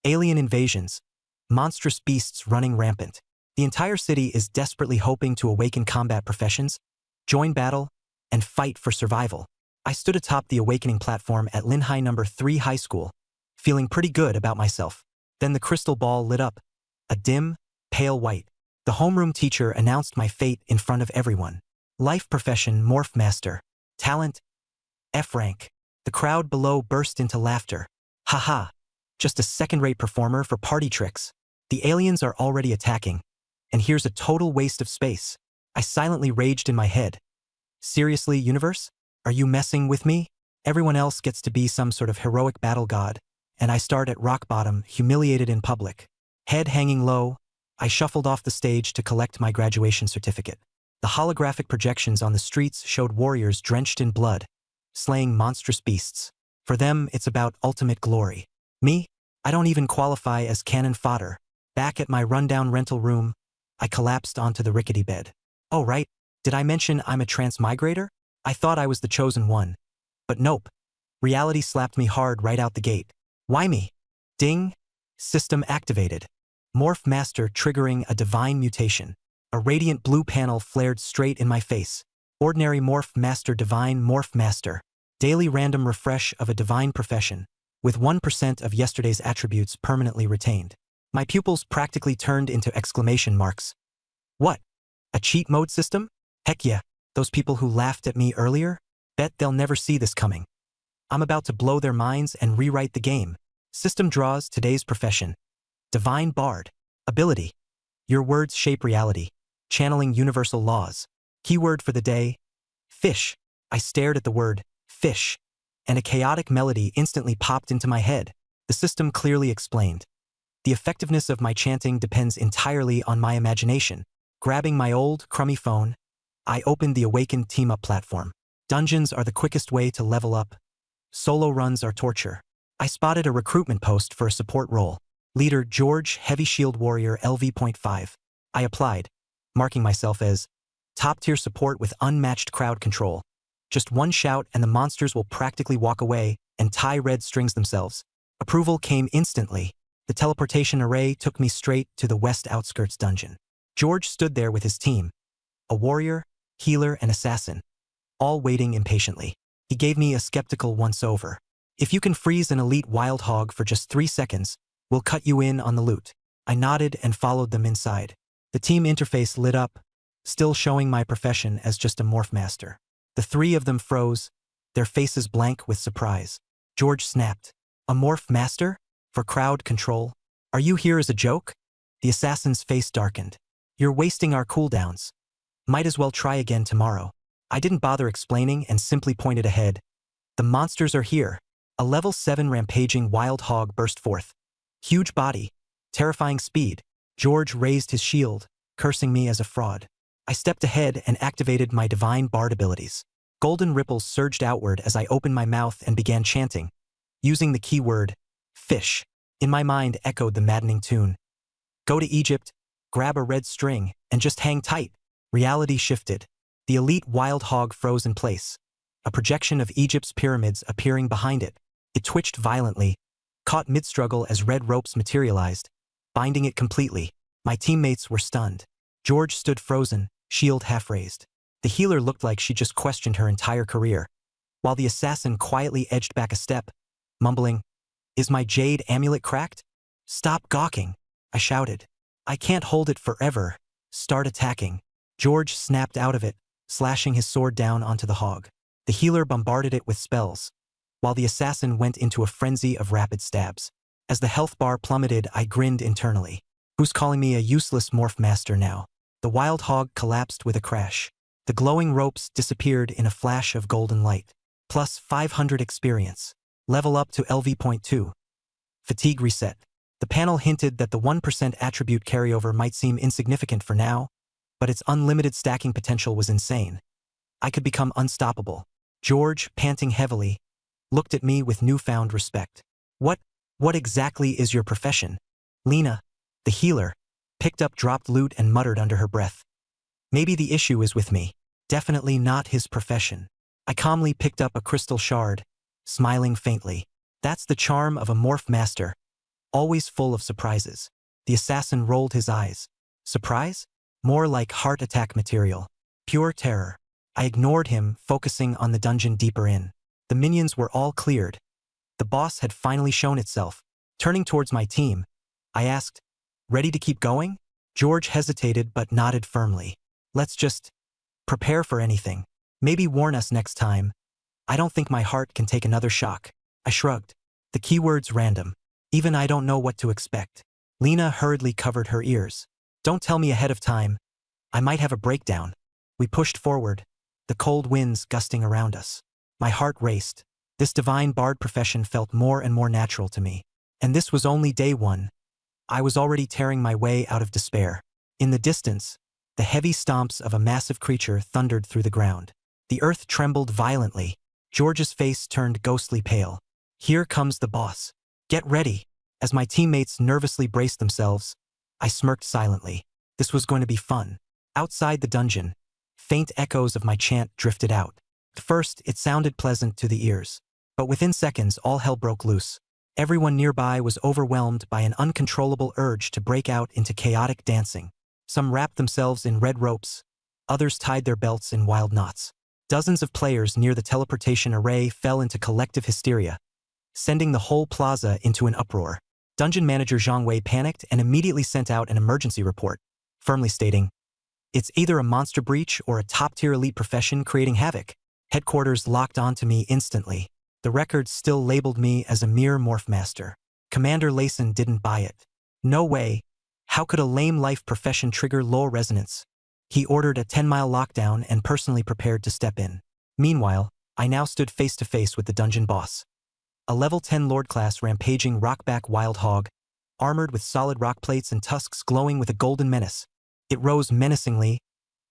Alien invasions. Monstrous beasts running rampant. The entire city is desperately hoping to awaken combat professions, join battle, and fight for survival. I stood atop the awakening platform at Linhai No. 3 High School, feeling pretty good about myself. Then the crystal ball lit up, a dim, pale white. The homeroom teacher announced my fate in front of everyone. Life profession Morph Master. Talent F rank. The crowd below burst into laughter. Haha, just a second-rate performer for party tricks. The aliens are already attacking, and here's a total waste of space. I silently raged in my head. Seriously, universe? Are you messing with me? Everyone else gets to be some sort of heroic battle god, and I start at rock bottom, humiliated in public. Head hanging low, I shuffled off the stage to collect my graduation certificate. The holographic projections on the streets showed warriors drenched in blood, slaying monstrous beasts. For them, it's about ultimate glory. Me? I don't even qualify as cannon fodder. Back at my rundown rental room, I collapsed onto the rickety bed. Oh right, did I mention I'm a transmigrator? I thought I was the chosen one. But nope. Reality slapped me hard right out the gate. Why me? Ding. System activated. Morph Master triggering a divine mutation. A radiant blue panel flared straight in my face. Ordinary Morph Master Divine Morph Master. Daily random refresh of a divine profession, with 1% of yesterday's attributes permanently retained. My pupils practically turned into exclamation marks. What? A cheat mode system? Heck yeah, those people who laughed at me earlier? Bet they'll never see this coming. I'm about to blow their minds and rewrite the game. System draws today's profession. Divine Bard. Ability. Your words shape reality. Channeling universal laws. Keyword for the day. Fish. I stared at the word, fish, and a chaotic melody instantly popped into my head. The system clearly explained. The effectiveness of my chanting depends entirely on my imagination. Grabbing my old, crummy phone, I opened the Awakened Team-Up platform. Dungeons are the quickest way to level up. Solo runs are torture. I spotted a recruitment post for a support role. Leader George Heavy Shield Warrior LV.5. I applied, marking myself as top-tier support with unmatched crowd control. Just one shout and the monsters will practically walk away and tie red strings themselves. Approval came instantly. The teleportation array took me straight to the west outskirts dungeon. George stood there with his team. A warrior, healer, and assassin, all waiting impatiently. He gave me a skeptical once-over. If you can freeze an elite wild hog for just 3 seconds, we'll cut you in on the loot. I nodded and followed them inside. The team interface lit up, still showing my profession as just a morph master. The 3 of them froze, their faces blank with surprise. George snapped. A morph master? For crowd control? Are you here as a joke? The assassin's face darkened. You're wasting our cooldowns. Might as well try again tomorrow. I didn't bother explaining and simply pointed ahead. The monsters are here. A level 7 rampaging wild hog burst forth. Huge body, terrifying speed. George raised his shield, cursing me as a fraud. I stepped ahead and activated my divine bard abilities. Golden ripples surged outward as I opened my mouth and began chanting, using the keyword, fish. In my mind echoed the maddening tune. Go to Egypt, grab a red string, and just hang tight. Reality shifted. The elite wild hog froze in place, a projection of Egypt's pyramids appearing behind it. It twitched violently, caught mid-struggle as red ropes materialized, binding it completely. My teammates were stunned. George stood frozen, shield half-raised. The healer looked like she just questioned her entire career, while the assassin quietly edged back a step, mumbling, "Is my jade amulet cracked? Stop gawking," I shouted. "I can't hold it forever. Start attacking." George snapped out of it, slashing his sword down onto the hog. The healer bombarded it with spells, while the assassin went into a frenzy of rapid stabs. As the health bar plummeted, I grinned internally. Who's calling me a useless morph master now? The wild hog collapsed with a crash. The glowing ropes disappeared in a flash of golden light. Plus 500 experience. Level up to LV.2. Fatigue reset. The panel hinted that the 1% attribute carryover might seem insignificant for now, but its unlimited stacking potential was insane. I could become unstoppable. George, panting heavily, looked at me with newfound respect. What exactly is your profession? Lena, the healer, picked up dropped loot and muttered under her breath. Maybe the issue is with me. Definitely not his profession. I calmly picked up a crystal shard, smiling faintly. That's the charm of a morph master. always full of surprises. The assassin rolled his eyes. Surprise? More like heart attack material. Pure terror. I ignored him, focusing on the dungeon deeper in. The minions were all cleared. The boss had finally shown itself. Turning towards my team, I asked, "Ready to keep going?" George hesitated but nodded firmly. "Let's just prepare for anything. Maybe warn us next time. I don't think my heart can take another shock." I shrugged. The keyword's random. Even I don't know what to expect. Lena hurriedly covered her ears. "Don't tell me ahead of time. I might have a breakdown." We pushed forward, the cold winds gusting around us. My heart raced. This divine bard profession felt more and more natural to me. And this was only day one. I was already tearing my way out of despair. In the distance, the heavy stomps of a massive creature thundered through the ground. The earth trembled violently. George's face turned ghostly pale. "Here comes the boss. Get ready." As my teammates nervously braced themselves, I smirked silently. This was going to be fun. Outside the dungeon, faint echoes of my chant drifted out. At first, it sounded pleasant to the ears. But within seconds, all hell broke loose. Everyone nearby was overwhelmed by an uncontrollable urge to break out into chaotic dancing. Some wrapped themselves in red ropes. Others tied their belts in wild knots. Dozens of players near the teleportation array fell into collective hysteria, sending the whole plaza into an uproar. Dungeon manager Zhang Wei panicked and immediately sent out an emergency report, firmly stating, "It's either a monster breach or a top-tier elite profession creating havoc." Headquarters locked onto me instantly. The records still labeled me as a mere morph master. Commander Layson didn't buy it. No way. How could a lame life profession trigger low resonance? He ordered a 10-mile lockdown and personally prepared to step in. Meanwhile, I now stood face to face with the dungeon boss. A level 10 Lord-class rampaging rockback wild hog, armored with solid rock plates and tusks glowing with a golden menace. It rose menacingly,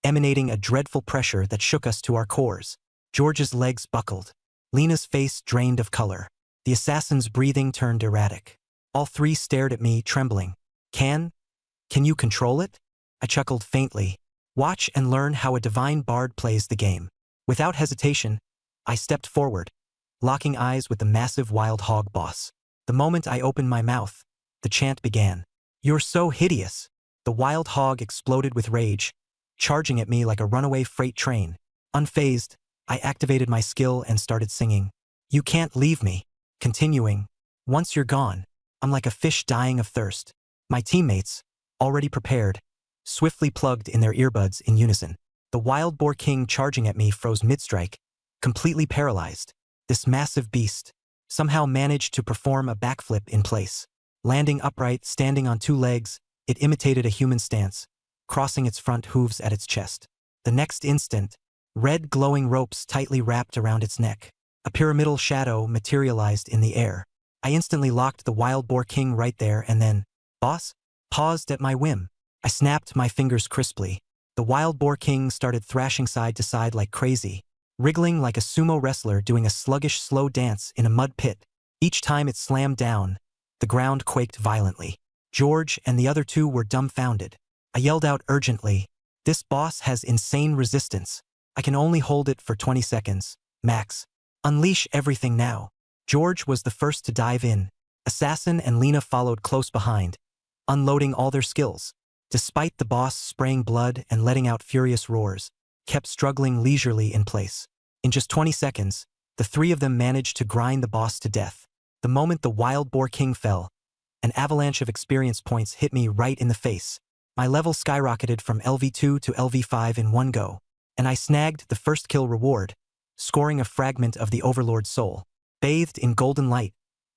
emanating a dreadful pressure that shook us to our cores. George's legs buckled. Lena's face drained of color. The assassin's breathing turned erratic. All three stared at me, trembling. Can you control it?" I chuckled faintly. "Watch and learn how a divine bard plays the game." Without hesitation, I stepped forward, locking eyes with the massive wild hog boss. The moment I opened my mouth, the chant began. "You're so hideous." The wild hog exploded with rage, charging at me like a runaway freight train. Unfazed, I activated my skill and started singing. "You can't leave me." Continuing, "Once you're gone, I'm like a fish dying of thirst." My teammates, already prepared, swiftly plugged in their earbuds in unison. The wild boar king charging at me froze mid-strike, completely paralyzed. This massive beast somehow managed to perform a backflip in place. Landing upright, standing on two legs, it imitated a human stance, crossing its front hooves at its chest. The next instant, red glowing ropes tightly wrapped around its neck. A pyramidal shadow materialized in the air. I instantly locked the wild boar king right there and then, "Boss?" paused at my whim. I snapped my fingers crisply. The wild boar king started thrashing side to side like crazy, wriggling like a sumo wrestler doing a sluggish slow dance in a mud pit. Each time it slammed down, the ground quaked violently. George and the other two were dumbfounded. I yelled out urgently, "This boss has insane resistance. I can only hold it for 20 seconds, max. Unleash everything now." George was the first to dive in. Assassin and Lena followed close behind, unloading all their skills. Despite the boss spraying blood and letting out furious roars, kept struggling leisurely in place. In just 20 seconds, the three of them managed to grind the boss to death. The moment the wild boar king fell, an avalanche of experience points hit me right in the face. My level skyrocketed from LV2 to LV5 in one go, and I snagged the first kill reward, scoring a fragment of the Overlord's soul. Bathed in golden light,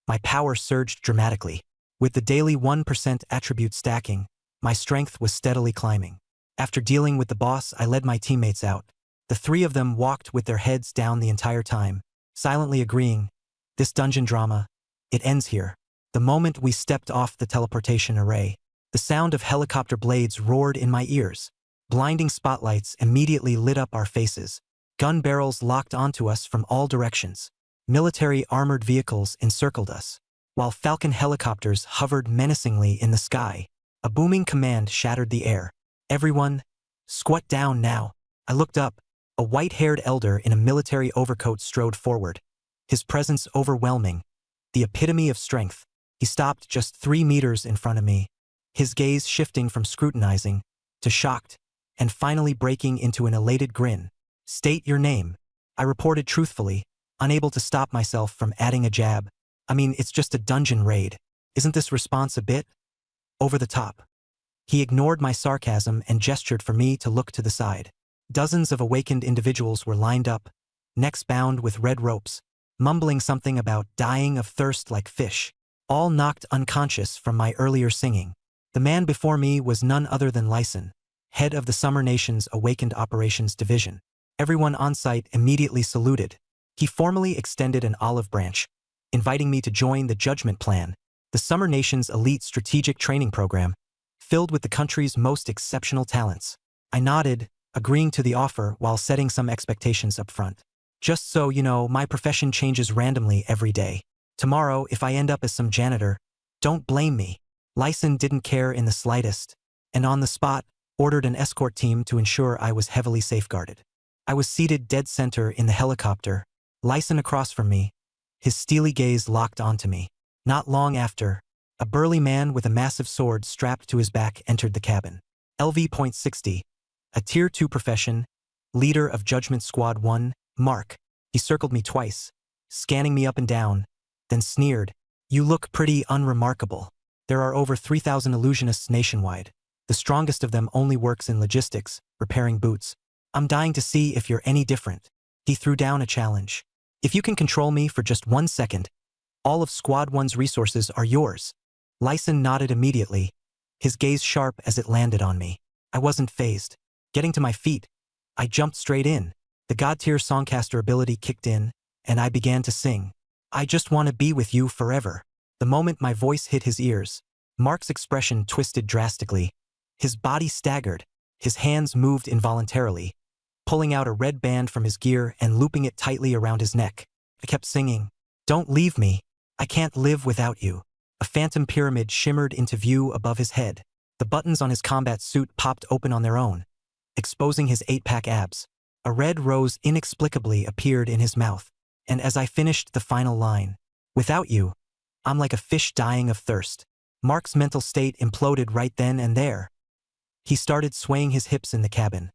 my power surged dramatically. With the daily 1% attribute stacking, my strength was steadily climbing. After dealing with the boss, I led my teammates out. The three of them walked with their heads down the entire time, silently agreeing, "This dungeon drama, it ends here." The moment we stepped off the teleportation array, the sound of helicopter blades roared in my ears. Blinding spotlights immediately lit up our faces. Gun barrels locked onto us from all directions. Military armored vehicles encircled us, while Falcon helicopters hovered menacingly in the sky. A booming command shattered the air. "Everyone, squat down now." I looked up. A white-haired elder in a military overcoat strode forward, his presence overwhelming, the epitome of strength. He stopped just 3 meters in front of me, his gaze shifting from scrutinizing to shocked, and finally breaking into an elated grin. "State your name," I reported truthfully, unable to stop myself from adding a jab. "I mean, it's just a dungeon raid. Isn't this response a bit over the top?" He ignored my sarcasm and gestured for me to look to the side. Dozens of awakened individuals were lined up, necks bound with red ropes, mumbling something about dying of thirst like fish, all knocked unconscious from my earlier singing. The man before me was none other than Lyson, head of the Summer Nation's Awakened Operations Division. Everyone on site immediately saluted. He formally extended an olive branch, inviting me to join the Judgment Plan, the Summer Nation's elite strategic training program, filled with the country's most exceptional talents. I nodded, agreeing to the offer while setting some expectations up front. "Just so you know, my profession changes randomly every day. Tomorrow, if I end up as some janitor, don't blame me." Lyson didn't care in the slightest, and on the spot, ordered an escort team to ensure I was heavily safeguarded. I was seated dead center in the helicopter, Lyson across from me, his steely gaze locked onto me. Not long after, a burly man with a massive sword strapped to his back entered the cabin. LV.60, a Tier 2 profession, leader of Judgment Squad 1, Mark. He circled me twice, scanning me up and down, then sneered, "You look pretty unremarkable. There are over 3,000 illusionists nationwide. The strongest of them only works in logistics, repairing boots. I'm dying to see if you're any different." He threw down a challenge. "If you can control me for just 1 second, all of Squad 1's resources are yours." Lyson nodded immediately, his gaze sharp as it landed on me. I wasn't fazed. Getting to my feet, I jumped straight in. The God-tier Songcaster ability kicked in, and I began to sing. "I just want to be with you forever." The moment my voice hit his ears, Mark's expression twisted drastically. His body staggered, his hands moved involuntarily, pulling out a red band from his gear and looping it tightly around his neck. I kept singing, "Don't leave me. I can't live without you." A phantom pyramid shimmered into view above his head. The buttons on his combat suit popped open on their own, exposing his 8-pack abs. A red rose inexplicably appeared in his mouth, and as I finished the final line, "Without you, I'm like a fish dying of thirst." Mark's mental state imploded right then and there. He started swaying his hips in the cabin,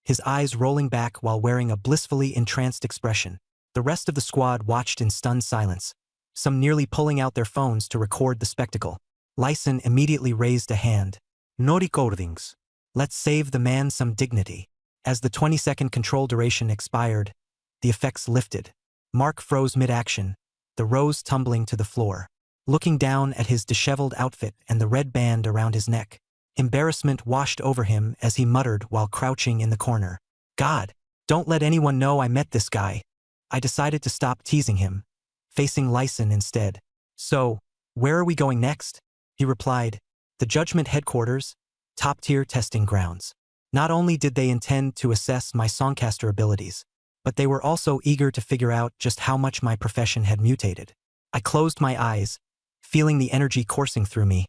his eyes rolling back while wearing a blissfully entranced expression. The rest of the squad watched in stunned silence, some nearly pulling out their phones to record the spectacle. Lyson immediately raised a hand. "No recordings. Let's save the man some dignity." As the 20-second control duration expired, the effects lifted. Mark froze mid-action, the rose tumbling to the floor, looking down at his disheveled outfit and the red band around his neck. Embarrassment washed over him as he muttered while crouching in the corner, "God, don't let anyone know I met this guy." I decided to stop teasing him, facing Lyson instead. "So, where are we going next?" He replied, "The Judgment Headquarters, top-tier testing grounds." Not only did they intend to assess my Songcaster abilities, but they were also eager to figure out just how much my profession had mutated. I closed my eyes, feeling the energy coursing through me,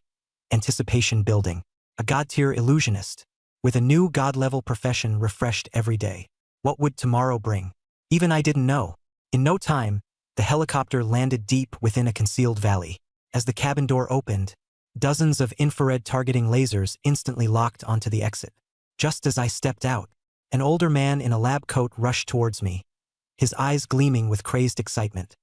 anticipation building. A God-tier illusionist, with a new God-level profession refreshed every day. What would tomorrow bring? Even I didn't know. In no time, the helicopter landed deep within a concealed valley. As the cabin door opened, dozens of infrared targeting lasers instantly locked onto the exit. Just as I stepped out, an older man in a lab coat rushed towards me, his eyes gleaming with crazed excitement.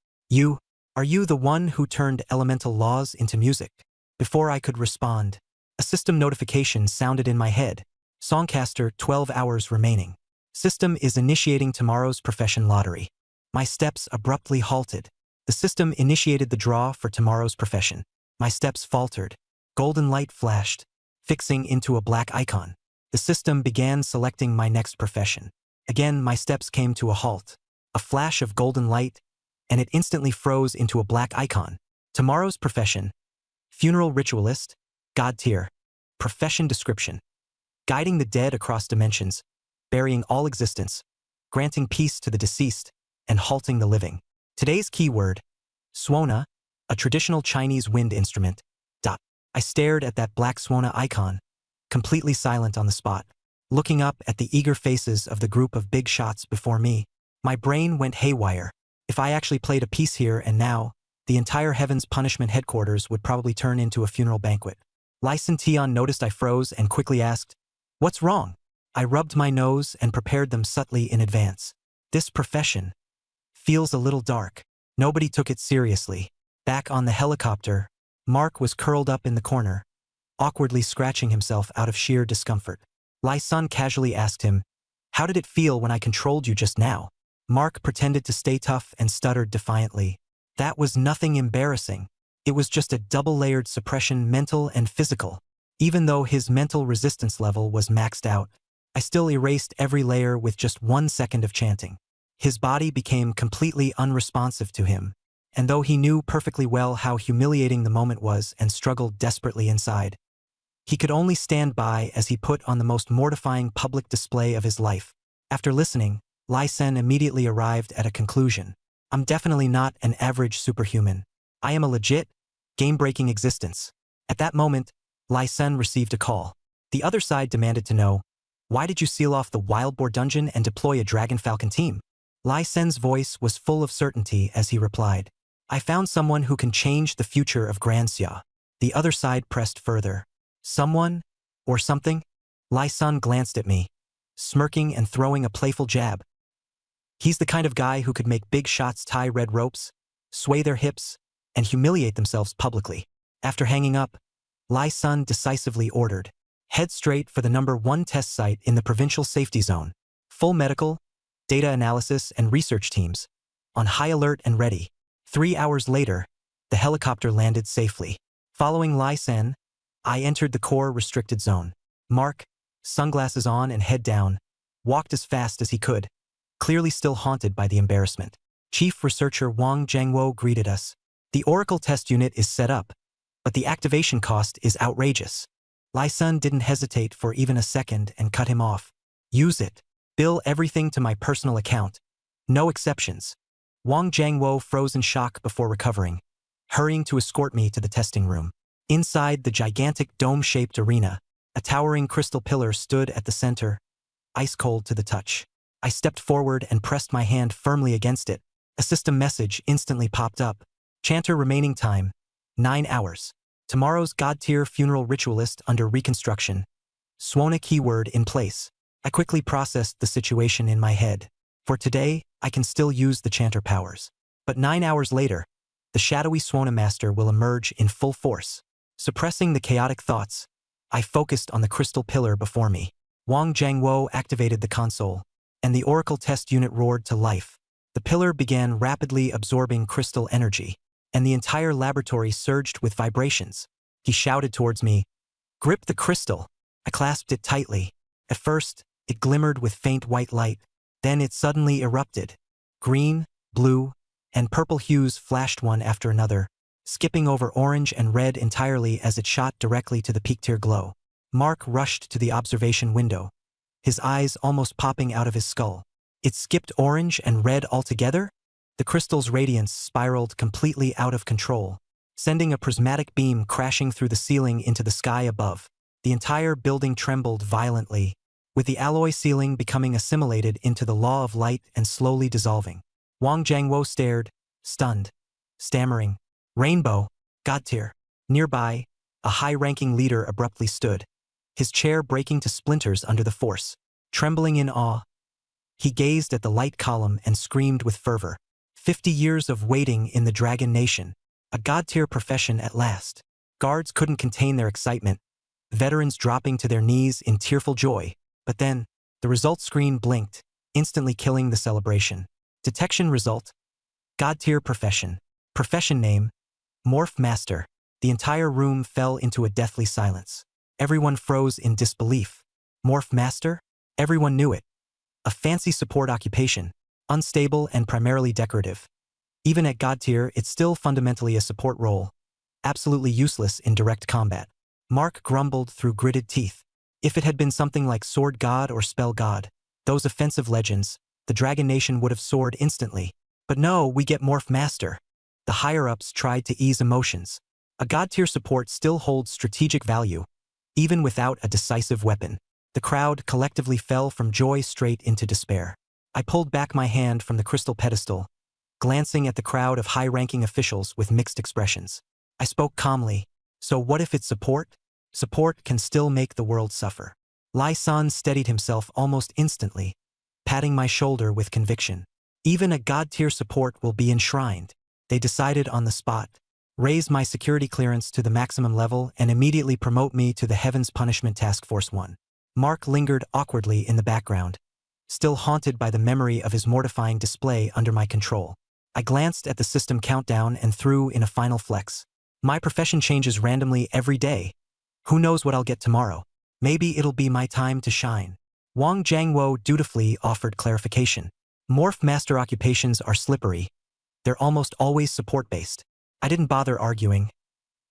Are you the one who turned elemental laws into music?" Before I could respond, a system notification sounded in my head. "Songcaster, 12 hours remaining. System is initiating tomorrow's profession lottery." My steps abruptly halted. The system initiated the draw for tomorrow's profession. My steps faltered. Golden light flashed, fixing into a black icon. The system began selecting my next profession. Again, my steps came to a halt. A flash of golden light, and it instantly froze into a black icon. Tomorrow's profession: funeral ritualist, God-tier. Profession description: guiding the dead across dimensions, burying all existence, granting peace to the deceased, and halting the living. Today's keyword: Swona, a traditional Chinese wind instrument. I stared at that black Swona icon, completely silent on the spot. Looking up at the eager faces of the group of big shots before me, my brain went haywire. If I actually played a piece here and now, the entire Heaven's Punishment headquarters would probably turn into a funeral banquet. Lyson Tion noticed I froze and quickly asked, "What's wrong?" I rubbed my nose and prepared them subtly in advance. This profession feels a little dark. Nobody took it seriously. Back on the helicopter, Mark was curled up in the corner, awkwardly scratching himself out of sheer discomfort. Lyson casually asked him, "How did it feel when I controlled you just now?" Mark pretended to stay tough and stuttered defiantly. "That was nothing embarrassing. It was just a double-layered suppression, mental and physical." Even though his mental resistance level was maxed out, I still erased every layer with just 1 second of chanting. His body became completely unresponsive to him, and though he knew perfectly well how humiliating the moment was and struggled desperately inside, he could only stand by as he put on the most mortifying public display of his life. After listening, Lyson immediately arrived at a conclusion. I'm definitely not an average superhuman. I am a legit, game-breaking existence. At that moment, Lyson received a call. The other side demanded to know, "Why did you seal off the Wild Boar dungeon and deploy a Dragon Falcon team?" Lyson's voice was full of certainty as he replied, "I found someone who can change the future of Granxia." The other side pressed further. "Someone? Or something?" Lyson glanced at me, smirking and throwing a playful jab. "He's the kind of guy who could make big shots tie red ropes, sway their hips, and humiliate themselves publicly." After hanging up, Lyson decisively ordered, "Head straight for the #1 test site in the provincial safety zone. Full medical, data analysis, and research teams, on high alert and ready." 3 hours later, the helicopter landed safely. Following Lyson, I entered the core restricted zone. Mark, sunglasses on and head down, walked as fast as he could, clearly still haunted by the embarrassment. Chief Researcher Wang Zhengwo greeted us. "The Oracle test unit is set up, but the activation cost is outrageous." Lyson didn't hesitate for even a second and cut him off. "Use it. Bill everything to my personal account. No exceptions." Wang Zhengwo froze in shock before recovering, hurrying to escort me to the testing room. Inside the gigantic dome-shaped arena, a towering crystal pillar stood at the center, ice-cold to the touch. I stepped forward and pressed my hand firmly against it. A system message instantly popped up. "Chanter remaining time, 9 hours. Tomorrow's God-tier funeral ritualist under reconstruction. Swana keyword in place." I quickly processed the situation in my head. For today, I can still use the Chanter powers. But 9 hours later, the shadowy Swana Master will emerge in full force. Suppressing the chaotic thoughts, I focused on the crystal pillar before me. Wang Zhengwo activated the console, and the Oracle test unit roared to life. The pillar began rapidly absorbing crystal energy, and the entire laboratory surged with vibrations. He shouted towards me, "Grip the crystal." I clasped it tightly. At first, it glimmered with faint white light. Then it suddenly erupted. Green, blue, and purple hues flashed one after another, skipping over orange and red entirely as it shot directly to the peak-tier glow. Mark rushed to the observation window, his eyes almost popping out of his skull. It skipped orange and red altogether? The crystal's radiance spiraled completely out of control, sending a prismatic beam crashing through the ceiling into the sky above. The entire building trembled violently, with the alloy ceiling becoming assimilated into the law of light and slowly dissolving. Wang Zhengwo stared, stunned, stammering, "Rainbow, God-tier." Nearby, a high-ranking leader abruptly stood, his chair breaking to splinters under the force. Trembling in awe, he gazed at the light column and screamed with fervor. 50 years of waiting in the Dragon Nation. A God-tier profession at last. Guards couldn't contain their excitement, veterans dropping to their knees in tearful joy. But then, the result screen blinked, instantly killing the celebration. Detection result: God-tier profession. Profession name: Morph Master. The entire room fell into a deathly silence. Everyone froze in disbelief. Morph Master? Everyone knew it. A fancy support occupation, unstable and primarily decorative. Even at God-tier, it's still fundamentally a support role, absolutely useless in direct combat. Mark grumbled through gritted teeth. If it had been something like Sword God or Spell God, those offensive legends, the Dragon Nation would have soared instantly. But no, we get Morph Master. The higher-ups tried to ease emotions. A God-tier support still holds strategic value, even without a decisive weapon. The crowd collectively fell from joy straight into despair. I pulled back my hand from the crystal pedestal, glancing at the crowd of high-ranking officials with mixed expressions. I spoke calmly. So what if it's support? Support can still make the world suffer. Lai San steadied himself almost instantly, patting my shoulder with conviction. Even a God-tier support will be enshrined. They decided on the spot. Raise my security clearance to the maximum level and immediately promote me to the Heavens Punishment Task Force 1. Mark lingered awkwardly in the background, still haunted by the memory of his mortifying display under my control. I glanced at the system countdown and threw in a final flex. My profession changes randomly every day. Who knows what I'll get tomorrow? Maybe it'll be my time to shine. Wang Jiangwo dutifully offered clarification. Morph master occupations are slippery. They're almost always support-based. I didn't bother arguing.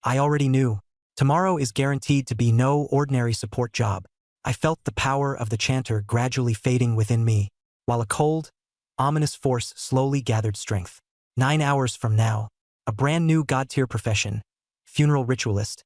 I already knew. Tomorrow is guaranteed to be no ordinary support job. I felt the power of the chanter gradually fading within me, while a cold, ominous force slowly gathered strength. 9 hours from now, a brand new God-tier profession, funeral ritualist,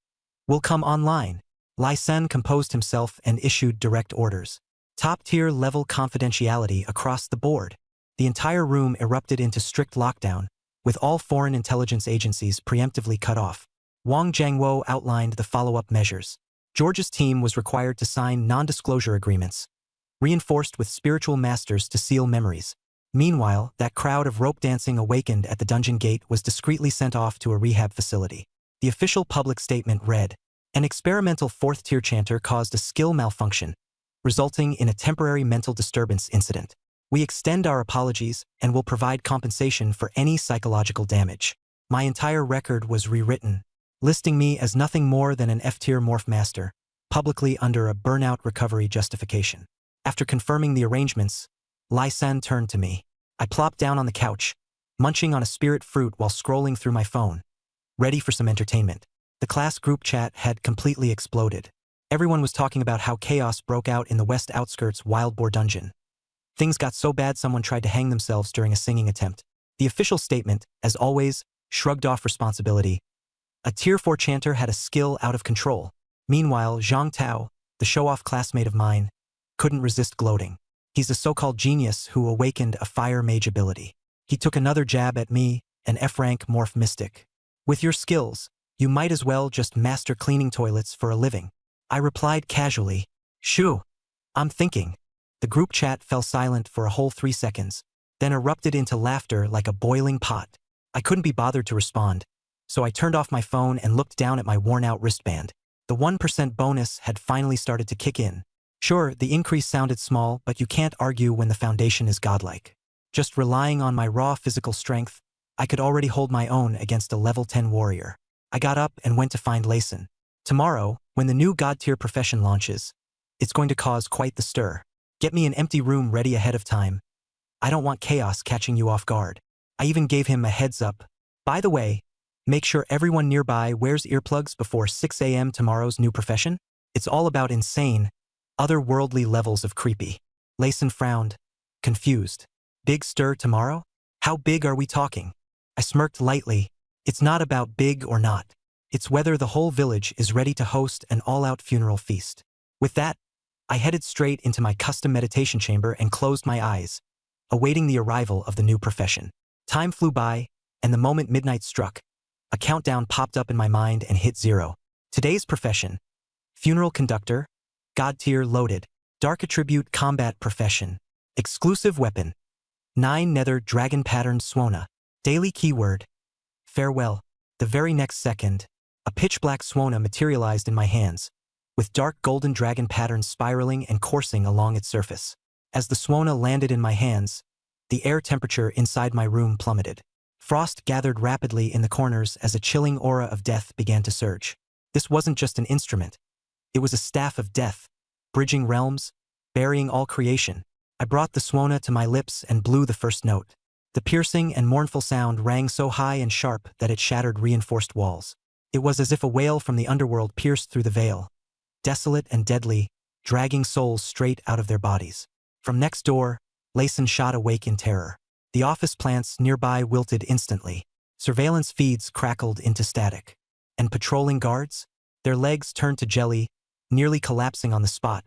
will come online. Lai Sen composed himself and issued direct orders. Top-tier level confidentiality across the board. The entire room erupted into strict lockdown, with all foreign intelligence agencies preemptively cut off. Wang Jiangwo outlined the follow-up measures. George's team was required to sign non-disclosure agreements, reinforced with spiritual masters to seal memories. Meanwhile, that crowd of rope dancing awakened at the dungeon gate was discreetly sent off to a rehab facility. The official public statement read, "An experimental fourth-tier chanter caused a skill malfunction, resulting in a temporary mental disturbance incident. We extend our apologies and will provide compensation for any psychological damage." My entire record was rewritten, listing me as nothing more than an F-tier morph master, publicly under a burnout recovery justification. After confirming the arrangements, Lai San turned to me. I plopped down on the couch, munching on a spirit fruit while scrolling through my phone, ready for some entertainment. The class group chat had completely exploded. Everyone was talking about how chaos broke out in the west outskirts Wild Boar Dungeon. Things got so bad someone tried to hang themselves during a singing attempt. The official statement, as always, shrugged off responsibility. A Tier 4 chanter had a skill out of control. Meanwhile, Zhang Tao, the show-off classmate of mine, couldn't resist gloating. He's a so-called genius who awakened a fire mage ability. He took another jab at me, an F-rank morph mystic. "With your skills, you might as well just master cleaning toilets for a living." I replied casually, "Shoo, I'm thinking." The group chat fell silent for a whole 3 seconds, then erupted into laughter like a boiling pot. I couldn't be bothered to respond, so I turned off my phone and looked down at my worn-out wristband. The 1% bonus had finally started to kick in. Sure, the increase sounded small, but you can't argue when the foundation is godlike. Just relying on my raw physical strength, I could already hold my own against a level 10 warrior. I got up and went to find Layson. Tomorrow, when the new God-tier profession launches, it's going to cause quite the stir. Get me an empty room ready ahead of time. I don't want chaos catching you off guard. I even gave him a heads up. By the way, make sure everyone nearby wears earplugs before 6 a.m. tomorrow's new profession. It's all about insane, otherworldly levels of creepy. Layson frowned, confused. Big stir tomorrow? How big are we talking? I smirked lightly. It's not about big or not. It's whether the whole village is ready to host an all-out funeral feast. With that, I headed straight into my custom meditation chamber and closed my eyes, awaiting the arrival of the new profession. Time flew by, and the moment midnight struck, a countdown popped up in my mind and hit 0. Today's profession: funeral conductor, God-tier loaded, dark attribute combat profession, exclusive weapon, 9 nether dragon patterned swona, daily keyword, farewell. The very next second, a pitch-black swona materialized in my hands, with dark golden dragon patterns spiraling and coursing along its surface. As the swona landed in my hands, the air temperature inside my room plummeted. Frost gathered rapidly in the corners as a chilling aura of death began to surge. This wasn't just an instrument. It was a staff of death, bridging realms, burying all creation. I brought the swona to my lips and blew the first note. The piercing and mournful sound rang so high and sharp that it shattered reinforced walls. It was as if a wail from the underworld pierced through the veil, desolate and deadly, dragging souls straight out of their bodies. From next door, Layson shot awake in terror. The office plants nearby wilted instantly. Surveillance feeds crackled into static. And patrolling guards? Their legs turned to jelly, nearly collapsing on the spot,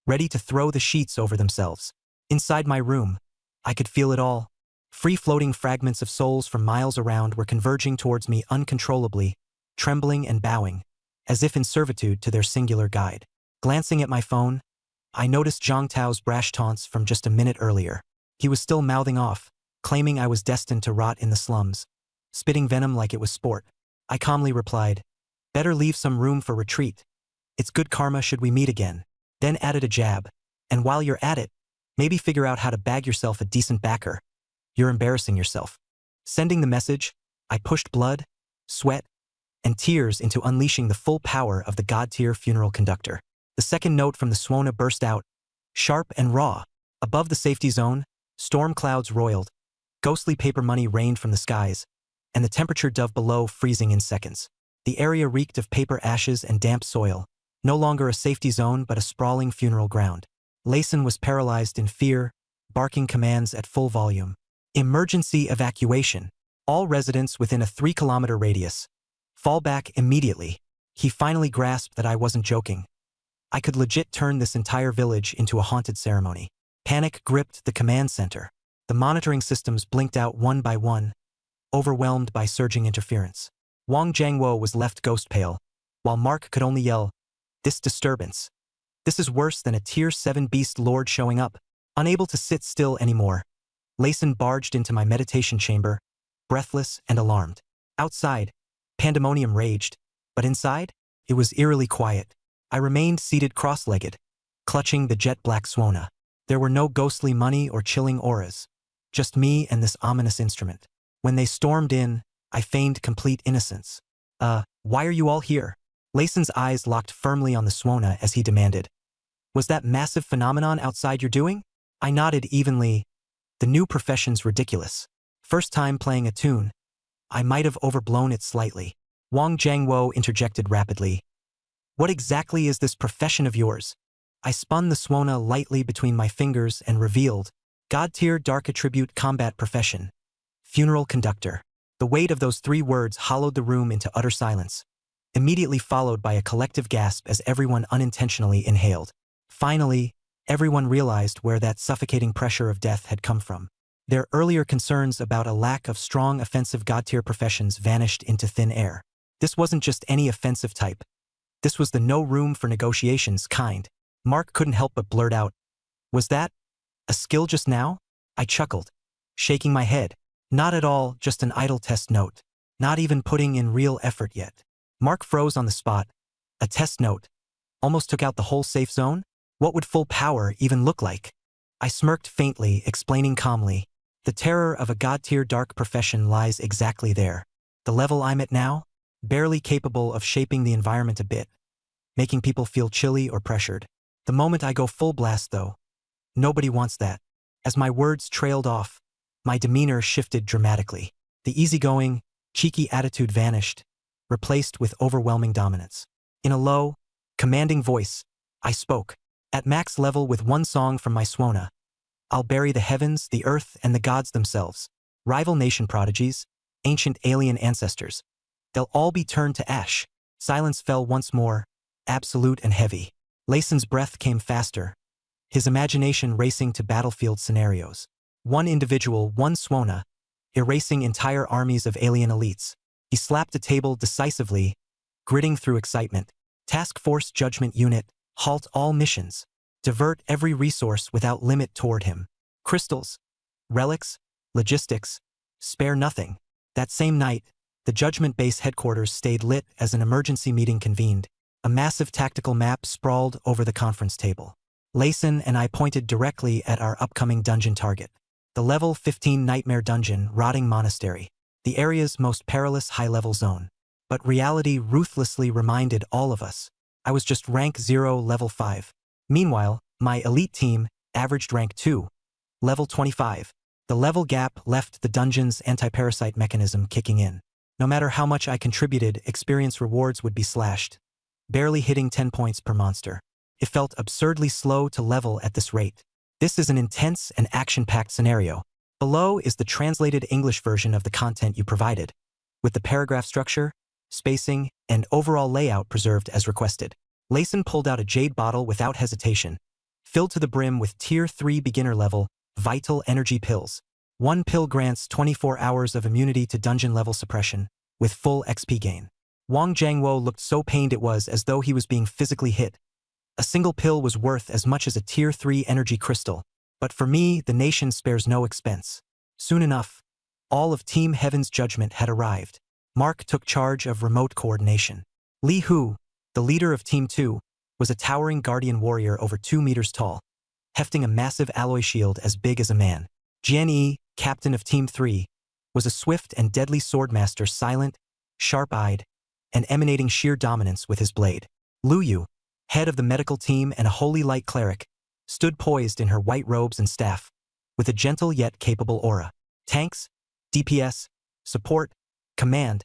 ready to throw the sheets over themselves. Inside my room, I could feel it all. Free-floating fragments of souls from miles around were converging towards me uncontrollably, trembling and bowing, as if in servitude to their singular guide. Glancing at my phone, I noticed Zhang Tao's brash taunts from just a minute earlier. He was still mouthing off, claiming I was destined to rot in the slums, spitting venom like it was sport. I calmly replied, "Better leave some room for retreat. It's good karma should we meet again." Then added a jab, "And while you're at it, maybe figure out how to bag yourself a decent backer. You're embarrassing yourself." Sending the message, I pushed blood, sweat, and tears into unleashing the full power of the God-tier funeral conductor. The second note from the Suona burst out, sharp and raw. Above the safety zone, storm clouds roiled, ghostly paper money rained from the skies, and the temperature dove below freezing in seconds. The area reeked of paper ashes and damp soil, no longer a safety zone but a sprawling funeral ground. Layson was paralyzed in fear, barking commands at full volume. Emergency evacuation. All residents within a 3-kilometer radius. Fall back immediately. He finally grasped that I wasn't joking. I could legit turn this entire village into a haunted ceremony. Panic gripped the command center. The monitoring systems blinked out one by one, overwhelmed by surging interference. Wang Jiangwo was left ghost pale, while Mark could only yell, "This disturbance. This is worse than a Tier 7 beast lord showing up." Unable to sit still anymore, Layson barged into my meditation chamber, breathless and alarmed. Outside, pandemonium raged, but inside, it was eerily quiet. I remained seated cross-legged, clutching the jet-black Suona. There were no ghostly money or chilling auras, just me and this ominous instrument. When they stormed in, I feigned complete innocence. Why are you all here?" Layson's eyes locked firmly on the Suona as he demanded. "Was that massive phenomenon outside your doing?" I nodded evenly. The new profession's ridiculous. First time playing a tune. I might have overblown it slightly. Wang Jiangwo interjected rapidly. "What exactly is this profession of yours?" I spun the Suona lightly between my fingers and revealed, God-tier dark attribute combat profession. Funeral conductor. The weight of those 3 words hollowed the room into utter silence, immediately followed by a collective gasp as everyone unintentionally inhaled. Finally, everyone realized where that suffocating pressure of death had come from. Their earlier concerns about a lack of strong offensive God-tier professions vanished into thin air. This wasn't just any offensive type. This was the no room for negotiations kind. Mark couldn't help but blurt out, "Was that a skill just now?" I chuckled, shaking my head. "Not at all, just an idle test note. Not even putting in real effort yet." Mark froze on the spot. A test note. Almost took out the whole safe zone? What would full power even look like? I smirked faintly, explaining calmly. The terror of a God-tier dark profession lies exactly there. The level I'm at now? Barely capable of shaping the environment a bit, making people feel chilly or pressured. The moment I go full blast, though, nobody wants that. As my words trailed off, my demeanor shifted dramatically. The easygoing, cheeky attitude vanished, replaced with overwhelming dominance. In a low, commanding voice, I spoke. At max level with one song from my Suona, I'll bury the heavens, the earth, and the gods themselves. Rival nation prodigies, ancient alien ancestors. They'll all be turned to ash. Silence fell once more, absolute and heavy. Layson's breath came faster, his imagination racing to battlefield scenarios. One individual, one Suona, erasing entire armies of alien elites. He slapped the table decisively, gritting through excitement. Task Force Judgment Unit, halt all missions. Divert every resource without limit toward him. Crystals, relics, logistics, spare nothing. That same night, the Judgment Base headquarters stayed lit as an emergency meeting convened. A massive tactical map sprawled over the conference table. Layson and I pointed directly at our upcoming dungeon target. The level 15 Nightmare Dungeon, Rotting Monastery. The area's most perilous high-level zone. But reality ruthlessly reminded all of us. I was just rank 0, level 5. Meanwhile, my elite team averaged rank 2, level 25. The level gap left the dungeon's anti-parasite mechanism kicking in. No matter how much I contributed, experience rewards would be slashed, barely hitting 10 points per monster. It felt absurdly slow to level at this rate. This is an intense and action-packed scenario. Below is the translated English version of the content you provided, with the paragraph structure, spacing, and overall layout preserved as requested. Layson pulled out a jade bottle without hesitation, filled to the brim with Tier 3 beginner level, vital energy pills. One pill grants 24 hours of immunity to dungeon-level suppression, with full XP gain. Wang Jiangwo looked so pained it was as though he was being physically hit. A single pill was worth as much as a Tier 3 energy crystal, but for me, the nation spares no expense. Soon enough, all of Team Heaven's judgment had arrived. Mark took charge of remote coordination. Li Hu, the leader of Team 2, was a towering guardian warrior over 2 meters tall, hefting a massive alloy shield as big as a man. Jian Yi, captain of Team 3, was a swift and deadly swordmaster, silent, sharp-eyed, and emanating sheer dominance with his blade. Lu Yu, head of the medical team and a holy light cleric, stood poised in her white robes and staff, with a gentle yet capable aura. Tanks, DPS, support, command,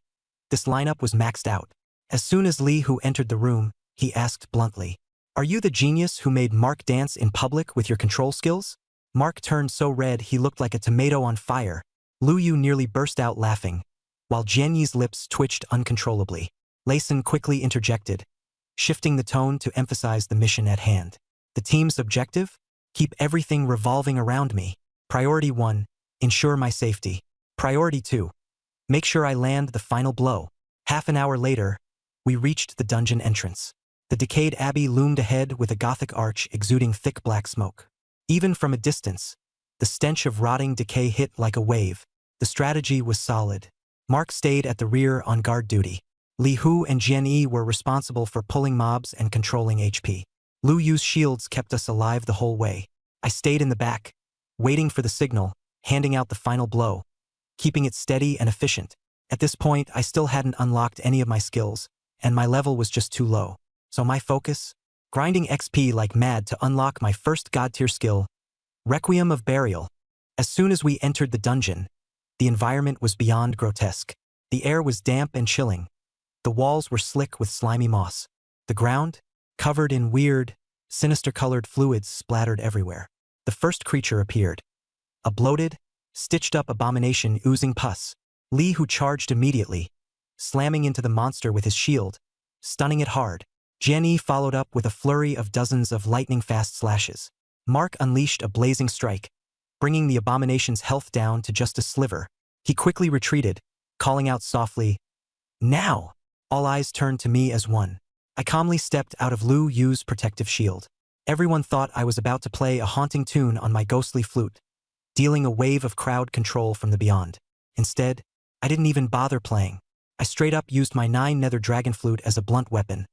this lineup was maxed out. As soon as Li Hu entered the room, he asked bluntly, "Are you the genius who made Mark dance in public with your control skills?" Mark turned so red he looked like a tomato on fire. Lu Yu nearly burst out laughing, while Jian Yi's lips twitched uncontrollably. Lei Sun quickly interjected, shifting the tone to emphasize the mission at hand. The team's objective? Keep everything revolving around me. Priority 1, ensure my safety. Priority 2, make sure I land the final blow. Half an hour later, we reached the dungeon entrance. The decayed abbey loomed ahead with a Gothic arch exuding thick black smoke. Even from a distance, the stench of rotting decay hit like a wave. The strategy was solid. Mark stayed at the rear on guard duty. Li Hu and Jian Yi were responsible for pulling mobs and controlling HP. Lu Yu's shields kept us alive the whole way. I stayed in the back, waiting for the signal, handing out the final blow, keeping it steady and efficient. At this point, I still hadn't unlocked any of my skills, and my level was just too low. So my focus? Grinding XP like mad to unlock my first God-tier skill, Requiem of Burial. As soon as we entered the dungeon, the environment was beyond grotesque. The air was damp and chilling. The walls were slick with slimy moss. The ground, covered in weird, sinister-colored fluids splattered everywhere. The first creature appeared. A bloated, stitched-up abomination oozing pus. Li Hu charged immediately, slamming into the monster with his shield, stunning it hard. Jian Yi followed up with a flurry of dozens of lightning-fast slashes. Mark unleashed a blazing strike, bringing the abomination's health down to just a sliver. He quickly retreated, calling out softly, "Now!" All eyes turned to me as one. I calmly stepped out of Lu Yu's protective shield. Everyone thought I was about to play a haunting tune on my ghostly flute, dealing a wave of crowd control from the beyond. Instead, I didn't even bother playing. I straight up used my 9 nether dragon flute as a blunt weapon,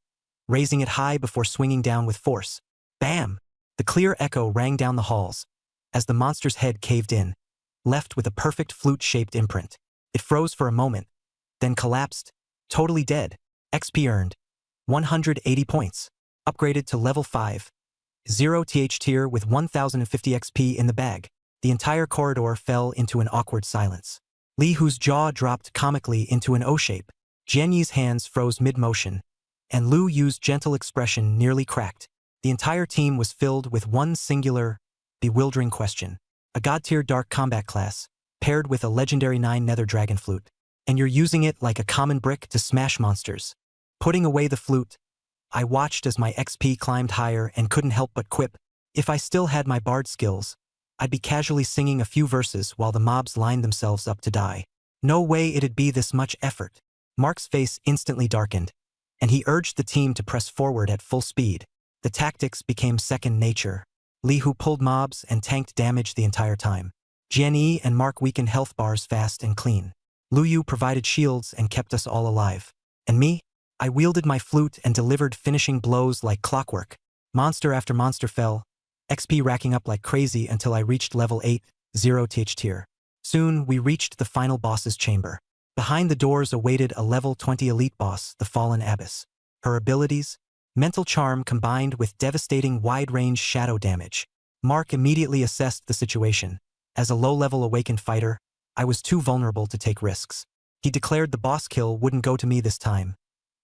raising it high before swinging down with force. Bam! The clear echo rang down the halls, as the monster's head caved in, left with a perfect flute-shaped imprint. It froze for a moment, then collapsed, totally dead. XP earned, 180 points. Upgraded to level 5. 0 TH tier with 1050 XP in the bag. The entire corridor fell into an awkward silence. Li Hu's jaw dropped comically into an O shape. Jian Yi's hands froze mid-motion, and Lu Yu's gentle expression nearly cracked. The entire team was filled with one singular, bewildering question. A God-tier dark combat class, paired with a legendary 9 nether dragon flute. And you're using it like a common brick to smash monsters. Putting away the flute, I watched as my XP climbed higher and couldn't help but quip. If I still had my bard skills, I'd be casually singing a few verses while the mobs lined themselves up to die. No way it'd be this much effort. Mark's face instantly darkened, and he urged the team to press forward at full speed. The tactics became second nature. Li Hu pulled mobs and tanked damage the entire time. Jian Yi and Mark weakened health bars fast and clean. Lu Yu provided shields and kept us all alive. And me? I wielded my flute and delivered finishing blows like clockwork. Monster after monster fell, XP racking up like crazy until I reached level 8, 0 TH tier. Soon, we reached the final boss's chamber. Behind the doors awaited a level 20 elite boss, the Fallen Abbess. Her abilities? Mental charm combined with devastating wide-range shadow damage. Mark immediately assessed the situation. As a low-level awakened fighter, I was too vulnerable to take risks. He declared the boss kill wouldn't go to me this time.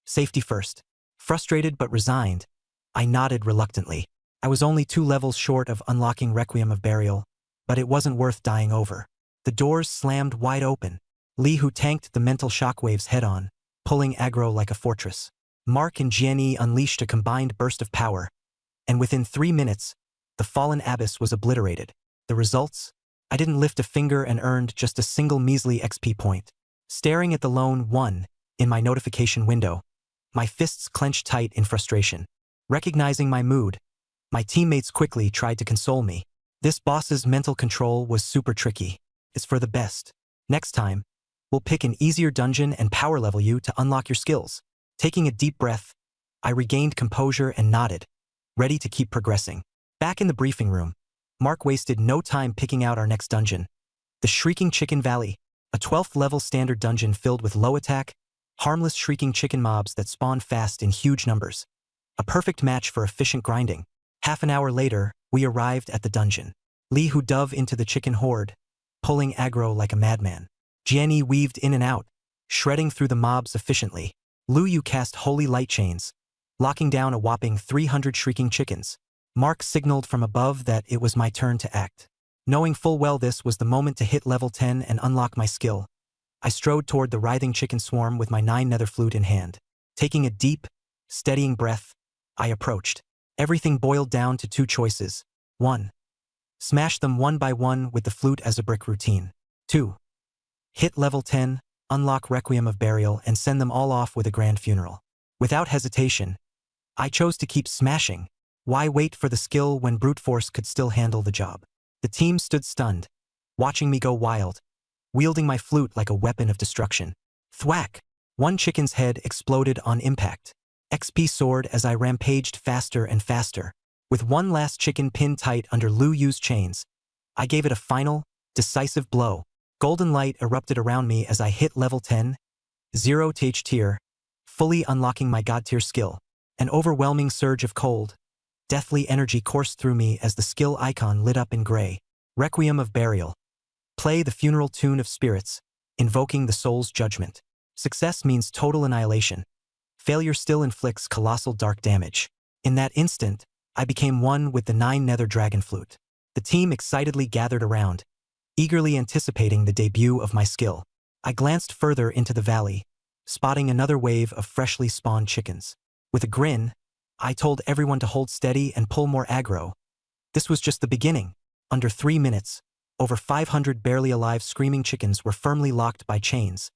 Safety first. Frustrated but resigned, I nodded reluctantly. I was only 2 levels short of unlocking Requiem of Burial, but it wasn't worth dying over. The doors slammed wide open. Li Hu tanked the mental shockwaves head-on, pulling aggro like a fortress. Mark and Jian Yi unleashed a combined burst of power, and within 3 minutes, the Fallen Abbess was obliterated. The results? I didn't lift a finger and earned just a single measly XP point. Staring at the lone 1 in my notification window, my fists clenched tight in frustration. Recognizing my mood, my teammates quickly tried to console me. This boss's mental control was super tricky. It's for the best. Next time, we'll pick an easier dungeon and power level you to unlock your skills. Taking a deep breath, I regained composure and nodded, ready to keep progressing. Back in the briefing room, Mark wasted no time picking out our next dungeon. The Shrieking Chicken Valley, a 12th level standard dungeon filled with low attack, harmless shrieking chicken mobs that spawn fast in huge numbers. A perfect match for efficient grinding. Half an hour later, we arrived at the dungeon. Lee who dove into the chicken horde, pulling aggro like a madman. Jianyi weaved in and out, shredding through the mobs efficiently. Lu Yu cast holy light chains, locking down a whopping 300 shrieking chickens. Mark signaled from above that it was my turn to act. Knowing full well this was the moment to hit level 10 and unlock my skill, I strode toward the writhing chicken swarm with my 9 nether flute in hand. Taking a deep, steadying breath, I approached. Everything boiled down to 2 choices. 1. Smash them one by one with the flute as a brick routine. 2. Hit level 10, unlock Requiem of Burial and send them all off with a grand funeral. Without hesitation, I chose to keep smashing. Why wait for the skill when brute force could still handle the job? The team stood stunned, watching me go wild, wielding my flute like a weapon of destruction. Thwack! One chicken's head exploded on impact. XP soared as I rampaged faster and faster. With one last chicken pinned tight under Lu Yu's chains, I gave it a final, decisive blow. Golden light erupted around me as I hit level 10, 0 th tier, fully unlocking my God-tier skill. An overwhelming surge of cold, deathly energy coursed through me as the skill icon lit up in gray. Requiem of Burial. Play the funeral tune of spirits, invoking the soul's judgment. Success means total annihilation. Failure still inflicts colossal dark damage. In that instant, I became one with the 9 nether dragon flute. The team excitedly gathered around, eagerly anticipating the debut of my skill. I glanced further into the valley, spotting another wave of freshly spawned chickens. With a grin, I told everyone to hold steady and pull more aggro. This was just the beginning. Under 3 minutes, over 500 barely alive screaming chickens were firmly locked by chains,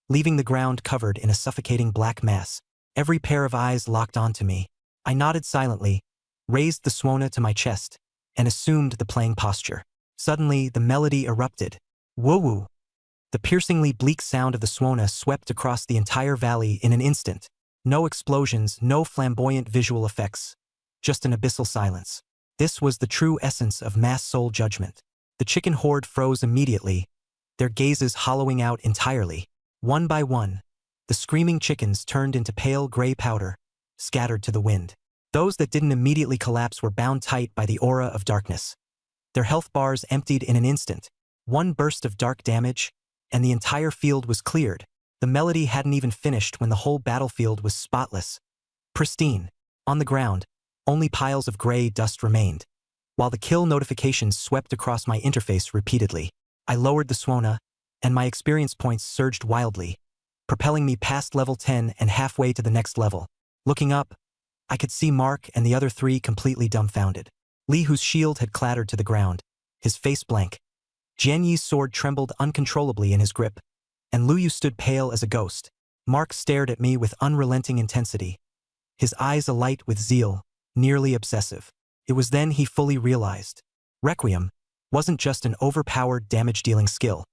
leaving the ground covered in a suffocating black mass. Every pair of eyes locked onto me. I nodded silently, raised the Swona to my chest, and assumed the playing posture. Suddenly, the melody erupted. Woo-woo! The piercingly bleak sound of the Swona swept across the entire valley in an instant. No explosions, no flamboyant visual effects, just an abyssal silence. This was the true essence of mass soul judgment. The chicken horde froze immediately, their gazes hollowing out entirely. One by one, the screaming chickens turned into pale gray powder, scattered to the wind. Those that didn't immediately collapse were bound tight by the aura of darkness. Their health bars emptied in an instant. One burst of dark damage, and the entire field was cleared. The melody hadn't even finished when the whole battlefield was spotless, pristine. On the ground, only piles of gray dust remained, while the kill notifications swept across my interface repeatedly. I lowered the Swona, and my experience points surged wildly, propelling me past level 10 and halfway to the next level. Looking up, I could see Mark and the other 3 completely dumbfounded. Lee, whose shield had clattered to the ground, his face blank. Jianyi's sword trembled uncontrollably in his grip, and Lu Yu stood pale as a ghost. Mark stared at me with unrelenting intensity, his eyes alight with zeal, nearly obsessive. It was then he fully realized. Requiem wasn't just an overpowered damage-dealing skill.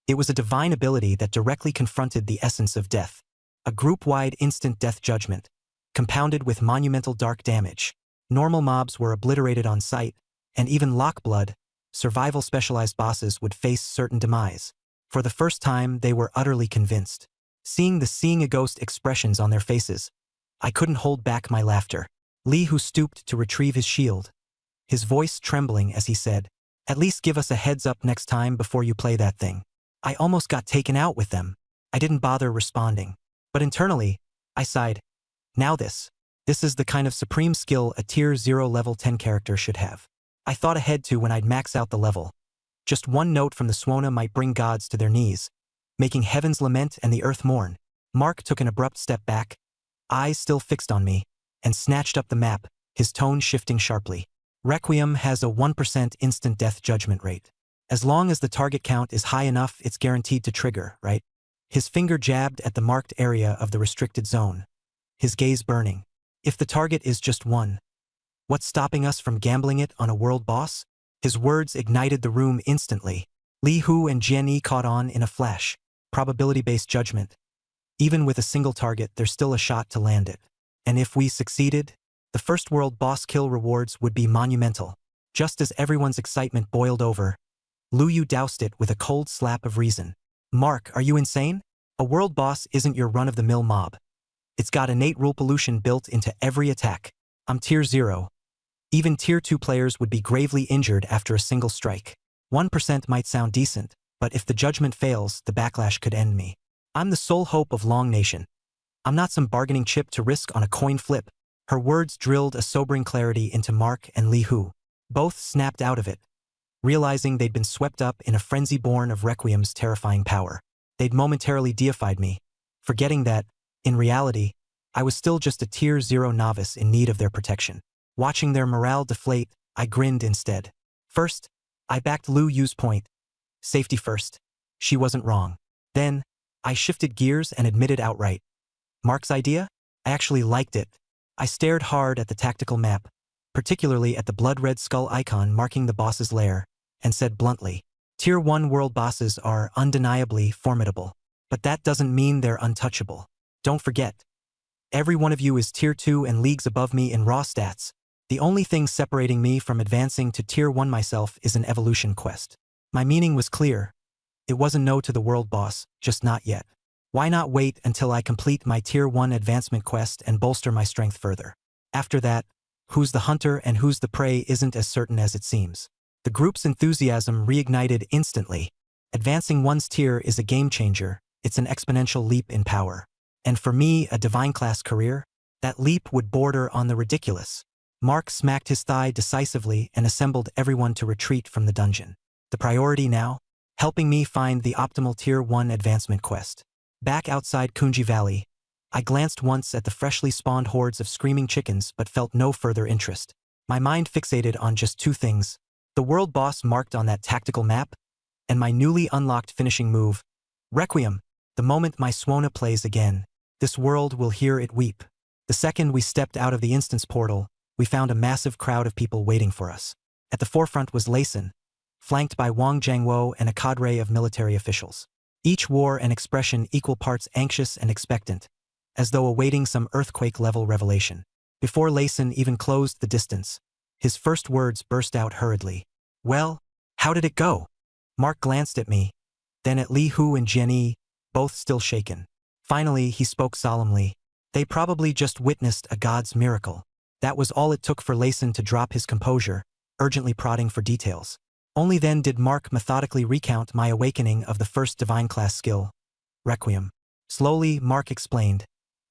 It was a divine ability that directly confronted the essence of death. A group-wide instant death judgment, compounded with monumental dark damage. Normal mobs were obliterated on sight, and even Lockblood, survival-specialized bosses would face certain demise. For the first time, they were utterly convinced. Seeing the seeing a ghost expressions on their faces, I couldn't hold back my laughter. Lee, who stooped to retrieve his shield, his voice trembling as he said, "At least give us a heads up next time before you play that thing." I almost got taken out with them. I didn't bother responding. But internally, I sighed. Now this is the kind of supreme skill a tier 0 level 10 character should have. I thought ahead to when I'd max out the level. Just one note from the Swona might bring gods to their knees, making heavens lament and the earth mourn. Mark took an abrupt step back, eyes still fixed on me, and snatched up the map, his tone shifting sharply. Requiem has a 1% instant death judgment rate. As long as the target count is high enough, it's guaranteed to trigger, right? His finger jabbed at the marked area of the restricted zone, his gaze burning. If the target is just one, what's stopping us from gambling it on a world boss? His words ignited the room instantly. Li Hu and Jian Yi caught on in a flash. Probability-based judgment. Even with a single target, there's still a shot to land it. And if we succeeded, the first world boss kill rewards would be monumental. Just as everyone's excitement boiled over, Lu Yu doused it with a cold slap of reason. Mark, are you insane? A world boss isn't your run-of-the-mill mob. It's got innate rule pollution built into every attack. I'm tier 0. Even tier 2 players would be gravely injured after a single strike. 1% might sound decent, but if the judgment fails, the backlash could end me. I'm the sole hope of Long Nation. I'm not some bargaining chip to risk on a coin flip. Her words drilled a sobering clarity into Mark and Li Hu. Both snapped out of it, realizing they'd been swept up in a frenzy born of Requiem's terrifying power. They'd momentarily deified me, forgetting that, in reality, I was still just a tier 0 novice in need of their protection. Watching their morale deflate, I grinned instead. First, I backed Lu Yu's point. Safety first. She wasn't wrong. Then, I shifted gears and admitted outright. Mark's idea? I actually liked it. I stared hard at the tactical map, particularly at the blood-red skull icon marking the boss's lair, and said bluntly, Tier 1 world bosses are undeniably formidable, but that doesn't mean they're untouchable. Don't forget, every one of you is Tier 2 and leagues above me in raw stats. The only thing separating me from advancing to Tier 1 myself is an evolution quest. My meaning was clear. It wasn't no to the world boss, just not yet. Why not wait until I complete my Tier 1 advancement quest and bolster my strength further? After that, who's the hunter and who's the prey isn't as certain as it seems. The group's enthusiasm reignited instantly. Advancing one's tier is a game changer. It's an exponential leap in power. And for me, a divine class career, that leap would border on the ridiculous. Mark smacked his thigh decisively and assembled everyone to retreat from the dungeon. The priority now? Helping me find the optimal Tier 1 advancement quest. Back outside Kunji Valley, I glanced once at the freshly spawned hordes of screaming chickens but felt no further interest. My mind fixated on just two things: the world boss marked on that tactical map, and my newly unlocked finishing move, Requiem. The moment my Swona plays again, this world will hear it weep. The second we stepped out of the instance portal, we found a massive crowd of people waiting for us. At the forefront was Layson, flanked by Wang Jiangwo and a cadre of military officials. Each wore an expression equal parts anxious and expectant, as though awaiting some earthquake-level revelation. Before Layson even closed the distance, his first words burst out hurriedly. Well, how did it go? Mark glanced at me, then at Li Hu and Jian Yi, both still shaken. Finally, he spoke solemnly. They probably just witnessed a god's miracle. That was all it took for Layson to drop his composure, urgently prodding for details. Only then did Mark methodically recount my awakening of the first divine class skill, Requiem. Slowly, Mark explained.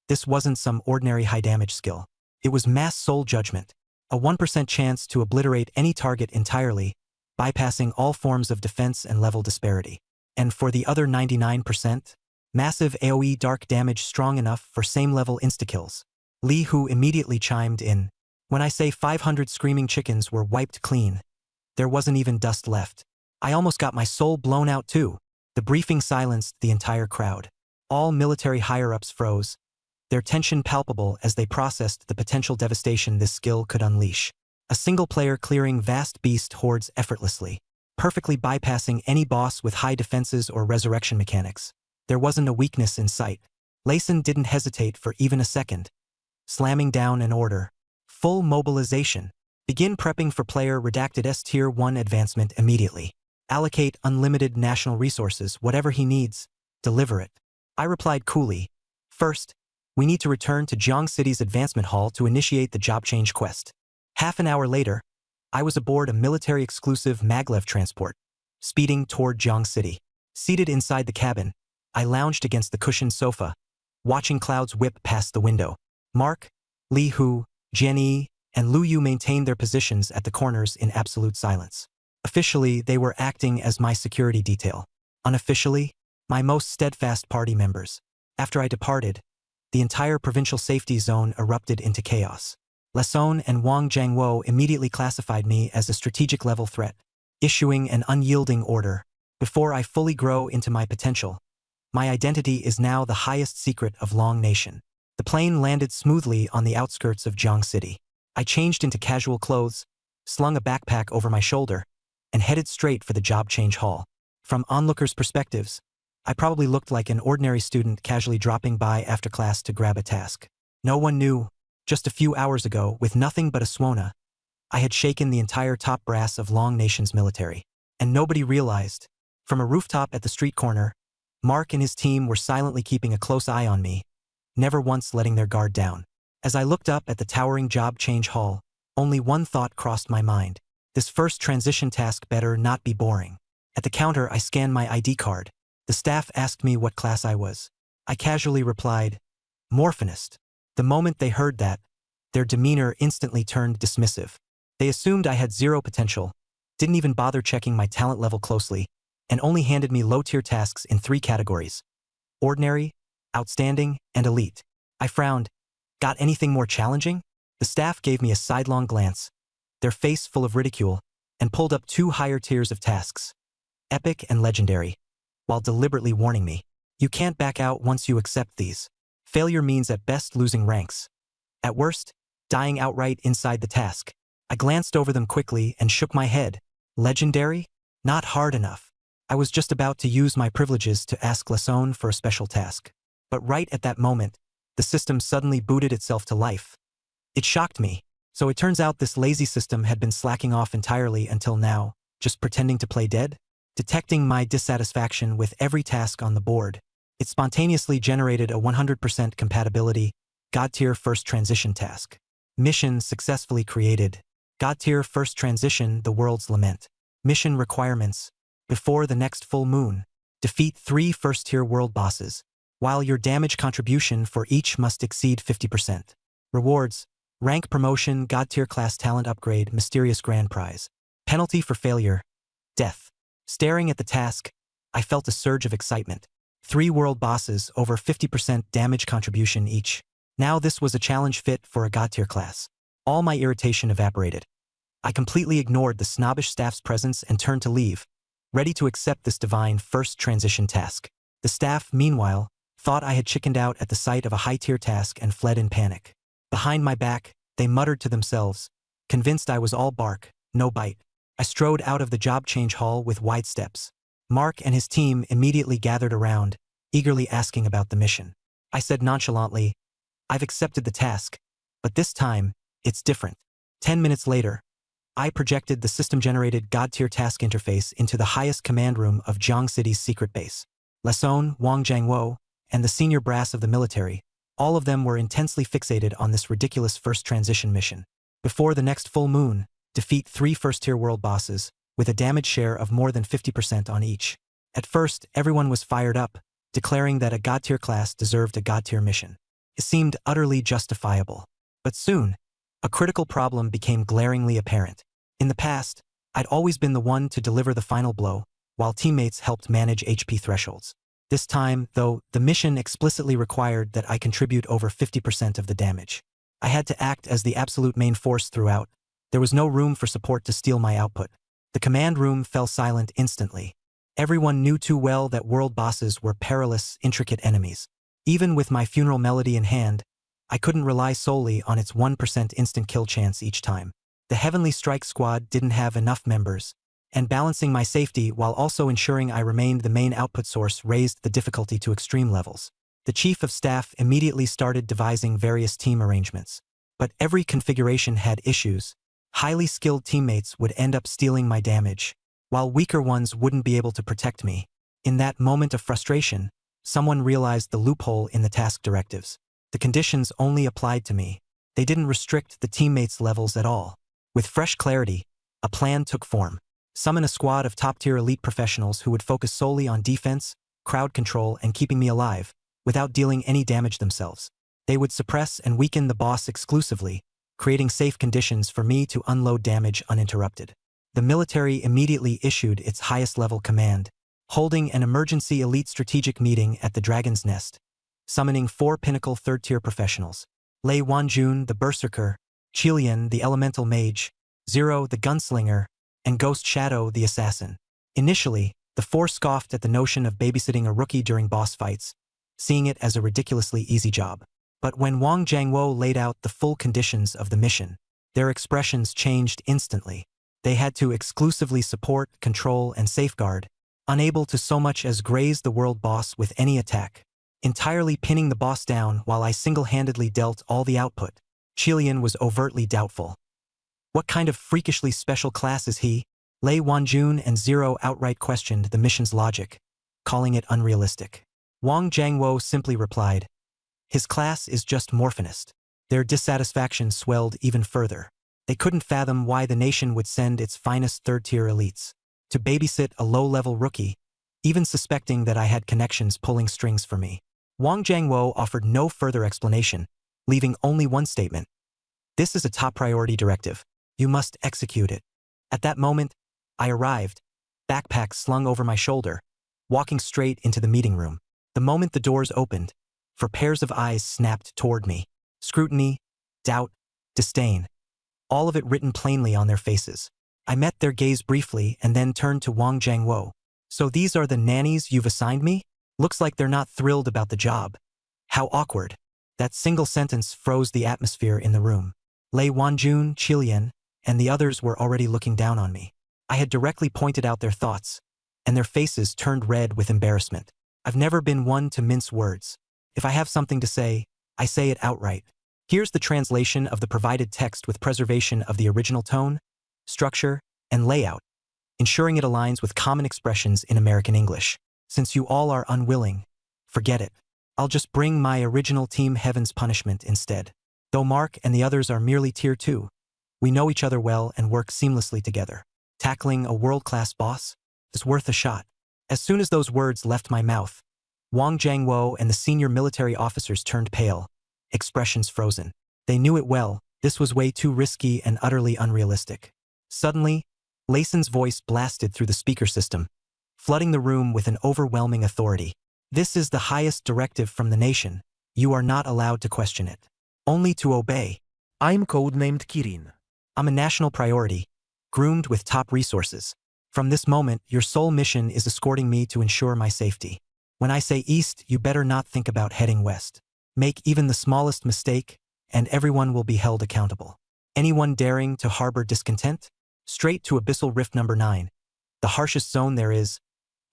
This wasn't some ordinary high-damage skill. It was mass soul judgment, a 1% chance to obliterate any target entirely, bypassing all forms of defense and level disparity. And for the other 99%, massive AoE dark damage strong enough for same-level insta-kills. Li Hu immediately chimed in. When I say 500 screaming chickens were wiped clean, there wasn't even dust left. I almost got my soul blown out too. The briefing silenced the entire crowd. All military higher-ups froze, their tension palpable as they processed the potential devastation this skill could unleash. A single player clearing vast beast hordes effortlessly, perfectly bypassing any boss with high defenses or resurrection mechanics. There wasn't a weakness in sight. Layson didn't hesitate for even a second, slamming down an order. Full mobilization. Begin prepping for player redacted S Tier 1 advancement immediately. Allocate unlimited national resources, whatever he needs. Deliver it. I replied coolly. First, we need to return to Jiang City's advancement hall to initiate the job change quest. Half an hour later, I was aboard a military-exclusive maglev transport, speeding toward Jiang City. Seated inside the cabin, I lounged against the cushioned sofa, watching clouds whip past the window. Mark, Li Hu, Jian Yi, and Lu Yu maintained their positions at the corners in absolute silence. Officially, they were acting as my security detail. Unofficially, my most steadfast party members. After I departed, the entire provincial safety zone erupted into chaos. Layson and Wang Jiangwo immediately classified me as a strategic level threat. issuing an unyielding order. Before I fully grow into my potential, my identity is now the highest secret of Long Nation. The plane landed smoothly on the outskirts of Jiang City. I changed into casual clothes, slung a backpack over my shoulder, and headed straight for the job change hall. From onlookers' perspectives, I probably looked like an ordinary student casually dropping by after class to grab a task. No one knew, just a few hours ago, with nothing but a swona, I had shaken the entire top brass of Long Nation's military. And nobody realized. From a rooftop at the street corner, Mark and his team were silently keeping a close eye on me, never once letting their guard down. As I looked up at the towering job change hall, only one thought crossed my mind. This first transition task better not be boring. At the counter, I scanned my ID card. The staff asked me what class I was. I casually replied, Morphinist. The moment they heard that, their demeanor instantly turned dismissive. They assumed I had zero potential, didn't even bother checking my talent level closely, and only handed me low-tier tasks in 3 categories: ordinary, outstanding, and elite. I frowned. Got anything more challenging? The staff gave me a sidelong glance, their face full of ridicule, and pulled up 2 higher tiers of tasks: epic and legendary, while deliberately warning me, you can't back out once you accept these. Failure means at best losing ranks. At worst, dying outright inside the task. I glanced over them quickly and shook my head. Legendary? Not hard enough. I was just about to use my privileges to ask Lasone for a special task. But right at that moment, the system suddenly booted itself to life. It shocked me. So it turns out this lazy system had been slacking off entirely until now, just pretending to play dead? Detecting my dissatisfaction with every task on the board, it spontaneously generated a 100% compatibility God-tier first transition task. Mission successfully created. God-tier first transition, the world's lament. Mission requirements. Before the next full moon, defeat 3 first-tier world bosses, while your damage contribution for each must exceed 50%. Rewards: rank promotion, God-tier class talent upgrade, mysterious grand prize. Penalty for failure: death. Staring at the task, I felt a surge of excitement. 3 world bosses, over 50% damage contribution each. Now this was a challenge fit for a God-tier class. All my irritation evaporated. I completely ignored the snobbish staff's presence and turned to leave, ready to accept this divine first transition task. The staff, meanwhile, thought I had chickened out at the sight of a high-tier task and fled in panic. Behind my back, they muttered to themselves, convinced I was all bark, no bite. I strode out of the job change hall with wide steps. Mark and his team immediately gathered around, eagerly asking about the mission. I said nonchalantly, I've accepted the task, but this time, it's different. 10 minutes later, I projected the system-generated God-tier task interface into the highest command room of Jiang City's secret base. Lasone, Wang Jiangwo, and the senior brass of the military, all of them were intensely fixated on this ridiculous first transition mission. Before the next full moon, defeat 3 first-tier world bosses, with a damage share of more than 50% on each. At first, everyone was fired up, declaring that a God-tier class deserved a God-tier mission. It seemed utterly justifiable. But soon, a critical problem became glaringly apparent. In the past, I'd always been the one to deliver the final blow, while teammates helped manage HP thresholds. This time, though, the mission explicitly required that I contribute over 50% of the damage. I had to act as the absolute main force throughout. There was no room for support to steal my output. The command room fell silent instantly. Everyone knew too well that world bosses were perilous, intricate enemies. Even with my funeral melody in hand, I couldn't rely solely on its 1% instant kill chance each time. The Heavenly Strike Squad didn't have enough members, and balancing my safety while also ensuring I remained the main output source raised the difficulty to extreme levels. The Chief of Staff immediately started devising various team arrangements. But every configuration had issues. Highly skilled teammates would end up stealing my damage, while weaker ones wouldn't be able to protect me. In that moment of frustration, someone realized the loophole in the task directives. The conditions only applied to me. They didn't restrict the teammates' levels at all. With fresh clarity, a plan took form. Summon a squad of top-tier elite professionals who would focus solely on defense, crowd control, and keeping me alive, without dealing any damage themselves. They would suppress and weaken the boss exclusively, creating safe conditions for me to unload damage uninterrupted. The military immediately issued its highest-level command, holding an emergency elite strategic meeting at the Dragon's Nest, summoning 4 pinnacle third-tier professionals: Lei Wanjun, the Berserker; Qilian, the Elemental Mage; Zero, the Gunslinger; and Ghost Shadow the assassin. Initially, the four scoffed at the notion of babysitting a rookie during boss fights, seeing it as a ridiculously easy job. But when Wang Jiangwo laid out the full conditions of the mission, their expressions changed instantly. They had to exclusively support, control, and safeguard, unable to so much as graze the world boss with any attack. Entirely pinning the boss down while I single-handedly dealt all the output. Qilian was overtly doubtful. What kind of freakishly special class is he? Lei Wanjun and Zero outright questioned the mission's logic, calling it unrealistic. Wang Jiangwo simply replied, "His class is just Morphinist." Their dissatisfaction swelled even further. They couldn't fathom why the nation would send its finest third-tier elites to babysit a low-level rookie, even suspecting that I had connections pulling strings for me. Wang Jiangwo offered no further explanation, leaving only one statement. "This is a top priority directive. You must execute it." At that moment, I arrived, backpack slung over my shoulder, walking straight into the meeting room. The moment the doors opened, four pairs of eyes snapped toward me. Scrutiny, doubt, disdain. All of it written plainly on their faces. I met their gaze briefly and then turned to Wang Jiangwo. "So these are the nannies you've assigned me? Looks like they're not thrilled about the job. How awkward." That single sentence froze the atmosphere in the room. Lei Wanjun, Qilian, and the others were already looking down on me. I had directly pointed out their thoughts, and their faces turned red with embarrassment. I've never been one to mince words. If I have something to say, I say it outright. Here's the translation of the provided text with preservation of the original tone, structure, and layout, ensuring it aligns with common expressions in American English. Since you all are unwilling, forget it. I'll just bring my original Team Heaven's punishment instead. Though Mark and the others are merely Tier 2, we know each other well and work seamlessly together. Tackling a world-class boss is worth a shot. As soon as those words left my mouth, Wang Jiangwo and the senior military officers turned pale, expressions frozen. They knew it well, this was way too risky and utterly unrealistic. Suddenly, Lason's voice blasted through the speaker system, flooding the room with an overwhelming authority. "This is the highest directive from the nation. You are not allowed to question it. Only to obey." I'm codenamed Kirin. "I'm a national priority, groomed with top resources. From this moment, your sole mission is escorting me to ensure my safety. When I say east, you better not think about heading west. Make even the smallest mistake, and everyone will be held accountable. Anyone daring to harbor discontent? Straight to Abyssal Rift number 9. The harshest zone there is.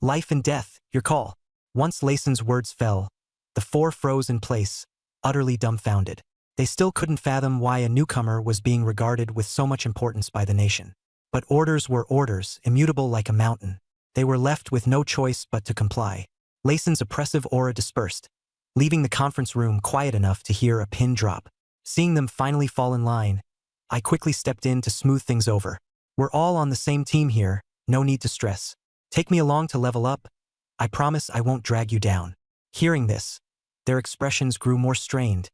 Life and death, your call." Once Lason's words fell, the four froze in place, utterly dumbfounded. They still couldn't fathom why a newcomer was being regarded with so much importance by the nation. But orders were orders, immutable like a mountain. They were left with no choice but to comply. Lason's oppressive aura dispersed, leaving the conference room quiet enough to hear a pin drop. Seeing them finally fall in line, I quickly stepped in to smooth things over. "We're all on the same team here, no need to stress. Take me along to level up. I promise I won't drag you down." Hearing this, their expressions grew more strained,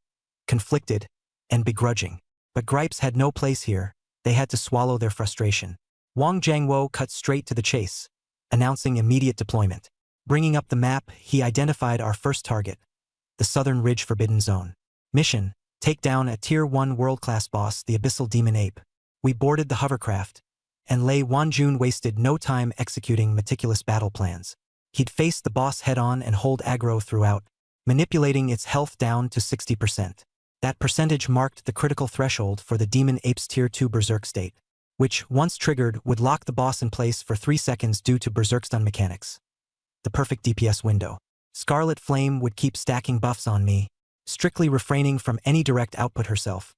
conflicted, and begrudging. But gripes had no place here. They had to swallow their frustration. Wang Jiangwo cut straight to the chase, announcing immediate deployment. Bringing up the map, he identified our first target, the Southern Ridge Forbidden Zone. Mission: take down a Tier 1 world-class boss, the Abyssal Demon Ape. We boarded the hovercraft, and Lei Wanjun wasted no time executing meticulous battle plans. He'd face the boss head-on and hold aggro throughout, manipulating its health down to 60%. That percentage marked the critical threshold for the Demon Ape's Tier 2 Berserk state, which, once triggered, would lock the boss in place for 3 seconds due to Berserk stun mechanics. The perfect DPS window. Scarlet Flame would keep stacking buffs on me, strictly refraining from any direct output herself,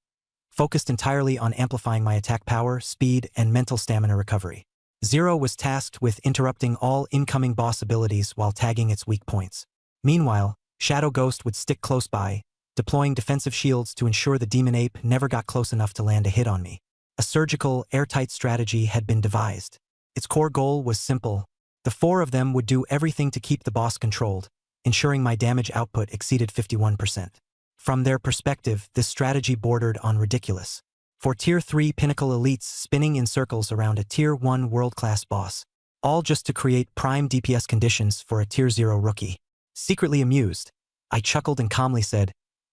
focused entirely on amplifying my attack power, speed, and mental stamina recovery. Zero was tasked with interrupting all incoming boss abilities while tagging its weak points. Meanwhile, Shadow Ghost would stick close by, deploying defensive shields to ensure the Demon Ape never got close enough to land a hit on me. A surgical, airtight strategy had been devised. Its core goal was simple. The four of them would do everything to keep the boss controlled, ensuring my damage output exceeded 51%. From their perspective, this strategy bordered on ridiculous. For Tier 3 pinnacle elites spinning in circles around a Tier 1 world-class boss, all just to create prime DPS conditions for a Tier 0 rookie. Secretly amused, I chuckled and calmly said,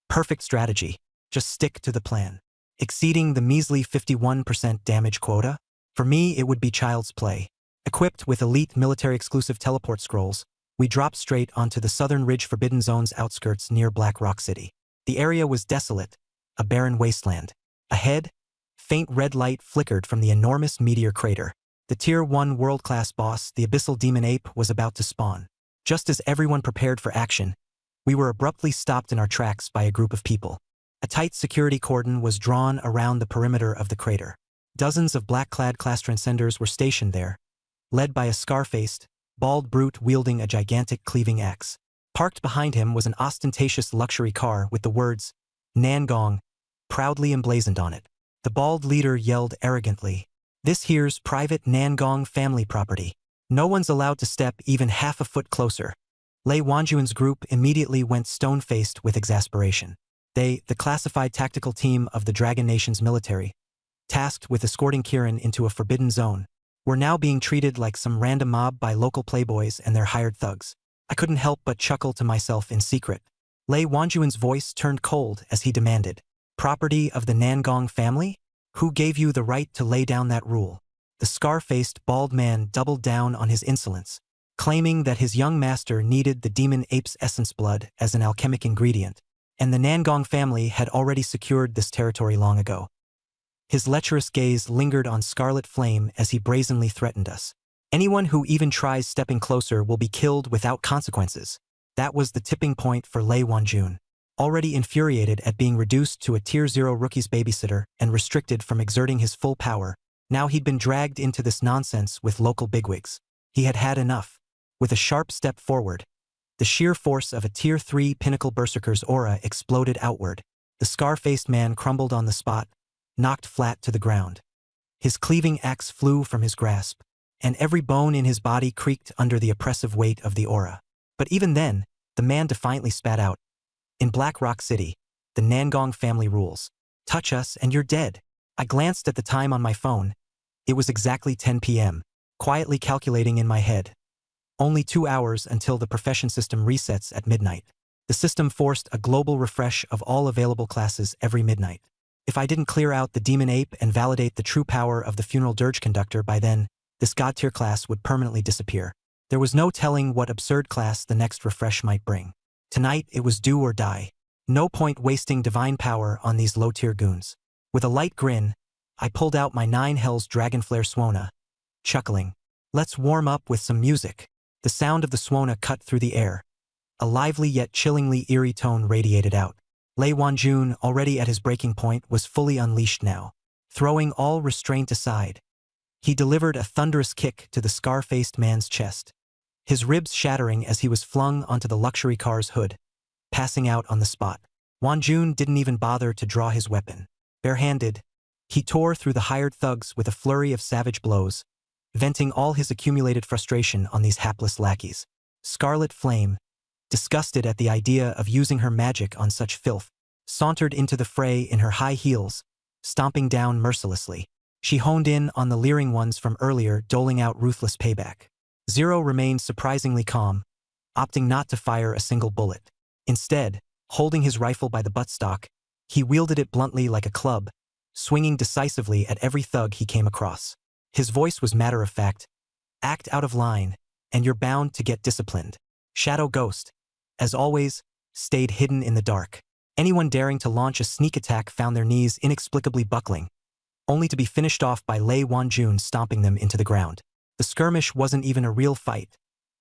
"Perfect strategy, just stick to the plan." Exceeding the measly 51% damage quota? For me, it would be child's play. Equipped with elite military-exclusive teleport scrolls, we dropped straight onto the Southern Ridge Forbidden Zone's outskirts near Black Rock City. The area was desolate, a barren wasteland. Ahead, faint red light flickered from the enormous meteor crater. The Tier 1 world-class boss, the Abyssal Demon Ape, was about to spawn. Just as everyone prepared for action, we were abruptly stopped in our tracks by a group of people. A tight security cordon was drawn around the perimeter of the crater. Dozens of black-clad class transcenders were stationed there, led by a scar-faced, bald brute wielding a gigantic cleaving axe. Parked behind him was an ostentatious luxury car with the words, Nangong, proudly emblazoned on it. The bald leader yelled arrogantly, "This here's private Nangong family property. No one's allowed to step even half a foot closer." Lei Wanjuan's group immediately went stone-faced with exasperation. They, the classified tactical team of the Dragon Nation's military, tasked with escorting Kirin into a forbidden zone, were now being treated like some random mob by local playboys and their hired thugs. I couldn't help but chuckle to myself in secret. Lei Wanjuan's voice turned cold as he demanded, "Property of the Nangong family? Who gave you the right to lay down that rule?" The scar-faced, bald man doubled down on his insolence, claiming that his young master needed the demon ape's essence blood as an alchemic ingredient, and the Nangong family had already secured this territory long ago. His lecherous gaze lingered on Scarlet Flame as he brazenly threatened us. "Anyone who even tries stepping closer will be killed without consequences." That was the tipping point for Lei Wanjun. Already infuriated at being reduced to a Tier 0 rookie's babysitter and restricted from exerting his full power, now he'd been dragged into this nonsense with local bigwigs. He had had enough. With a sharp step forward, the sheer force of a Tier 3 pinnacle berserker's aura exploded outward. The scar-faced man crumbled on the spot, knocked flat to the ground. His cleaving axe flew from his grasp, and every bone in his body creaked under the oppressive weight of the aura. But even then, the man defiantly spat out, "In Black Rock City, the Nangong family rules. Touch us and you're dead." I glanced at the time on my phone. It was exactly 10 p.m., quietly calculating in my head. Only 2 hours until the profession system resets at midnight. The system forced a global refresh of all available classes every midnight. If I didn't clear out the Demon Ape and validate the true power of the Funeral Dirge Conductor by then, this God-tier class would permanently disappear. There was no telling what absurd class the next refresh might bring. Tonight, it was do or die. No point wasting divine power on these low-tier goons. With a light grin, I pulled out my 9 Hells Dragonflare Swona, chuckling. "Let's warm up with some music." The sound of the Swona cut through the air. A lively yet chillingly eerie tone radiated out. Lei Wanjun, already at his breaking point, was fully unleashed now. Throwing all restraint aside, he delivered a thunderous kick to the scar-faced man's chest, his ribs shattering as he was flung onto the luxury car's hood, passing out on the spot. Wanjun didn't even bother to draw his weapon. Barehanded, he tore through the hired thugs with a flurry of savage blows, venting all his accumulated frustration on these hapless lackeys. Scarlet Flame, disgusted at the idea of using her magic on such filth, sauntered into the fray in her high heels, stomping down mercilessly. She honed in on the leering ones from earlier, doling out ruthless payback. Zero remained surprisingly calm, opting not to fire a single bullet. Instead, holding his rifle by the buttstock, he wielded it bluntly like a club, swinging decisively at every thug he came across. His voice was matter-of-fact, "Act out of line, and you're bound to get disciplined." Shadow Ghost, as always, stayed hidden in the dark. Anyone daring to launch a sneak attack found their knees inexplicably buckling, only to be finished off by Lei Wanjun stomping them into the ground. The skirmish wasn't even a real fight.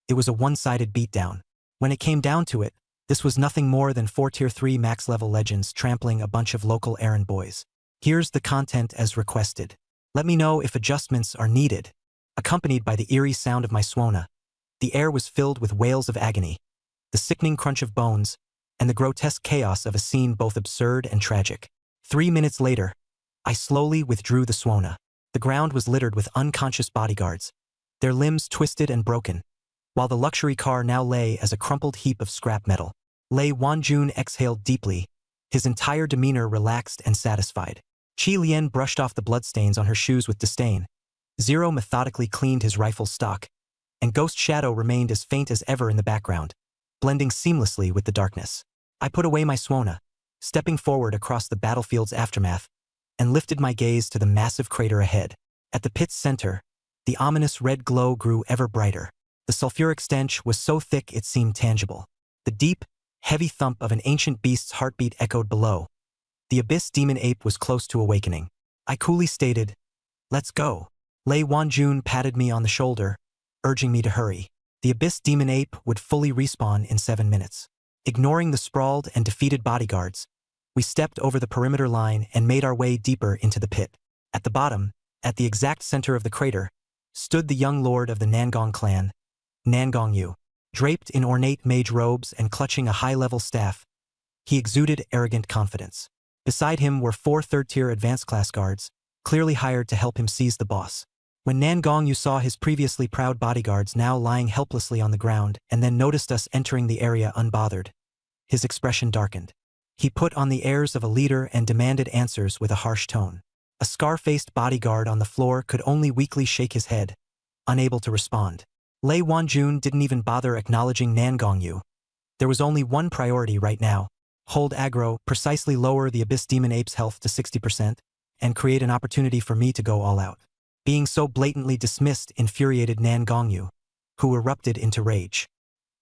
It was a one-sided beatdown. When it came down to it, this was nothing more than 4 Tier 3 max-level legends trampling a bunch of local errand boys. Here's the content as requested. Let me know if adjustments are needed. Accompanied by the eerie sound of my Swona, the air was filled with wails of agony, the sickening crunch of bones, and the grotesque chaos of a scene both absurd and tragic. 3 minutes later, I slowly withdrew the Swona. The ground was littered with unconscious bodyguards, their limbs twisted and broken, while the luxury car now lay as a crumpled heap of scrap metal. Lei Wanjun exhaled deeply, his entire demeanor relaxed and satisfied. Qi Lian brushed off the bloodstains on her shoes with disdain. Zero methodically cleaned his rifle's stock, and Ghost Shadow remained as faint as ever in the background, blending seamlessly with the darkness. I put away my Swona, stepping forward across the battlefield's aftermath, and lifted my gaze to the massive crater ahead. At the pit's center, the ominous red glow grew ever brighter. The sulfuric stench was so thick it seemed tangible. The deep, heavy thump of an ancient beast's heartbeat echoed below. The abyss demon ape was close to awakening. I coolly stated, "Let's go." Lei Wanjun patted me on the shoulder, urging me to hurry. The abyss demon ape would fully respawn in 7 minutes. Ignoring the sprawled and defeated bodyguards, we stepped over the perimeter line and made our way deeper into the pit. At the bottom, at the exact center of the crater, stood the young lord of the Nangong clan, Nangong Yu. Draped in ornate mage robes and clutching a high-level staff, he exuded arrogant confidence. Beside him were 4 third-tier advanced class guards, clearly hired to help him seize the boss. When Nangong Yu saw his previously proud bodyguards now lying helplessly on the ground and then noticed us entering the area unbothered, his expression darkened. He put on the airs of a leader and demanded answers with a harsh tone. A scar-faced bodyguard on the floor could only weakly shake his head, unable to respond. Lei Wanjun didn't even bother acknowledging Nangong Yu. There was only one priority right now: hold aggro, precisely lower the abyss demon ape's health to 60%, and create an opportunity for me to go all out. Being so blatantly dismissed infuriated Nangong Yu, who erupted into rage.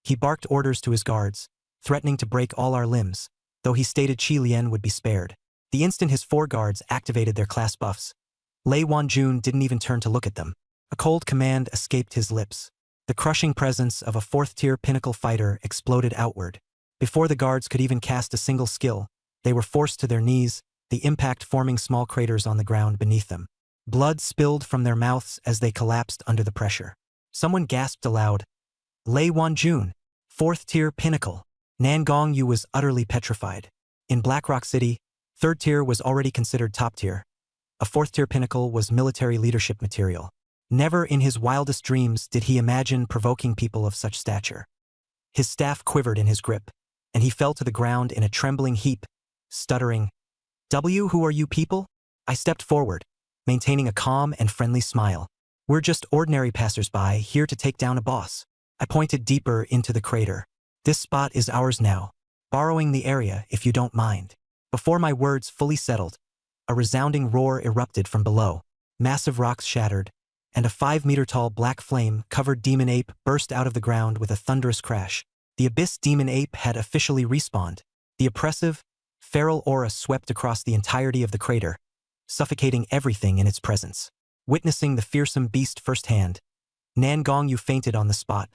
He barked orders to his guards, threatening to break all our limbs, though he stated Qi Lian would be spared. The instant his 4 guards activated their class buffs, Lei Wanjun didn't even turn to look at them. A cold command escaped his lips. The crushing presence of a 4th-tier pinnacle fighter exploded outward. Before the guards could even cast a single skill, they were forced to their knees, the impact forming small craters on the ground beneath them. Blood spilled from their mouths as they collapsed under the pressure. Someone gasped aloud, "Lei Wanjun, 4th-tier pinnacle." Nangong Yu was utterly petrified. In Blackrock City, 3rd tier was already considered top tier. A 4th-tier pinnacle was military leadership material. Never in his wildest dreams did he imagine provoking people of such stature. His staff quivered in his grip, and he fell to the ground in a trembling heap, stuttering, "Who are you people?" I stepped forward, maintaining a calm and friendly smile. "We're just ordinary passers-by here to take down a boss." I pointed deeper into the crater. "This spot is ours now. Borrowing the area if you don't mind." Before my words fully settled, a resounding roar erupted from below. Massive rocks shattered, and a 5-meter-tall black flame-covered demon ape burst out of the ground with a thunderous crash. The abyss demon ape had officially respawned. The oppressive, feral aura swept across the entirety of the crater, suffocating everything in its presence. Witnessing the fearsome beast firsthand, Nangong Yu fainted on the spot,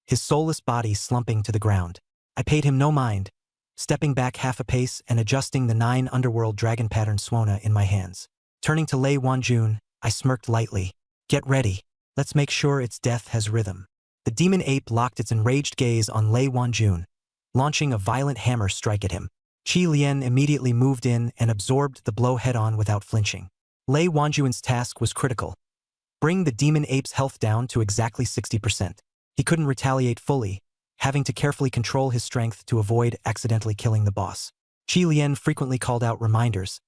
his soulless body slumping to the ground. I paid him no mind, stepping back half a pace and adjusting the 9 underworld dragon pattern Suona in my hands. Turning to Lei Wanjun, I smirked lightly. "Get ready. Let's make sure its death has rhythm." The demon ape locked its enraged gaze on Lei Wanjun, launching a violent hammer strike at him. Qi Lian immediately moved in and absorbed the blow head-on without flinching. Lei Wanjun's task was critical: bring the demon ape's health down to exactly 60%. He couldn't retaliate fully, having to carefully control his strength to avoid accidentally killing the boss. Qi Lian frequently called out reminders,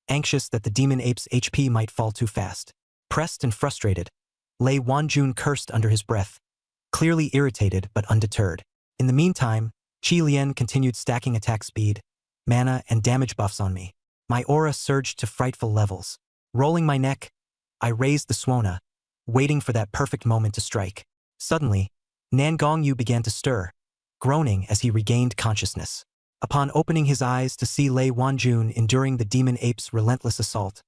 anxious that the demon ape's HP might fall too fast. Pressed and frustrated, Lei Wanjun cursed under his breath, clearly irritated but undeterred. In the meantime, Qi Lian continued stacking attack speed, mana, and damage buffs on me. My aura surged to frightful levels. Rolling my neck, I raised the Suona, waiting for that perfect moment to strike. Suddenly, Nangong Yu began to stir, groaning as he regained consciousness. Upon opening his eyes to see Lei Wanjun enduring the demon ape's relentless assault,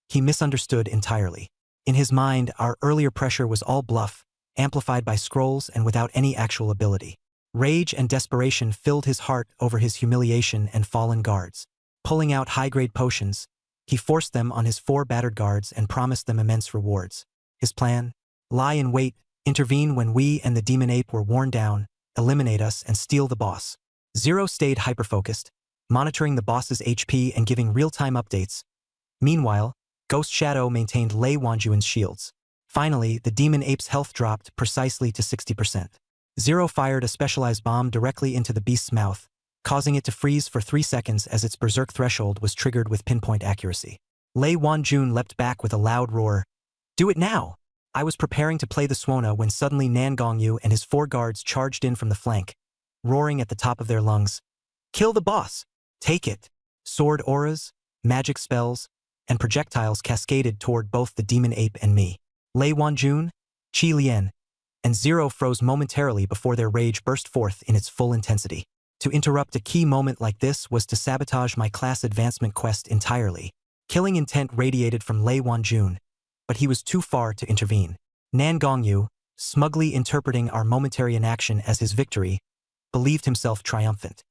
he misunderstood entirely. In his mind, our earlier pressure was all bluff, amplified by scrolls and without any actual ability. Rage and desperation filled his heart over his humiliation and fallen guards. Pulling out high-grade potions, he forced them on his 4 battered guards and promised them immense rewards. His plan? Lie in wait, intervene when we and the demon ape were worn down, eliminate us, and steal the boss. Zero stayed hyper-focused, monitoring the boss's HP and giving real-time updates. Meanwhile, Ghost Shadow maintained Lei Wanjun's shields. Finally, the demon ape's health dropped precisely to 60%. Zero fired a specialized bomb directly into the beast's mouth, causing it to freeze for 3 seconds as its berserk threshold was triggered with pinpoint accuracy. Lei Wanjun leapt back with a loud roar. "Do it now!" I was preparing to play the Suona when suddenly Nangong Yu and his 4 guards charged in from the flank, roaring at the top of their lungs. "Kill the boss! Take it!" Sword auras, magic spells, and projectiles cascaded toward both the demon ape and me. Lei Wanjun, Qi Lian, and Zero froze momentarily before their rage burst forth in its full intensity. To interrupt a key moment like this was to sabotage my class advancement quest entirely. Killing intent radiated from Lei Wanjun, but he was too far to intervene. Nan Gongyu, smugly interpreting our momentary inaction as his victory, believed himself triumphant.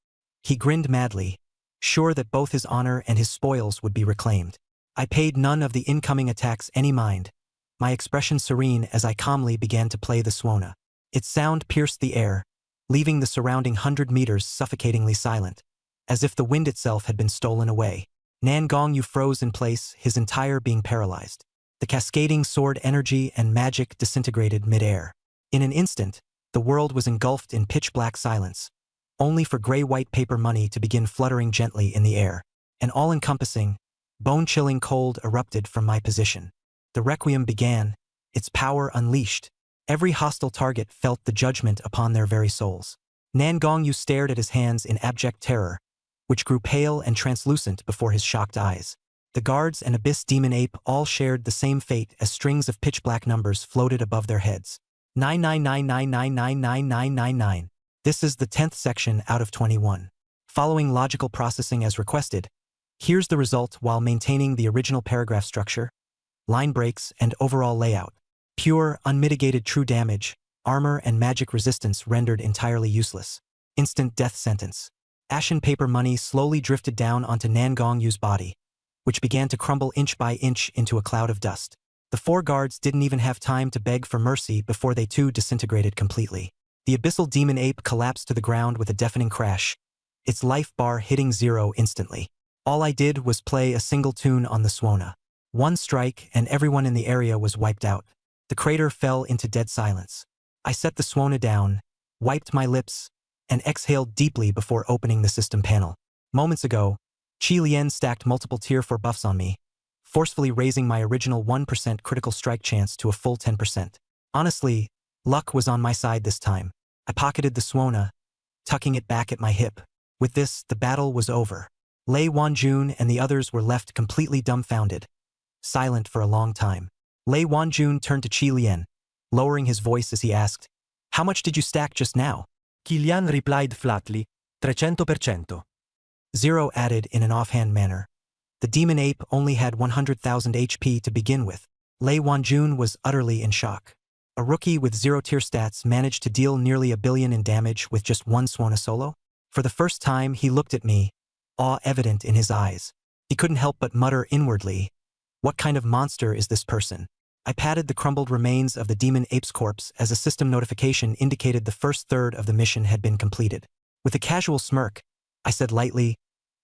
He grinned madly, sure that both his honor and his spoils would be reclaimed. I paid none of the incoming attacks any mind, my expression serene as I calmly began to play the Suona. Its sound pierced the air, leaving the surrounding 100 meters suffocatingly silent, as if the wind itself had been stolen away. Nan Gongyu froze in place, his entire being paralyzed. The cascading sword energy and magic disintegrated mid-air. In an instant, the world was engulfed in pitch-black silence, only for gray-white paper money to begin fluttering gently in the air. An all-encompassing, bone-chilling cold erupted from my position. The requiem began, its power unleashed. Every hostile target felt the judgment upon their very souls. Nan Gongyu stared at his hands in abject terror, which grew pale and translucent before his shocked eyes. The guards and abyss demon ape all shared the same fate as strings of pitch-black numbers floated above their heads. 999999999. This is the 10th section out of 21. Following logical processing as requested, here's the result while maintaining the original paragraph structure, line breaks, and overall layout. Pure, unmitigated true damage, armor and magic resistance rendered entirely useless. Instant death sentence. Ashen paper money slowly drifted down onto Nan Gongyu's body, which began to crumble inch by inch into a cloud of dust. The 4 guards didn't even have time to beg for mercy before they too disintegrated completely. The abyssal demon ape collapsed to the ground with a deafening crash, its life bar hitting 0 instantly. All I did was play a single tune on the Suona. One strike and everyone in the area was wiped out. The crater fell into dead silence. I set the Suona down, wiped my lips, and exhaled deeply before opening the system panel. Moments ago, Qi Lian stacked multiple tier 4 buffs on me, forcefully raising my original 1% critical strike chance to a full 10%. Honestly, luck was on my side this time. I pocketed the Suona, tucking it back at my hip. With this, the battle was over. Lei Wanjun and the others were left completely dumbfounded, silent for a long time. Lei Wanjun turned to Qi Lian, lowering his voice as he asked, "How much did you stack just now?" Qi Lian replied flatly, 300%. Zero added in an offhand manner, "The demon ape only had 100,000 HP to begin with." Lei Wanjun was utterly in shock. A rookie with 0 tier stats managed to deal nearly $1 billion in damage with just one Suona solo? For the first time, he looked at me, awe evident in his eyes. He couldn't help but mutter inwardly, "What kind of monster is this person?" I patted the crumbled remains of the demon ape's corpse as a system notification indicated the first third of the mission had been completed. With a casual smirk, I said lightly,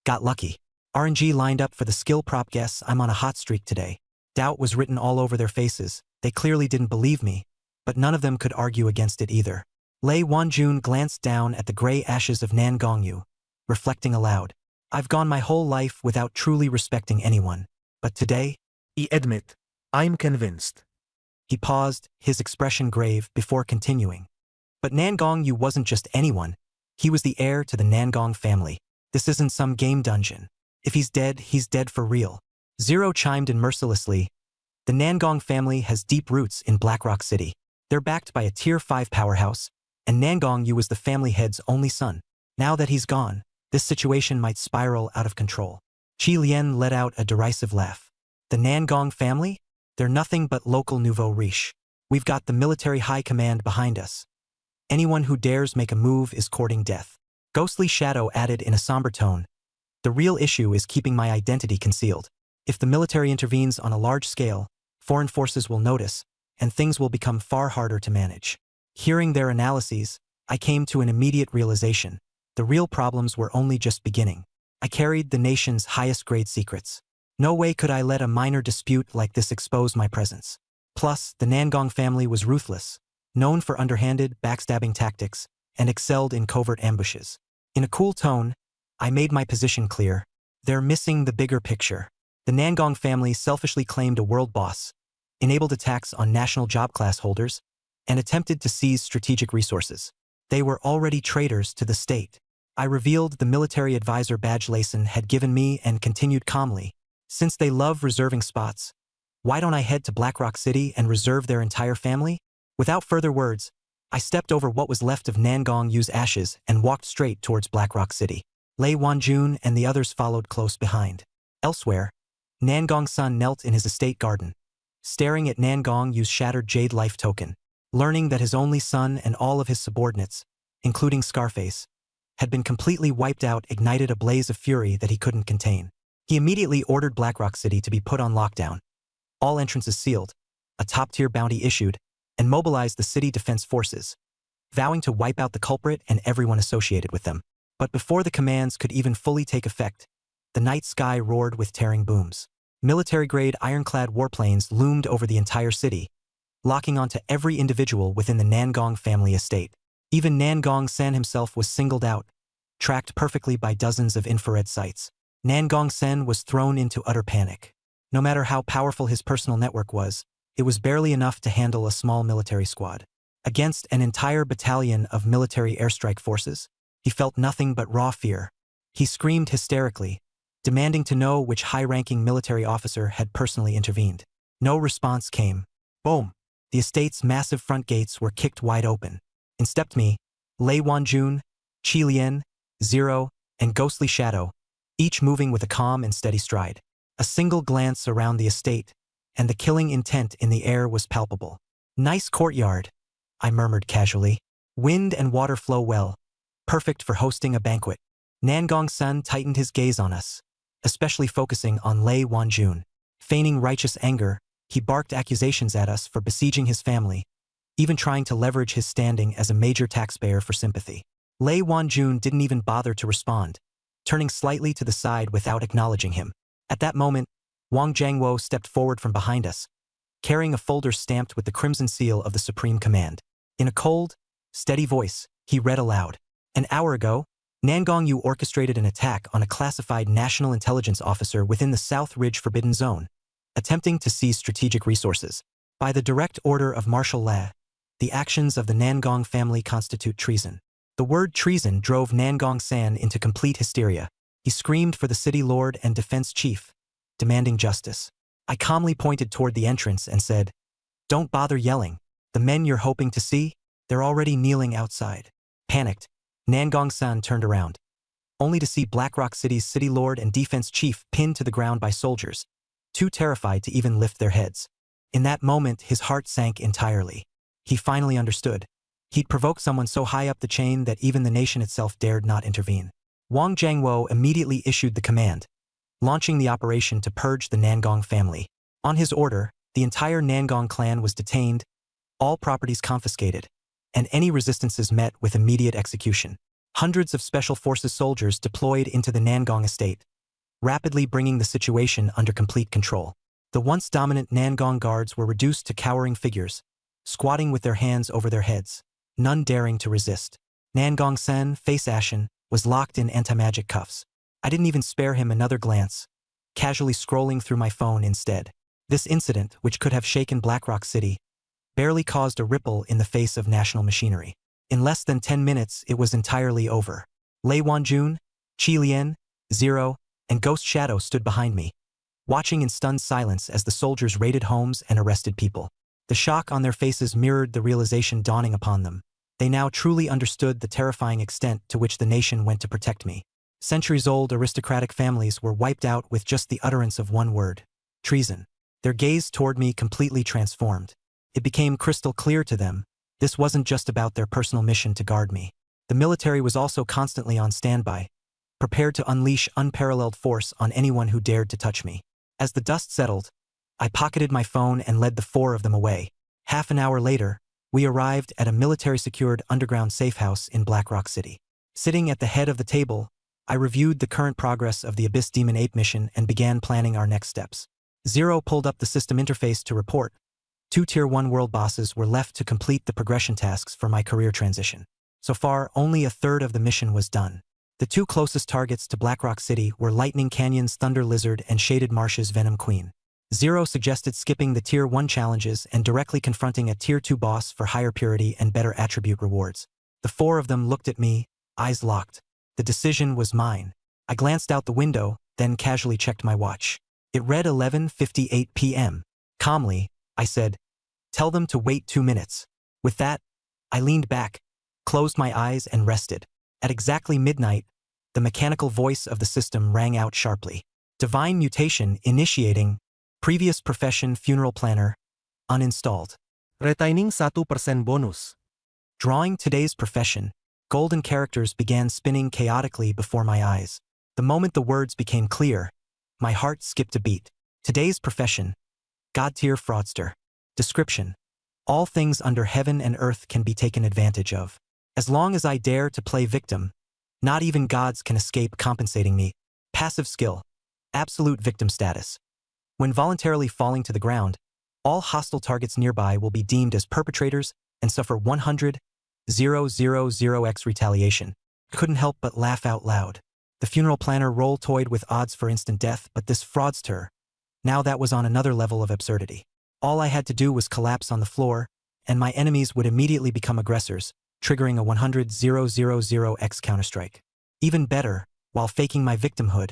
"Got lucky. RNG lined up for the skill prop guess. I'm on a hot streak today." Doubt was written all over their faces. They clearly didn't believe me, but none of them could argue against it either. Lei Wanjun glanced down at the gray ashes of Nan Gongyu, reflecting aloud, "I've gone my whole life without truly respecting anyone, but today..." I admit, I'm convinced. He paused, his expression grave, before continuing. But Nan Gongyu wasn't just anyone. He was the heir to the Nangong family. This isn't some game dungeon. If he's dead for real. Zero chimed in mercilessly. The Nangong family has deep roots in Blackrock City. They're backed by a tier 5 powerhouse, and Nangongyu was the family head's only son. Now that he's gone, this situation might spiral out of control. Qi Lian let out a derisive laugh. The Nangong family? They're nothing but local nouveau riche. We've got the military high command behind us. Anyone who dares make a move is courting death. Ghostly Shadow added in a somber tone, "The real issue is keeping my identity concealed. If the military intervenes on a large scale, foreign forces will notice, and things will become far harder to manage." Hearing their analyses, I came to an immediate realization. The real problems were only just beginning. I carried the nation's highest grade secrets. No way could I let a minor dispute like this expose my presence. Plus, the Nangong family was ruthless, known for underhanded, backstabbing tactics, and excelled in covert ambushes. In a cool tone, I made my position clear. They're missing the bigger picture. The Nangong family selfishly claimed a world boss, enabled attacks on national job class holders, and attempted to seize strategic resources. They were already traitors to the state. I revealed the military advisor badge Layson had given me and continued calmly, Since they love reserving spots, why don't I head to Blackrock City and reserve their entire family? Without further words, I stepped over what was left of Nangong Yu's ashes and walked straight towards Blackrock City. Lei Wanjun and the others followed close behind. Elsewhere, Nangong's son knelt in his estate garden, staring at Nangong Yu's shattered jade life token. Learning that his only son and all of his subordinates, including Scarface, had been completely wiped out ignited a blaze of fury that he couldn't contain. He immediately ordered Blackrock City to be put on lockdown, all entrances sealed, a top-tier bounty issued, and mobilized the city defense forces, vowing to wipe out the culprit and everyone associated with them. But before the commands could even fully take effect, the night sky roared with tearing booms. Military-grade ironclad warplanes loomed over the entire city, locking onto every individual within the Nangong family estate. Even Nangong Sen himself was singled out, tracked perfectly by dozens of infrared sights. Nangong Sen was thrown into utter panic. No matter how powerful his personal network was, it was barely enough to handle a small military squad. Against an entire battalion of military airstrike forces, he felt nothing but raw fear. He screamed hysterically, demanding to know which high-ranking military officer had personally intervened. No response came. Boom! The estate's massive front gates were kicked wide open. In stepped me, Lei Wanjun, Qi Lian, Zero, and Ghostly Shadow, each moving with a calm and steady stride. A single glance around the estate, and the killing intent in the air was palpable. Nice courtyard, I murmured casually. Wind and water flow well, perfect for hosting a banquet. Nangong Sun tightened his gaze on us, especially focusing on Lei Wanjun. Feigning righteous anger, he barked accusations at us for besieging his family, even trying to leverage his standing as a major taxpayer for sympathy. Lei Wanjun didn't even bother to respond, turning slightly to the side without acknowledging him. At that moment, Wang Jiangwo stepped forward from behind us, carrying a folder stamped with the crimson seal of the Supreme Command. In a cold, steady voice, he read aloud. An hour ago, Nangong Yu orchestrated an attack on a classified national intelligence officer within the South Ridge Forbidden Zone, attempting to seize strategic resources. By the direct order of Marshal Le, the actions of the Nangong family constitute treason. The word treason drove Nangong San into complete hysteria. He screamed for the city lord and defense chief, demanding justice. I calmly pointed toward the entrance and said, "Don't bother yelling. The men you're hoping to see, they're already kneeling outside." Panicked, Nangong San turned around, only to see Blackrock City's city lord and defense chief pinned to the ground by soldiers, too terrified to even lift their heads. In that moment, his heart sank entirely. He finally understood. He'd provoked someone so high up the chain that even the nation itself dared not intervene. Wang Jiangwo immediately issued the command, launching the operation to purge the Nangong family. On his order, the entire Nangong clan was detained, all properties confiscated, and any resistances met with immediate execution. Hundreds of Special Forces soldiers deployed into the Nangong estate, rapidly bringing the situation under complete control. The once dominant Nangong guards were reduced to cowering figures, squatting with their hands over their heads, none daring to resist. Nangong Sen, face ashen, was locked in anti-magic cuffs. I didn't even spare him another glance, casually scrolling through my phone instead. This incident, which could have shaken Blackrock City, barely caused a ripple in the face of national machinery. In less than 10 minutes, it was entirely over. Lei Wanjun, Qi Lian, Zero, and Ghost Shadow stood behind me, watching in stunned silence as the soldiers raided homes and arrested people. The shock on their faces mirrored the realization dawning upon them. They now truly understood the terrifying extent to which the nation went to protect me. Centuries-old aristocratic families were wiped out with just the utterance of one word: treason. Their gaze toward me completely transformed. It became crystal clear to them, this wasn't just about their personal mission to guard me. The military was also constantly on standby, prepared to unleash unparalleled force on anyone who dared to touch me. As the dust settled, I pocketed my phone and led the four of them away. Half an hour later, we arrived at a military-secured underground safe house in Blackrock City. Sitting at the head of the table, I reviewed the current progress of the Abyss Demon Ape mission and began planning our next steps. Zero pulled up the system interface to report. 2 Tier 1 world bosses were left to complete the progression tasks for my career transition. So far, only a third of the mission was done. The 2 closest targets to Blackrock City were Lightning Canyon's Thunder Lizard and Shaded Marsh's Venom Queen. Zero suggested skipping the Tier 1 challenges and directly confronting a Tier 2 boss for higher purity and better attribute rewards. The 4 of them looked at me, eyes locked. The decision was mine. I glanced out the window, then casually checked my watch. It read 11:58 p.m. Calmly, I said, "Tell them to wait 2 minutes." With that, I leaned back, closed my eyes and rested. At exactly midnight, the mechanical voice of the system rang out sharply. Divine mutation initiating. Previous profession funeral planner. Uninstalled. Retaining 1% bonus. Drawing today's profession. Golden characters began spinning chaotically before my eyes. The moment the words became clear, my heart skipped a beat. Today's profession. God-tier fraudster. Description. All things under heaven and earth can be taken advantage of. As long as I dare to play victim, not even gods can escape compensating me. Passive skill. Absolute victim status. When voluntarily falling to the ground, all hostile targets nearby will be deemed as perpetrators and suffer 100,000x retaliation. Couldn't help but laugh out loud. The funeral planner roll-toyed with odds for instant death, but this fraudster, now that was on another level of absurdity. All I had to do was collapse on the floor, and my enemies would immediately become aggressors, triggering a 100,000x counterstrike. Even better, while faking my victimhood,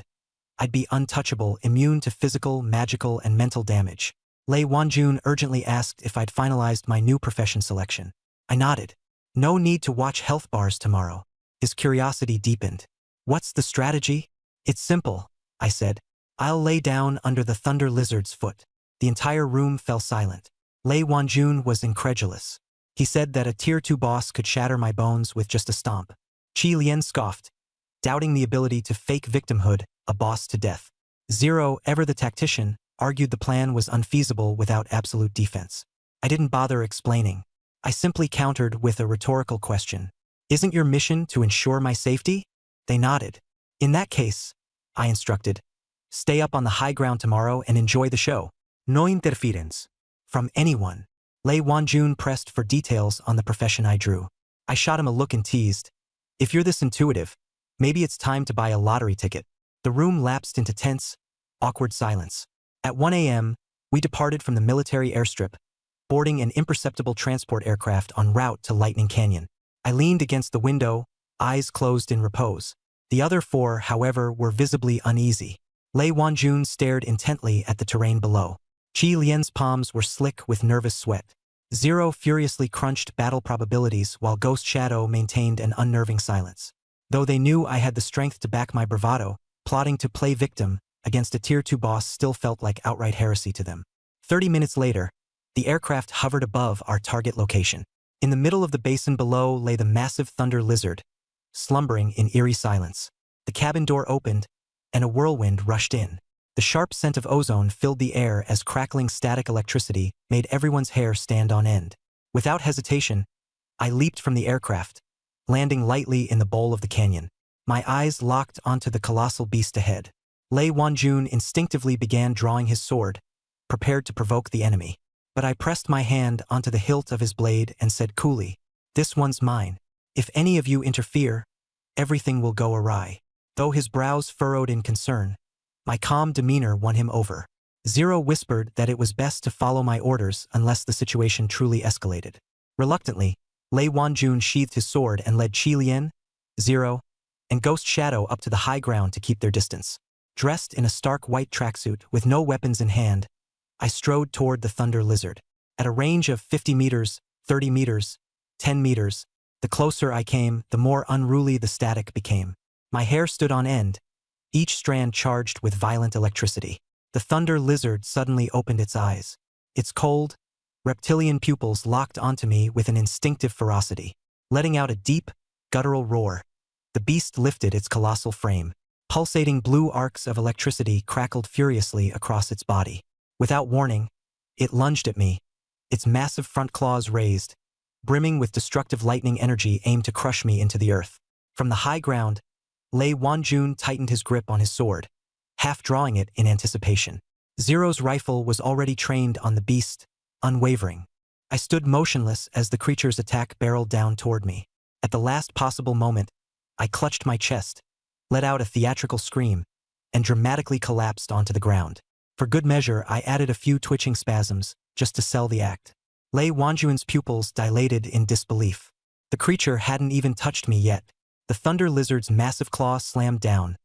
I'd be untouchable, immune to physical, magical, and mental damage. Lei Wanjun urgently asked if I'd finalized my new profession selection. I nodded. No need to watch health bars tomorrow. His curiosity deepened. What's the strategy? It's simple, I said. I'll lay down under the thunder lizard's foot. The entire room fell silent. Lei Wanjun was incredulous. He said that a tier 2 boss could shatter my bones with just a stomp. Qi Lian scoffed, doubting the ability to fake victimhood, a boss to death. Zero, ever the tactician, argued the plan was unfeasible without absolute defense. I didn't bother explaining. I simply countered with a rhetorical question. Isn't your mission to ensure my safety? They nodded. In that case, I instructed, stay up on the high ground tomorrow and enjoy the show. No interference. From anyone. Lei Wanjun pressed for details on the profession I drew. I shot him a look and teased. If you're this intuitive, maybe it's time to buy a lottery ticket. The room lapsed into tense, awkward silence. At 1 a.m., we departed from the military airstrip, boarding an imperceptible transport aircraft en route to Lightning Canyon. I leaned against the window, eyes closed in repose. The other 4, however, were visibly uneasy. Lei Wanjun stared intently at the terrain below. Qi Lian's palms were slick with nervous sweat. Zero furiously crunched battle probabilities while Ghost Shadow maintained an unnerving silence. Though they knew I had the strength to back my bravado, plotting to play victim against a tier 2 boss still felt like outright heresy to them. 30 minutes later, the aircraft hovered above our target location. In the middle of the basin below lay the massive thunder lizard, slumbering in eerie silence. The cabin door opened, and a whirlwind rushed in. The sharp scent of ozone filled the air as crackling static electricity made everyone's hair stand on end. Without hesitation, I leaped from the aircraft, landing lightly in the bowl of the canyon. My eyes locked onto the colossal beast ahead. Lei Wanjun instinctively began drawing his sword, prepared to provoke the enemy. But I pressed my hand onto the hilt of his blade and said coolly, "This one's mine. If any of you interfere, everything will go awry." Though his brows furrowed in concern, my calm demeanor won him over. Zero whispered that it was best to follow my orders unless the situation truly escalated. Reluctantly, Lei Wanjun sheathed his sword and led Qi Lian, Zero, and Ghost Shadow up to the high ground to keep their distance. Dressed in a stark white tracksuit with no weapons in hand, I strode toward the thunder lizard. At a range of 50 meters, 30 meters, 10 meters, the closer I came, the more unruly the static became. My hair stood on end, each strand charged with violent electricity. The thunder lizard suddenly opened its eyes. Its cold, reptilian pupils locked onto me with an instinctive ferocity. Letting out a deep, guttural roar, the beast lifted its colossal frame. Pulsating blue arcs of electricity crackled furiously across its body. Without warning, it lunged at me, its massive front claws raised, brimming with destructive lightning energy aimed to crush me into the earth. From the high ground, Lei Wanjun tightened his grip on his sword, half drawing it in anticipation. Zero's rifle was already trained on the beast, unwavering. I stood motionless as the creature's attack barreled down toward me. At the last possible moment, I clutched my chest, let out a theatrical scream, and dramatically collapsed onto the ground. For good measure, I added a few twitching spasms, just to sell the act. Lei Wanjun's pupils dilated in disbelief. The creature hadn't even touched me yet. The thunder lizard's massive claw slammed down,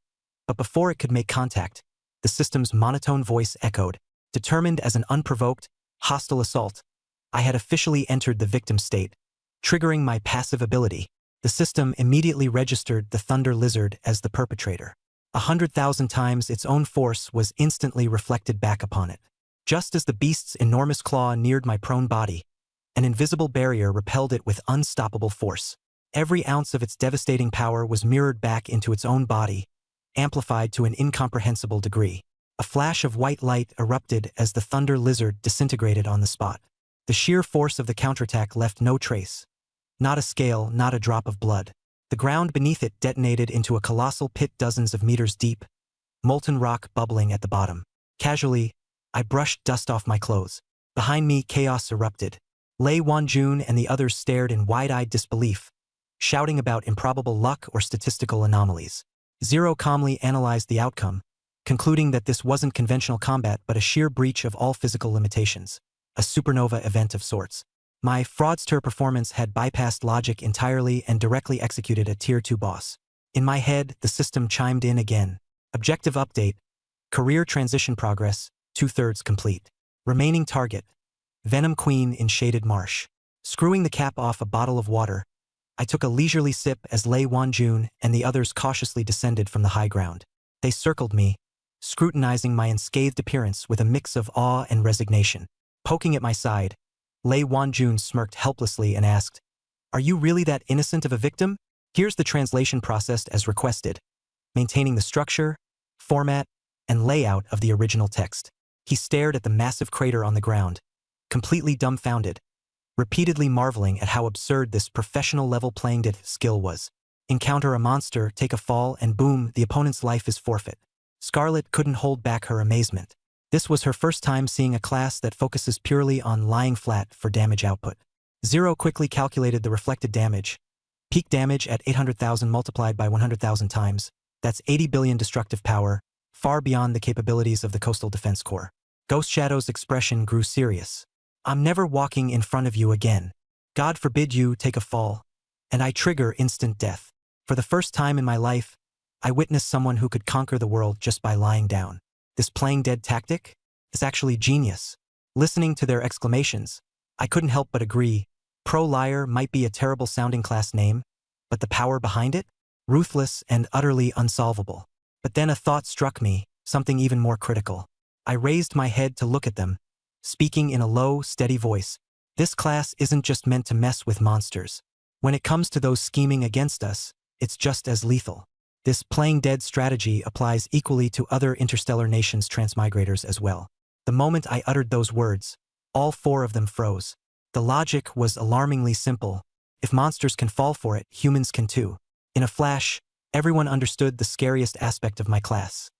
but before it could make contact, the system's monotone voice echoed. Determined as an unprovoked, hostile assault, I had officially entered the victim state, triggering my passive ability. The system immediately registered the Thunder Lizard as the perpetrator. 100,000 times its own force was instantly reflected back upon it. Just as the beast's enormous claw neared my prone body, an invisible barrier repelled it with unstoppable force. Every ounce of its devastating power was mirrored back into its own body, amplified to an incomprehensible degree. A flash of white light erupted as the Thunder Lizard disintegrated on the spot. The sheer force of the counterattack left no trace. Not a scale, not a drop of blood. The ground beneath it detonated into a colossal pit dozens of meters deep, molten rock bubbling at the bottom. Casually, I brushed dust off my clothes. Behind me, chaos erupted. Lei Wanjun and the others stared in wide-eyed disbelief, shouting about improbable luck or statistical anomalies. Zero calmly analyzed the outcome, concluding that this wasn't conventional combat but a sheer breach of all physical limitations. A supernova event of sorts. My fraudster performance had bypassed logic entirely and directly executed a Tier 2 boss. In my head, the system chimed in again. Objective update. Career transition progress, 2/3 complete. Remaining target. Venom Queen in Shaded Marsh. Screwing the cap off a bottle of water, I took a leisurely sip as Lei Wanjun and the others cautiously descended from the high ground. They circled me, scrutinizing my unscathed appearance with a mix of awe and resignation. Poking at my side, Lei Wanjun smirked helplessly and asked, "Are you really that innocent of a victim?" Here's the translation processed as requested, maintaining the structure, format, and layout of the original text. He stared at the massive crater on the ground, completely dumbfounded, repeatedly marveling at how absurd this professional-level playing dead skill was. Encounter a monster, take a fall, and boom, the opponent's life is forfeit. Scarlet couldn't hold back her amazement. This was her first time seeing a class that focuses purely on lying flat for damage output. Zero quickly calculated the reflected damage. Peak damage at 800,000 multiplied by 100,000 times. That's 80 billion destructive power, far beyond the capabilities of the Coastal Defense Corps. Ghost Shadow's expression grew serious. "I'm never walking in front of you again. God forbid you take a fall, and I trigger instant death." For the first time in my life, I witnessed someone who could conquer the world just by lying down. This playing dead tactic is actually genius. Listening to their exclamations, I couldn't help but agree. Pro-liar might be a terrible sounding class name, but the power behind it? Ruthless and utterly unsolvable. But then a thought struck me, something even more critical. I raised my head to look at them, speaking in a low, steady voice. This class isn't just meant to mess with monsters. When it comes to those scheming against us, it's just as lethal. This playing dead strategy applies equally to other interstellar nations' transmigrators as well. The moment I uttered those words, all 4 of them froze. The logic was alarmingly simple. If monsters can fall for it, humans can too. In a flash, everyone understood the scariest aspect of my class.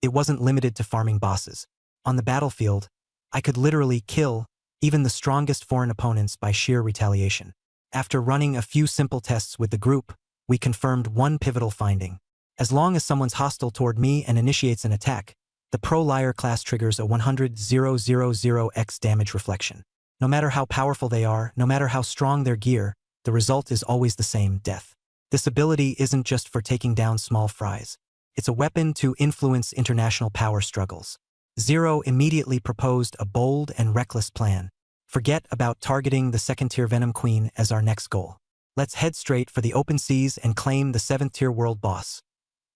It wasn't limited to farming bosses. On the battlefield, I could literally kill even the strongest foreign opponents by sheer retaliation. After running a few simple tests with the group, we confirmed one pivotal finding. As long as someone's hostile toward me and initiates an attack, the Pro-Liar class triggers a 100,000x damage reflection. No matter how powerful they are, no matter how strong their gear, the result is always the same: death. This ability isn't just for taking down small fries. It's a weapon to influence international power struggles. Zero immediately proposed a bold and reckless plan. Forget about targeting the 2nd-tier Venom Queen as our next goal. Let's head straight for the open seas and claim the 7th-tier world boss,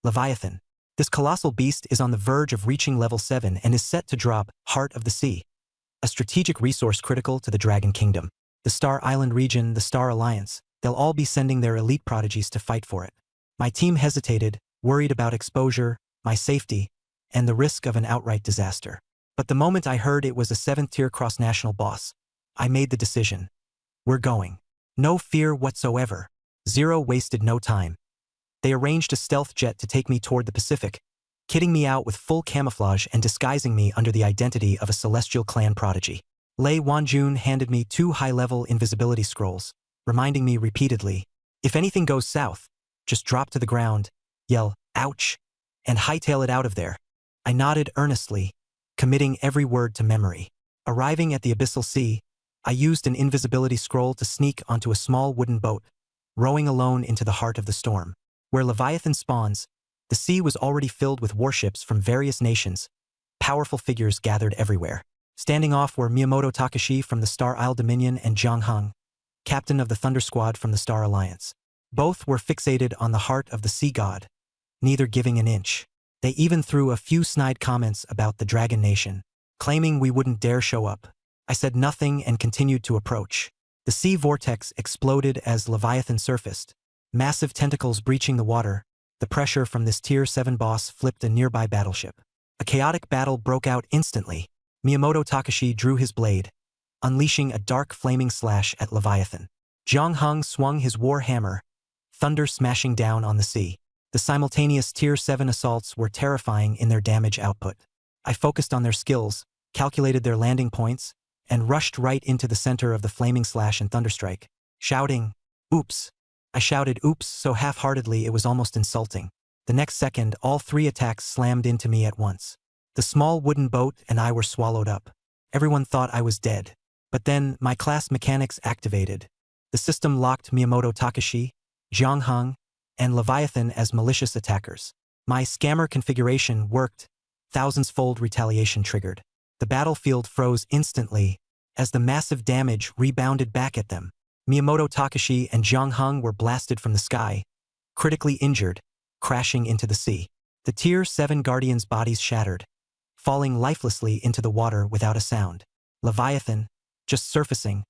Leviathan. This colossal beast is on the verge of reaching level 7 and is set to drop Heart of the Sea, a strategic resource critical to the Dragon Kingdom. The Star Island region, the Star Alliance, they'll all be sending their elite prodigies to fight for it. My team hesitated, worried about exposure, my safety, and the risk of an outright disaster. But the moment I heard it was a 7th-tier cross-national boss, I made the decision. We're going. No fear whatsoever. Zero wasted no time. They arranged a stealth jet to take me toward the Pacific, kitting me out with full camouflage and disguising me under the identity of a Celestial Clan prodigy. Lei Wanjun handed me 2 high-level invisibility scrolls, reminding me repeatedly, if anything goes south, just drop to the ground, yell, "Ouch," and hightail it out of there. I nodded earnestly, committing every word to memory. Arriving at the Abyssal Sea, I used an invisibility scroll to sneak onto a small wooden boat, rowing alone into the heart of the storm. Where Leviathan spawns, The sea was already filled with warships from various nations. Powerful figures gathered everywhere. Standing off were Miyamoto Takashi from the Star Isle Dominion and Jiang Heng, captain of the Thunder Squad from the Star Alliance. Both were fixated on the heart of the sea god, neither giving an inch. They even threw a few snide comments about the Dragon Nation, claiming we wouldn't dare show up. I said nothing and continued to approach. The sea vortex exploded as Leviathan surfaced, massive tentacles breaching the water. The pressure from this Tier 7 boss flipped a nearby battleship. A chaotic battle broke out instantly. Miyamoto Takashi drew his blade, unleashing a dark flaming slash at Leviathan. Jiang Heng swung his war hammer, thunder smashing down on the sea. The simultaneous Tier 7 assaults were terrifying in their damage output. I focused on their skills, calculated their landing points, and rushed right into the center of the flaming slash and thunderstrike, shouting, "Oops!" I shouted oops so half-heartedly it was almost insulting. The next second, all three attacks slammed into me at once. The small wooden boat and I were swallowed up. Everyone thought I was dead. But then, my class mechanics activated. The system locked Miyamoto Takashi, Jiang Heng, and Leviathan as malicious attackers. My scammer configuration worked, thousands-fold retaliation triggered. The battlefield froze instantly as the massive damage rebounded back at them. Miyamoto Takashi and Jiang Heng were blasted from the sky, critically injured, crashing into the sea. The Tier 7 Guardians' bodies shattered, falling lifelessly into the water without a sound. Leviathan, just surfacing,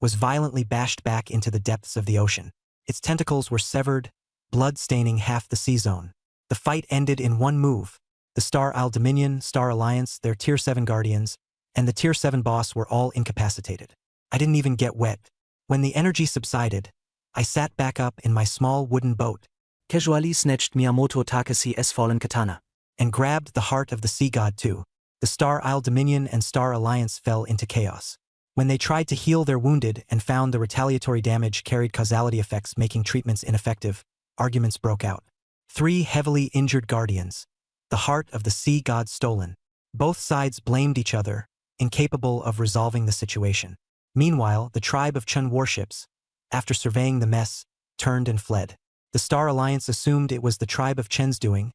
was violently bashed back into the depths of the ocean. Its tentacles were severed, blood staining half the sea zone. The fight ended in one move. The Star Isle Dominion, Star Alliance, their Tier 7 Guardians, and the Tier 7 boss were all incapacitated. I didn't even get wet. When the energy subsided, I sat back up in my small wooden boat, Casually snatched Miyamoto Takashi's fallen katana, and grabbed the heart of the sea god too. The Star Isle Dominion and Star Alliance fell into chaos. When they tried to heal their wounded and found the retaliatory damage carried causality effects making treatments ineffective, arguments broke out. 3 heavily injured guardians, the heart of the sea god stolen. Both sides blamed each other, incapable of resolving the situation. Meanwhile, the tribe of Chun warships, after surveying the mess, turned and fled. The Star Alliance assumed it was the tribe of Chen's doing,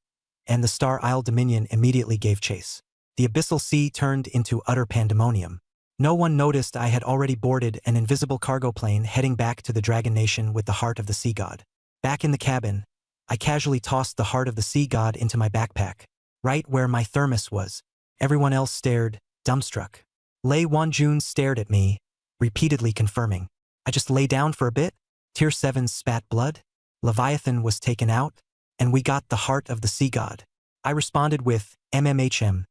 and the Star Isle Dominion immediately gave chase. The abyssal sea turned into utter pandemonium. No one noticed I had already boarded an invisible cargo plane heading back to the Dragon Nation with the heart of the sea god. Back in the cabin, I casually tossed the heart of the sea god into my backpack, right where my thermos was. Everyone else stared, dumbstruck. Lei Wanjun stared at me, repeatedly confirming. I just lay down for a bit, Tier 7 spat blood, Leviathan was taken out, and we got the heart of the sea god. I responded with MMHM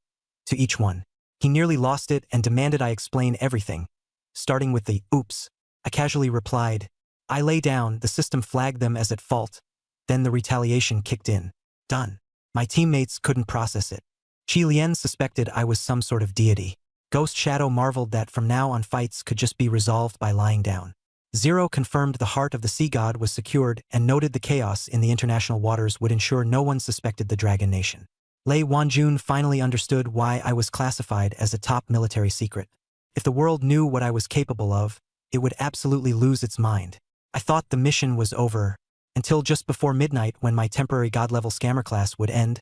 to each one. He nearly lost it and demanded I explain everything, starting with the oops. I casually replied, I lay down, the system flagged them as at fault. Then the retaliation kicked in. Done. My teammates couldn't process it. Qi Lian suspected I was some sort of deity. Ghost Shadow marveled that from now on fights could just be resolved by lying down. Zero confirmed the heart of the sea god was secured and noted the chaos in the international waters would ensure no one suspected the Dragon Nation. Lei Wanjun finally understood why I was classified as a top military secret. If the world knew what I was capable of, it would absolutely lose its mind. I thought the mission was over, until just before midnight when my temporary god-level scammer class would end,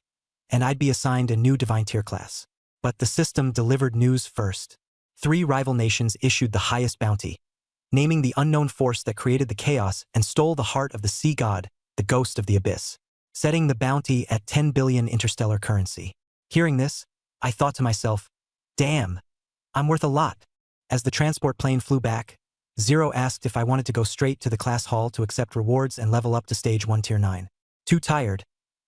and I'd be assigned a new divine tier class. But the system delivered news first. 3 rival nations issued the highest bounty, naming the unknown force that created the chaos and stole the heart of the sea god, the ghost of the abyss, setting the bounty at 10 billion interstellar currency. Hearing this, I thought to myself, damn, I'm worth a lot. As the transport plane flew back, Zero asked if I wanted to go straight to the class hall to accept rewards and level up to stage 1 tier 9. Too tired.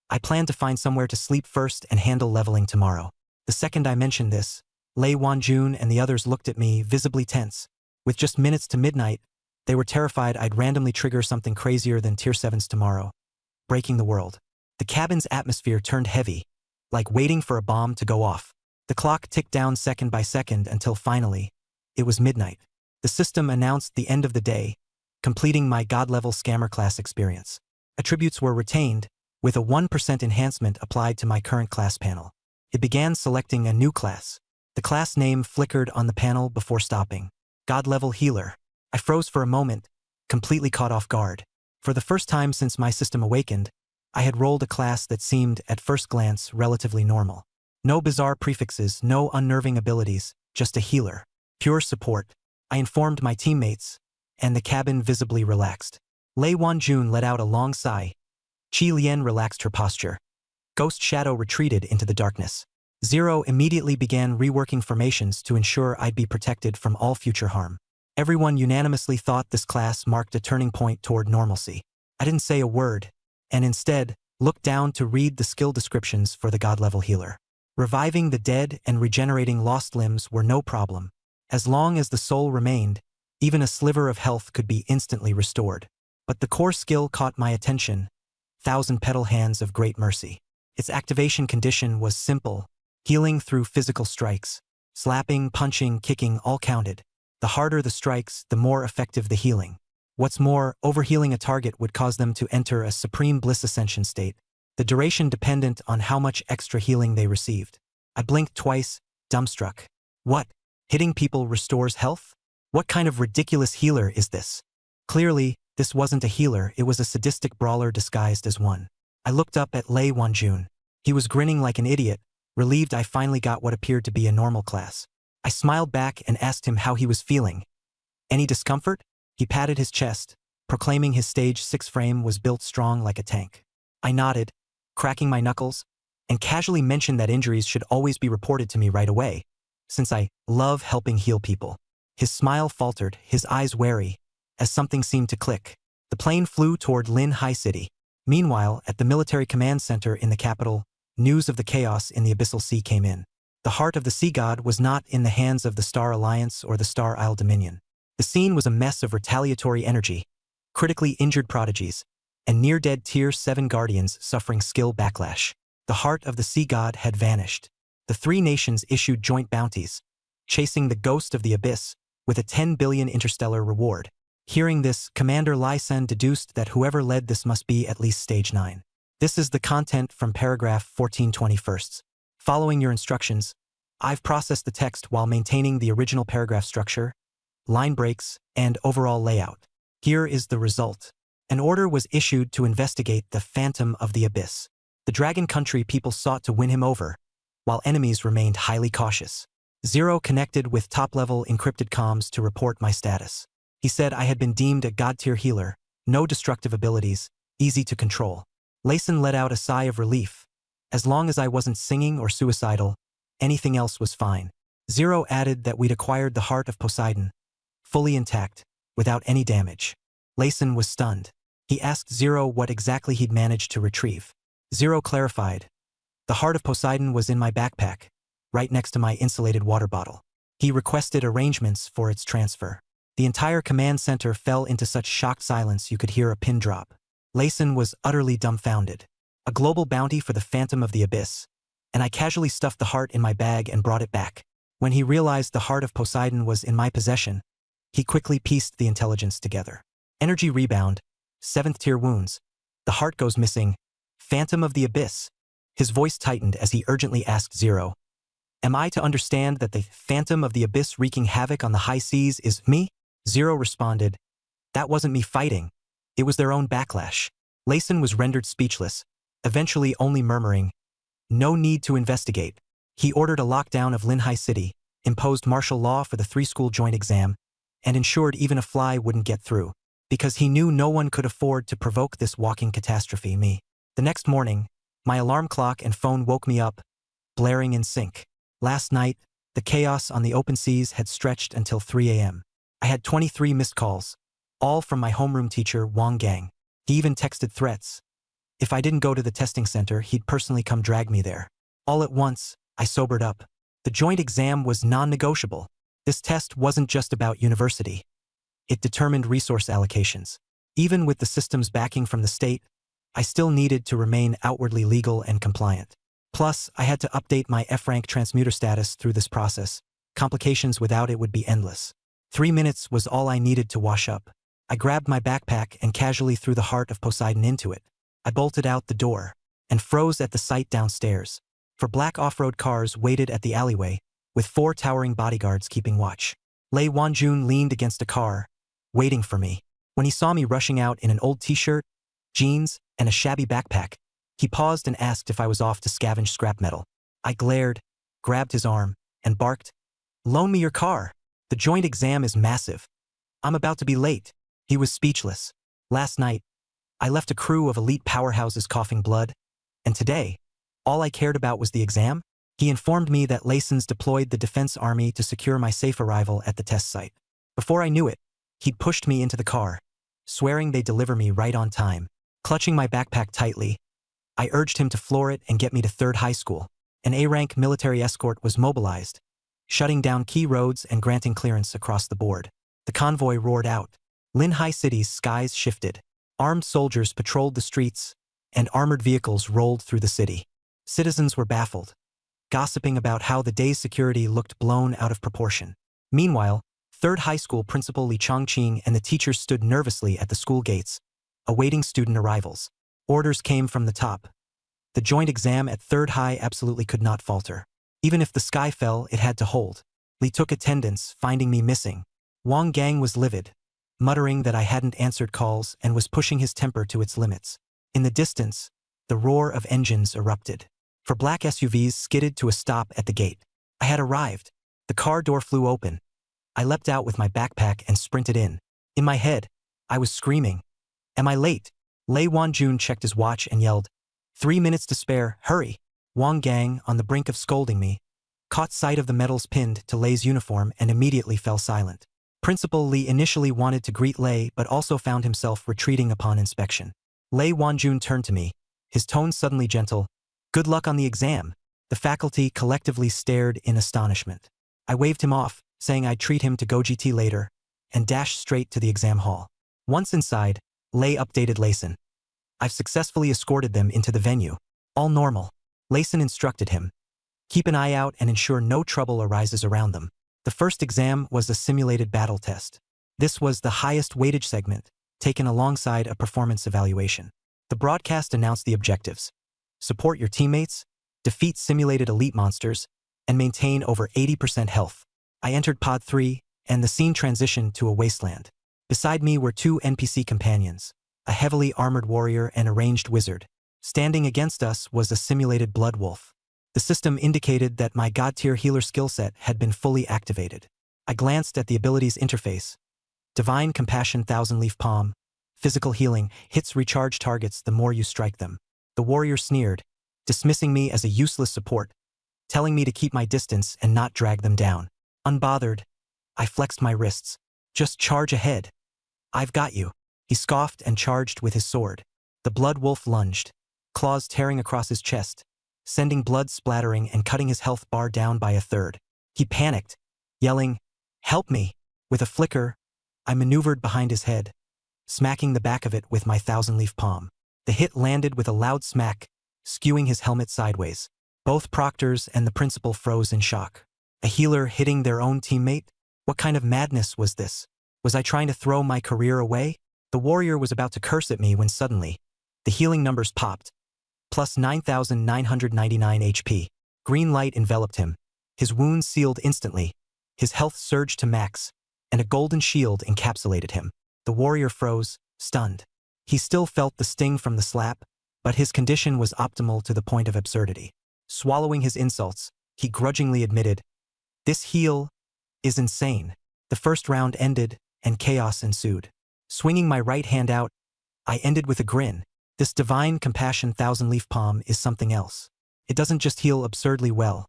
I planned to find somewhere to sleep first and handle leveling tomorrow. The second I mentioned this, Lei Wanjun and the others looked at me, visibly tense. With just minutes to midnight, they were terrified I'd randomly trigger something crazier than Tier 7s tomorrow, breaking the world. The cabin's atmosphere turned heavy, like waiting for a bomb to go off. The clock ticked down second by second until finally, it was midnight. The system announced the end of the day, completing my god-level scammer class experience. Attributes were retained, with a 1% enhancement applied to my current class panel. It began selecting a new class. The class name flickered on the panel before stopping. God-level healer. I froze for a moment, completely caught off guard. For the first time since my system awakened, I had rolled a class that seemed, at first glance, relatively normal. No bizarre prefixes, no unnerving abilities, just a healer. Pure support. I informed my teammates, and the cabin visibly relaxed. Lei Wanjun let out a long sigh. Qi Lian relaxed her posture. Ghost Shadow retreated into the darkness. Zero immediately began reworking formations to ensure I'd be protected from all future harm. Everyone unanimously thought this class marked a turning point toward normalcy. I didn't say a word, and instead, looked down to read the skill descriptions for the God-level healer. Reviving the dead and regenerating lost limbs were no problem. As long as the soul remained, even a sliver of health could be instantly restored. But the core skill caught my attention: Thousand Petal Hands of Great Mercy. Its activation condition was simple: healing through physical strikes. Slapping, punching, kicking all counted. The harder the strikes, the more effective the healing. What's more, overhealing a target would cause them to enter a supreme bliss ascension state, the duration dependent on how much extra healing they received. I blinked twice, dumbstruck. What? Hitting people restores health? What kind of ridiculous healer is this? Clearly, this wasn't a healer, it was a sadistic brawler disguised as one. I looked up at Lei Wanjun. He was grinning like an idiot, relieved I finally got what appeared to be a normal class. I smiled back and asked him how he was feeling. Any discomfort? He patted his chest, proclaiming his stage 6 frame was built strong like a tank. I nodded, cracking my knuckles, and casually mentioned that injuries should always be reported to me right away, since I love helping heal people. His smile faltered, his eyes wary, as something seemed to click. The plane flew toward Lin Hai City. Meanwhile, at the military command center in the capital, news of the chaos in the Abyssal Sea came in. The heart of the sea god was not in the hands of the Star Alliance or the Star Isle Dominion. The scene was a mess of retaliatory energy, critically injured prodigies, and near-dead Tier 7 guardians suffering skill backlash. The heart of the sea god had vanished. The three nations issued joint bounties, chasing the ghost of the abyss, with a 10 billion interstellar reward. Hearing this, Commander Lai Sen deduced that whoever led this must be at least stage 9. This is the content from paragraph 1421. Following your instructions, I've processed the text while maintaining the original paragraph structure, line breaks, and overall layout. Here is the result. An order was issued to investigate the Phantom of the Abyss. The Dragon Country people sought to win him over, while enemies remained highly cautious. Zero connected with top-level encrypted comms to report my status. He said I had been deemed a God-tier healer, no destructive abilities, easy to control. Layson let out a sigh of relief. As long as I wasn't singing or suicidal, anything else was fine. Zero added that we'd acquired the heart of Poseidon, fully intact, without any damage. Layson was stunned. He asked Zero what exactly he'd managed to retrieve. Zero clarified. The heart of Poseidon was in my backpack, right next to my insulated water bottle. He requested arrangements for its transfer. The entire command center fell into such shocked silence you could hear a pin drop. Layson was utterly dumbfounded. A global bounty for the Phantom of the Abyss, and I casually stuffed the heart in my bag and brought it back. When he realized the heart of Poseidon was in my possession, he quickly pieced the intelligence together. Energy rebound, 7th tier wounds, the heart goes missing, Phantom of the Abyss. His voice tightened as he urgently asked Zero, am I to understand that the Phantom of the Abyss wreaking havoc on the high seas is me? Zero responded, that wasn't me fighting, it was their own backlash. Layson was rendered speechless, eventually only murmuring, no need to investigate. He ordered a lockdown of Linhai City, imposed martial law for the 3-school joint exam, and ensured even a fly wouldn't get through, because he knew no one could afford to provoke this walking catastrophe, me. The next morning, my alarm clock and phone woke me up, blaring in sync. Last night, the chaos on the open seas had stretched until 3 a.m. I had 23 missed calls, all from my homeroom teacher, Wang Gang. He even texted threats. If I didn't go to the testing center, he'd personally come drag me there. All at once, I sobered up. The joint exam was non-negotiable. This test wasn't just about university. It determined resource allocations. Even with the system's backing from the state, I still needed to remain outwardly legal and compliant. Plus, I had to update my F-rank transmuter status through this process. Complications without it would be endless. 3 minutes was all I needed to wash up. I grabbed my backpack and casually threw the heart of Poseidon into it. I bolted out the door and froze at the sight downstairs. For black off-road cars waited at the alleyway, with 4 towering bodyguards keeping watch. Lei Wanjun leaned against a car, waiting for me. When he saw me rushing out in an old t-shirt, jeans, and a shabby backpack. He paused and asked if I was off to scavenge scrap metal. I glared, grabbed his arm, and barked, "Loan me your car. The joint exam is massive. I'm about to be late." He was speechless. Last night, I left a crew of elite powerhouses coughing blood, and today, all I cared about was the exam. He informed me that Lasons deployed the Defense Army to secure my safe arrival at the test site. Before I knew it, he'd pushed me into the car, swearing they'd deliver me right on time. Clutching my backpack tightly, I urged him to floor it and get me to 3rd High School. An A-rank military escort was mobilized, shutting down key roads and granting clearance across the board. The convoy roared out. Lin High City's skies shifted. Armed soldiers patrolled the streets, and armored vehicles rolled through the city. Citizens were baffled, gossiping about how the day's security looked blown out of proportion. Meanwhile, 3rd High School Principal Li Chongqing and the teachers stood nervously at the school gates, awaiting student arrivals. Orders came from the top. The joint exam at 3rd High absolutely could not falter. Even if the sky fell, it had to hold. Li took attendance, finding me missing. Wang Gang was livid, muttering that I hadn't answered calls and was pushing his temper to its limits. In the distance, the roar of engines erupted. 4 black SUVs skidded to a stop at the gate. I had arrived. The car door flew open. I leapt out with my backpack and sprinted in. In my head, I was screaming, "Am I late?" Lei Wanjun checked his watch and yelled, "3 minutes to spare, hurry!" Wang Gang, on the brink of scolding me, caught sight of the medals pinned to Lei's uniform and immediately fell silent. Principal Li initially wanted to greet Lei but also found himself retreating upon inspection. Lei Wanjun turned to me, his tone suddenly gentle, "Good luck on the exam." The faculty collectively stared in astonishment. I waved him off, saying I'd treat him to GoGT later, and dashed straight to the exam hall. Once inside, Lei updated Layson. "I've successfully escorted them into the venue. All normal." Layson instructed him, "Keep an eye out and ensure no trouble arises around them." The first exam was a simulated battle test. This was the highest weightage segment, taken alongside a performance evaluation. The broadcast announced the objectives: support your teammates, defeat simulated elite monsters, and maintain over 80% health. I entered Pod 3, and the scene transitioned to a wasteland. Beside me were 2 NPC companions, a heavily armored warrior and a ranged wizard. Standing against us was a simulated blood wolf. The system indicated that my God-tier healer skill set had been fully activated. I glanced at the abilities interface. Divine Compassion 1000-leaf palm. Physical healing, hits recharge targets the more you strike them. The warrior sneered, dismissing me as a useless support, telling me to keep my distance and not drag them down. Unbothered, I flexed my wrists. "Just charge ahead. I've got you." He scoffed and charged with his sword. The blood wolf lunged, claws tearing across his chest, sending blood splattering and cutting his health bar down by a third. He panicked, yelling, "Help me!" With a flicker, I maneuvered behind his head, smacking the back of it with my 1000-leaf palm. The hit landed with a loud smack, skewing his helmet sideways. Both proctors and the principal froze in shock. A healer hitting their own teammate? What kind of madness was this? Was I trying to throw my career away? The warrior was about to curse at me when suddenly, the healing numbers popped. Plus 9,999 HP. Green light enveloped him. His wounds sealed instantly. His health surged to max, and a golden shield encapsulated him. The warrior froze, stunned. He still felt the sting from the slap, but his condition was optimal to the point of absurdity. Swallowing his insults, he grudgingly admitted, "This heal is insane." The first round ended, and chaos ensued. Swinging my right hand out, I ended with a grin. This Divine Compassion 1000-leaf palm is something else. It doesn't just heal absurdly well.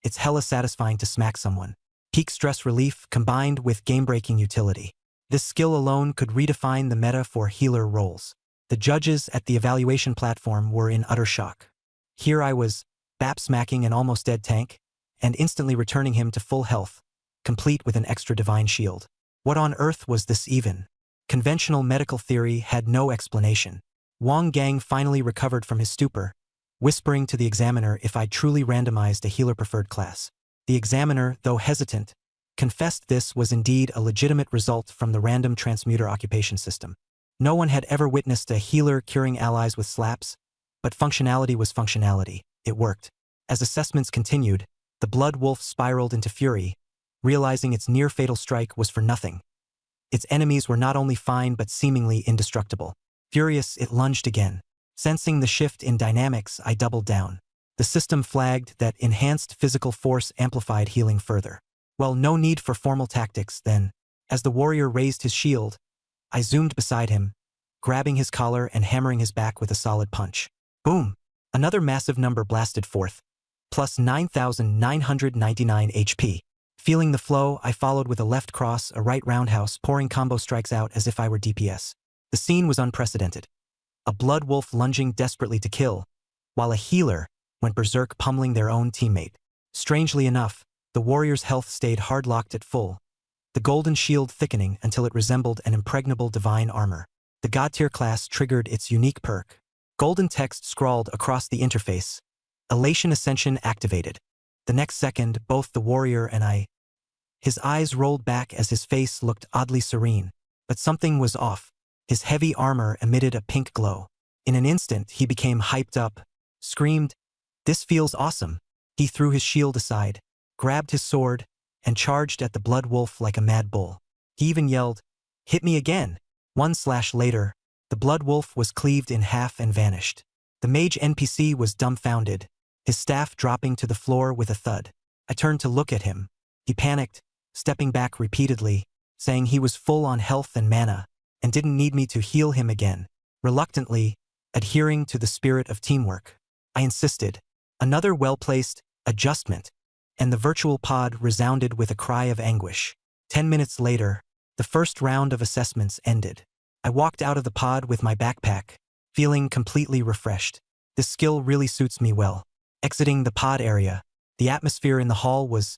It's hella satisfying to smack someone. Peak stress relief combined with game-breaking utility. This skill alone could redefine the meta for healer roles. The judges at the evaluation platform were in utter shock. Here I was, bap-smacking an almost dead tank, and instantly returning him to full health, complete with an extra divine shield. What on earth was this even? Conventional medical theory had no explanation. Wang Gang finally recovered from his stupor, whispering to the examiner if I'd truly randomized a healer-preferred class. The examiner, though hesitant, confessed this was indeed a legitimate result from the random transmuter occupation system. No one had ever witnessed a healer curing allies with slaps, but functionality was functionality. It worked. As assessments continued, the blood wolf spiraled into fury, realizing its near-fatal strike was for nothing. Its enemies were not only fine but seemingly indestructible. Furious, it lunged again. Sensing the shift in dynamics, I doubled down. The system flagged that enhanced physical force amplified healing further. Well, no need for formal tactics, then. As the warrior raised his shield, I zoomed beside him, grabbing his collar and hammering his back with a solid punch. Boom! Another massive number blasted forth, plus 9,999 HP. Feeling the flow, I followed with a left cross, a right roundhouse, pouring combo strikes out as if I were DPS. The scene was unprecedented. A blood wolf lunging desperately to kill, while a healer went berserk, pummeling their own teammate. Strangely enough, the warrior's health stayed hard-locked at full, the golden shield thickening until it resembled an impregnable divine armor. The God-tier class triggered its unique perk. Golden text scrawled across the interface. Elation Ascension activated. The next second, both the warrior and I. His eyes rolled back as his face looked oddly serene, but something was off. His heavy armor emitted a pink glow. In an instant, he became hyped up, screamed, "This feels awesome." He threw his shield aside, grabbed his sword, and charged at the blood wolf like a mad bull. He even yelled, "Hit me again!" 1/ later, the blood wolf was cleaved in half and vanished. The mage NPC was dumbfounded, his staff dropping to the floor with a thud. I turned to look at him. He panicked, stepping back repeatedly, saying he was full on health and mana, and didn't need me to heal him again. Reluctantly, adhering to the spirit of teamwork, I insisted. Another well-placed adjustment, and the virtual pod resounded with a cry of anguish. 10 minutes later, the first round of assessments ended. I walked out of the pod with my backpack, feeling completely refreshed. This skill really suits me well. Exiting the pod area, the atmosphere in the hall was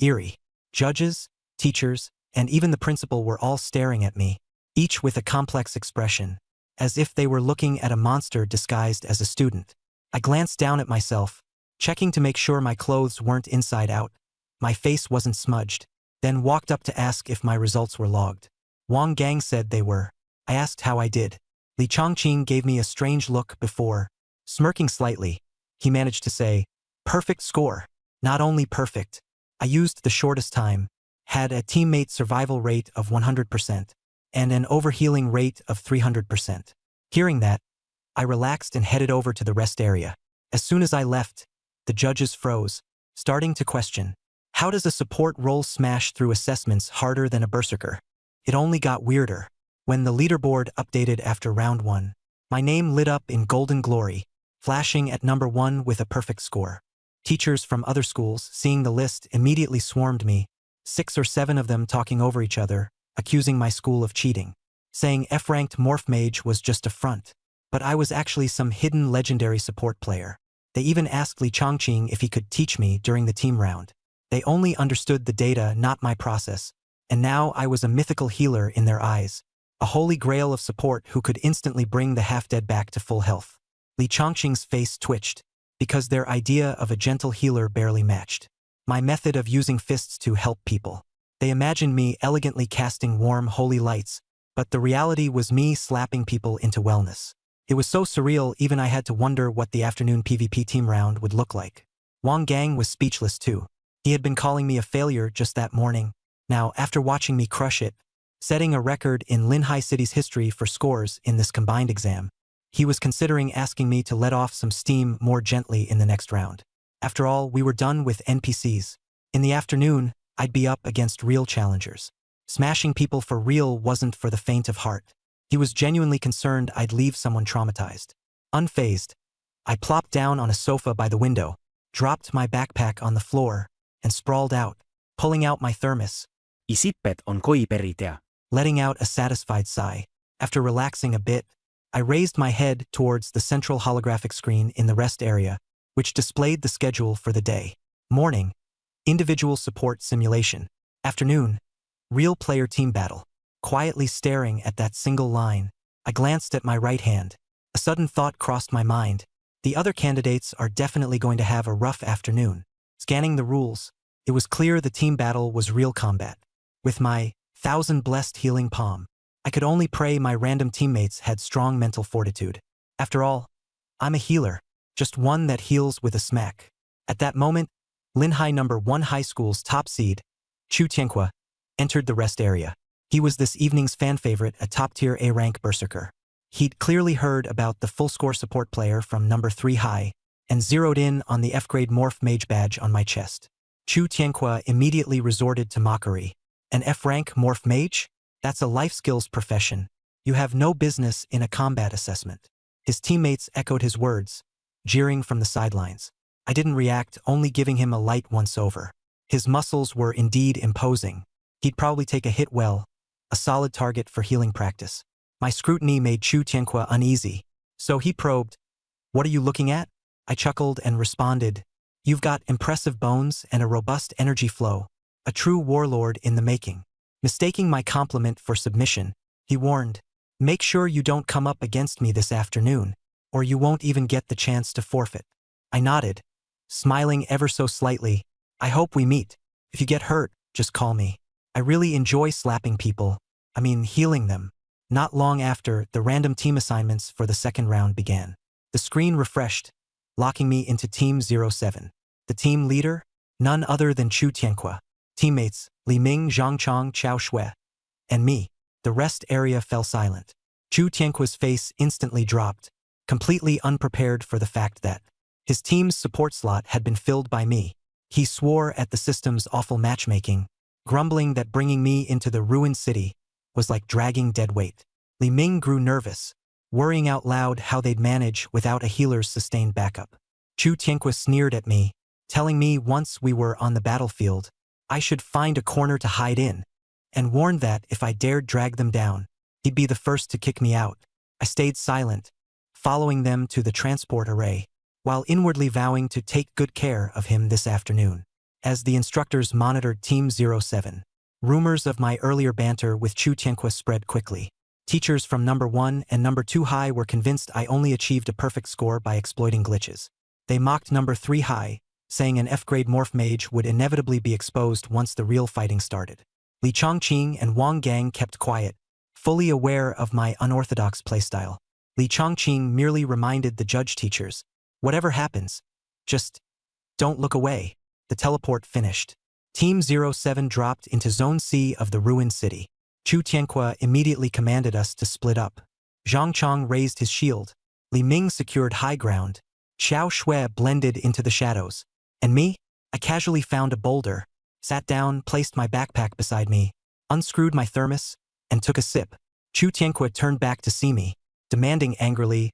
eerie. Judges, teachers, and even the principal were all staring at me, each with a complex expression, as if they were looking at a monster disguised as a student. I glanced down at myself, checking to make sure my clothes weren't inside out, my face wasn't smudged, then walked up to ask if my results were logged. Wang Gang said they were. I asked how I did. Li Chongqing gave me a strange look before, smirking slightly, he managed to say, "Perfect score." Not only perfect, I used the shortest time, had a teammate survival rate of 100%, and an overhealing rate of 300%. Hearing that, I relaxed and headed over to the rest area. As soon as I left, the judges froze, starting to question, how does a support role smash through assessments harder than a berserker? It only got weirder. When the leaderboard updated after round 1, my name lit up in golden glory, flashing at number 1 with a perfect score. Teachers from other schools, seeing the list, immediately swarmed me, 6 or 7 of them talking over each other, accusing my school of cheating, saying F-ranked Morph Mage was just a front, but I was actually some hidden legendary support player. They even asked Li Chongqing if he could teach me during the team round. They only understood the data, not my process, and now I was a mythical healer in their eyes, a holy grail of support who could instantly bring the half-dead back to full health. Li Chongqing's face twitched, because their idea of a gentle healer barely matched my method of using fists to help people. They imagined me elegantly casting warm, holy lights, but the reality was me slapping people into wellness. It was so surreal, even I had to wonder what the afternoon PvP team round would look like. Wang Gang was speechless too. He had been calling me a failure just that morning. Now, after watching me crush it, setting a record in Linhai City's history for scores in this combined exam, he was considering asking me to let off some steam more gently in the next round. After all, we were done with NPCs. In the afternoon, I'd be up against real challengers. Smashing people for real wasn't for the faint of heart. He was genuinely concerned I'd leave someone traumatized. Unfazed, I plopped down on a sofa by the window, dropped my backpack on the floor, and sprawled out, pulling out my thermos. Isipet on koi peritea. Letting out a satisfied sigh. After relaxing a bit, I raised my head towards the central holographic screen in the rest area, which displayed the schedule for the day. Morning, individual support simulation. Afternoon, real player team battle. Quietly staring at that single line, I glanced at my right hand. A sudden thought crossed my mind. The other candidates are definitely going to have a rough afternoon. Scanning the rules, it was clear the team battle was real combat. With my 1,000 blessed healing palm, I could only pray my random teammates had strong mental fortitude. After all, I'm a healer, just one that heals with a smack. At that moment, Linhai No. 1 High School's top seed, Chu Tianhua, entered the rest area. He was this evening's fan favorite, a top-tier A-rank berserker. He'd clearly heard about the full-score support player from number 3 high and zeroed in on the F-grade Morph Mage badge on my chest. Chu Tianqua immediately resorted to mockery. An F-rank Morph Mage? That's a life skills profession. You have no business in a combat assessment. His teammates echoed his words, jeering from the sidelines. I didn't react, only giving him a light once-over. His muscles were indeed imposing. He'd probably take a hit well, a solid target for healing practice. My scrutiny made Chu Tianqua uneasy, so he probed, "What are you looking at?" I chuckled and responded, "You've got impressive bones and a robust energy flow, a true warlord in the making." Mistaking my compliment for submission, he warned, "Make sure you don't come up against me this afternoon, or you won't even get the chance to forfeit." I nodded, smiling ever so slightly. "I hope we meet. If you get hurt, just call me. I really enjoy slapping people, healing them." Not long after, the random team assignments for the second round began. The screen refreshed, locking me into Team 07. The team leader? None other than Chu Tianqua. Teammates, Li Ming, Zhang Chong, Chao Shui, and me. The rest area fell silent. Chu Tianqua's face instantly dropped, completely unprepared for the fact that his team's support slot had been filled by me. He swore at the system's awful matchmaking, grumbling that bringing me into the ruined city was like dragging dead weight. Li Ming grew nervous, worrying out loud how they'd manage without a healer's sustained backup. Chu Tianqua sneered at me, telling me once we were on the battlefield, I should find a corner to hide in, and warned that if I dared drag them down, he'd be the first to kick me out. I stayed silent, following them to the transport array, while inwardly vowing to take good care of him this afternoon. As the instructors monitored Team 07, rumors of my earlier banter with Chu Tianqua spread quickly. Teachers from number 1 and number 2 high were convinced I only achieved a perfect score by exploiting glitches. They mocked number 3 high, saying an F-grade Morph Mage would inevitably be exposed once the real fighting started. Li Chongqing and Wang Gang kept quiet, fully aware of my unorthodox playstyle. Li Chongqing merely reminded the judge teachers, "Whatever happens, just don't look away." The teleport finished. Team 07 dropped into Zone C of the ruined city. Chu Tianqua immediately commanded us to split up. Zhang Chong raised his shield. Li Ming secured high ground. Chao Shui blended into the shadows. And me? I casually found a boulder, sat down, placed my backpack beside me, unscrewed my thermos, and took a sip. Chu Tianqua turned back to see me, demanding angrily,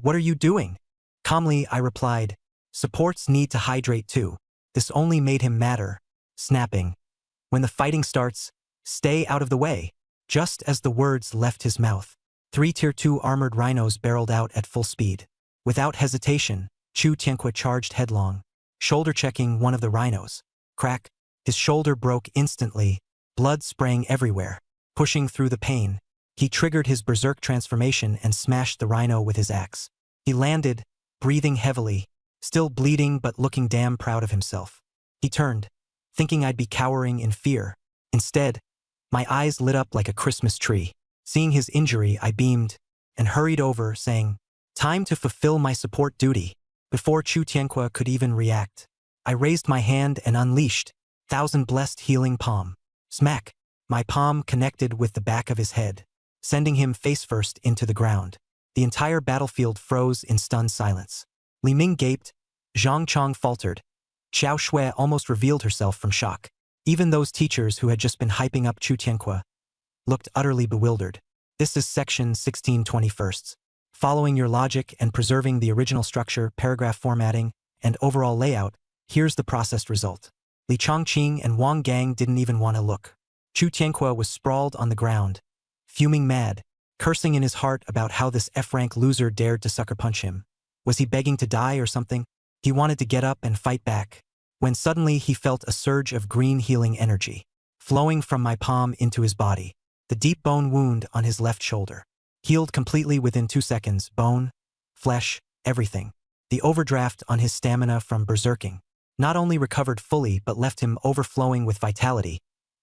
"What are you doing?" Calmly, I replied, "Supports need to hydrate too." This only made him madder, snapping, "When the fighting starts, stay out of the way." Just as the words left his mouth, 3 Tier 2 armored rhinos barreled out at full speed. Without hesitation, Chu Tianqua charged headlong, shoulder-checking one of the rhinos. Crack! His shoulder broke instantly, blood spraying everywhere. Pushing through the pain, he triggered his berserk transformation and smashed the rhino with his axe. He landed, breathing heavily, still bleeding but looking damn proud of himself. He turned, thinking I'd be cowering in fear. Instead, my eyes lit up like a Christmas tree. Seeing his injury, I beamed and hurried over, saying, "Time to fulfill my support duty." Before Chu Tianqua could even react, I raised my hand and unleashed, "Thousand-blessed healing palm." Smack! My palm connected with the back of his head, sending him face-first into the ground. The entire battlefield froze in stunned silence. Li Ming gaped, Zhang Chong faltered. Chao Shui almost revealed herself from shock. Even those teachers who had just been hyping up Chu Tianqua looked utterly bewildered. This is section 1621. Following your logic and preserving the original structure, paragraph formatting, and overall layout, here's the processed result. Li Chongqing and Wang Gang didn't even want to look. Chu Tianqua was sprawled on the ground, fuming mad, cursing in his heart about how this F-rank loser dared to sucker punch him. Was he begging to die or something? He wanted to get up and fight back, when suddenly he felt a surge of green healing energy, flowing from my palm into his body. The deep bone wound on his left shoulder healed completely within 2 seconds, bone, flesh, everything. The overdraft on his stamina from berserking not only recovered fully but left him overflowing with vitality,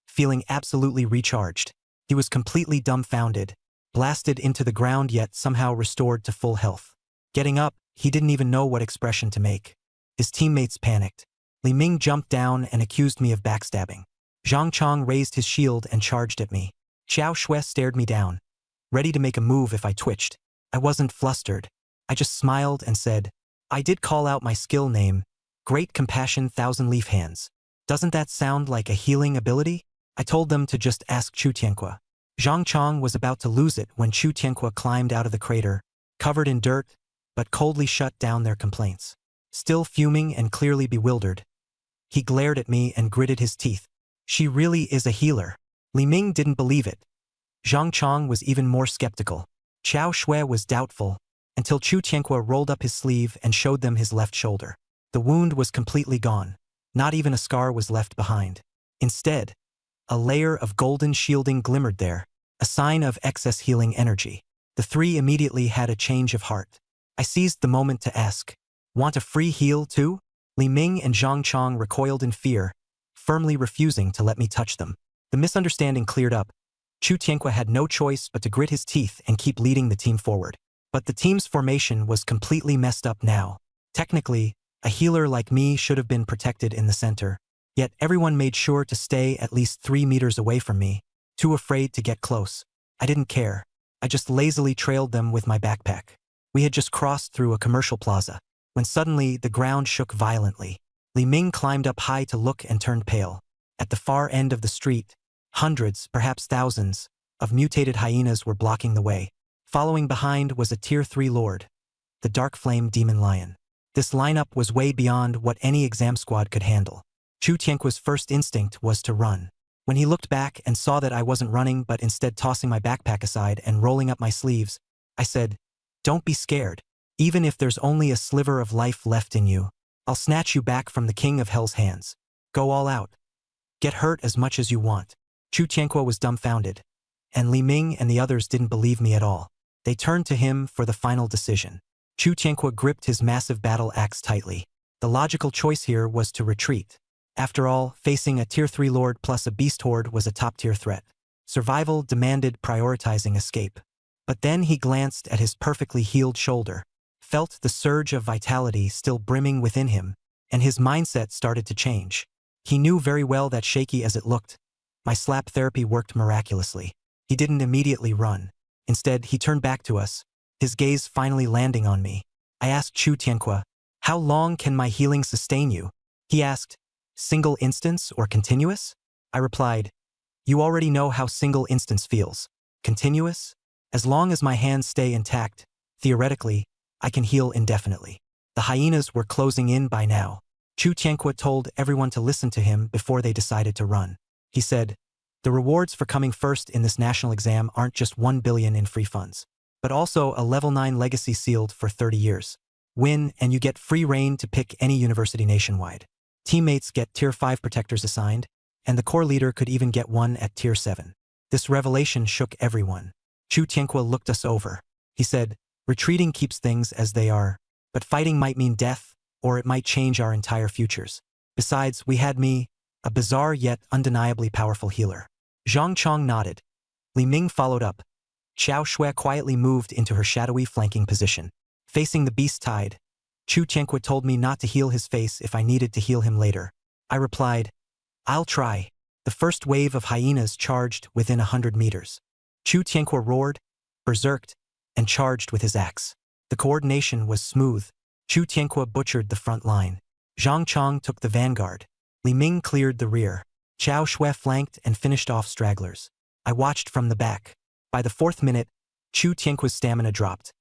feeling absolutely recharged. He was completely dumbfounded, blasted into the ground yet somehow restored to full health. Getting up, he didn't even know what expression to make. His teammates panicked. Li Ming jumped down and accused me of backstabbing. Zhang Chong raised his shield and charged at me. Chao Shui stared me down, ready to make a move if I twitched. I wasn't flustered. I just smiled and said, I did call out my skill name, Great Compassion Thousand Leaf Hands. Doesn't that sound like a healing ability? I told them to just ask Chu Tianque. Zhang Chong was about to lose it when Chu Tianque climbed out of the crater, covered in dirt, but coldly shut down their complaints. Still fuming and clearly bewildered, he glared at me and gritted his teeth. She really is a healer. Li Ming didn't believe it. Zhang Chong was even more skeptical. Qiao Shui was doubtful, until Chu Tianque rolled up his sleeve and showed them his left shoulder. The wound was completely gone. Not even a scar was left behind. Instead, a layer of golden shielding glimmered there, a sign of excess healing energy. The three immediately had a change of heart. I seized the moment to ask, want a free heal too? Li Ming and Zhang Chong recoiled in fear, firmly refusing to let me touch them. The misunderstanding cleared up. Chu Tianque had no choice but to grit his teeth and keep leading the team forward. But the team's formation was completely messed up now. Technically, a healer like me should have been protected in the center, yet everyone made sure to stay at least 3 meters away from me, too afraid to get close. I didn't care. I just lazily trailed them with my backpack. We had just crossed through a commercial plaza, when suddenly the ground shook violently. Li Ming climbed up high to look and turned pale. At the far end of the street, hundreds, perhaps thousands, of mutated hyenas were blocking the way. Following behind was a Tier 3 Lord, the Dark Flame Demon Lion. This lineup was way beyond what any exam squad could handle. Chu Tianque's first instinct was to run. When he looked back and saw that I wasn't running but instead tossing my backpack aside and rolling up my sleeves, I said, don't be scared. Even if there's only a sliver of life left in you, I'll snatch you back from the King of Hell's hands. Go all out. Get hurt as much as you want. Chu Tianque was dumbfounded, and Li Ming and the others didn't believe me at all. They turned to him for the final decision. Chu Tianque gripped his massive battle axe tightly. The logical choice here was to retreat. After all, facing a Tier 3 Lord plus a beast horde was a top-tier threat. Survival demanded prioritizing escape. But then he glanced at his perfectly healed shoulder, felt the surge of vitality still brimming within him, and his mindset started to change. He knew very well that, shaky as it looked, my slap therapy worked miraculously. He didn't immediately run. Instead, he turned back to us, his gaze finally landing on me. I asked Chu Tianque, how long can my healing sustain you? He asked, single instance or continuous? I replied, you already know how single instance feels. Continuous? As long as my hands stay intact, theoretically, I can heal indefinitely. The hyenas were closing in by now. Chu Tianque told everyone to listen to him before they decided to run. He said, the rewards for coming first in this national exam aren't just 1 billion in free funds, but also a level 9 legacy sealed for 30 years. Win and you get free reign to pick any university nationwide. Teammates get Tier 5 protectors assigned, and the core leader could even get one at Tier 7. This revelation shook everyone. Chu Tianque looked us over. He said, retreating keeps things as they are, but fighting might mean death, or it might change our entire futures. Besides, we had me, a bizarre yet undeniably powerful healer. Zhang Chong nodded. Li Ming followed up. Qiao Shui quietly moved into her shadowy flanking position. Facing the beast tide, Chu Tianque told me not to heal his face if I needed to heal him later. I replied, I'll try. The first wave of hyenas charged within 100 meters. Chu Tianque roared, berserked, and charged with his axe. The coordination was smooth. Chu Tianque butchered the front line. Zhang Chong took the vanguard. Li Ming cleared the rear. Qiao Shui flanked and finished off stragglers. I watched from the back. By the 4th minute, Chu Tianque's stamina dropped.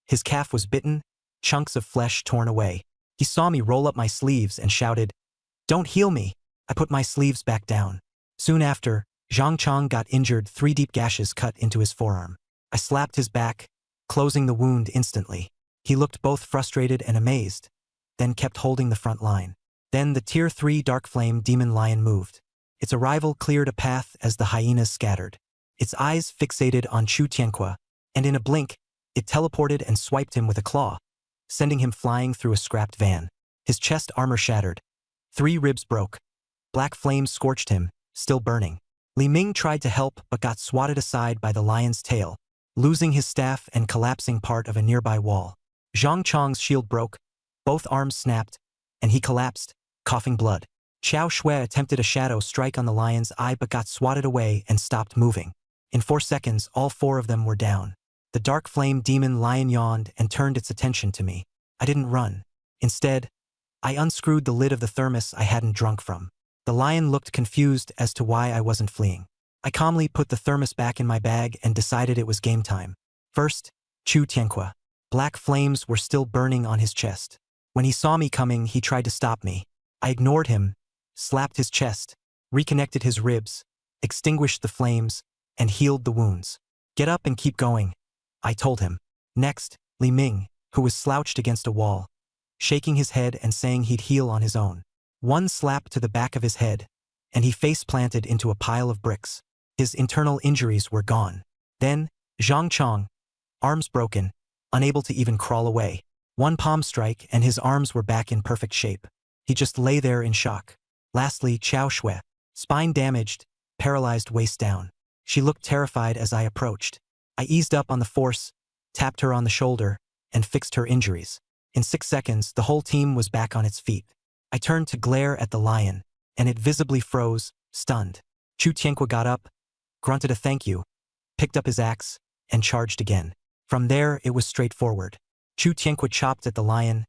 His calf was bitten, chunks of flesh torn away. He saw me roll up my sleeves and shouted, don't heal me. I put my sleeves back down. Soon after, Zhang Chong got injured, 3 deep gashes cut into his forearm. I slapped his back, closing the wound instantly. He looked both frustrated and amazed, then kept holding the front line. Then the Tier 3 Dark Flame Demon Lion moved. Its arrival cleared a path as the hyenas scattered. Its eyes fixated on Chu Tianque, and in a blink, it teleported and swiped him with a claw, sending him flying through a scrapped van. His chest armor shattered. 3 ribs broke. Black flames scorched him, still burning. Li Ming tried to help but got swatted aside by the lion's tail, losing his staff and collapsing part of a nearby wall. Zhang Chong's shield broke, both arms snapped, and he collapsed, coughing blood. Qiao Shui attempted a shadow strike on the lion's eye but got swatted away and stopped moving. In 4 seconds, all 4 of them were down. The dark flame demon lion yawned and turned its attention to me. I didn't run. Instead, I unscrewed the lid of the thermos I hadn't drunk from. The lion looked confused as to why I wasn't fleeing. I calmly put the thermos back in my bag and decided it was game time. First, Chu Tianqua. Black flames were still burning on his chest. When he saw me coming, he tried to stop me. I ignored him, slapped his chest, reconnected his ribs, extinguished the flames, and healed the wounds. Get up and keep going, I told him. Next, Li Ming, who was slouched against a wall, shaking his head and saying he'd heal on his own. One slap to the back of his head, and he face-planted into a pile of bricks. His internal injuries were gone. Then, Zhang Chong, arms broken, unable to even crawl away. One palm strike and his arms were back in perfect shape. He just lay there in shock. Lastly, Qiao Shui, spine damaged, paralyzed waist down. She looked terrified as I approached. I eased up on the force, tapped her on the shoulder, and fixed her injuries. In 6 seconds, the whole team was back on its feet. I turned to glare at the lion, and it visibly froze, stunned. Chu Tianqua got up, grunted a thank you, picked up his axe, and charged again. From there, it was straightforward. Chu Tianqua chopped at the lion,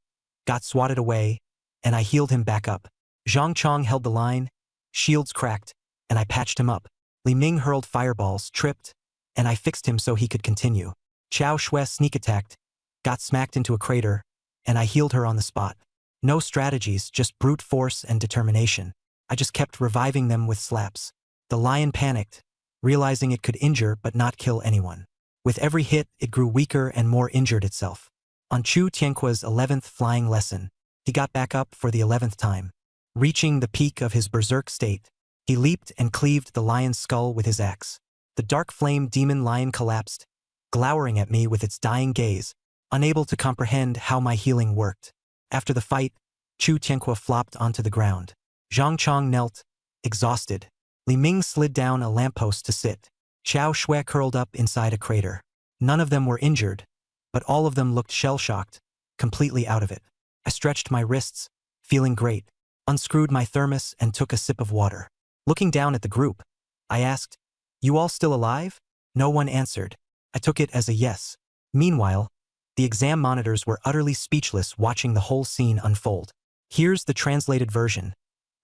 got swatted away, and I healed him back up. Zhang Chong held the line, shields cracked, and I patched him up. Li Ming hurled fireballs, tripped, and I fixed him so he could continue. Qiao Shui sneak attacked, got smacked into a crater, and I healed her on the spot. No strategies, just brute force and determination. I just kept reviving them with slaps. The lion panicked, realizing it could injure but not kill anyone. With every hit, it grew weaker and more injured itself. On Chu Tianqua's 11th flying lesson, he got back up for the 11th time. Reaching the peak of his berserk state, he leaped and cleaved the lion's skull with his axe. The dark flame demon lion collapsed, glowering at me with its dying gaze, unable to comprehend how my healing worked. After the fight, Chu Tianqua flopped onto the ground. Zhang Chong knelt, exhausted. Li Ming slid down a lamppost to sit. Qiao Shui curled up inside a crater. None of them were injured, but all of them looked shell-shocked, completely out of it. I stretched my wrists, feeling great, unscrewed my thermos and took a sip of water. Looking down at the group, I asked, "You all still alive?" No one answered. I took it as a yes. Meanwhile, the exam monitors were utterly speechless watching the whole scene unfold. Here's the translated version,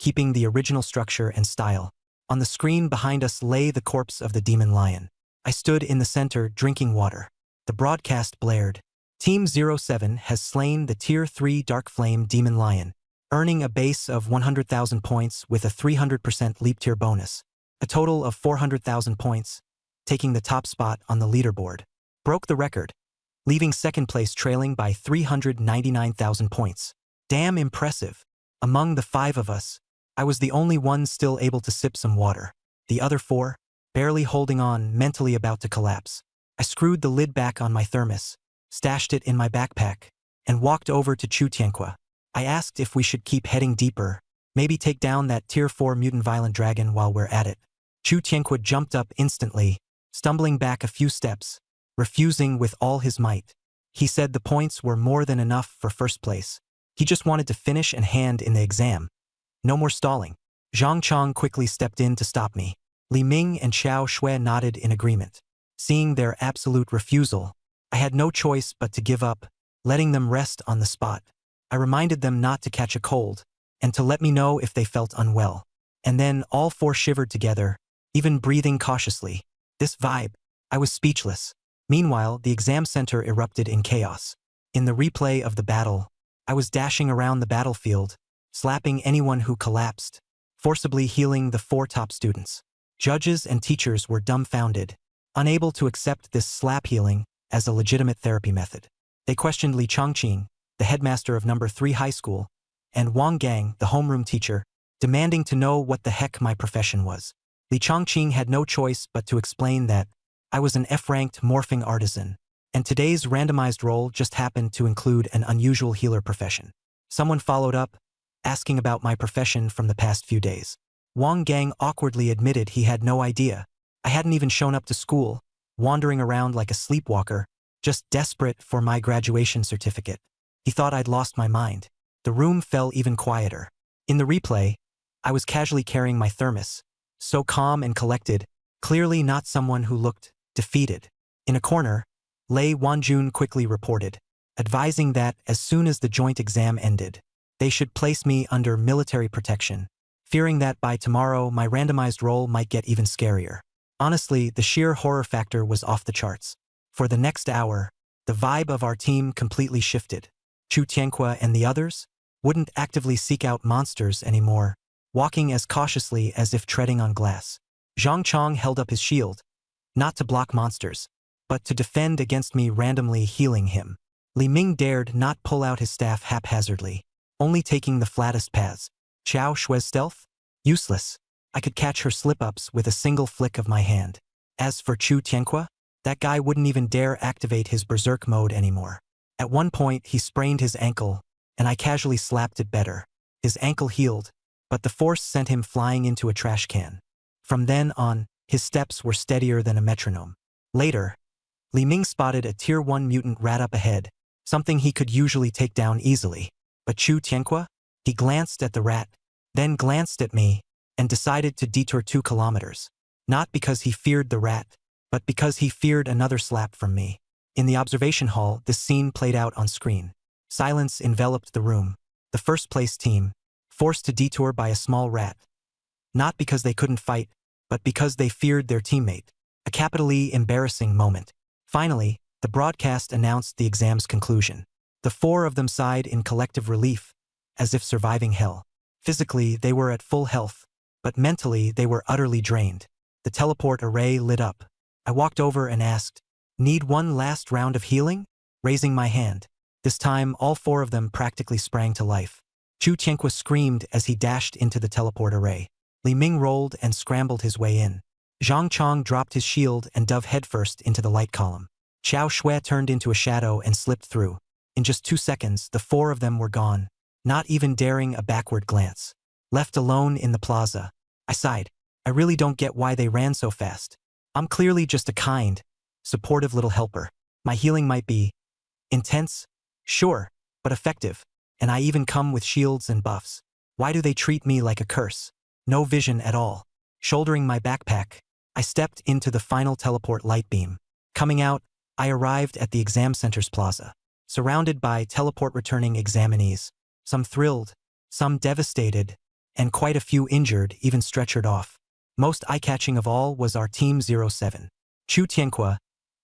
keeping the original structure and style. On the screen behind us lay the corpse of the demon lion. I stood in the center drinking water. The broadcast blared. Team 07 has slain the Tier 3 Dark Flame Demon Lion, earning a base of 100,000 points with a 300% leap tier bonus. A total of 400,000 points, taking the top spot on the leaderboard. Broke the record, leaving second place trailing by 399,000 points. Damn impressive. Among the 5 of us, I was the only one still able to sip some water. The other 4, barely holding on, mentally about to collapse. I screwed the lid back on my thermos, stashed it in my backpack, and walked over to Chu Tianqua. I asked if we should keep heading deeper, maybe take down that Tier 4 mutant violent dragon while we're at it. Chu Tianqua jumped up instantly, stumbling back a few steps, refusing with all his might. He said the points were more than enough for first place. He just wanted to finish and hand in the exam. No more stalling. Zhang Chong quickly stepped in to stop me. Li Ming and Qiao Shui nodded in agreement. Seeing their absolute refusal, I had no choice but to give up, letting them rest on the spot. I reminded them not to catch a cold, and to let me know if they felt unwell. And then all 4 shivered together, even breathing cautiously. This vibe, I was speechless. Meanwhile, the exam center erupted in chaos. In the replay of the battle, I was dashing around the battlefield, slapping anyone who collapsed, forcibly healing the 4 top students. Judges and teachers were dumbfounded, unable to accept this slap healing as a legitimate therapy method. They questioned Li Chongqing, the headmaster of No. 3 high school, and Wang Gang, the homeroom teacher, demanding to know what the heck my profession was. Li Chongqing had no choice but to explain that I was an F-ranked morphing artisan, and today's randomized role just happened to include an unusual healer profession. Someone followed up, asking about my profession from the past few days. Wang Gang awkwardly admitted he had no idea. I hadn't even shown up to school, wandering around like a sleepwalker, just desperate for my graduation certificate. He thought I'd lost my mind. The room fell even quieter. In the replay, I was casually carrying my thermos, so calm and collected, clearly not someone who looked defeated. In a corner, Lei Wanjun quickly reported, advising that as soon as the joint exam ended, they should place me under military protection, fearing that by tomorrow my randomized roll might get even scarier. Honestly, the sheer horror factor was off the charts. For the next hour, the vibe of our team completely shifted. Chu Tianque and the others wouldn't actively seek out monsters anymore, walking as cautiously as if treading on glass. Zhang Chong held up his shield, not to block monsters, but to defend against me randomly healing him. Li Ming dared not pull out his staff haphazardly, only taking the flattest paths. Xiao Shui's stealth? Useless. I could catch her slip-ups with a single flick of my hand. As for Chu Tianque, that guy wouldn't even dare activate his berserk mode anymore. At one point, he sprained his ankle, and I casually slapped it better. His ankle healed, but the force sent him flying into a trash can. From then on, his steps were steadier than a metronome. Later, Li Ming spotted a Tier 1 mutant rat up ahead, something he could usually take down easily. But Chu Tianque? He glanced at the rat, then glanced at me, and decided to detour 2 kilometers. Not because he feared the rat, but because he feared another slap from me. In the observation hall, this scene played out on screen. Silence enveloped the room. The first-place team, forced to detour by a small rat. Not because they couldn't fight, but because they feared their teammate. A capitally embarrassing moment. Finally, the broadcast announced the exam's conclusion. The 4 of them sighed in collective relief, as if surviving hell. Physically, they were at full health, but mentally they were utterly drained. The teleport array lit up. I walked over and asked, "Need one last round of healing?" Raising my hand. This time, all 4 of them practically sprang to life. Chu Tianque screamed as he dashed into the teleport array. Li Ming rolled and scrambled his way in. Zhang Chong dropped his shield and dove headfirst into the light column. Xiao Shui turned into a shadow and slipped through. In just 2 seconds, the 4 of them were gone, not even daring a backward glance. Left alone in the plaza, I sighed. I really don't get why they ran so fast. I'm clearly just a kind, supportive little helper. My healing might be intense, sure, but effective, and I even come with shields and buffs. Why do they treat me like a curse? No vision at all. Shouldering my backpack, I stepped into the final teleport light beam. Coming out, I arrived at the exam center's plaza, surrounded by teleport-returning examinees, some thrilled, some devastated, and quite a few injured, even stretchered off. Most eye-catching of all was our Team 07. Chu Tianque,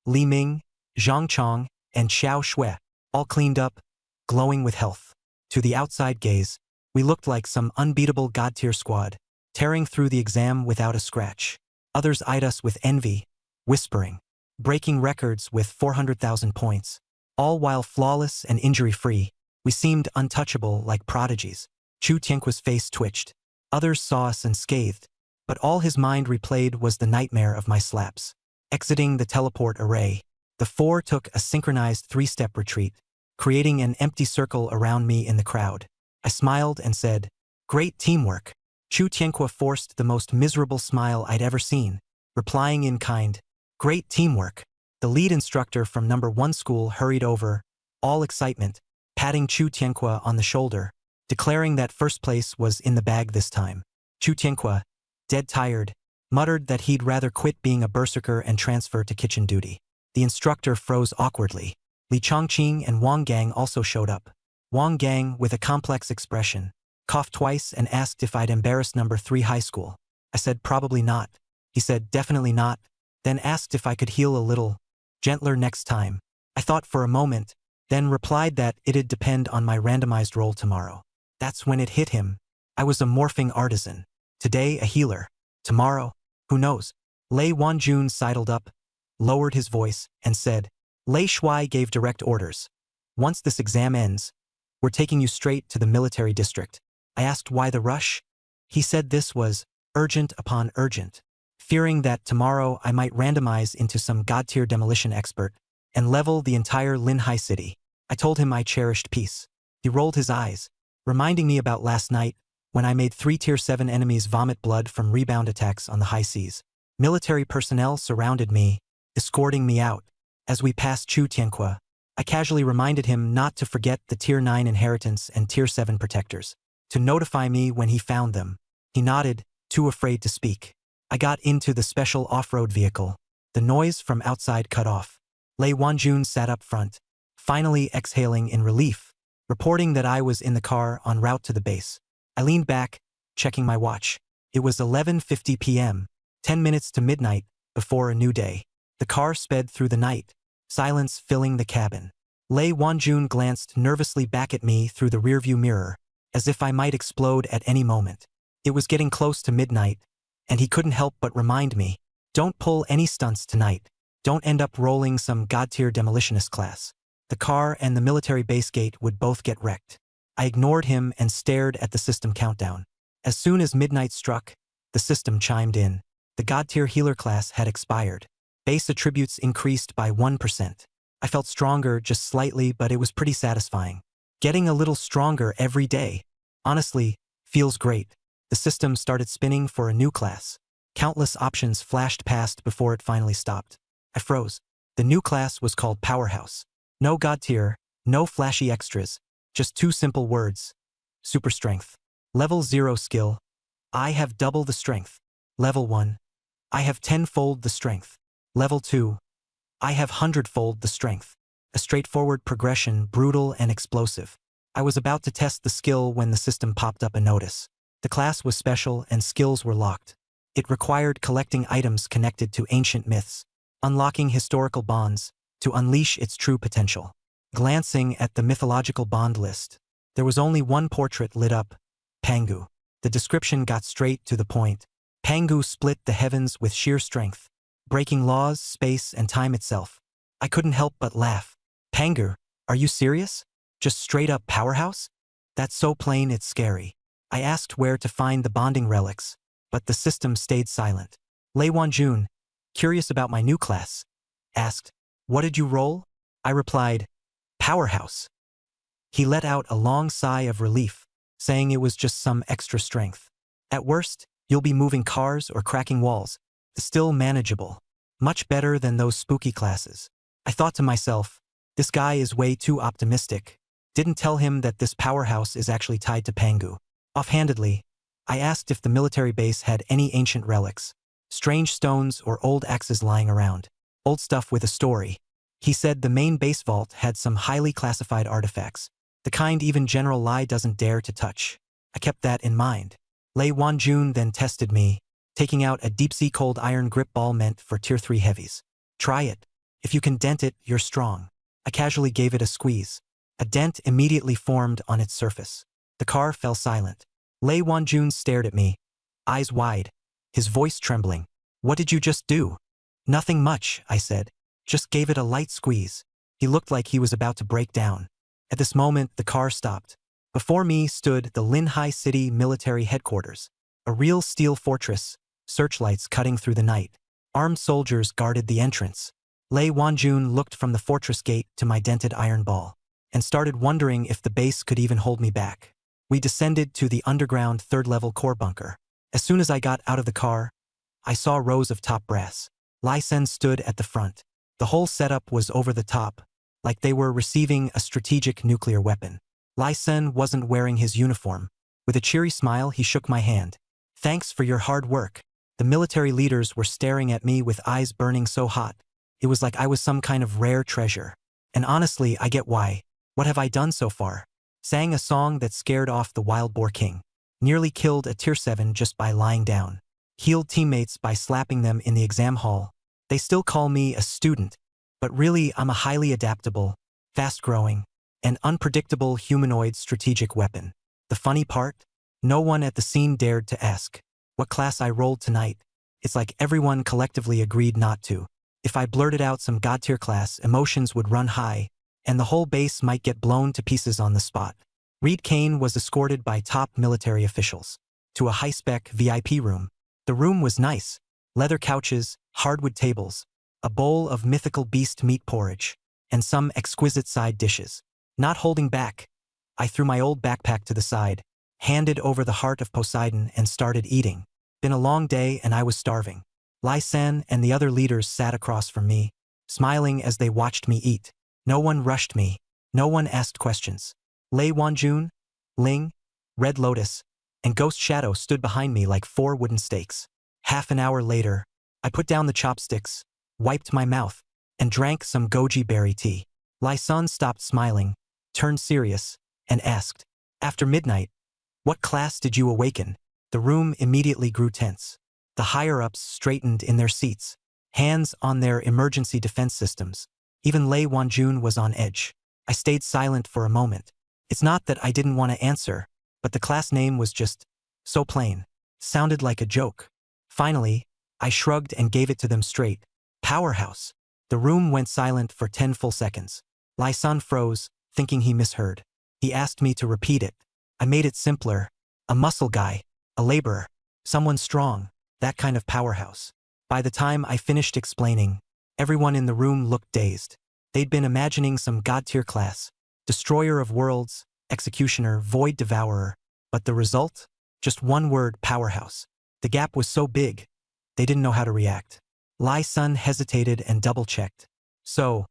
Li Ming, Zhang Chong, and Xiao Shui, all cleaned up, glowing with health. To the outside gaze, we looked like some unbeatable God-tier squad, tearing through the exam without a scratch. Others eyed us with envy, whispering, breaking records with 400,000 points. All while flawless and injury-free, we seemed untouchable like prodigies. Chu Tianque's face twitched. Others saw us and scathed, but all his mind replayed was the nightmare of my slaps. Exiting the teleport array, the 4 took a synchronized 3-step retreat, creating an empty circle around me in the crowd. I smiled and said, "Great teamwork." Chu Tianque forced the most miserable smile I'd ever seen, replying in kind, "Great teamwork." The lead instructor from number 1 school hurried over, all excitement, patting Chu Tianque on the shoulder, declaring that first place was in the bag this time. Chu Tianque, dead tired, muttered that he'd rather quit being a berserker and transfer to kitchen duty. The instructor froze awkwardly. Li Chongqing and Wang Gang also showed up. Wang Gang, with a complex expression, coughed twice and asked if I'd embarrassed number 3 high school. I said probably not. He said definitely not, then asked if I could heal a little gentler next time. I thought for a moment, then replied that it'd depend on my randomized roll tomorrow. That's when it hit him. I was a morphing artisan. Today a healer. Tomorrow, who knows? Lei Wanjun sidled up, lowered his voice, and said, "Lei Shui gave direct orders. Once this exam ends, we're taking you straight to the military district." I asked why the rush. He said this was urgent upon urgent, fearing that tomorrow I might randomize into some God-tier demolition expert and level the entire Linhai city. I told him I cherished peace. He rolled his eyes, reminding me about last night when I made 3 Tier 7 enemies vomit blood from rebound attacks on the high seas. Military personnel surrounded me, escorting me out. As we passed Chu Tianque, I casually reminded him not to forget the Tier 9 inheritance and Tier 7 protectors, to notify me when he found them. He nodded, too afraid to speak. I got into the special off-road vehicle. The noise from outside cut off. Lei Wanjun sat up front, finally exhaling in relief, reporting that I was in the car en route to the base. I leaned back, checking my watch. It was 11:50 p.m., 10 minutes to midnight, before a new day. The car sped through the night, silence filling the cabin. Lei Wanjun glanced nervously back at me through the rearview mirror, as if I might explode at any moment. It was getting close to midnight, and he couldn't help but remind me, don't pull any stunts tonight. Don't end up rolling some God-tier demolitionist class. The car and the military base gate would both get wrecked. I ignored him and stared at the system countdown. As soon as midnight struck, the system chimed in. The God-tier healer class had expired. Base attributes increased by 1%. I felt stronger just slightly, but it was pretty satisfying. Getting a little stronger every day. Honestly, feels great. The system started spinning for a new class. Countless options flashed past before it finally stopped. I froze. The new class was called Powerhouse. No God tier, no flashy extras, just two simple words. Super strength. Level 0 skill. I have double the strength. Level 1. I have 10-fold the strength. Level 2. I have 100-fold the strength. A straightforward progression, brutal and explosive. I was about to test the skill when the system popped up a notice. The class was special and skills were locked. It required collecting items connected to ancient myths, unlocking historical bonds, to unleash its true potential. Glancing at the mythological bond list, there was only one portrait lit up, Pangu. The description got straight to the point. Pangu split the heavens with sheer strength, breaking laws, space, and time itself. I couldn't help but laugh. Pangu, are you serious? Just straight up powerhouse? That's so plain it's scary. I asked where to find the bonding relics, but the system stayed silent. Lei Wanjun, curious about my new class, asked, what did you roll? I replied, powerhouse. He let out a long sigh of relief, saying it was just some extra strength. At worst, you'll be moving cars or cracking walls. Still manageable. Much better than those spooky classes. I thought to myself, this guy is way too optimistic. Didn't tell him that this powerhouse is actually tied to Pangu. Offhandedly, I asked if the military base had any ancient relics, strange stones or old axes lying around. Old stuff with a story. He said the main base vault had some highly classified artifacts, the kind even General Lai doesn't dare to touch. I kept that in mind. Lei Wanjun then tested me, taking out a deep-sea cold iron grip ball meant for Tier 3 heavies. Try it. If you can dent it, you're strong. I casually gave it a squeeze. A dent immediately formed on its surface. The car fell silent. Lei Wanjun stared at me, eyes wide, his voice trembling. What did you just do? Nothing much, I said. Just gave it a light squeeze. He looked like he was about to break down. At this moment, the car stopped. Before me stood the Linhai City Military Headquarters, a real steel fortress, searchlights cutting through the night. Armed soldiers guarded the entrance. Lei Wanjun looked from the fortress gate to my dented iron ball, and started wondering if the base could even hold me back. We descended to the underground third-level core bunker. As soon as I got out of the car, I saw rows of top brass. Lai Sen stood at the front. The whole setup was over the top, like they were receiving a strategic nuclear weapon. Lai Sen wasn't wearing his uniform. With a cheery smile, he shook my hand. Thanks for your hard work. The military leaders were staring at me with eyes burning so hot. It was like I was some kind of rare treasure. And honestly, I get why. What have I done so far? Sang a song that scared off the wild boar king. Nearly killed a Tier 7 just by lying down. Healed teammates by slapping them in the exam hall. They still call me a student, but really I'm a highly adaptable, fast-growing, and unpredictable humanoid strategic weapon. The funny part? No one at the scene dared to ask what class I rolled tonight. It's like everyone collectively agreed not to. If I blurted out some God-tier class, emotions would run high, and the whole base might get blown to pieces on the spot. Reed Kane was escorted by top military officials to a high-spec VIP room. The room was nice. Leather couches, hardwood tables, a bowl of mythical beast meat porridge, and some exquisite side dishes. Not holding back, I threw my old backpack to the side, handed over the heart of Poseidon and started eating. Been a long day and I was starving. Lai San and the other leaders sat across from me, smiling as they watched me eat. No one rushed me. No one asked questions. Lei Wanjun, Ling, Red Lotus, and Ghost Shadow stood behind me like 4 wooden stakes. Half an hour later, I put down the chopsticks, wiped my mouth, and drank some goji berry tea. Lai Sun stopped smiling, turned serious, and asked, "After midnight, what class did you awaken?" The room immediately grew tense. The higher-ups straightened in their seats, hands on their emergency defense systems. Even Lei Wanjun was on edge. I stayed silent for a moment. It's not that I didn't want to answer, but the class name was just so plain. Sounded like a joke. Finally, I shrugged and gave it to them straight. Powerhouse. The room went silent for 10 full seconds. Lai Sun froze, thinking he misheard. He asked me to repeat it. I made it simpler. A muscle guy. A laborer. Someone strong. That kind of powerhouse. By the time I finished explaining, everyone in the room looked dazed. They'd been imagining some God-tier class. Destroyer of worlds, executioner, void devourer. But the result? Just one word, powerhouse. The gap was so big, they didn't know how to react. Lai Sun hesitated and double-checked. "So,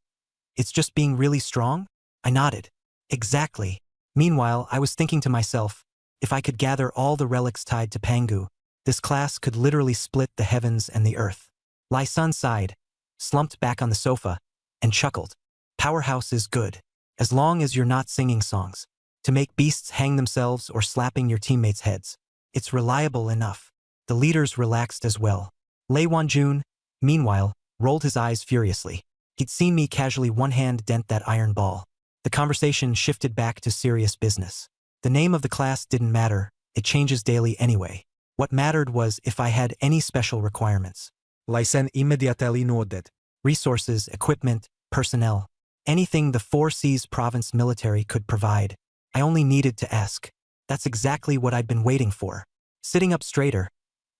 it's just being really strong?" I nodded. "Exactly." Meanwhile, I was thinking to myself, if I could gather all the relics tied to Pangu, this class could literally split the heavens and the earth. Lai Sun sighed, slumped back on the sofa, and chuckled. "Powerhouse is good, as long as you're not singing songs to make beasts hang themselves or slapping your teammates' heads. It's reliable enough." The leaders relaxed as well. Lei Wanjun, meanwhile, rolled his eyes furiously. He'd seen me casually one-hand dent that iron ball. The conversation shifted back to serious business. The name of the class didn't matter, it changes daily anyway. What mattered was if I had any special requirements. Lai Sun immediately nodded. Resources, equipment, personnel. Anything the 4C's province military could provide. I only needed to ask. That's exactly what I'd been waiting for. Sitting up straighter,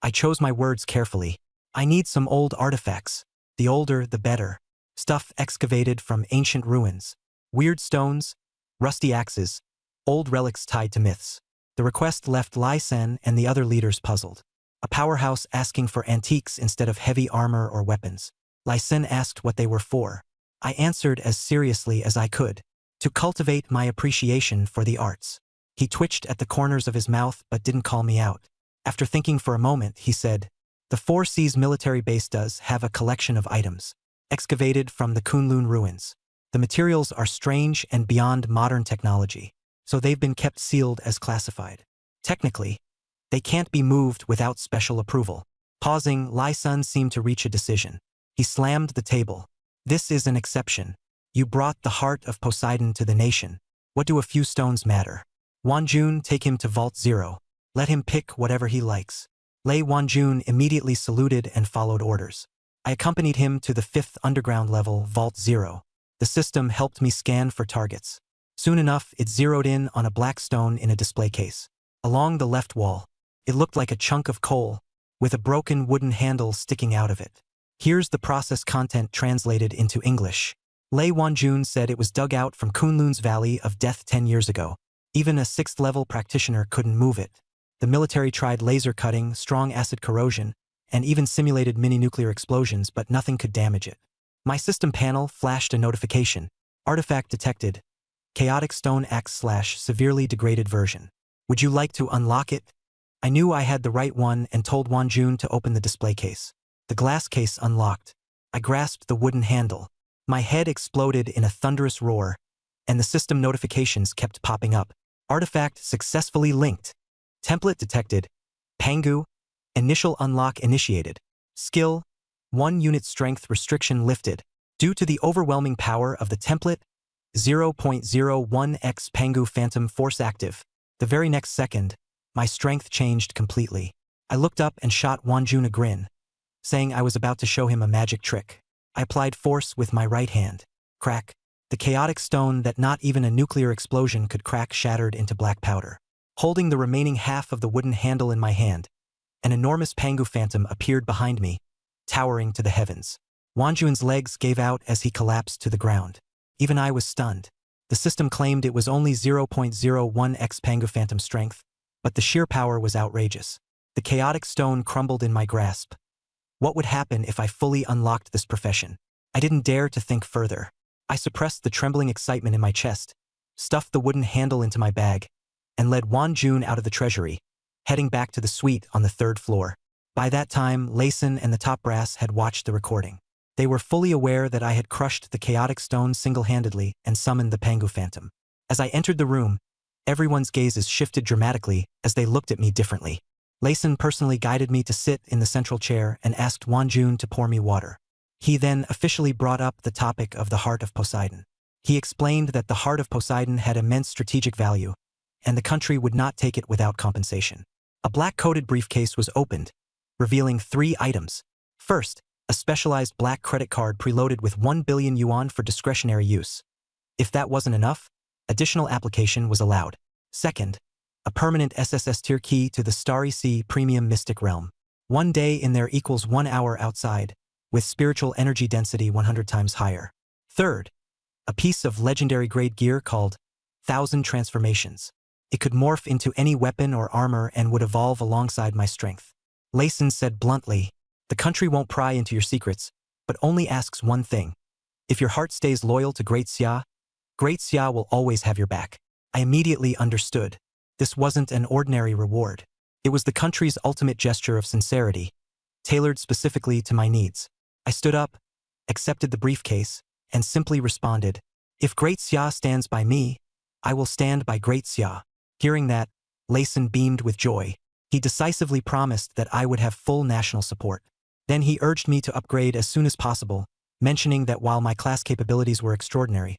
I chose my words carefully. I need some old artifacts. The older, the better. Stuff excavated from ancient ruins. Weird stones, rusty axes, old relics tied to myths. The request left Lai Sen and the other leaders puzzled. A powerhouse asking for antiques instead of heavy armor or weapons. Lai Sen asked what they were for. I answered as seriously as I could. To cultivate my appreciation for the arts. He twitched at the corners of his mouth but didn't call me out. After thinking for a moment, he said, "The 4C's military base does have a collection of items, excavated from the Kunlun ruins. The materials are strange and beyond modern technology, so they've been kept sealed as classified. Technically, they can't be moved without special approval." Pausing, Lai Sun seemed to reach a decision. He slammed the table. "This is an exception. You brought the heart of Poseidon to the nation. What do a few stones matter? Wanjun, take him to Vault 0. Let him pick whatever he likes." Lei Wanjun immediately saluted and followed orders. I accompanied him to the 5th underground level, Vault 0. The system helped me scan for targets. Soon enough, it zeroed in on a black stone in a display case. Along the left wall, it looked like a chunk of coal, with a broken wooden handle sticking out of it. Here's the process content translated into English. Lei Wanjun said it was dug out from Kunlun's Valley of Death 10 years ago. Even a 6th-level practitioner couldn't move it. The military tried laser cutting, strong acid corrosion, and even simulated mini-nuclear explosions, but nothing could damage it. My system panel flashed a notification. Artifact detected. Chaotic Stone Axe/severely degraded version. Would you like to unlock it? I knew I had the right one and told Wanjun to open the display case. The glass case unlocked. I grasped the wooden handle. My head exploded in a thunderous roar, and the system notifications kept popping up. Artifact successfully linked. Template detected. Pangu. Initial unlock initiated. Skill. 1 unit strength restriction lifted. Due to the overwhelming power of the template, 0.01x Pangu Phantom Force active. The very next second, my strength changed completely. I looked up and shot Wanjun a grin, saying I was about to show him a magic trick. I applied force with my right hand. Crack. The chaotic stone that not even a nuclear explosion could crack shattered into black powder. Holding the remaining half of the wooden handle in my hand, an enormous Pangu Phantom appeared behind me, towering to the heavens. Wanjun's legs gave out as he collapsed to the ground. Even I was stunned. The system claimed it was only 0.01x Pangu Phantom strength, but the sheer power was outrageous. The chaotic stone crumbled in my grasp. What would happen if I fully unlocked this profession? I didn't dare to think further. I suppressed the trembling excitement in my chest, stuffed the wooden handle into my bag, and led Wanjun out of the treasury, heading back to the suite on the 3rd floor. By that time, Layson and the top brass had watched the recording. They were fully aware that I had crushed the chaotic stone single-handedly and summoned the Pangu Phantom. As I entered the room, everyone's gazes shifted dramatically as they looked at me differently. Layson personally guided me to sit in the central chair and asked Wanjun to pour me water. He then officially brought up the topic of the Heart of Poseidon. He explained that the Heart of Poseidon had immense strategic value, and the country would not take it without compensation. A black-coated briefcase was opened, revealing 3 items. First, a specialized black credit card preloaded with 1 billion yuan for discretionary use. If that wasn't enough, additional application was allowed. Second, a permanent SSS tier key to the Starry Sea Premium Mystic Realm. 1 day in there equals 1 hour outside, with spiritual energy density 100 times higher. Third, a piece of legendary grade gear called 1000 Transformations. It could morph into any weapon or armor and would evolve alongside my strength. Layson said bluntly, "The country won't pry into your secrets, but only asks one thing. If your heart stays loyal to Great Xia will always have your back." I immediately understood. This wasn't an ordinary reward. It was the country's ultimate gesture of sincerity, tailored specifically to my needs. I stood up, accepted the briefcase, and simply responded, "If Great Xia stands by me, I will stand by Great Xia." Hearing that, Layson beamed with joy. He decisively promised that I would have full national support. Then he urged me to upgrade as soon as possible, mentioning that while my class capabilities were extraordinary,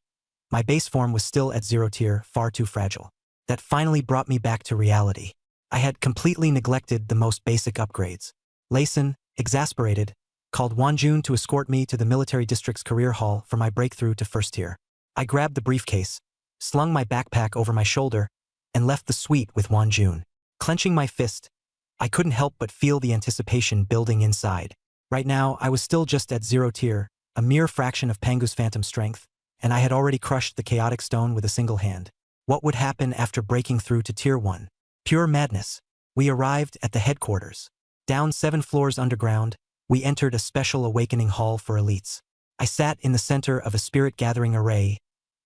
my base form was still at 0 tier, far too fragile. That finally brought me back to reality. I had completely neglected the most basic upgrades. Layson, exasperated, called Wanjun to escort me to the military district's career hall for my breakthrough to 1st tier. I grabbed the briefcase, slung my backpack over my shoulder, and left the suite with Wanjun. Clenching my fist, I couldn't help but feel the anticipation building inside. Right now, I was still just at 0 tier, a mere fraction of Pangu's phantom strength, and I had already crushed the chaotic stone with a single hand. What would happen after breaking through to tier 1? Pure madness. We arrived at the headquarters. Down 7 floors underground, we entered a special awakening hall for elites. I sat in the center of a spirit-gathering array,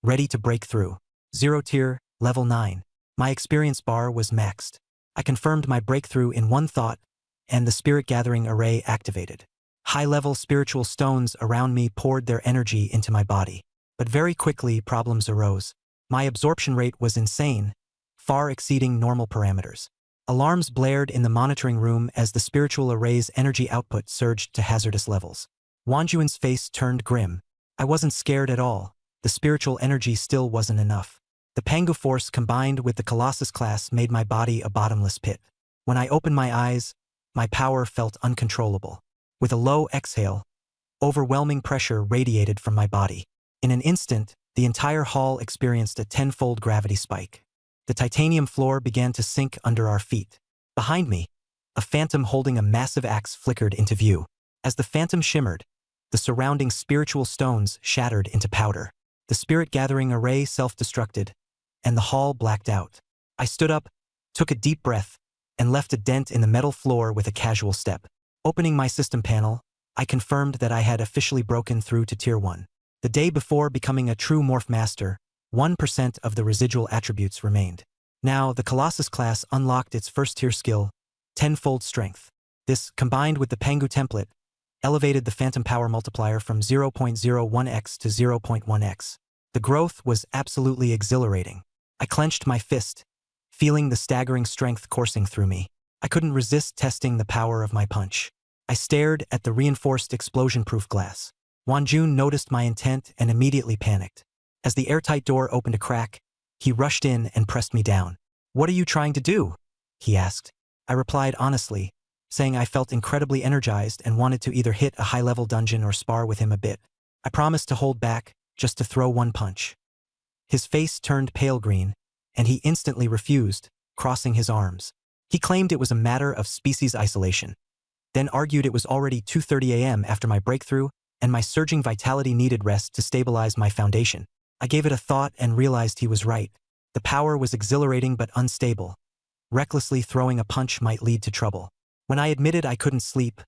ready to break through. 0 tier, level 9. My experience bar was maxed. I confirmed my breakthrough in one thought, and the spirit-gathering array activated. High-level spiritual stones around me poured their energy into my body. But very quickly, problems arose. My absorption rate was insane, far exceeding normal parameters. Alarms blared in the monitoring room as the spiritual array's energy output surged to hazardous levels. Wanjun's face turned grim. I wasn't scared at all. The spiritual energy still wasn't enough. The Pangu force combined with the Colossus class made my body a bottomless pit. When I opened my eyes, my power felt uncontrollable. With a low exhale, overwhelming pressure radiated from my body. In an instant, the entire hall experienced a 10-fold gravity spike. The titanium floor began to sink under our feet. Behind me, a phantom holding a massive axe flickered into view. As the phantom shimmered, the surrounding spiritual stones shattered into powder. The spirit-gathering array self-destructed, and the hall blacked out. I stood up, took a deep breath, and left a dent in the metal floor with a casual step. Opening my system panel, I confirmed that I had officially broken through to tier 1. The day before becoming a true morph master, 1% of the residual attributes remained. Now, the Colossus class unlocked its 1st tier skill, 10-fold strength. This, combined with the Pangu template, elevated the phantom power multiplier from 0.01x to 0.1x. The growth was absolutely exhilarating. I clenched my fist, feeling the staggering strength coursing through me. I couldn't resist testing the power of my punch. I stared at the reinforced explosion-proof glass. Wanjun noticed my intent and immediately panicked. As the airtight door opened a crack, he rushed in and pressed me down. "What are you trying to do?" he asked. I replied honestly, saying I felt incredibly energized and wanted to either hit a high-level dungeon or spar with him a bit. I promised to hold back, just to throw one punch. His face turned pale green, and he instantly refused, crossing his arms. He claimed it was a matter of species isolation, then argued it was already 2:30 a.m. after my breakthrough, and my surging vitality needed rest to stabilize my foundation. I gave it a thought and realized he was right. The power was exhilarating but unstable. Recklessly throwing a punch might lead to trouble. When I admitted I couldn't sleep,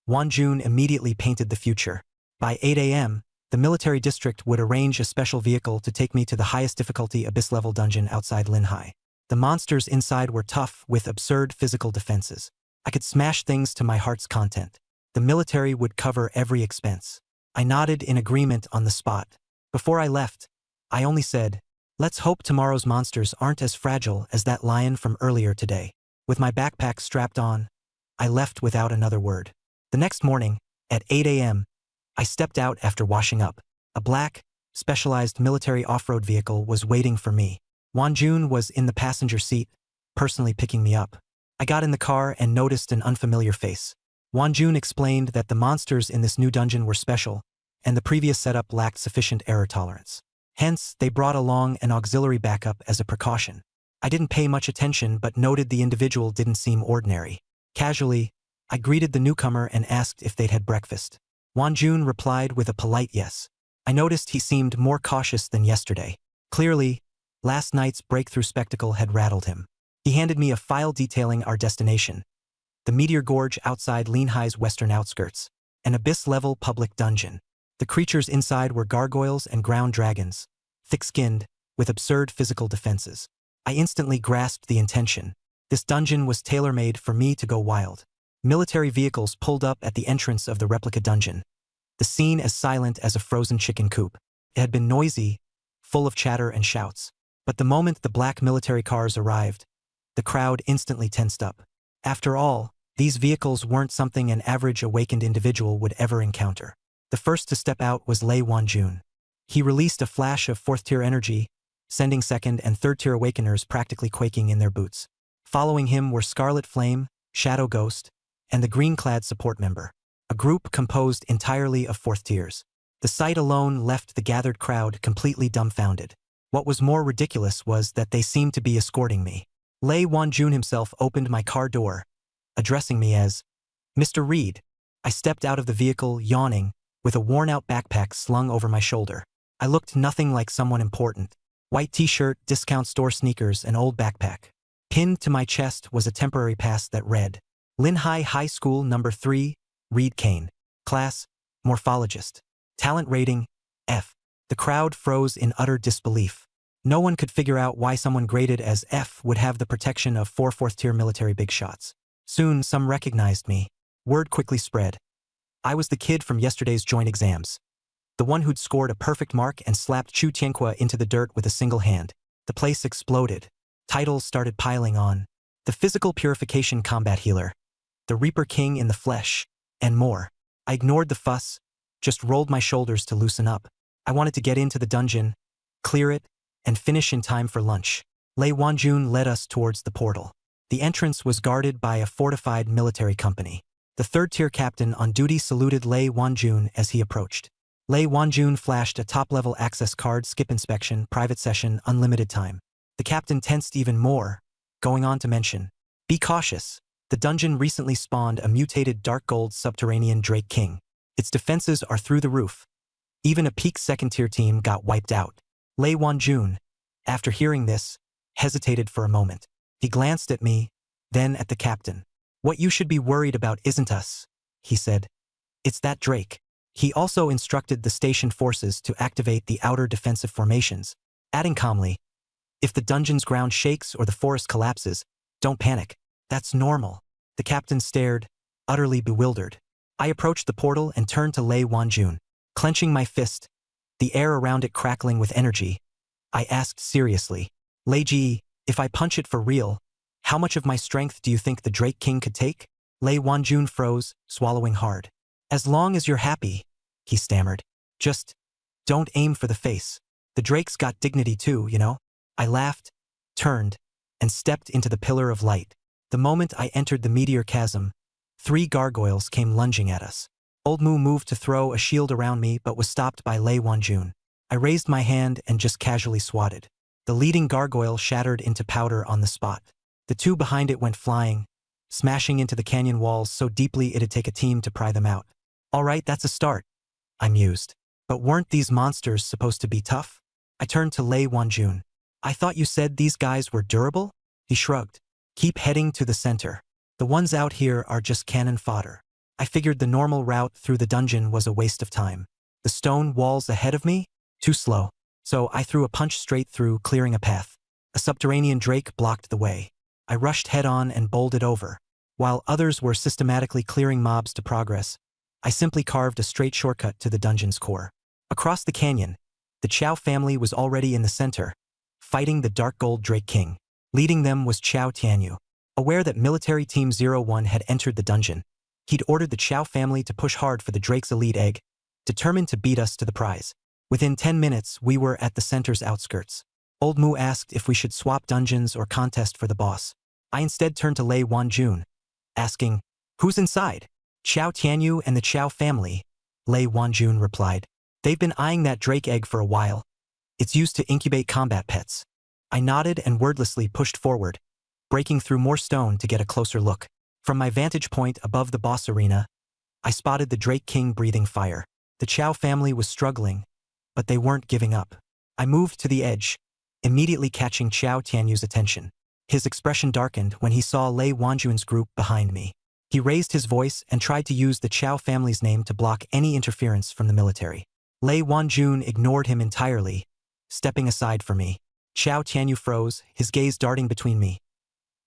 Wanjun immediately painted the future. By 8 a.m., the military district would arrange a special vehicle to take me to the highest difficulty abyss-level dungeon outside Linhai. The monsters inside were tough with absurd physical defenses. I could smash things to my heart's content. The military would cover every expense. I nodded in agreement on the spot. Before I left, I only said, "Let's hope tomorrow's monsters aren't as fragile as that lion from earlier today." With my backpack strapped on, I left without another word. The next morning, at 8 a.m., I stepped out after washing up. A black, specialized military off-road vehicle was waiting for me. Wanjun was in the passenger seat, personally picking me up. I got in the car and noticed an unfamiliar face. Wanjun explained that the monsters in this new dungeon were special, and the previous setup lacked sufficient error tolerance. Hence, they brought along an auxiliary backup as a precaution. I didn't pay much attention but noted the individual didn't seem ordinary. Casually, I greeted the newcomer and asked if they'd had breakfast. Wanjun replied with a polite yes. I noticed he seemed more cautious than yesterday. Clearly, last night's breakthrough spectacle had rattled him. He handed me a file detailing our destination, the Meteor Gorge outside Linhai's western outskirts, an abyss-level public dungeon. The creatures inside were gargoyles and ground dragons, thick-skinned, with absurd physical defenses. I instantly grasped the intention. This dungeon was tailor-made for me to go wild. Military vehicles pulled up at the entrance of the replica dungeon, the scene as silent as a frozen chicken coop. It had been noisy, full of chatter and shouts. But the moment the black military cars arrived, the crowd instantly tensed up. After all, these vehicles weren't something an average awakened individual would ever encounter. The first to step out was Lei Wanjun. He released a flash of fourth-tier energy, sending second- and third-tier awakeners practically quaking in their boots. Following him were Scarlet Flame, Shadow Ghost, and the green-clad support member, a group composed entirely of fourth tiers. The sight alone left the gathered crowd completely dumbfounded. What was more ridiculous was that they seemed to be escorting me. Lei Wanjun himself opened my car door, addressing me as Mr. Reed. I stepped out of the vehicle, yawning, with a worn-out backpack slung over my shoulder. I looked nothing like someone important. White t-shirt, discount store sneakers, and old backpack. Pinned to my chest was a temporary pass that read, Linhai High School No. 3, Reed Kane. Class, Morphologist. Talent rating, F. The crowd froze in utter disbelief. No one could figure out why someone graded as F would have the protection of 4 fourth-tier military big shots. Soon, some recognized me. Word quickly spread. I was the kid from yesterday's joint exams. The one who'd scored a perfect mark and slapped Chu Tianqua into the dirt with a single hand. The place exploded. Titles started piling on. The Physical Purification Combat Healer, the Reaper King in the Flesh, and more. I ignored the fuss, just rolled my shoulders to loosen up. I wanted to get into the dungeon, clear it, and finish in time for lunch. Lei Wanjun led us towards the portal. The entrance was guarded by a fortified military company. The third-tier captain on duty saluted Lei Wanjun as he approached. Lei Wanjun flashed a top-level access card, skip inspection, private session, unlimited time. The captain tensed even more, going on to mention, "Be cautious. The dungeon recently spawned a mutated dark gold subterranean Drake King. Its defenses are through the roof. Even a peak second-tier team got wiped out." Lei Wanjun, after hearing this, hesitated for a moment. He glanced at me, then at the captain. "What you should be worried about isn't us," he said. "It's that Drake." He also instructed the station forces to activate the outer defensive formations, adding calmly, "If the dungeon's ground shakes or the forest collapses, don't panic. That's normal." The captain stared, utterly bewildered. I approached the portal and turned to Lei Wanjun. Clenching my fist, the air around it crackling with energy, I asked seriously, "Lei Ji, if I punch it for real, how much of my strength do you think the Drake King could take?" Lei Wanjun froze, swallowing hard. "As long as you're happy," he stammered. "Just don't aim for the face. The Drake's got dignity too, you know." I laughed, turned, and stepped into the pillar of light. The moment I entered the meteor chasm, 3 gargoyles came lunging at us. Old Mu moved to throw a shield around me but was stopped by Lei Wanjun. I raised my hand and just casually swatted. The leading gargoyle shattered into powder on the spot. The 2 behind it went flying, smashing into the canyon walls so deeply it'd take a team to pry them out. "All right, that's a start," I mused. "But weren't these monsters supposed to be tough?" I turned to Lei Wanjun. "I thought you said these guys were durable?" He shrugged. "Keep heading to the center. The ones out here are just cannon fodder." I figured the normal route through the dungeon was a waste of time. The stone walls ahead of me? Too slow. So I threw a punch straight through, clearing a path. A subterranean drake blocked the way. I rushed head-on and bowled it over. While others were systematically clearing mobs to progress, I simply carved a straight shortcut to the dungeon's core. Across the canyon, the Chow family was already in the center, fighting the Dark Gold Drake King. Leading them was Chow Tianyu. Aware that Military Team 01 had entered the dungeon, he'd ordered the Chow family to push hard for the Drake's elite egg, determined to beat us to the prize. Within 10 minutes, we were at the center's outskirts. Old Mu asked if we should swap dungeons or contest for the boss. I instead turned to Lei Wanjun, asking, "Who's inside?" "Chow Tianyu and the Chow family," Lei Wanjun replied. "They've been eyeing that Drake egg for a while. It's used to incubate combat pets." I nodded and wordlessly pushed forward, breaking through more stone to get a closer look. From my vantage point above the boss arena, I spotted the Drake King breathing fire. The Chow family was struggling, but they weren't giving up. I moved to the edge, immediately catching Chow Tianyu's attention. His expression darkened when he saw Lei Wanjun's group behind me. He raised his voice and tried to use the Chow family's name to block any interference from the military. Lei Wanjun ignored him entirely, stepping aside for me. Chow Tianyu froze, his gaze darting between me.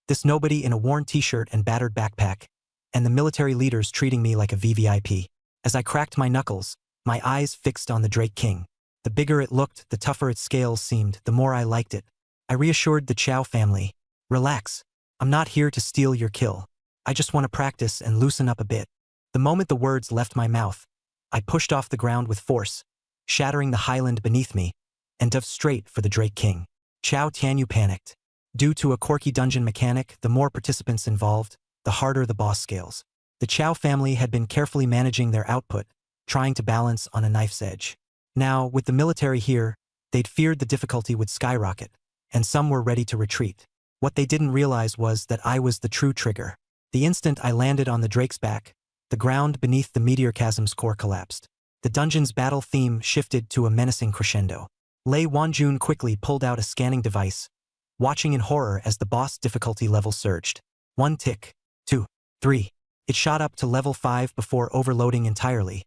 This nobody in a worn t-shirt and battered backpack, and the military leaders treating me like a VVIP. As I cracked my knuckles, my eyes fixed on the Drake King. The bigger it looked, the tougher its scales seemed, the more I liked it. I reassured the Chow family. "Relax. I'm not here to steal your kill. I just want to practice and loosen up a bit." The moment the words left my mouth, I pushed off the ground with force, shattering the highland beneath me, and dove straight for the Drake King. Chow Tianyu panicked. Due to a quirky dungeon mechanic, the more participants involved, the harder the boss scales. The Chow family had been carefully managing their output, trying to balance on a knife's edge. Now, with the military here, they'd feared the difficulty would skyrocket, and some were ready to retreat. What they didn't realize was that I was the true trigger. The instant I landed on the Drake's back, the ground beneath the meteor chasm's core collapsed. The dungeon's battle theme shifted to a menacing crescendo. Lei Wanjun quickly pulled out a scanning device, watching in horror as the boss difficulty level surged. 1 tick, 2, 3. It shot up to level 5 before overloading entirely,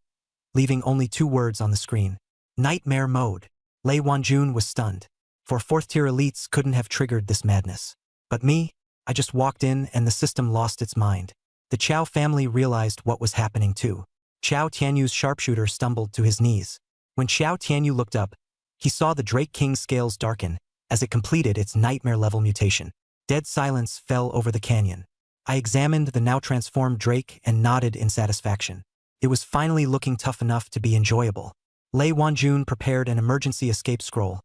leaving only 2 words on the screen. Nightmare mode. Lei Wanjun was stunned. For 4th-tier elites couldn't have triggered this madness. But me? I just walked in and the system lost its mind. The Chow family realized what was happening too. Chow Tianyu's sharpshooter stumbled to his knees. When Chow Tianyu looked up, he saw the Drake King's scales darken as it completed its nightmare-level mutation. Dead silence fell over the canyon. I examined the now transformed Drake and nodded in satisfaction. It was finally looking tough enough to be enjoyable. Lei Wanjun prepared an emergency escape scroll,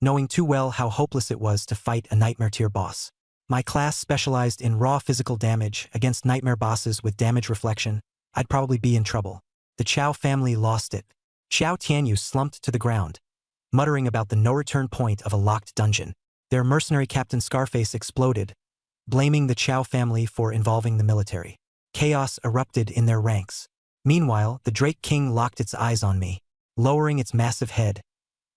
knowing too well how hopeless it was to fight a nightmare-tier boss. My class specialized in raw physical damage against nightmare bosses with damage reflection. I'd probably be in trouble. The Chow family lost it. Chow Tianyu slumped to the ground, muttering about the no-return point of a locked dungeon. Their mercenary captain Scarface exploded, blaming the Chow family for involving the military. Chaos erupted in their ranks. Meanwhile, the Drake King locked its eyes on me. Lowering its massive head,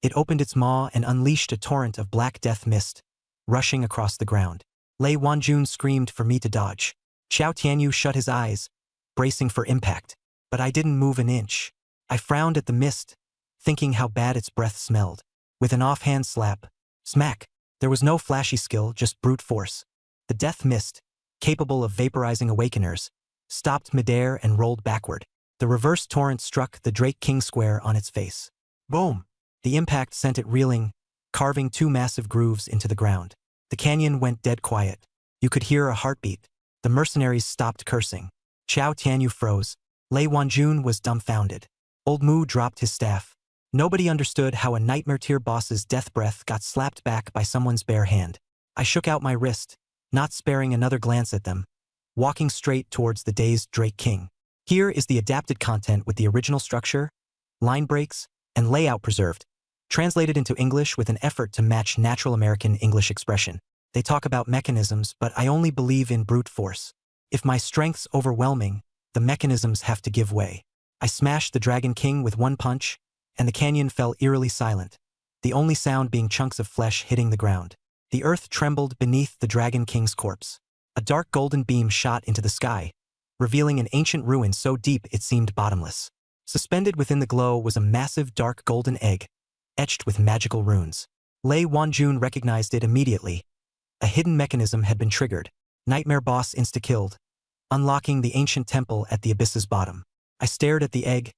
it opened its maw and unleashed a torrent of black death mist, rushing across the ground. Lei Wanjun screamed for me to dodge. Chow Tianyu shut his eyes, bracing for impact. But I didn't move an inch. I frowned at the mist, thinking how bad its breath smelled. With an offhand slap, smack, there was no flashy skill, just brute force. The death mist, capable of vaporizing awakeners, stopped midair and rolled backward. The reverse torrent struck the Drake King square on its face. Boom! The impact sent it reeling, carving 2 massive grooves into the ground. The canyon went dead quiet. You could hear a heartbeat. The mercenaries stopped cursing. Chow Tianyu froze. Lei Wanjun was dumbfounded. Old Mu dropped his staff. Nobody understood how a nightmare-tier boss's death breath got slapped back by someone's bare hand. I shook out my wrist, not sparing another glance at them, walking straight towards the dazed Drake King. Here is the adapted content with the original structure, line breaks, and layout preserved, translated into English with an effort to match natural American English expression. They talk about mechanisms, but I only believe in brute force. If my strength's overwhelming, the mechanisms have to give way. I smashed the Dragon King with 1 punch, and the canyon fell eerily silent, the only sound being chunks of flesh hitting the ground. The earth trembled beneath the Dragon King's corpse. A dark golden beam shot into the sky, revealing an ancient ruin so deep it seemed bottomless. Suspended within the glow was a massive dark golden egg, etched with magical runes. Lei Wanjun recognized it immediately. A hidden mechanism had been triggered. Nightmare boss insta-killed, unlocking the ancient temple at the abyss's bottom. I stared at the egg,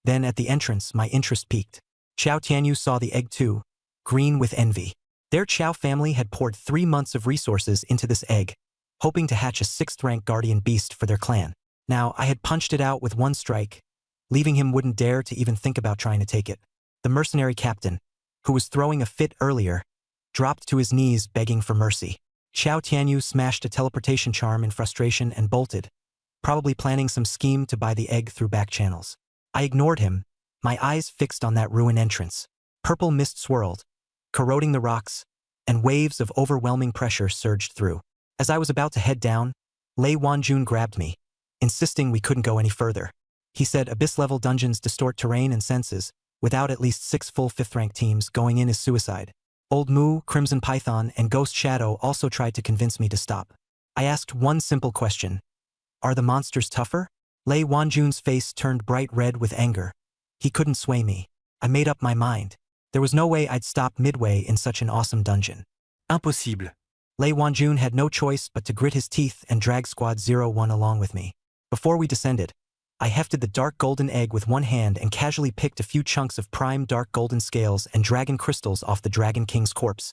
then at the entrance. My interest peaked. Xiao Tianyu saw the egg too, green with envy. Their Qiao family had poured 3 months of resources into this egg, hoping to hatch a 6th-rank guardian beast for their clan. Now, I had punched it out with one strike, leaving him wouldn't dare to even think about trying to take it. The mercenary captain, who was throwing a fit earlier, dropped to his knees begging for mercy. Xiao Tianyu smashed a teleportation charm in frustration and bolted, probably planning some scheme to buy the egg through back channels. I ignored him, my eyes fixed on that ruin entrance. Purple mist swirled, corroding the rocks, and waves of overwhelming pressure surged through. As I was about to head down, Lei Wanjun grabbed me, insisting we couldn't go any further. He said abyss-level dungeons distort terrain and senses. Without at least 6 full 5th-rank teams, going in is suicide. Old Moo, Crimson Python, and Ghost Shadow also tried to convince me to stop. I asked one simple question. Are the monsters tougher? Lei Wanjun's face turned bright red with anger. He couldn't sway me. I made up my mind. There was no way I'd stop midway in such an awesome dungeon. Impossible. Lei Wanjun had no choice but to grit his teeth and drag Squad 01 along with me. Before we descended, I hefted the dark golden egg with one hand and casually picked a few chunks of prime dark golden scales and dragon crystals off the Dragon King's corpse,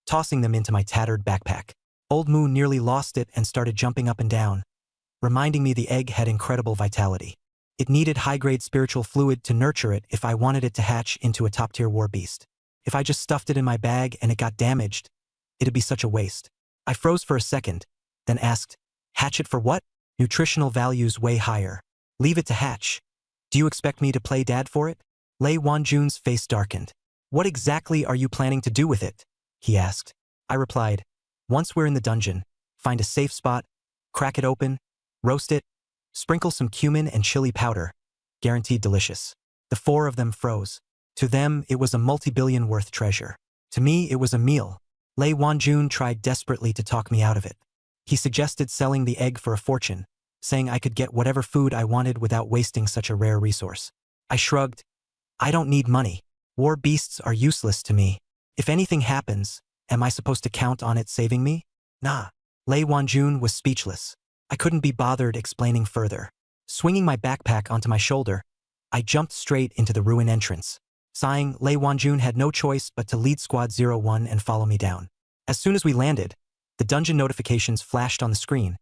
tossing them into my tattered backpack. Old Moo nearly lost it and started jumping up and down, reminding me the egg had incredible vitality. It needed high-grade spiritual fluid to nurture it if I wanted it to hatch into a top-tier war beast. If I just stuffed it in my bag and it got damaged, it'd be such a waste. I froze for a second, then asked, hatch it for what? Nutritional values way higher. Leave it to hatch. Do you expect me to play dad for it? Lei Wanjun's face darkened. What exactly are you planning to do with it? He asked. I replied, once we're in the dungeon, find a safe spot, crack it open, roast it, sprinkle some cumin and chili powder. Guaranteed delicious. The 4 of them froze. To them, it was a multi-billion worth treasure. To me, it was a meal. Lei Wanjun tried desperately to talk me out of it. He suggested selling the egg for a fortune, saying I could get whatever food I wanted without wasting such a rare resource. I shrugged. I don't need money. War beasts are useless to me. If anything happens, am I supposed to count on it saving me? Nah. Lei Wanjun was speechless. I couldn't be bothered explaining further. Swinging my backpack onto my shoulder, I jumped straight into the ruin entrance. Sighing, Lei Wanjun had no choice but to lead Squad 01 and follow me down. As soon as we landed, the dungeon notifications flashed on the screen,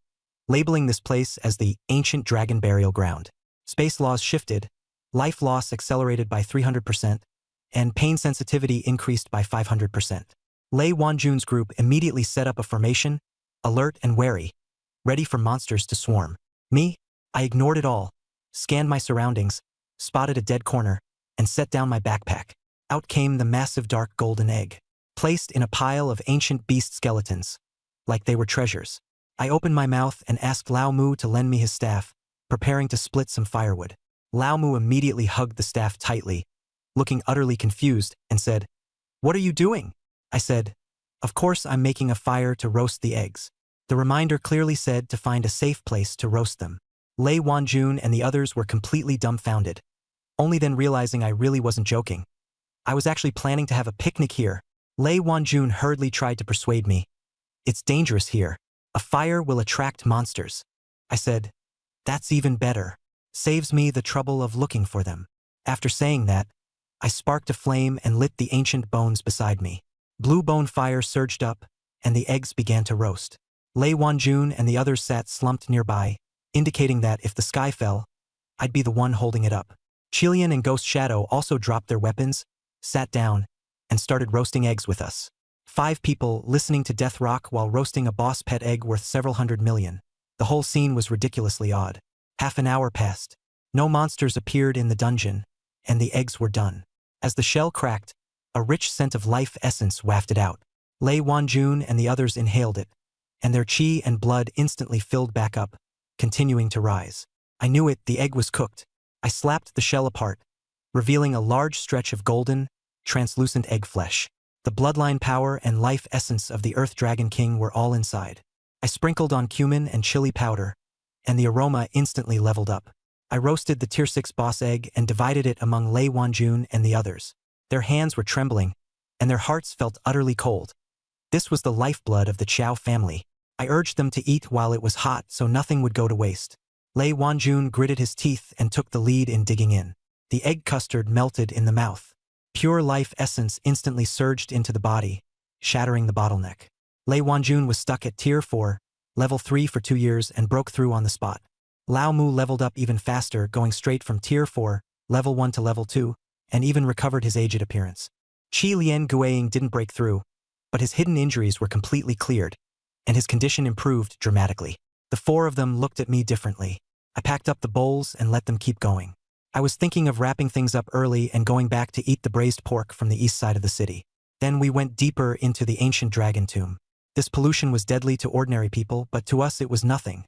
labeling this place as the Ancient Dragon Burial Ground. Space laws shifted, life loss accelerated by 300%, and pain sensitivity increased by 500%. Lei Wanjun's group immediately set up a formation, alert and wary, ready for monsters to swarm. Me? I ignored it all, scanned my surroundings, spotted a dead corner, and set down my backpack. Out came the massive dark golden egg, placed in a pile of ancient beast skeletons, like they were treasures. I opened my mouth and asked Lao Mu to lend me his staff, preparing to split some firewood. Lao Mu immediately hugged the staff tightly, looking utterly confused, and said, "What are you doing?" I said, "Of course I'm making a fire to roast the eggs." The reminder clearly said to find a safe place to roast them. Lei Wanjun and the others were completely dumbfounded, only then realizing I really wasn't joking. I was actually planning to have a picnic here. Lei Wanjun hurriedly tried to persuade me. "It's dangerous here. A fire will attract monsters." I said, "That's even better. Saves me the trouble of looking for them." After saying that, I sparked a flame and lit the ancient bones beside me. Blue bone fire surged up, and the eggs began to roast. Lei Wanjun and the others sat slumped nearby, indicating that if the sky fell, I'd be the one holding it up. Chilian and Ghost Shadow also dropped their weapons, sat down, and started roasting eggs with us. 5 people listening to death rock while roasting a boss pet egg worth several hundred million. The whole scene was ridiculously odd. Half an hour passed. No monsters appeared in the dungeon, and the eggs were done. As the shell cracked, a rich scent of life essence wafted out. Lei Wanjun and the others inhaled it, and their chi and blood instantly filled back up, continuing to rise. I knew it, the egg was cooked. I slapped the shell apart, revealing a large stretch of golden, translucent egg flesh. The bloodline power and life essence of the Earth Dragon King were all inside. I sprinkled on cumin and chili powder, and the aroma instantly leveled up. I roasted the Tier 6 boss egg and divided it among Lei Wanjun and the others. Their hands were trembling, and their hearts felt utterly cold. This was the lifeblood of the Qiao family. I urged them to eat while it was hot so nothing would go to waste. Lei Wanjun gritted his teeth and took the lead in digging in. The egg custard melted in the mouth. Pure life essence instantly surged into the body, shattering the bottleneck. Lei Wanjun was stuck at Tier 4, Level 3 for 2 years and broke through on the spot. Lao Mu leveled up even faster, going straight from Tier 4, Level 1 to Level 2, and even recovered his aged appearance. Qi Lian Guiying didn't break through, but his hidden injuries were completely cleared, and his condition improved dramatically. The four of them looked at me differently. I packed up the bowls and let them keep going. I was thinking of wrapping things up early and going back to eat the braised pork from the east side of the city. Then we went deeper into the ancient dragon tomb. This pollution was deadly to ordinary people, but to us it was nothing.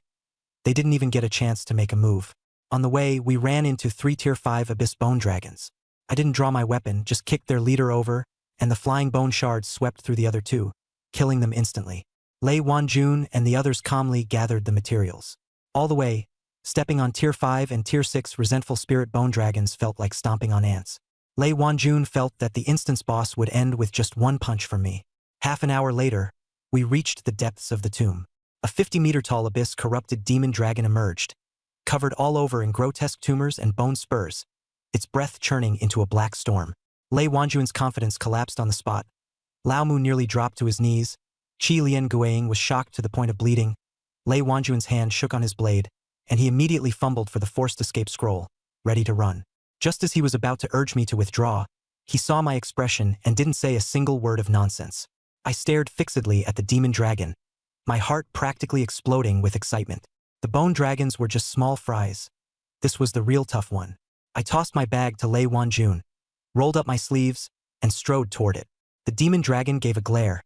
They didn't even get a chance to make a move. On the way, we ran into 3 Tier 5 abyss bone dragons. I didn't draw my weapon, just kicked their leader over, and the flying bone shards swept through the other two, killing them instantly. Lei Wanjun and the others calmly gathered the materials. All the way, stepping on Tier 5 and Tier 6 resentful spirit bone dragons felt like stomping on ants. Lei Wanjun felt that the instance boss would end with just one punch from me. Half an hour later, we reached the depths of the tomb. A 50-meter-tall abyss corrupted demon dragon emerged, covered all over in grotesque tumors and bone spurs, its breath churning into a black storm. Lei Wanjun's confidence collapsed on the spot. Lao Mu nearly dropped to his knees. Qi Lian Guiying was shocked to the point of bleeding. Lei Wanjun's hand shook on his blade, and he immediately fumbled for the forced escape scroll, ready to run. Just as he was about to urge me to withdraw, he saw my expression and didn't say a single word of nonsense. I stared fixedly at the demon dragon, my heart practically exploding with excitement. The bone dragons were just small fries. This was the real tough one. I tossed my bag to Lei Wanjun, rolled up my sleeves, and strode toward it. The demon dragon gave a glare,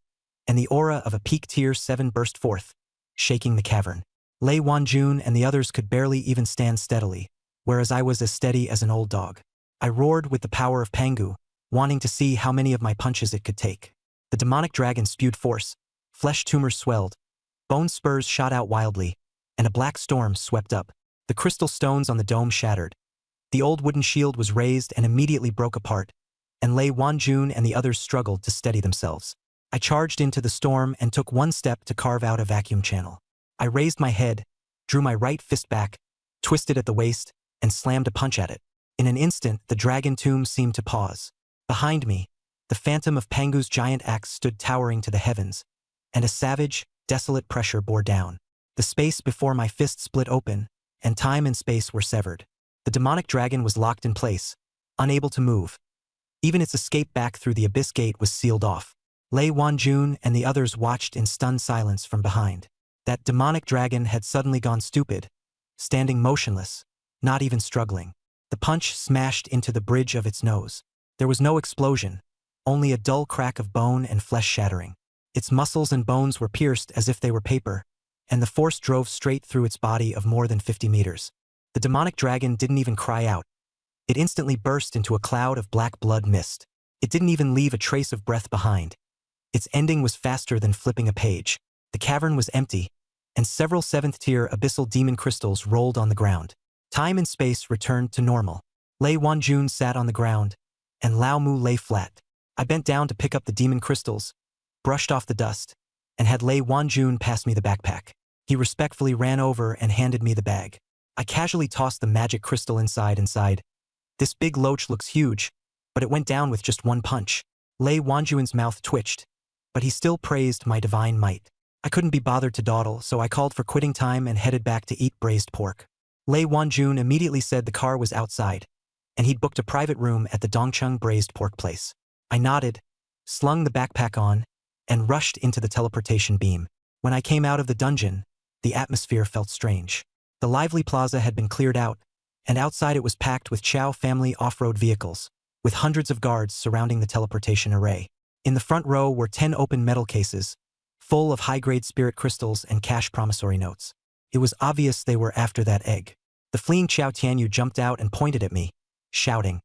and the aura of a peak Tier 7 burst forth, shaking the cavern. Lei Wanjun and the others could barely even stand steadily, whereas I was as steady as an old dog. I roared with the power of Pangu, wanting to see how many of my punches it could take. The demonic dragon spewed force, flesh tumors swelled, bone spurs shot out wildly, and a black storm swept up. The crystal stones on the dome shattered. The old wooden shield was raised and immediately broke apart, and Lei Wanjun and the others struggled to steady themselves. I charged into the storm and took one step to carve out a vacuum channel. I raised my head, drew my right fist back, twisted at the waist, and slammed a punch at it. In an instant, the dragon tomb seemed to pause. Behind me, the phantom of Pangu's giant axe stood towering to the heavens, and a savage, desolate pressure bore down. The space before my fist split open, and time and space were severed. The demonic dragon was locked in place, unable to move. Even its escape back through the abyss gate was sealed off. Lei Wanjun and the others watched in stunned silence from behind. That demonic dragon had suddenly gone stupid, standing motionless, not even struggling. The punch smashed into the bridge of its nose. There was no explosion, only a dull crack of bone and flesh shattering. Its muscles and bones were pierced as if they were paper, and the force drove straight through its body of more than 50 meters. The demonic dragon didn't even cry out. It instantly burst into a cloud of black blood mist. It didn't even leave a trace of breath behind. Its ending was faster than flipping a page. The cavern was empty, and several 7th-tier abyssal demon crystals rolled on the ground. Time and space returned to normal. Lei Wanjun sat on the ground, and Lao Mu lay flat. I bent down to pick up the demon crystals, brushed off the dust, and had Lei Wanjun pass me the backpack. He respectfully ran over and handed me the bag. I casually tossed the magic crystal inside. This big loach looks huge, but it went down with just one punch. Lei Wanjun's mouth twitched, but he still praised my divine might. I couldn't be bothered to dawdle, so I called for quitting time and headed back to eat braised pork. Lei Wanjun immediately said the car was outside, and he'd booked a private room at the Dongcheng braised pork place. I nodded, slung the backpack on, and rushed into the teleportation beam. When I came out of the dungeon, the atmosphere felt strange. The lively plaza had been cleared out, and outside it was packed with Chow family off-road vehicles, with hundreds of guards surrounding the teleportation array. In the front row were 10 open metal cases, full of high-grade spirit crystals and cash promissory notes. It was obvious they were after that egg. The fleeing Xiao Tianyu jumped out and pointed at me, shouting.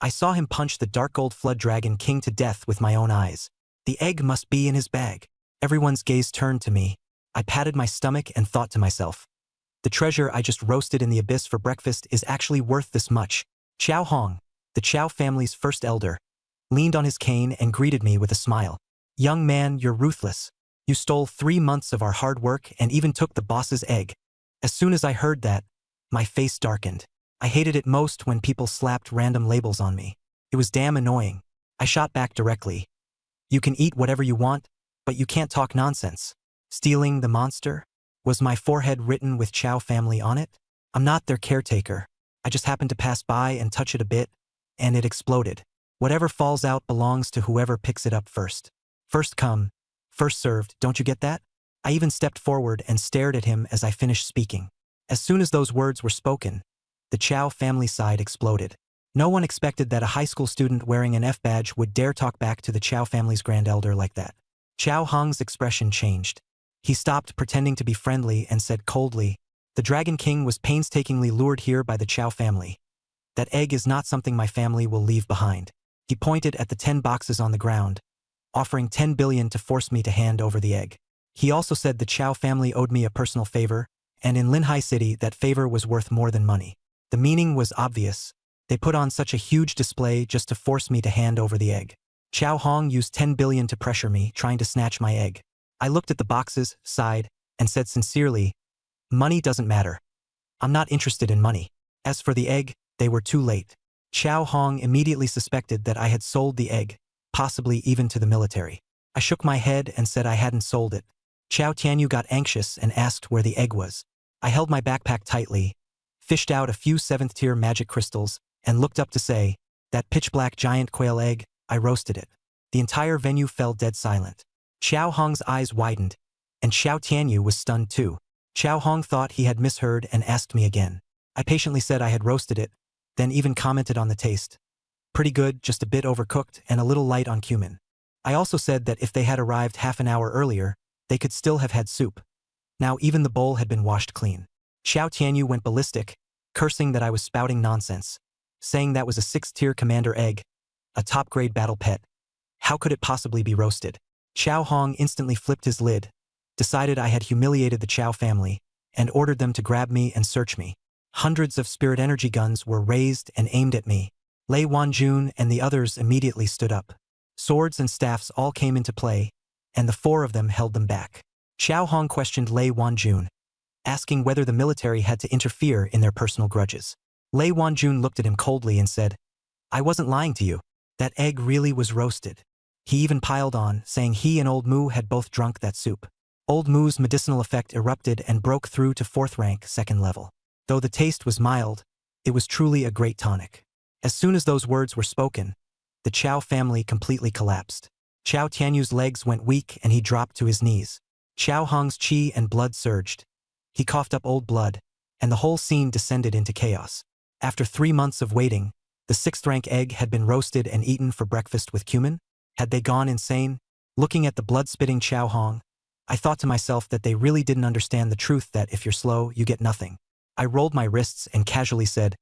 I saw him punch the dark gold flood dragon king to death with my own eyes. The egg must be in his bag. Everyone's gaze turned to me. I patted my stomach and thought to myself, the treasure I just roasted in the abyss for breakfast is actually worth this much. Qiao Hong, the Qiao family's first elder, leaned on his cane and greeted me with a smile. Young man, you're ruthless. You stole 3 months of our hard work and even took the boss's egg. As soon as I heard that, My face darkened. I hated it most when people slapped random labels on me. It was damn annoying. I shot back directly. You can eat whatever you want, but you can't talk nonsense. Stealing the monster? Was my forehead written with Chow family on it? I'm not their caretaker. I just happened to pass by and touch it a bit, and it exploded. Whatever falls out belongs to whoever picks it up first. First come, first served, don't you get that? I even stepped forward and stared at him as I finished speaking. As soon as those words were spoken, the Chow family side exploded. No one expected that a high school student wearing an F badge would dare talk back to the Chow family's grand elder like that. Chow Hong's expression changed. He stopped pretending to be friendly and said coldly, "The Dragon King was painstakingly lured here by the Chow family. That egg is not something my family will leave behind." He pointed at the 10 boxes on the ground, offering 10 billion to force me to hand over the egg. He also said the Chow family owed me a personal favor, and in Linhai City that favor was worth more than money. The meaning was obvious. They put on such a huge display just to force me to hand over the egg. Chow Hong used 10 billion to pressure me, trying to snatch my egg. I looked at the boxes, sighed, and said sincerely, "Money doesn't matter. I'm not interested in money." As for the egg, they were too late. Chow Hong immediately suspected that I had sold the egg, possibly even to the military. I shook my head and said I hadn't sold it. Chow Tianyu got anxious and asked where the egg was. I held my backpack tightly, fished out a few 7th-tier magic crystals, and looked up to say, "That pitch-black giant quail egg, I roasted it." The entire venue fell dead silent. Chow Hong's eyes widened, and Chow Tianyu was stunned too. Chow Hong thought he had misheard and asked me again. I patiently said I had roasted it, then even commented on the taste. Pretty good, just a bit overcooked and a little light on cumin. I also said that if they had arrived half an hour earlier, they could still have had soup. Now even the bowl had been washed clean. Chow Tianyu went ballistic, cursing that I was spouting nonsense, saying that was a 6th-tier commander egg, a top-grade battle pet. How could it possibly be roasted? Chow Hong instantly flipped his lid, decided I had humiliated the Chow family, and ordered them to grab me and search me. Hundreds of spirit energy guns were raised and aimed at me. Lei Wanjun and the others immediately stood up. Swords and staffs all came into play, and the 4 of them held them back. Chow Hong questioned Lei Wanjun, asking whether the military had to interfere in their personal grudges. Lei Wanjun looked at him coldly and said, "I wasn't lying to you. That egg really was roasted." He even piled on, saying he and Old Moo had both drunk that soup. Old Moo's medicinal effect erupted and broke through to 4th rank, 2nd level. Though the taste was mild, it was truly a great tonic. As soon as those words were spoken, the Chow family completely collapsed. Chow Tianyu's legs went weak and he dropped to his knees. Chow Hong's chi and blood surged. He coughed up old blood, and the whole scene descended into chaos. After 3 months of waiting, the 6th-rank egg had been roasted and eaten for breakfast with cumin? Had they gone insane? Looking at the blood-spitting Chow Hong, I thought to myself that they really didn't understand the truth that if you're slow, you get nothing. I rolled my wrists and casually said,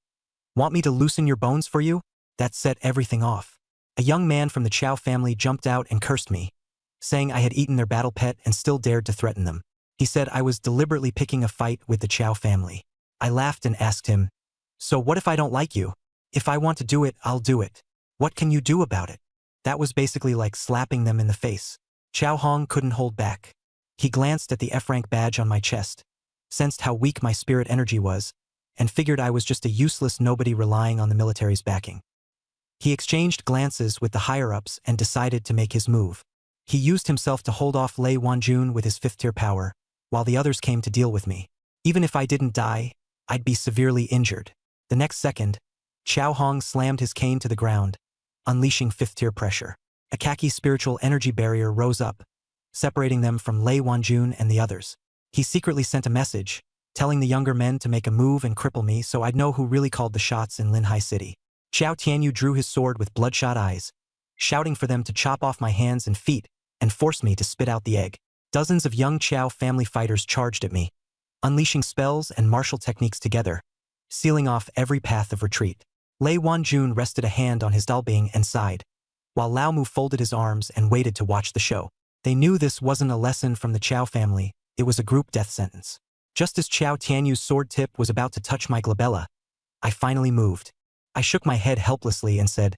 "Want me to loosen your bones for you?" That set everything off. A young man from the Chow family jumped out and cursed me, saying I had eaten their battle pet and still dared to threaten them. He said I was deliberately picking a fight with the Chow family. I laughed and asked him, "So what if I don't like you? If I want to do it, I'll do it. What can you do about it?" That was basically like slapping them in the face. Chow Hong couldn't hold back. He glanced at the F-rank badge on my chest, sensed how weak my spirit energy was, and figured I was just a useless nobody relying on the military's backing. He exchanged glances with the higher-ups and decided to make his move. He used himself to hold off Lei Wanjun with his 5th-tier power, while the others came to deal with me. Even if I didn't die, I'd be severely injured. The next second, Chow Hong slammed his cane to the ground, unleashing 5th-tier pressure. A khaki spiritual energy barrier rose up, separating them from Lei Wanjun and the others. He secretly sent a message, telling the younger men to make a move and cripple me so I'd know who really called the shots in Linhai City. Chow Tianyu drew his sword with bloodshot eyes, shouting for them to chop off my hands and feet and force me to spit out the egg. Dozens of young Chow family fighters charged at me, unleashing spells and martial techniques together, sealing off every path of retreat. Lei Wanjun rested a hand on his dalbing and sighed, while Lao Mu folded his arms and waited to watch the show. They knew this wasn't a lesson from the Chow family, it was a group death sentence. Just as Chow Tianyu's sword tip was about to touch my glabella, I finally moved. I shook my head helplessly and said,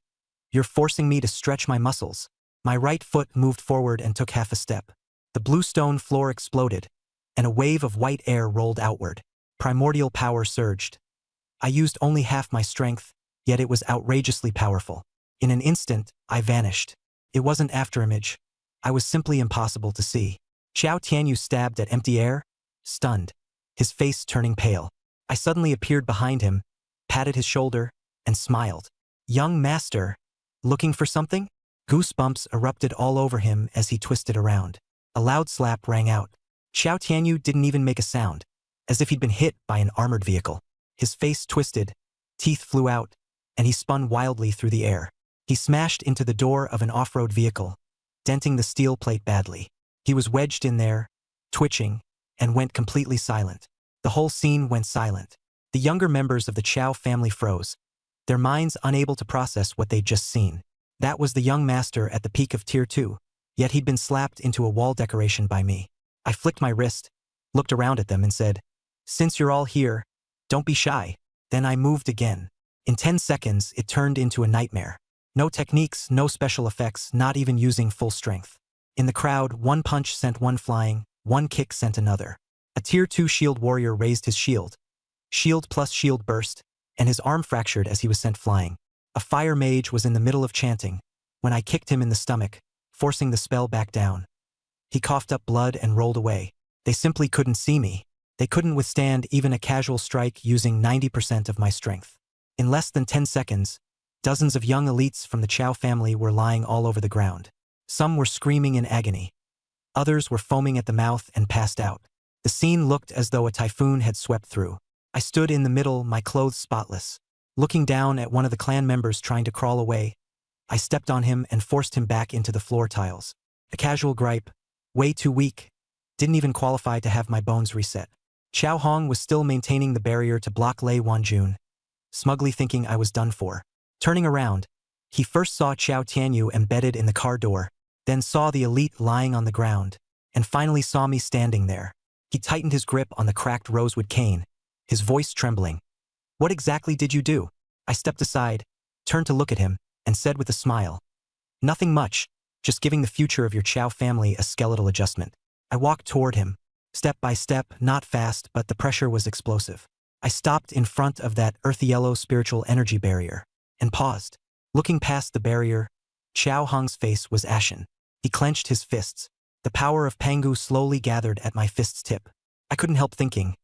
"You're forcing me to stretch my muscles." My right foot moved forward and took half a step. The blue stone floor exploded, and a wave of white air rolled outward. Primordial power surged. I used only half my strength, yet it was outrageously powerful. In an instant, I vanished. It wasn't afterimage. I was simply impossible to see. Xiao Tianyu stabbed at empty air, stunned, his face turning pale. I suddenly appeared behind him, patted his shoulder, and smiled. Young master, looking for something? Goosebumps erupted all over him as he twisted around. A loud slap rang out. Xiao Tianyu didn't even make a sound, as if he'd been hit by an armored vehicle. His face twisted, teeth flew out, and he spun wildly through the air. He smashed into the door of an off-road vehicle, denting the steel plate badly. He was wedged in there, twitching, and went completely silent. The whole scene went silent. The younger members of the Chao family froze, their minds unable to process what they'd just seen. That was the young master at the peak of Tier 2, yet he'd been slapped into a wall decoration by me. I flicked my wrist, looked around at them and said, "Since you're all here, don't be shy." Then I moved again. In 10 seconds, it turned into a nightmare. No techniques, no special effects, not even using full strength. In the crowd, one punch sent one flying, one kick sent another. A Tier 2 shield warrior raised his shield. Shield plus shield burst, and his arm fractured as he was sent flying. A fire mage was in the middle of chanting, when I kicked him in the stomach, forcing the spell back down. He coughed up blood and rolled away. They simply couldn't see me. They couldn't withstand even a casual strike using 90% of my strength. In less than 10 seconds, dozens of young elites from the Chao family were lying all over the ground. Some were screaming in agony. Others were foaming at the mouth and passed out. The scene looked as though a typhoon had swept through. I stood in the middle, my clothes spotless. Looking down at one of the clan members trying to crawl away, I stepped on him and forced him back into the floor tiles. A casual gripe, way too weak, didn't even qualify to have my bones reset. Xiao Hong was still maintaining the barrier to block Lei Wanjun, smugly thinking I was done for. Turning around, he first saw Xiao Tianyu embedded in the car door, then saw the elite lying on the ground, and finally saw me standing there. He tightened his grip on the cracked rosewood cane, his voice trembling. "What exactly did you do?" I stepped aside, turned to look at him, and said with a smile, "Nothing much, just giving the future of your Chao family a skeletal adjustment." I walked toward him, step by step, not fast, but the pressure was explosive. I stopped in front of that earthy yellow spiritual energy barrier, and paused. Looking past the barrier, Xiao Hong's face was ashen. He clenched his fists. The power of Pangu slowly gathered at my fist's tip. I couldn't help thinking,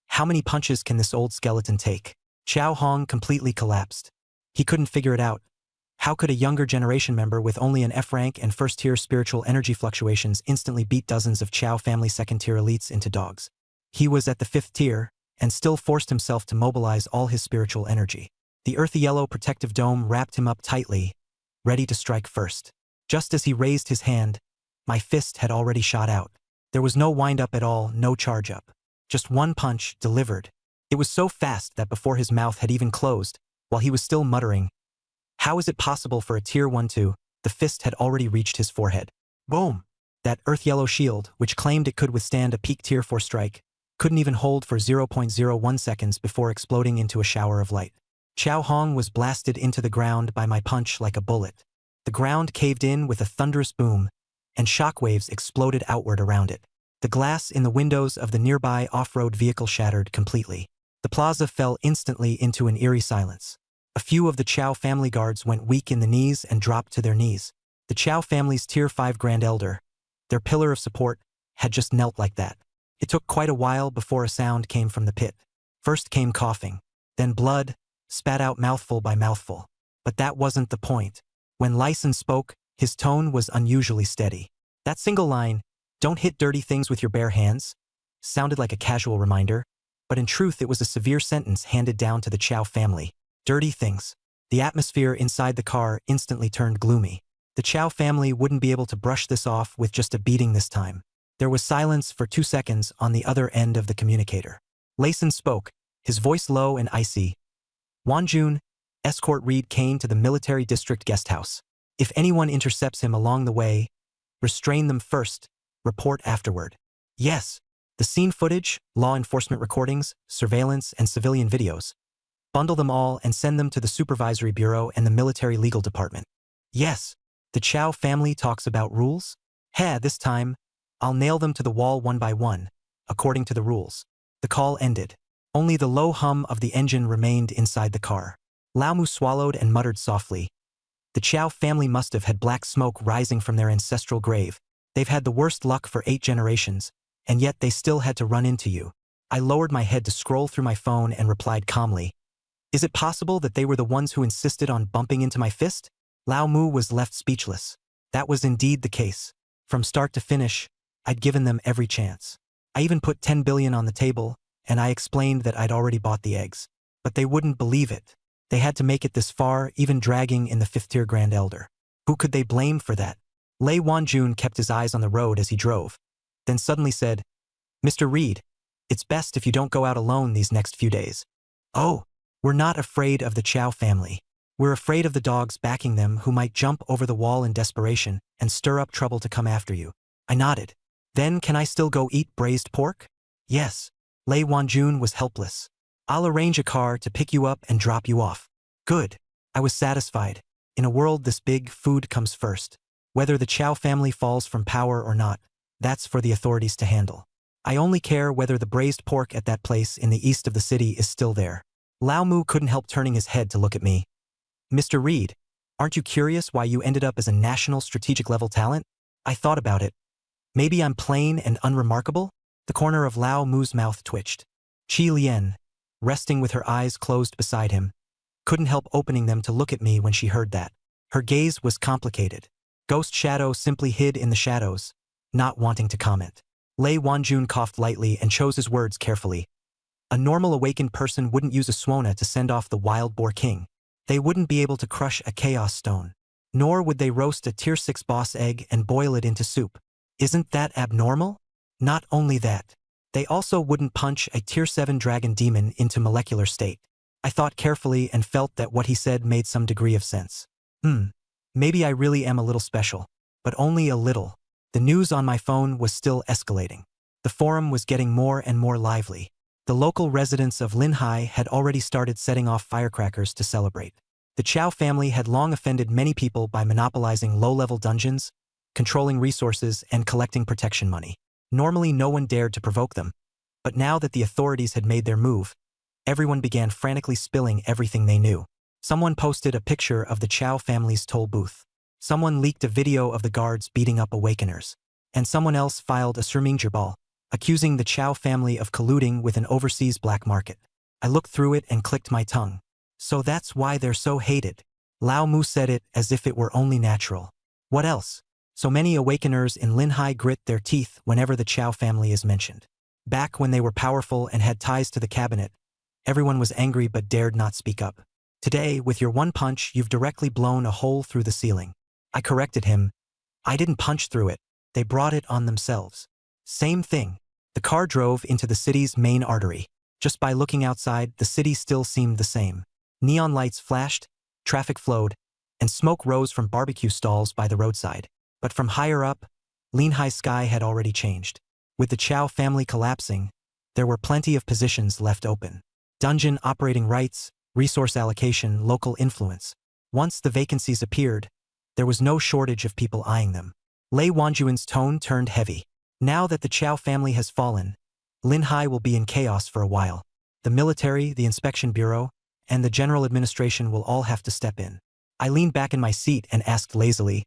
how many punches can this old skeleton take? Xiao Hong completely collapsed. He couldn't figure it out. How could a younger generation member with only an F rank and first-tier spiritual energy fluctuations instantly beat dozens of Chao family second-tier elites into dogs? He was at the 5th tier, and still forced himself to mobilize all his spiritual energy. The earthy yellow protective dome wrapped him up tightly, ready to strike first. Just as he raised his hand, my fist had already shot out. There was no wind-up at all, no charge-up. Just one punch, delivered. It was so fast that before his mouth had even closed, while he was still muttering, "How is it possible for a Tier 1-2, the fist had already reached his forehead." Boom! That earth-yellow shield, which claimed it could withstand a peak Tier 4 strike, couldn't even hold for 0.01 seconds before exploding into a shower of light. Xiao Hong was blasted into the ground by my punch like a bullet. The ground caved in with a thunderous boom, and shockwaves exploded outward around it. The glass in the windows of the nearby off-road vehicle shattered completely. The plaza fell instantly into an eerie silence. A few of the Chao family guards went weak in the knees and dropped to their knees. The Chao family's Tier 5 Grand Elder, their pillar of support, had just knelt like that. It took quite a while before a sound came from the pit. First came coughing, then blood, spat out mouthful by mouthful. But that wasn't the point. When Lyson spoke, his tone was unusually steady. That single line, "Don't hit dirty things with your bare hands," sounded like a casual reminder, but in truth it was a severe sentence handed down to the Chao family. Dirty things. The atmosphere inside the car instantly turned gloomy. The Chao family wouldn't be able to brush this off with just a beating this time. There was silence for 2 seconds on the other end of the communicator. Layson spoke, his voice low and icy. "Wanjun, escort Reed Kane to the military district guest house. If anyone intercepts him along the way, restrain them first, report afterward." Yes. The scene footage, law enforcement recordings, surveillance, and civilian videos. Bundle them all and send them to the Supervisory Bureau and the Military Legal Department. Yes. The Chao family talks about rules? This time, I'll nail them to the wall one by one, according to the rules. The call ended. Only the low hum of the engine remained inside the car. Lao Mu swallowed and muttered softly. The Chow family must have had black smoke rising from their ancestral grave. They've had the worst luck for 8 generations, and yet they still had to run into you. I lowered my head to scroll through my phone and replied calmly. Is it possible that they were the ones who insisted on bumping into my fist? Lao Mu was left speechless. That was indeed the case. From start to finish, I'd given them every chance. I even put 10 billion on the table, and I explained that I'd already bought the eggs. But they wouldn't believe it. They had to make it this far, even dragging in the 5th-tier Grand Elder. Who could they blame for that? Lei Wanjun kept his eyes on the road as he drove, then suddenly said, Mr. Reed, it's best if you don't go out alone these next few days. Oh, we're not afraid of the Chow family. We're afraid of the dogs backing them who might jump over the wall in desperation and stir up trouble to come after you. I nodded. Then can I still go eat braised pork? Yes. Lei Wanjun was helpless. I'll arrange a car to pick you up and drop you off. Good. I was satisfied. In a world this big, food comes first. Whether the Chow family falls from power or not, that's for the authorities to handle. I only care whether the braised pork at that place in the east of the city is still there. Lao Mu couldn't help turning his head to look at me. Mr. Reed, aren't you curious why you ended up as a national strategic level talent? I thought about it. Maybe I'm plain and unremarkable? The corner of Lao Mu's mouth twitched. Qi Lian, resting with her eyes closed beside him, couldn't help opening them to look at me when she heard that. Her gaze was complicated. Ghost Shadow simply hid in the shadows, not wanting to comment. Lei Wanjun coughed lightly and chose his words carefully. A normal awakened person wouldn't use a Suona to send off the Wild Boar King. They wouldn't be able to crush a Chaos Stone. Nor would they roast a Tier 6 boss egg and boil it into soup. Isn't that abnormal? Not only that, they also wouldn't punch a Tier 7 Dragon Demon into molecular state. I thought carefully and felt that what he said made some degree of sense. Maybe I really am a little special. But only a little. The news on my phone was still escalating. The forum was getting more and more lively. The local residents of Linhai had already started setting off firecrackers to celebrate. The Chow family had long offended many people by monopolizing low-level dungeons, controlling resources, and collecting protection money. Normally no one dared to provoke them. But now that the authorities had made their move, everyone began frantically spilling everything they knew. Someone posted a picture of the Chow family's toll booth. Someone leaked a video of the guards beating up awakeners. And someone else filed a Surmingjirbal, accusing the Chow family of colluding with an overseas black market. I looked through it and clicked my tongue. So that's why they're so hated. Lao Mu said it as if it were only natural. What else? So many awakeners in Linhai grit their teeth whenever the Chow family is mentioned. Back when they were powerful and had ties to the cabinet, everyone was angry but dared not speak up. Today, with your one punch, you've directly blown a hole through the ceiling. I corrected him. I didn't punch through it. They brought it on themselves. Same thing. The car drove into the city's main artery. Just by looking outside, the city still seemed the same. Neon lights flashed, traffic flowed, and smoke rose from barbecue stalls by the roadside. But from higher up, Linhai's sky had already changed. With the Chow family collapsing, there were plenty of positions left open. Dungeon operating rights, resource allocation, local influence. Once the vacancies appeared, there was no shortage of people eyeing them. Lei Wanjun's tone turned heavy. Now that the Chow family has fallen, Linhai will be in chaos for a while. The military, the inspection bureau, and the general administration will all have to step in. I leaned back in my seat and asked lazily,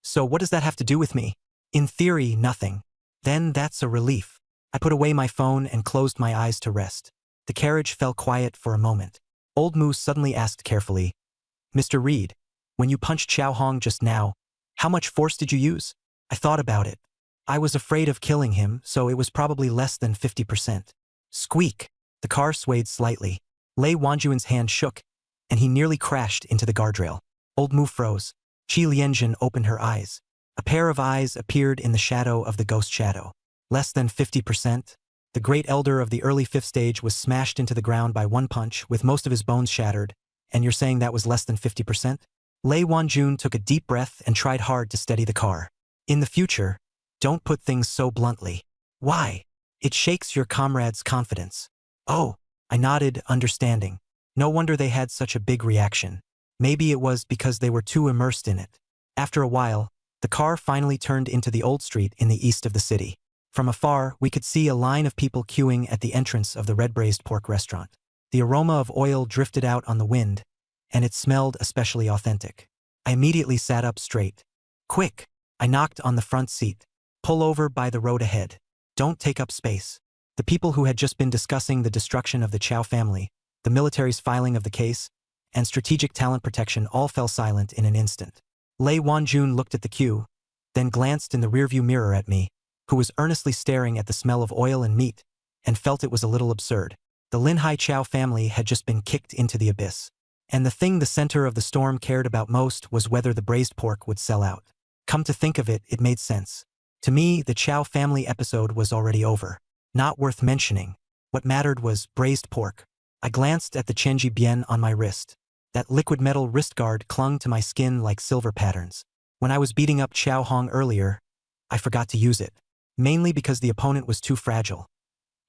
so what does that have to do with me? In theory, nothing. Then that's a relief. I put away my phone and closed my eyes to rest. The carriage fell quiet for a moment. Old Moose suddenly asked carefully, Mr. Reed, when you punched Xiao Hong just now, how much force did you use? I thought about it. I was afraid of killing him, so it was probably less than 50%. Squeak! The car swayed slightly. Lei Wanjun's hand shook, and he nearly crashed into the guardrail. Old Mu froze. Qi Lianjun opened her eyes. A pair of eyes appeared in the shadow of the ghost shadow. Less than 50%? The great elder of the early 5th stage was smashed into the ground by one punch, with most of his bones shattered, and you're saying that was less than 50%? Lei Wanjun took a deep breath and tried hard to steady the car. In the future, don't put things so bluntly. Why? It shakes your comrades' confidence. Oh, I nodded, understanding. No wonder they had such a big reaction. Maybe it was because they were too immersed in it. After a while, the car finally turned into the old street in the east of the city. From afar, we could see a line of people queuing at the entrance of the red braised pork restaurant. The aroma of oil drifted out on the wind, and it smelled especially authentic. I immediately sat up straight. Quick! I knocked on the front seat. Pull over by the road ahead. Don't take up space. The people who had just been discussing the destruction of the Chow family, the military's filing of the case, and strategic talent protection all fell silent in an instant. Lei Wanjun looked at the queue, then glanced in the rearview mirror at me, who was earnestly staring at the smell of oil and meat, and felt it was a little absurd. The Lin Hai Chow family had just been kicked into the abyss. And the thing the center of the storm cared about most was whether the braised pork would sell out. Come to think of it, it made sense. To me, the Chow family episode was already over. Not worth mentioning. What mattered was braised pork. I glanced at the Chenji Bien on my wrist. That liquid metal wrist guard clung to my skin like silver patterns. When I was beating up Chow Hong earlier, I forgot to use it. Mainly because the opponent was too fragile.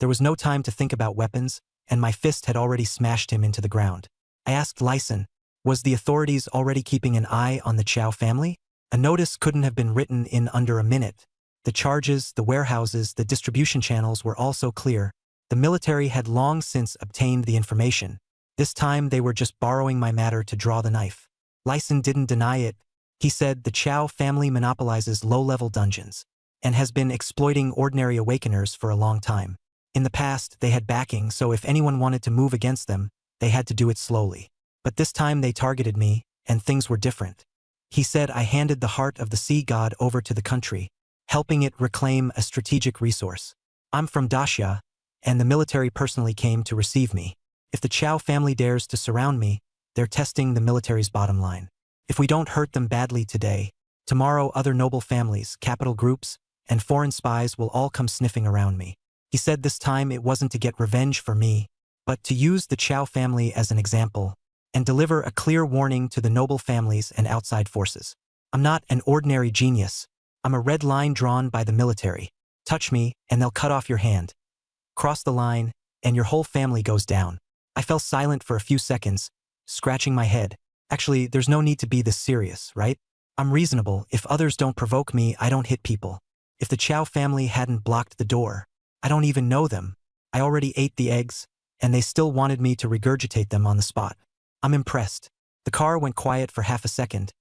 There was no time to think about weapons, and my fist had already smashed him into the ground. I asked Lyson, was the authorities already keeping an eye on the Chow family? A notice couldn't have been written in under a minute. The charges, the warehouses, the distribution channels were all so clear. The military had long since obtained the information. This time they were just borrowing my matter to draw the knife. Lyson didn't deny it. He said the Chow family monopolizes low-level dungeons and has been exploiting ordinary awakeners for a long time. In the past, they had backing, so if anyone wanted to move against them, they had to do it slowly. But this time they targeted me, and things were different. He said I handed the heart of the sea god over to the country, helping it reclaim a strategic resource. I'm from Daxia, and the military personally came to receive me. If the Chow family dares to surround me, they're testing the military's bottom line. If we don't hurt them badly today, tomorrow other noble families, capital groups, and foreign spies will all come sniffing around me. He said this time it wasn't to get revenge for me, but to use the Chow family as an example, and deliver a clear warning to the noble families and outside forces. I'm not an ordinary genius. I'm a red line drawn by the military. Touch me, and they'll cut off your hand. Cross the line, and your whole family goes down. I fell silent for a few seconds, scratching my head. Actually, there's no need to be this serious, right? I'm reasonable. If others don't provoke me, I don't hit people. If the Chow family hadn't blocked the door, I don't even know them. I already ate the eggs, and they still wanted me to regurgitate them on the spot. I'm impressed. The car went quiet for half a second.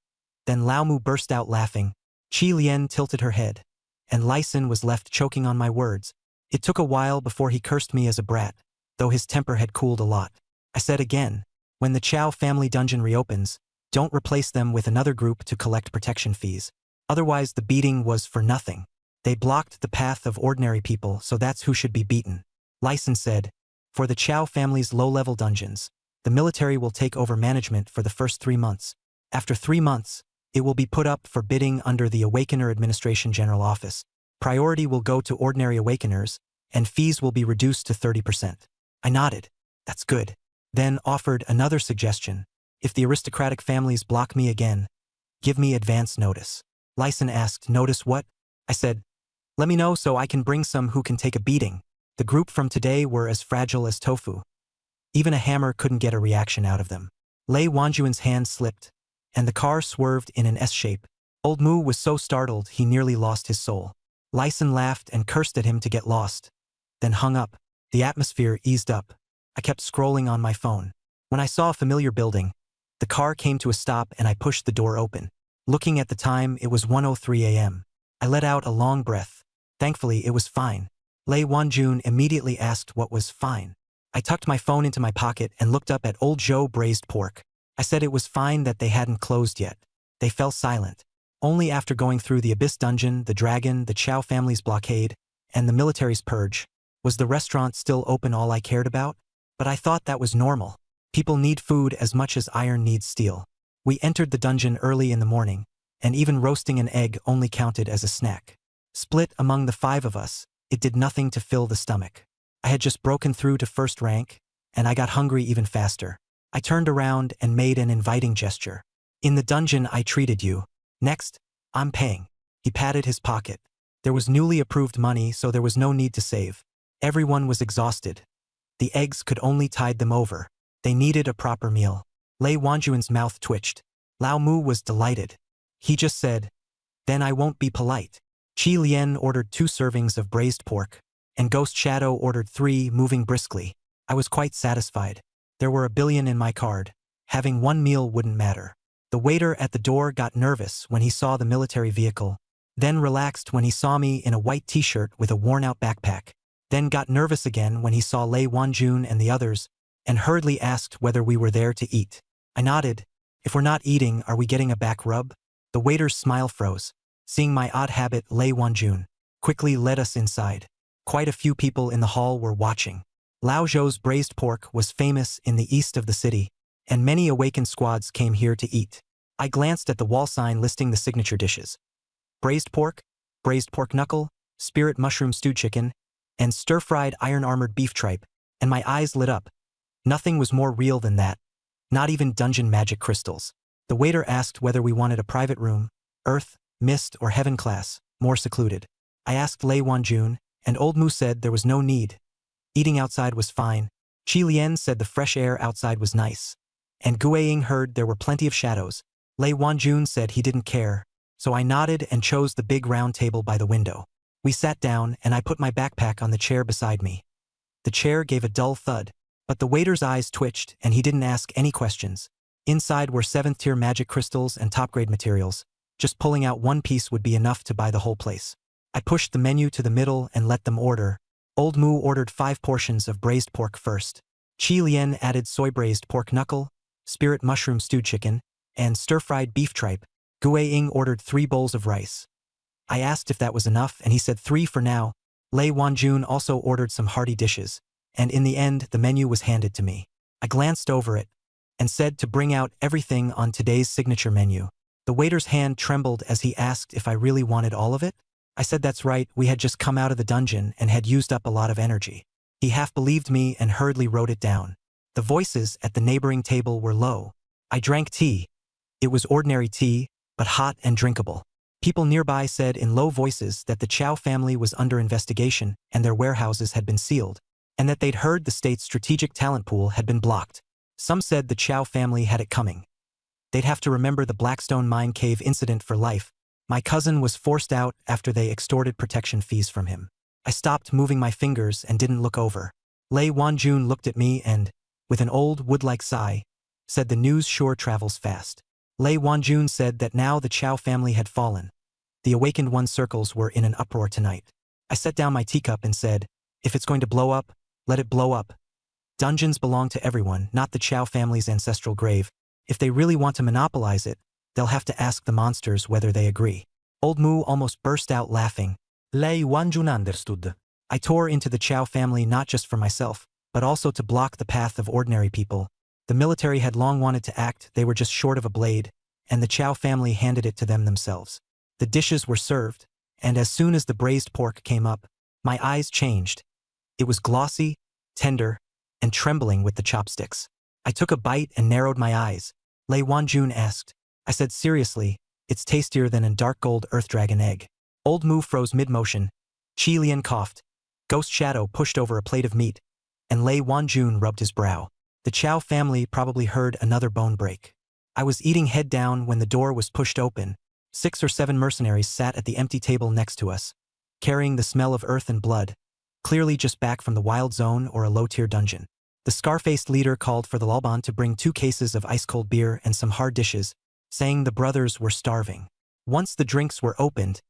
Then Lao Mu burst out laughing. Qi Lian tilted her head, and Lyson was left choking on my words. It took a while before he cursed me as a brat, though his temper had cooled a lot. I said again, when the Chow family dungeon reopens, don't replace them with another group to collect protection fees. Otherwise the beating was for nothing. They blocked the path of ordinary people, so that's who should be beaten. Lyson said, for the Chow family's low-level dungeons, the military will take over management for the first 3 months. After 3 months, it will be put up for bidding under the Awakener Administration General Office. Priority will go to ordinary awakeners, and fees will be reduced to 30%. I nodded. That's good. Then offered another suggestion. If the aristocratic families block me again, give me advance notice. Lyson asked, notice what? I said, let me know so I can bring some who can take a beating. The group from today were as fragile as tofu. Even a hammer couldn't get a reaction out of them. Lei Wanjuan's hand slipped, and the car swerved in an S shape. Old Mu was so startled he nearly lost his soul. Lyson laughed and cursed at him to get lost, then hung up. The atmosphere eased up. I kept scrolling on my phone. When I saw a familiar building, the car came to a stop and I pushed the door open. Looking at the time, it was 1:03 a.m. I let out a long breath. Thankfully, it was fine. Lei Wanjun immediately asked what was fine. I tucked my phone into my pocket and looked up at Old Joe braised pork. I said it was fine that they hadn't closed yet. They fell silent. Only after going through the Abyss Dungeon, the Dragon, the Chow family's blockade, and the military's purge, was the restaurant still open all I cared about? But I thought that was normal. People need food as much as iron needs steel. We entered the dungeon early in the morning, and even roasting an egg only counted as a snack. Split among the 5 of us, it did nothing to fill the stomach. I had just broken through to first rank, and I got hungry even faster. I turned around and made an inviting gesture. In the dungeon I treated you. Next, I'm paying. He patted his pocket. There was newly approved money, so there was no need to save. Everyone was exhausted. The eggs could only tide them over. They needed a proper meal. Lei Wanjuan's mouth twitched. Lao Mu was delighted. He just said, then I won't be polite. Qi Lian ordered 2 servings of braised pork, and Ghost Shadow ordered 3, moving briskly. I was quite satisfied. There were 1 billion in my card. Having 1 meal wouldn't matter. The waiter at the door got nervous when he saw the military vehicle, then relaxed when he saw me in a white t-shirt with a worn-out backpack, then got nervous again when he saw Lei Wanjun and the others, and hurriedly asked whether we were there to eat. I nodded. If we're not eating, are we getting a back rub? The waiter's smile froze. Seeing my odd habit, Lei Wanjun quickly led us inside. Quite a few people in the hall were watching. Lao Zhou's braised pork was famous in the east of the city, and many awakened squads came here to eat. I glanced at the wall sign listing the signature dishes. Braised pork knuckle, spirit mushroom stewed chicken, and stir-fried iron-armored beef tripe, and my eyes lit up. Nothing was more real than that. Not even dungeon magic crystals. The waiter asked whether we wanted a private room, earth, mist, or heaven class, more secluded. I asked Lei Wanjun, and Old Mu said there was no need. Eating outside was fine. Qi Lian said the fresh air outside was nice. And Guiying heard there were plenty of shadows. Lei Wanjun said he didn't care, so I nodded and chose the big round table by the window. We sat down, and I put my backpack on the chair beside me. The chair gave a dull thud, but the waiter's eyes twitched, and he didn't ask any questions. Inside were 7th-tier magic crystals and top-grade materials. Just pulling out 1 piece would be enough to buy the whole place. I pushed the menu to the middle and let them order. Old Mu ordered 5 portions of braised pork first. Qi Lian added soy-braised pork knuckle, spirit mushroom stewed chicken, and stir-fried beef tripe. Guiying ordered 3 bowls of rice. I asked if that was enough, and he said 3 for now. Lei Wanjun also ordered some hearty dishes, and in the end the menu was handed to me. I glanced over it, and said to bring out everything on today's signature menu. The waiter's hand trembled as he asked if I really wanted all of it. I said that's right, we had just come out of the dungeon and had used up a lot of energy. He half believed me and hurriedly wrote it down. The voices at the neighboring table were low. I drank tea. It was ordinary tea, but hot and drinkable. People nearby said in low voices that the Chow family was under investigation and their warehouses had been sealed, and that they'd heard the state's strategic talent pool had been blocked. Some said the Chow family had it coming. They'd have to remember the Blackstone Mine Cave incident for life. My cousin was forced out after they extorted protection fees from him. I stopped moving my fingers and didn't look over. Lei Wanjun looked at me and, with an old wood-like sigh, said the news sure travels fast. Lei Wanjun said that now the Chow family had fallen. The Awakened One circles were in an uproar tonight. I set down my teacup and said, if it's going to blow up, let it blow up. Dungeons belong to everyone, not the Chow family's ancestral grave. If they really want to monopolize it, they'll have to ask the monsters whether they agree. Old Mu almost burst out laughing. Lei Wanjun understood. I tore into the Chow family not just for myself, but also to block the path of ordinary people. The military had long wanted to act, they were just short of a blade, and the Chow family handed it to them themselves. The dishes were served, and as soon as the braised pork came up, my eyes changed. It was glossy, tender, and trembling with the chopsticks. I took a bite and narrowed my eyes. Lei Wanjun asked. I said seriously, it's tastier than a dark gold earth dragon egg. Old Mu froze mid-motion. Qi Lian coughed. Ghost Shadow pushed over a plate of meat, and Lei Wanjun rubbed his brow. The Chow family probably heard another bone break. I was eating head down when the door was pushed open. 6 or 7 mercenaries sat at the empty table next to us, carrying the smell of earth and blood, clearly just back from the wild zone or a low-tier dungeon. The scar-faced leader called for the Lalban to bring 2 cases of ice-cold beer and some hard dishes, saying the brothers were starving. Once the drinks were opened,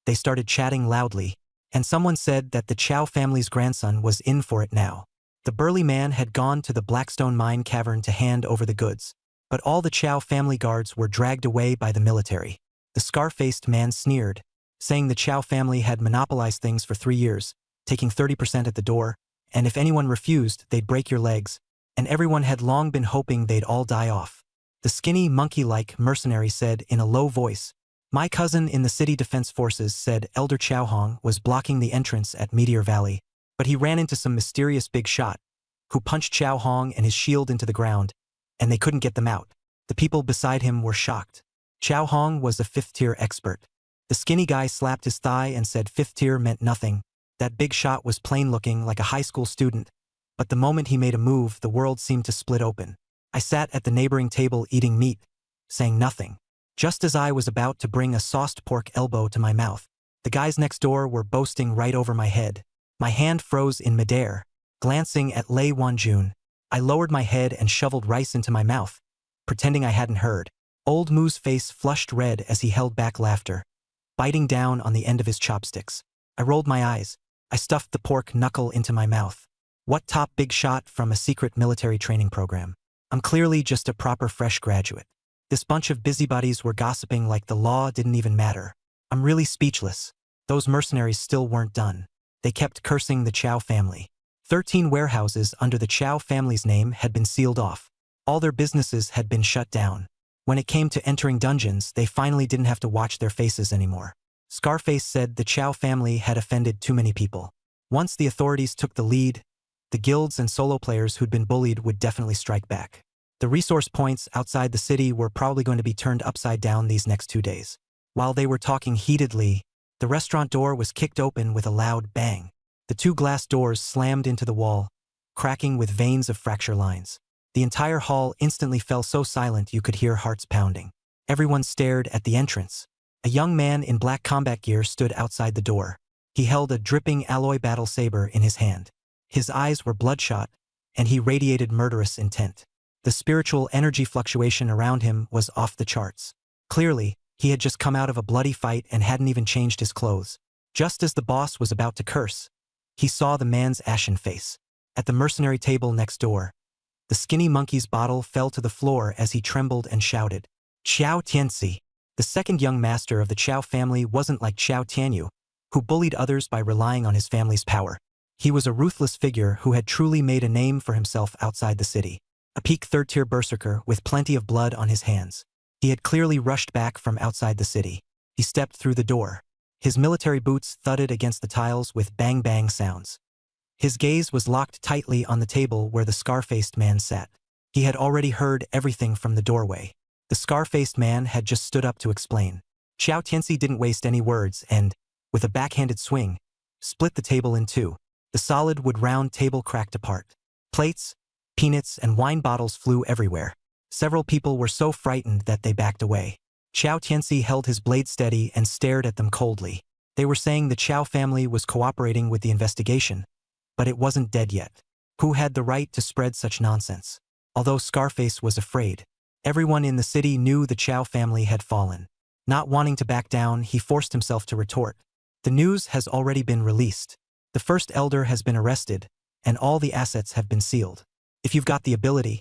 they started chatting loudly, and someone said that the Chow family's grandson was in for it now. The burly man had gone to the Blackstone Mine cavern to hand over the goods, but all the Chow family guards were dragged away by the military. The scar-faced man sneered, saying the Chow family had monopolized things for 3 years, taking 30% at the door, and if anyone refused, they'd break your legs, and everyone had long been hoping they'd all die off. The skinny, monkey-like mercenary said in a low voice, my cousin in the city defense forces said Elder Chow Hong was blocking the entrance at Meteor Valley, but he ran into some mysterious big shot, who punched Chow Hong and his shield into the ground, and they couldn't get them out. The people beside him were shocked. Chow Hong was a 5th-tier expert. The skinny guy slapped his thigh and said 5th tier meant nothing. That big shot was plain-looking like a high school student, but the moment he made a move, the world seemed to split open. I sat at the neighboring table eating meat, saying nothing. Just as I was about to bring a sauced pork elbow to my mouth, The guys next door were boasting right over my head. My hand froze in midair. Glancing at Lei Wanjun, I lowered my head and shoveled rice into my mouth, pretending I hadn't heard. Old Moo's face flushed red as he held back laughter, biting down on the end of his chopsticks. I rolled my eyes. I stuffed the pork knuckle into my mouth. What top big shot from a secret military training program? I'm clearly just a proper fresh graduate. This bunch of busybodies were gossiping like the law didn't even matter. I'm really speechless. Those mercenaries still weren't done. They kept cursing the Chow family. 13 warehouses under the Chow family's name had been sealed off. All their businesses had been shut down. When it came to entering dungeons, they finally didn't have to watch their faces anymore. Scarface said the Chow family had offended too many people. Once the authorities took the lead, the guilds and solo players who'd been bullied would definitely strike back. The resource points outside the city were probably going to be turned upside down these next 2 days. While they were talking heatedly, the restaurant door was kicked open with a loud bang. The 2 glass doors slammed into the wall, cracking with veins of fracture lines. The entire hall instantly fell so silent you could hear hearts pounding. Everyone stared at the entrance. A young man in black combat gear stood outside the door. He held a dripping alloy battle saber in his hand. His eyes were bloodshot, and he radiated murderous intent. The spiritual energy fluctuation around him was off the charts. Clearly, he had just come out of a bloody fight and hadn't even changed his clothes. Just as the boss was about to curse, he saw the man's ashen face. At the mercenary table next door, the skinny monkey's bottle fell to the floor as he trembled and shouted, "Xiao Tianxi!" The second young master of the Chow family wasn't like Xiao Tianyu, who bullied others by relying on his family's power. He was a ruthless figure who had truly made a name for himself outside the city. A peak third-tier berserker with plenty of blood on his hands. He had clearly rushed back from outside the city. He stepped through the door. His military boots thudded against the tiles with bang-bang sounds. His gaze was locked tightly on the table where the scar-faced man sat. He had already heard everything from the doorway. The scar-faced man had just stood up to explain. Xiao Tianxi didn't waste any words and, with a backhanded swing, split the table in 2. The solid wood-round table cracked apart. Plates, peanuts, and wine bottles flew everywhere. Several people were so frightened that they backed away. Xiao Tianxi held his blade steady and stared at them coldly. They were saying the Chow family was cooperating with the investigation, but it wasn't dead yet. Who had the right to spread such nonsense? Although Scarface was afraid, everyone in the city knew the Chow family had fallen. Not wanting to back down, he forced himself to retort. The news has already been released. The first elder has been arrested, and all the assets have been sealed. If you've got the ability,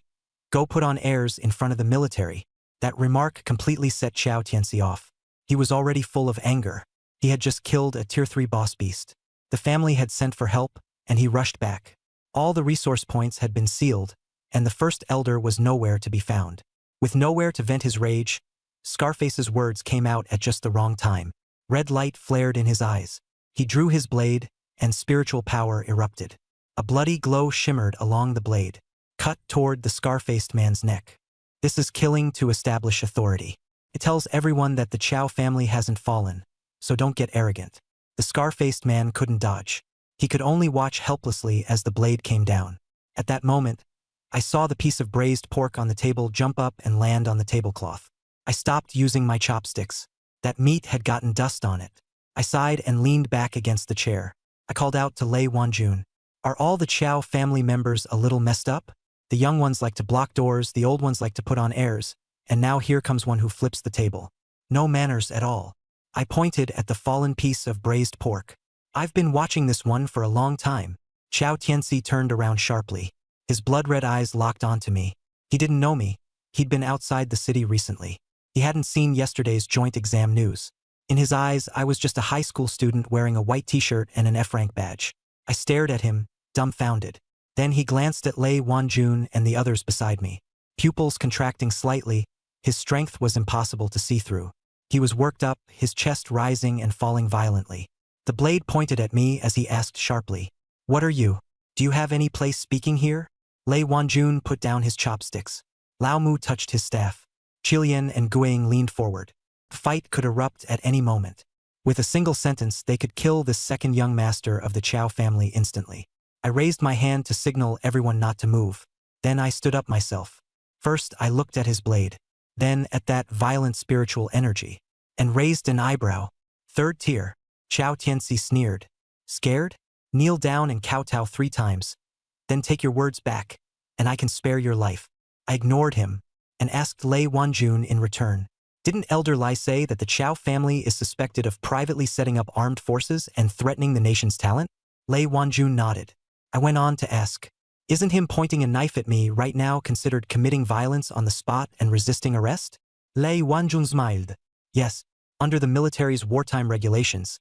go put on airs in front of the military. That remark completely set Xiao Tianxi off. He was already full of anger. He had just killed a tier 3 boss beast. The family had sent for help, and he rushed back. All the resource points had been sealed, and the first elder was nowhere to be found. With nowhere to vent his rage, Scarface's words came out at just the wrong time. Red light flared in his eyes. He drew his blade, and spiritual power erupted. A bloody glow shimmered along the blade, cut toward the scar-faced man's neck. This is killing to establish authority. It tells everyone that the Chow family hasn't fallen, so don't get arrogant. The scar-faced man couldn't dodge. He could only watch helplessly as the blade came down. At that moment, I saw the piece of braised pork on the table jump up and land on the tablecloth. I stopped using my chopsticks. That meat had gotten dust on it. I sighed and leaned back against the chair. I called out to Lei Wanjun. Are all the Chow family members a little messed up? The young ones like to block doors, the old ones like to put on airs, and now here comes one who flips the table. No manners at all. I pointed at the fallen piece of braised pork. I've been watching this one for a long time. Xiao Tianxi turned around sharply. His blood-red eyes locked onto me. He didn't know me. He'd been outside the city recently. He hadn't seen yesterday's joint exam news. In his eyes, I was just a high school student wearing a white t-shirt and an F-rank badge. I stared at him, dumbfounded. Then he glanced at Lei Wanjun and the others beside me. Pupils contracting slightly, his strength was impossible to see through. He was worked up, his chest rising and falling violently. The blade pointed at me as he asked sharply, "What are you? Do you have any place speaking here?" Lei Wanjun put down his chopsticks. Lao Mu touched his staff. Qilian and Guiying leaned forward. The fight could erupt at any moment. With a single sentence, they could kill this second young master of the Chow family instantly. I raised my hand to signal everyone not to move. Then I stood up myself. First, I looked at his blade. Then at that violent spiritual energy. And raised an eyebrow. Third tier. Chow Tianxi sneered. Scared? Kneel down and kowtow 3 times. Then take your words back, and I can spare your life. I ignored him and asked Lei Wanjun in return. Didn't Elder Lai say that the Chow family is suspected of privately setting up armed forces and threatening the nation's talent? Lei Wanjun nodded. I went on to ask, isn't him pointing a knife at me right now considered committing violence on the spot and resisting arrest? Lei Wanjun smiled. Yes, under the military's wartime regulations.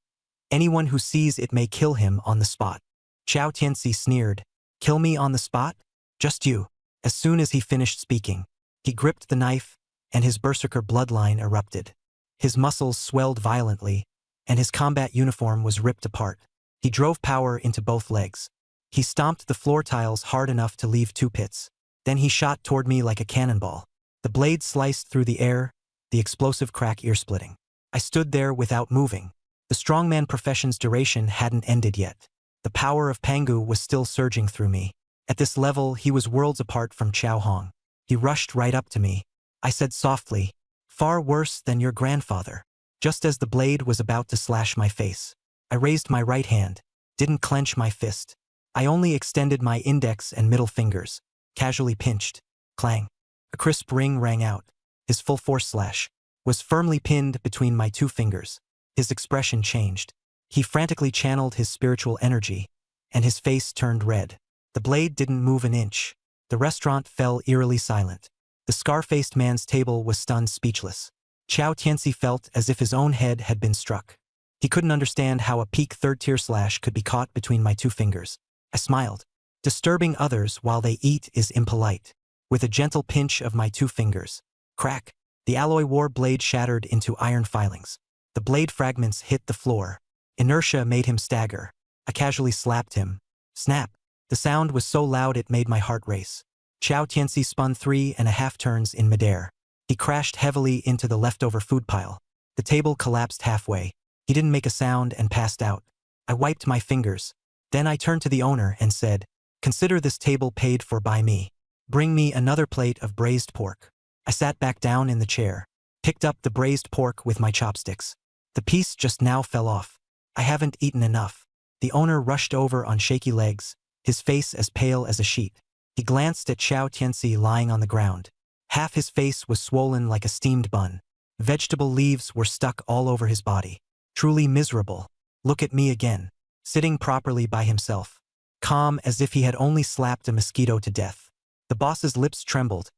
Anyone who sees it may kill him on the spot. Chow Tianxi sneered. Kill me on the spot? Just you. As soon as he finished speaking, he gripped the knife, and his berserker bloodline erupted. His muscles swelled violently, and his combat uniform was ripped apart. He drove power into both legs. He stomped the floor tiles hard enough to leave 2 pits. Then he shot toward me like a cannonball. The blade sliced through the air, the explosive crack ear-splitting. I stood there without moving. The strongman profession's duration hadn't ended yet. The power of Pangu was still surging through me. At this level, he was worlds apart from Chow Hong. He rushed right up to me. I said softly, far worse than your grandfather. Just as the blade was about to slash my face, I raised my right hand, didn't clench my fist. I only extended my index and middle fingers, casually pinched. Clang. A crisp ring rang out. His full force slash was firmly pinned between my 2 fingers. His expression changed. He frantically channeled his spiritual energy, and his face turned red. The blade didn't move an inch. The restaurant fell eerily silent. The scar-faced man's table was stunned speechless. Chow Tianxi felt as if his own head had been struck. He couldn't understand how a peak 3rd-tier slash could be caught between my 2 fingers. I smiled. Disturbing others while they eat is impolite. With a gentle pinch of my 2 fingers. Crack. The alloy war blade shattered into iron filings. The blade fragments hit the floor. Inertia made him stagger. I casually slapped him. Snap. The sound was so loud it made my heart race. Chow Tianxi spun 3.5 turns in midair. He crashed heavily into the leftover food pile. The table collapsed halfway. He didn't make a sound and passed out. I wiped my fingers. Then I turned to the owner and said, consider this table paid for by me. Bring me another plate of braised pork. I sat back down in the chair, picked up the braised pork with my chopsticks. The piece just now fell off. I haven't eaten enough. The owner rushed over on shaky legs, his face as pale as a sheet. He glanced at Chow Tianxi lying on the ground. Half his face was swollen like a steamed bun. Vegetable leaves were stuck all over his body. Truly miserable. Look at me again. Sitting properly by himself. Calm as if he had only slapped a mosquito to death. The boss's lips trembled,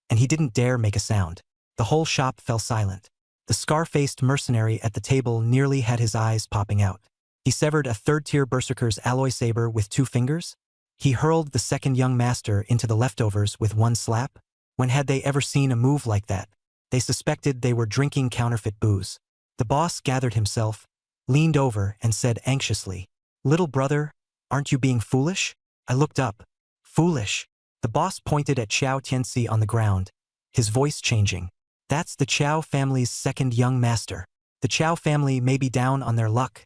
and he didn't dare make a sound. The whole shop fell silent. The scar-faced mercenary at the table nearly had his eyes popping out. He severed a 3rd-tier berserker's alloy saber with 2 fingers. He hurled the 2nd young master into the leftovers with 1 slap. When had they ever seen a move like that? They suspected they were drinking counterfeit booze. The boss gathered himself, leaned over and said anxiously, little brother, aren't you being foolish? I looked up. Foolish. The boss pointed at Chow Tianxi on the ground, his voice changing. That's the Chow family's 2nd young master. The Chow family may be down on their luck,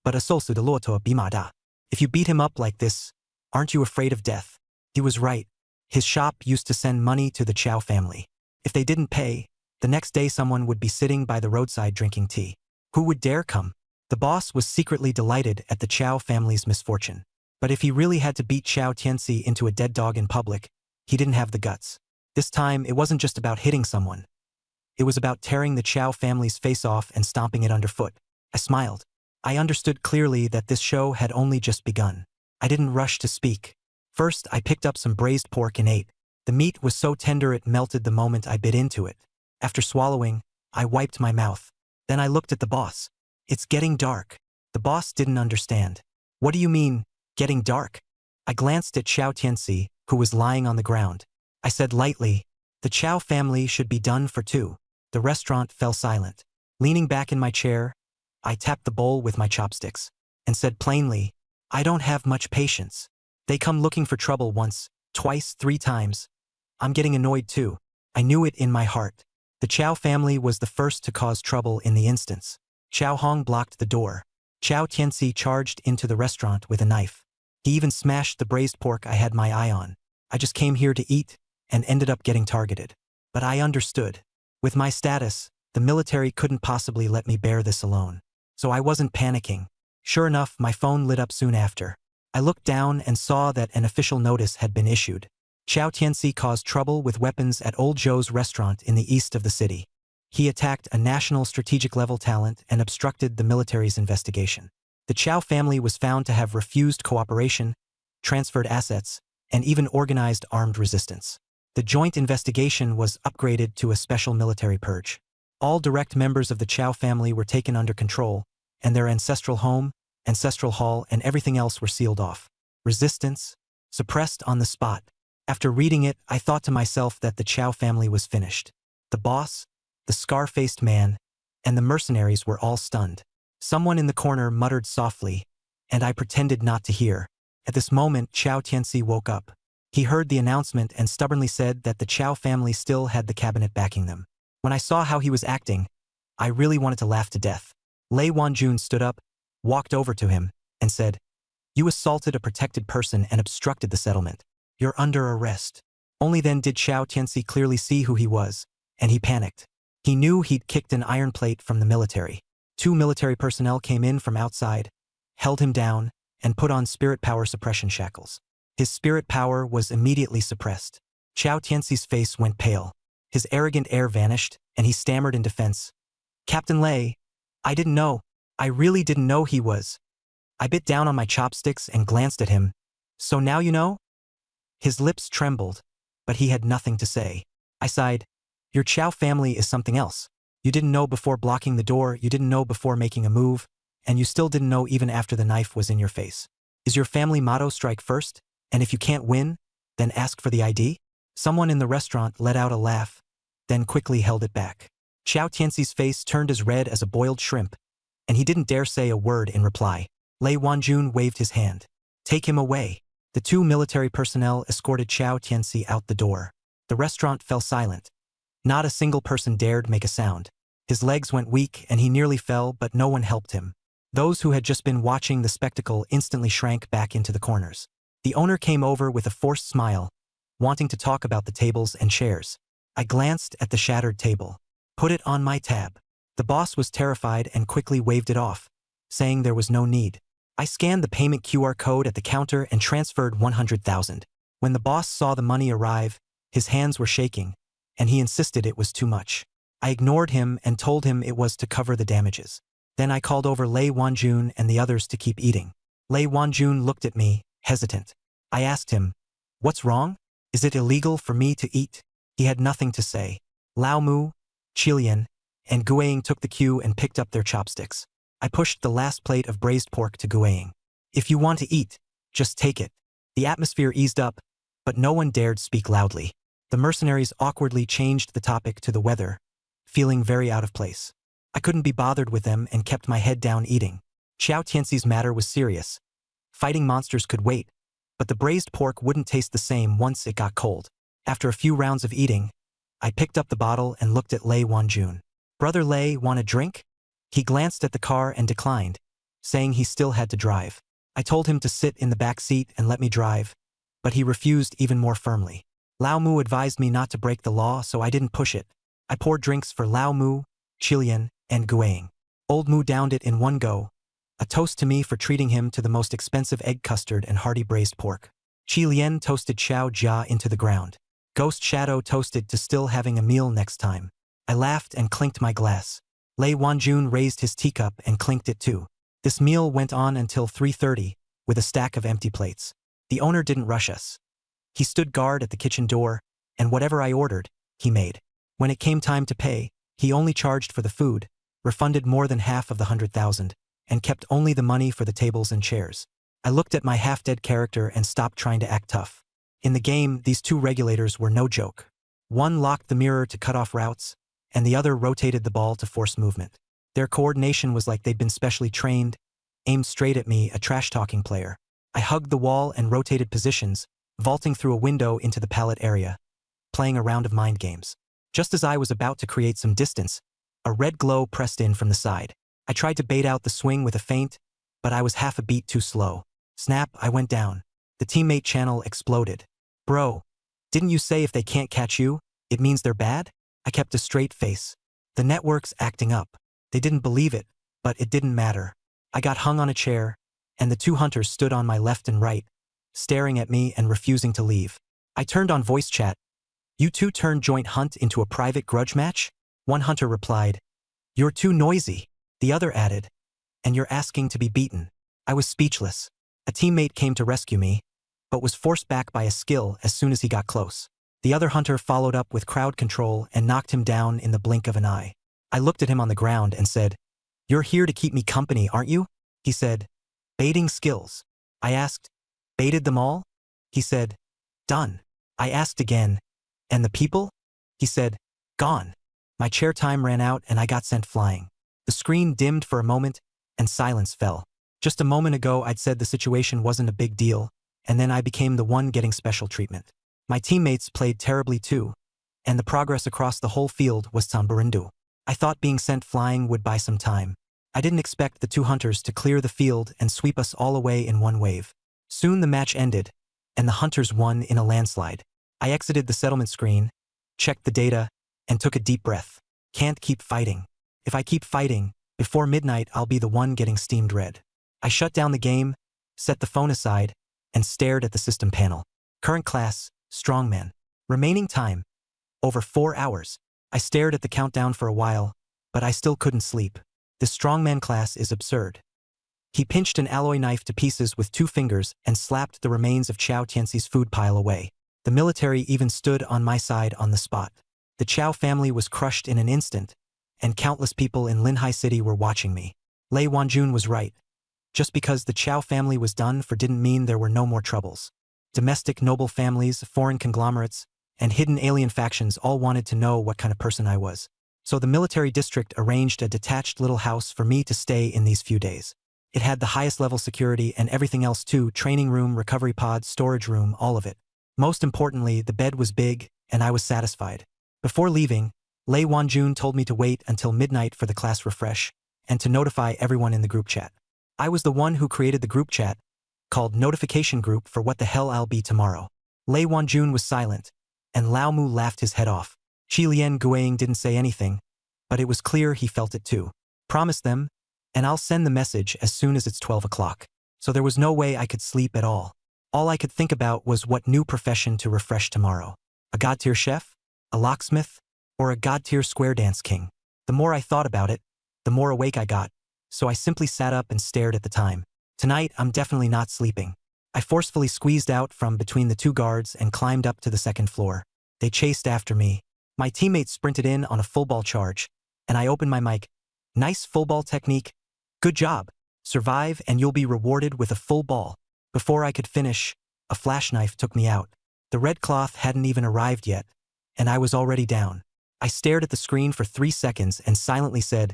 but a solsu de loto bimada. If you beat him up like this, aren't you afraid of death? He was right. His shop used to send money to the Chow family. If they didn't pay, the next day someone would be sitting by the roadside drinking tea. Who would dare come? The boss was secretly delighted at the Chow family's misfortune. But if he really had to beat Chow Tianxi into a dead dog in public, he didn't have the guts. This time, it wasn't just about hitting someone. It was about tearing the Chow family's face off and stomping it underfoot. I smiled. I understood clearly that this show had only just begun. I didn't rush to speak. First, I picked up some braised pork and ate. The meat was so tender it melted the moment I bit into it. After swallowing, I wiped my mouth. Then I looked at the boss. It's getting dark. The boss didn't understand. What do you mean, getting dark? I glanced at Chow Tianxi, who was lying on the ground. I said lightly, the Chow family should be done for 2. The restaurant fell silent. Leaning back in my chair, I tapped the bowl with my chopsticks and said plainly, I don't have much patience. They come looking for trouble once, twice, 3 times. I'm getting annoyed too. I knew it in my heart. The Chow family was the first to cause trouble in the instance. Chow Hong blocked the door. Chow Tianxi charged into the restaurant with a knife. He even smashed the braised pork I had my eye on. I just came here to eat and ended up getting targeted. But I understood. With my status, the military couldn't possibly let me bear this alone. So I wasn't panicking. Sure enough, my phone lit up soon after. I looked down and saw that an official notice had been issued. Qiao Tianxi caused trouble with weapons at Old Zhou's restaurant in the east of the city. He attacked a national strategic-level talent and obstructed the military's investigation. The Qiao family was found to have refused cooperation, transferred assets, and even organized armed resistance. The joint investigation was upgraded to a special military purge. All direct members of the Qiao family were taken under control, and their ancestral home, ancestral hall, and everything else were sealed off. Resistance, suppressed on the spot. After reading it, I thought to myself that the Qiao family was finished. The boss, the scar-faced man, and the mercenaries were all stunned. Someone in the corner muttered softly, and I pretended not to hear. At this moment, Qiao Tianxi woke up. He heard the announcement and stubbornly said that the Qiao family still had the cabinet backing them. When I saw how he was acting, I really wanted to laugh to death. Lei Wanjun stood up, walked over to him, and said, "You assaulted a protected person and obstructed the settlement. You're under arrest." Only then did Qiao Tianxi clearly see who he was, and he panicked. He knew he'd kicked an iron plate from the military. 2 military personnel came in from outside, held him down, and put on spirit power suppression shackles. His spirit power was immediately suppressed. Qiao Tianxi's face went pale. His arrogant air vanished, and he stammered in defense. "Captain Lei, I didn't know. I really didn't know he was." I bit down on my chopsticks and glanced at him. "So now you know?" His lips trembled, but he had nothing to say. I sighed. "Your Qiao family is something else. You didn't know before blocking the door, you didn't know before making a move, and you still didn't know even after the knife was in your face. Is your family motto strike first? And if you can't win, then ask for the ID?" Someone in the restaurant let out a laugh, then quickly held it back. Qiao Tianxi's face turned as red as a boiled shrimp, and he didn't dare say a word in reply. Lei Wanjun waved his hand. "Take him away." The 2 military personnel escorted Qiao Tianxi out the door. The restaurant fell silent. Not a single person dared make a sound. His legs went weak and he nearly fell, but no one helped him. Those who had just been watching the spectacle instantly shrank back into the corners. The owner came over with a forced smile, wanting to talk about the tables and chairs. I glanced at the shattered table. "Put it on my tab." The boss was terrified and quickly waved it off, saying there was no need. I scanned the payment QR code at the counter and transferred 100,000. When the boss saw the money arrive, his hands were shaking, and he insisted it was too much. I ignored him and told him it was to cover the damages. Then I called over Lei Wanjun and the others to keep eating. Lei Wanjun looked at me, hesitant. I asked him, "What's wrong? Is it illegal for me to eat?" He had nothing to say. Lao Mu, Qilian, and Guiying took the cue and picked up their chopsticks. I pushed the last plate of braised pork to Guiying. "If you want to eat, just take it." The atmosphere eased up, but no one dared speak loudly. The mercenaries awkwardly changed the topic to the weather, feeling very out of place. I couldn't be bothered with them and kept my head down eating. Qiao Tianxi's matter was serious. Fighting monsters could wait, but the braised pork wouldn't taste the same once it got cold. After a few rounds of eating, I picked up the bottle and looked at Lei Wanjun. "Brother Lei, want a drink?" He glanced at the car and declined, saying he still had to drive. I told him to sit in the back seat and let me drive, but he refused even more firmly. Lao Mu advised me not to break the law, so I didn't push it. I poured drinks for Lao Mu, Qilian, and Guiying. Old Mu downed it in one go, a toast to me for treating him to the most expensive egg custard and hearty braised pork. Qilian toasted Xiao Jia into the ground. Ghost Shadow toasted to still having a meal next time. I laughed and clinked my glass. Lei Wanjun raised his teacup and clinked it too. This meal went on until 3:30, with a stack of empty plates. The owner didn't rush us. He stood guard at the kitchen door, and whatever I ordered, he made. When it came time to pay, he only charged for the food, refunded more than half of the 100,000, and kept only the money for the tables and chairs. I looked at my half-dead character and stopped trying to act tough. In the game, these 2 regulators were no joke. One locked the mirror to cut off routes, and the other rotated the ball to force movement. Their coordination was like they'd been specially trained, aimed straight at me, a trash-talking player. I hugged the wall and rotated positions, vaulting through a window into the pallet area, playing a round of mind games. Just as I was about to create some distance, a red glow pressed in from the side. I tried to bait out the swing with a feint, but I was half a beat too slow. Snap, I went down. The teammate channel exploded. "Bro, didn't you say if they can't catch you, it means they're bad?" I kept a straight face. The network's acting up. They didn't believe it, but it didn't matter. I got hung on a chair, and the two hunters stood on my left and right, staring at me and refusing to leave. I turned on voice chat. "You two turned joint hunt into a private grudge match?" One hunter replied, "You're too noisy." The other added, "And you're asking to be beaten." I was speechless. A teammate came to rescue me, but was forced back by a skill as soon as he got close. The other hunter followed up with crowd control and knocked him down in the blink of an eye. I looked at him on the ground and said, "You're here to keep me company, aren't you?" He said, "Baiting skills." I asked, "Baited them all?" He said, "Done." I asked again, "And the people?" He said, "Gone." My chair time ran out and I got sent flying. The screen dimmed for a moment and silence fell. Just a moment ago I'd said the situation wasn't a big deal, and then I became the one getting special treatment. My teammates played terribly too, and the progress across the whole field was tamburindu. I thought being sent flying would buy some time. I didn't expect the two hunters to clear the field and sweep us all away in one wave. Soon the match ended, and the hunters won in a landslide. I exited the settlement screen, checked the data, and took a deep breath. Can't keep fighting. If I keep fighting, before midnight I'll be the one getting steamed red. I shut down the game, set the phone aside, and stared at the system panel. Current class, Strongman. Remaining time, over 4 hours. I stared at the countdown for a while, but I still couldn't sleep. This Strongman class is absurd. He pinched an alloy knife to pieces with 2 fingers and slapped the remains of Chow Tianxi's food pile away. The military even stood on my side on the spot. The Chow family was crushed in an instant, and countless people in Linhai City were watching me. Lei Wanjun was right. Just because the Chow family was done for didn't mean there were no more troubles. Domestic noble families, foreign conglomerates, and hidden alien factions all wanted to know what kind of person I was. So the military district arranged a detached little house for me to stay in these few days. It had the highest level security and everything else too: training room, recovery pod, storage room, all of it. Most importantly, the bed was big, and I was satisfied. Before leaving, Lei Wanjun told me to wait until midnight for the class refresh, and to notify everyone in the group chat. I was the one who created the group chat, called Notification Group for What the Hell I'll Be Tomorrow. Lei Wanjun was silent, and Lao Mu laughed his head off. Chi Lian Guiying didn't say anything, but it was clear he felt it too. Promise them, and I'll send the message as soon as it's 12 o'clock. So there was no way I could sleep at all. All I could think about was what new profession to refresh tomorrow. A God-tier chef? A locksmith? Or a God-tier square dance king? The more I thought about it, the more awake I got, so I simply sat up and stared at the time. Tonight, I'm definitely not sleeping. I forcefully squeezed out from between the 2 guards and climbed up to the 2nd floor. They chased after me. My teammates sprinted in on a full ball charge, and I opened my mic. "Nice full ball technique. Good job. Survive and you'll be rewarded with a full ball." Before I could finish, a flash knife took me out. The red cloth hadn't even arrived yet, and I was already down. I stared at the screen for 3 seconds and silently said,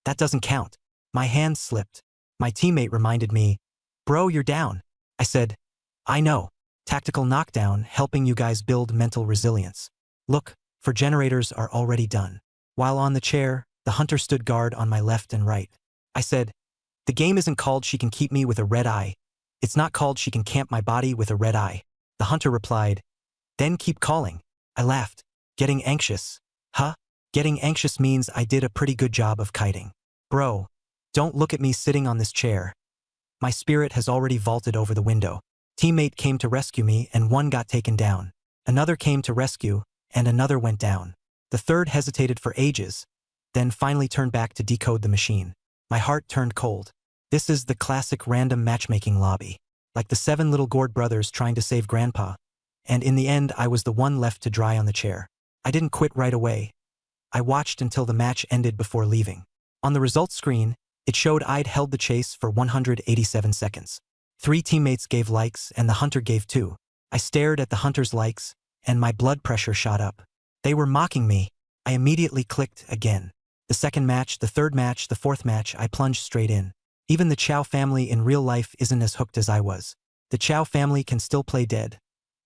"That doesn't count." My hand slipped. My teammate reminded me, "Bro, you're down." I said, "I know. Tactical knockdown, helping you guys build mental resilience. Look, for generators are already done." While on the chair, the hunter stood guard on my left and right. I said, "The game isn't called She Can Keep Me with a Red Eye. It's not called She Can Camp My Body with a Red Eye." The hunter replied, "Then keep calling." I laughed. "Getting anxious? Huh? Getting anxious means I did a pretty good job of kiting. Bro, don't look at me sitting on this chair. My spirit has already vaulted over the window." Teammate came to rescue me and 1 got taken down. Another came to rescue and another went down. The 3rd hesitated for ages, then finally turned back to decode the machine. My heart turned cold. This is the classic random matchmaking lobby. Like the 7 little Gord brothers trying to save Grandpa. And in the end, I was the one left to dry on the chair. I didn't quit right away. I watched until the match ended before leaving. On the results screen, it showed I'd held the chase for 187 seconds. 3 teammates gave likes and the hunter gave 2. I stared at the hunter's likes, and my blood pressure shot up. They were mocking me. I immediately clicked again. The 2nd match, the 3rd match, the 4th match, I plunged straight in. Even the Chow family in real life isn't as hooked as I was. The Chow family can still play dead,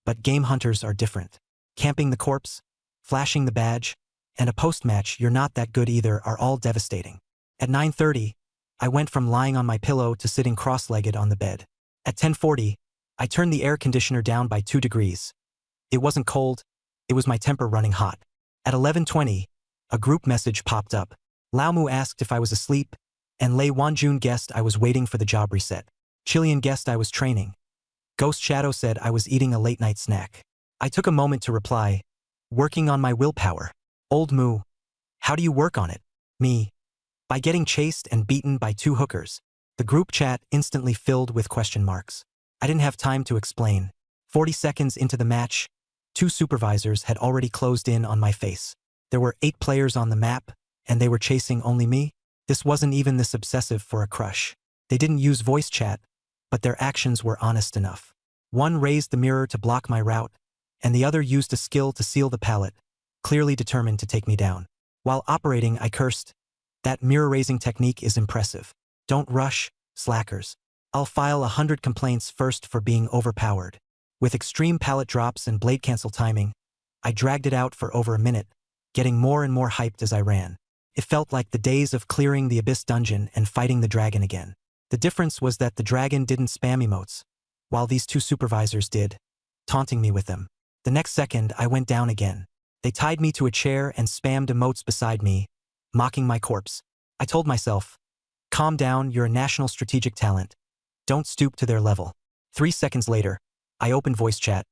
but game hunters are different. Camping the corpse, flashing the badge, and a post-match "you're not that good either" are all devastating. At 9:30, I went from lying on my pillow to sitting cross-legged on the bed. At 10:40, I turned the air conditioner down by 2 degrees. It wasn't cold, it was my temper running hot. At 11:20, a group message popped up. Lao Mu asked if I was asleep, And Lei Wanjun guessed I was waiting for the job reset. Chilean guessed I was training. Ghost Shadow said I was eating a late-night snack. I took a moment to reply, working on my willpower. Old Moo, how do you work on it? Me. By getting chased and beaten by 2 hookers. The group chat instantly filled with question marks. I didn't have time to explain. 40 seconds into the match, 2 supervisors had already closed in on my face. There were 8 players on the map, and they were chasing only me? This wasn't even this obsessive for a crush. They didn't use voice chat, but their actions were honest enough. One raised the mirror to block my route, and the other used a skill to seal the pallet, clearly determined to take me down. While operating, I cursed, "That mirror-raising technique is impressive. Don't rush, slackers. I'll file 100 complaints first for being overpowered." With extreme pallet drops and blade cancel timing, I dragged it out for over a minute, getting more and more hyped as I ran. It felt like the days of clearing the Abyss dungeon and fighting the dragon again. The difference was that the dragon didn't spam emotes, while these 2 supervisors did, taunting me with them. The next second, I went down again. They tied me to a chair and spammed emotes beside me, mocking my corpse. I told myself, "Calm down, you're a national strategic talent. Don't stoop to their level." 3 seconds later, I opened voice chat.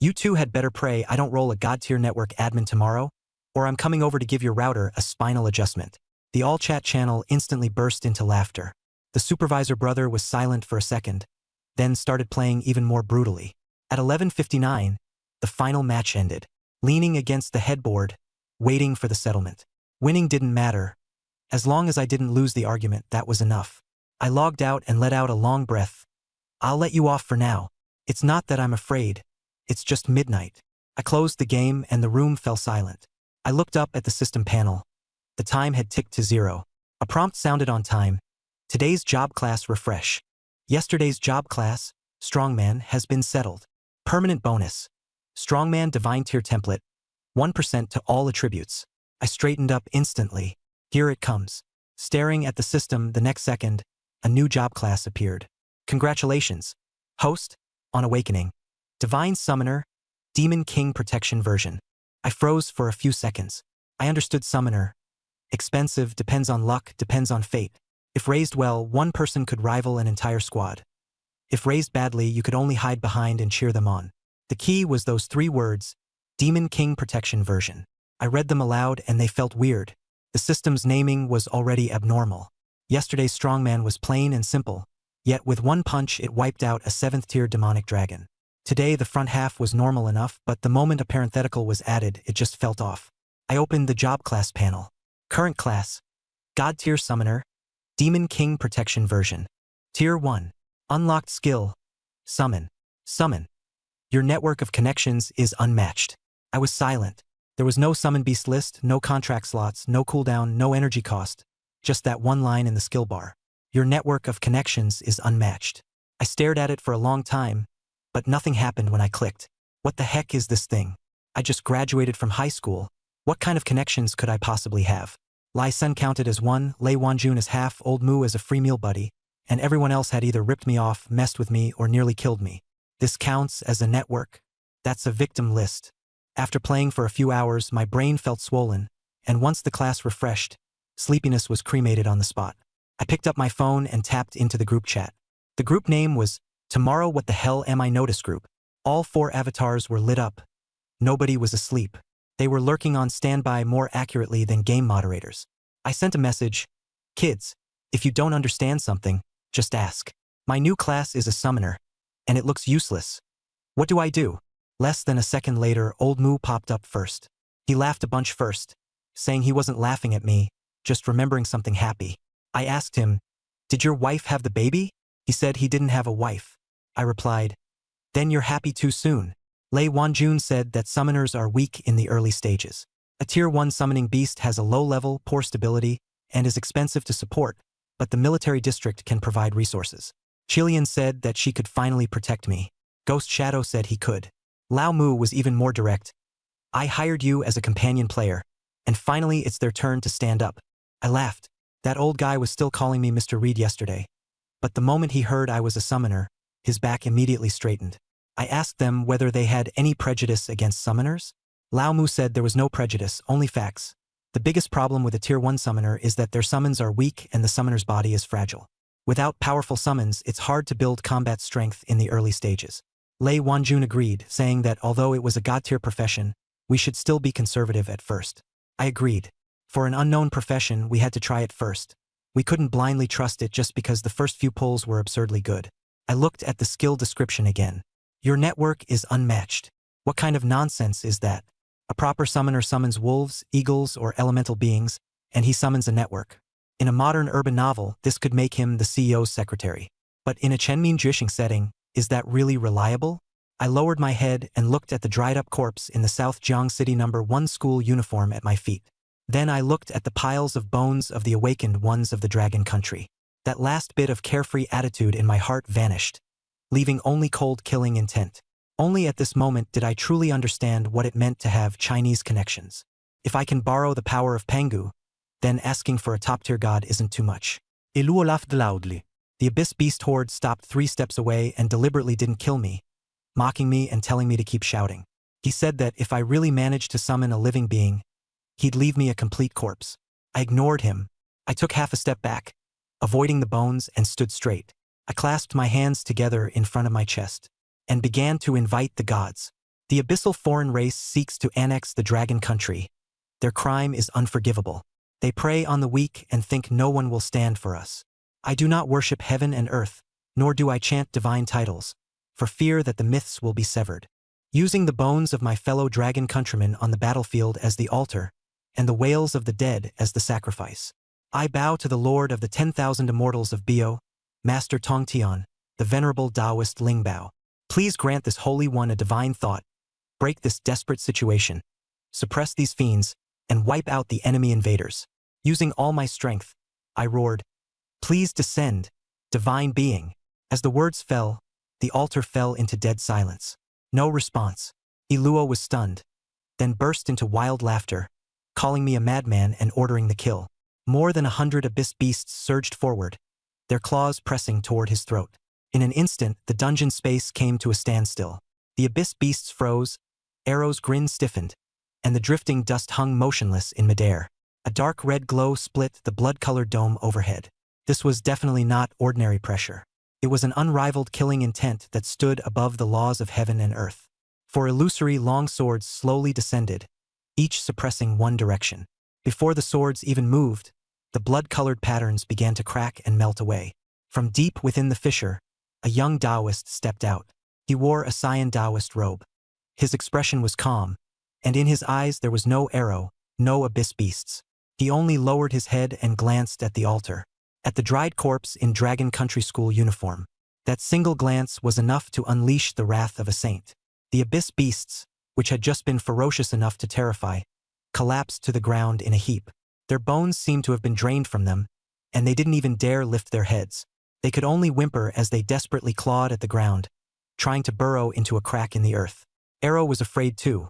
"You 2 had better pray I don't roll a God-tier network admin tomorrow, or I'm coming over to give your router a spinal adjustment." The all-chat channel instantly burst into laughter. The supervisor brother was silent for a second, then started playing even more brutally. At 11:59, the final match ended. Leaning against the headboard, waiting for the settlement. Winning didn't matter. As long as I didn't lose the argument, that was enough. I logged out and let out a long breath. "I'll let you off for now. It's not that I'm afraid. It's just midnight." I closed the game and the room fell silent. I looked up at the system panel. The time had ticked to 0. A prompt sounded on time. "Today's job class refresh. Yesterday's job class, Strongman, has been settled. Permanent bonus. Strongman Divine Tier Template, 1% to all attributes." I straightened up instantly. Here it comes. Staring at the system the next second, a new job class appeared. "Congratulations. Host, on Awakening. Divine Summoner, Demon King Protection version." I froze for a few seconds. I understood Summoner. Expensive, depends on luck, depends on fate. If raised well, one person could rival an entire squad. If raised badly, you could only hide behind and cheer them on. The key was those 3 words, Demon King Protection version. I read them aloud and they felt weird. The system's naming was already abnormal. Yesterday's Strongman was plain and simple, yet with one punch it wiped out a 7th-tier demonic dragon. Today the front half was normal enough, but the moment a parenthetical was added, it just felt off. I opened the job class panel. Current class, God-tier Summoner, Demon King Protection version. Tier 1. Unlocked skill, Summon. Summon. Your network of connections is unmatched. I was silent. There was no summon beast list, no contract slots, no cooldown, no energy cost. Just that one line in the skill bar. Your network of connections is unmatched. I stared at it for a long time, but nothing happened when I clicked. What the heck is this thing? I just graduated from high school. What kind of connections could I possibly have? Lai Sun counted as 1, Lei Wanjun as half, Old Moo as a free meal buddy, and everyone else had either ripped me off, messed with me, or nearly killed me. This counts as a network? That's a victim list. After playing for a few hours, my brain felt swollen, and once the class refreshed, sleepiness was cremated on the spot. I picked up my phone and tapped into the group chat. The group name was Tomorrow What the Hell Am I Notice Group. All 4 avatars were lit up. Nobody was asleep. They were lurking on standby more accurately than game moderators. I sent a message, "Kids, if you don't understand something, just ask. My new class is a summoner, and it looks useless. What do I do?" Less than a second later, Old Moo popped up first. He laughed a bunch first, saying he wasn't laughing at me, just remembering something happy. I asked him, "Did your wife have the baby?" He said he didn't have a wife. I replied, "Then you're happy too soon." Lei Wanjun said that summoners are weak in the early stages. A Tier 1 summoning beast has a low level, poor stability, and is expensive to support, but the military district can provide resources. Chilean said that she could finally protect me. Ghost Shadow said he could. Lao Mu was even more direct. "I hired you as a companion player, and finally it's their turn to stand up." I laughed. That old guy was still calling me Mr. Reed yesterday. But the moment he heard I was a summoner, his back immediately straightened. I asked them whether they had any prejudice against summoners. Lao Mu said there was no prejudice, only facts. The biggest problem with a Tier 1 summoner is that their summons are weak and the summoner's body is fragile. Without powerful summons, it's hard to build combat strength in the early stages. Lei Wanjun agreed, saying that although it was a god-tier profession, we should still be conservative at first. I agreed. For an unknown profession, we had to try it first. We couldn't blindly trust it just because the first few pulls were absurdly good. I looked at the skill description again. Your network is unmatched. What kind of nonsense is that? A proper summoner summons wolves, eagles, or elemental beings, and he summons a network. In a modern urban novel, this could make him the CEO's secretary. But in a Chenmin Juishing setting, is that really reliable? I lowered my head and looked at the dried-up corpse in the South Jiang City No. 1 school uniform at my feet. Then I looked at the piles of bones of the awakened ones of the Dragon Country. That last bit of carefree attitude in my heart vanished, leaving only cold killing intent. Only at this moment did I truly understand what it meant to have Chinese connections. If I can borrow the power of Pangu, then asking for a top-tier god isn't too much. Iluo laughed loudly. The Abyss Beast Horde stopped 3 steps away and deliberately didn't kill me, mocking me and telling me to keep shouting. He said that if I really managed to summon a living being, he'd leave me a complete corpse. I ignored him. I took half a step back, avoiding the bones, and stood straight. I clasped my hands together in front of my chest and began to invite the gods. The abyssal foreign race seeks to annex the Dragon Country. Their crime is unforgivable. They prey on the weak and think no one will stand for us. I do not worship heaven and earth, nor do I chant divine titles, for fear that the myths will be severed. Using the bones of my fellow dragon countrymen on the battlefield as the altar, and the wails of the dead as the sacrifice, I bow to the Lord of the 10,000 Immortals of Bio, Master Tongtian, the venerable Taoist Lingbao. Please grant this Holy One a divine thought, break this desperate situation, suppress these fiends, and wipe out the enemy invaders. Using all my strength, I roared, "Please descend, divine being." As the words fell, the altar fell into dead silence. No response. Iluo was stunned, then burst into wild laughter, calling me a madman and ordering the kill. More than 100 abyss beasts surged forward, their claws pressing toward his throat. In an instant, the dungeon space came to a standstill. The abyss beasts froze, Arrow's grin stiffened, and the drifting dust hung motionless in midair. A dark red glow split the blood-colored dome overhead. This was definitely not ordinary pressure. It was an unrivaled killing intent that stood above the laws of heaven and earth. 4 illusory long swords slowly descended, each suppressing one direction. Before the swords even moved, the blood-colored patterns began to crack and melt away. From deep within the fissure, a young Taoist stepped out. He wore a cyan Taoist robe. His expression was calm, and in his eyes there was no arrow, no abyss beasts. He only lowered his head and glanced at the altar, at the dried corpse in Dragon Country School uniform. That single glance was enough to unleash the wrath of a saint. The abyss beasts, which had just been ferocious enough to terrify, collapsed to the ground in a heap. Their bones seemed to have been drained from them, and they didn't even dare lift their heads. They could only whimper as they desperately clawed at the ground, trying to burrow into a crack in the earth. Arrow was afraid too.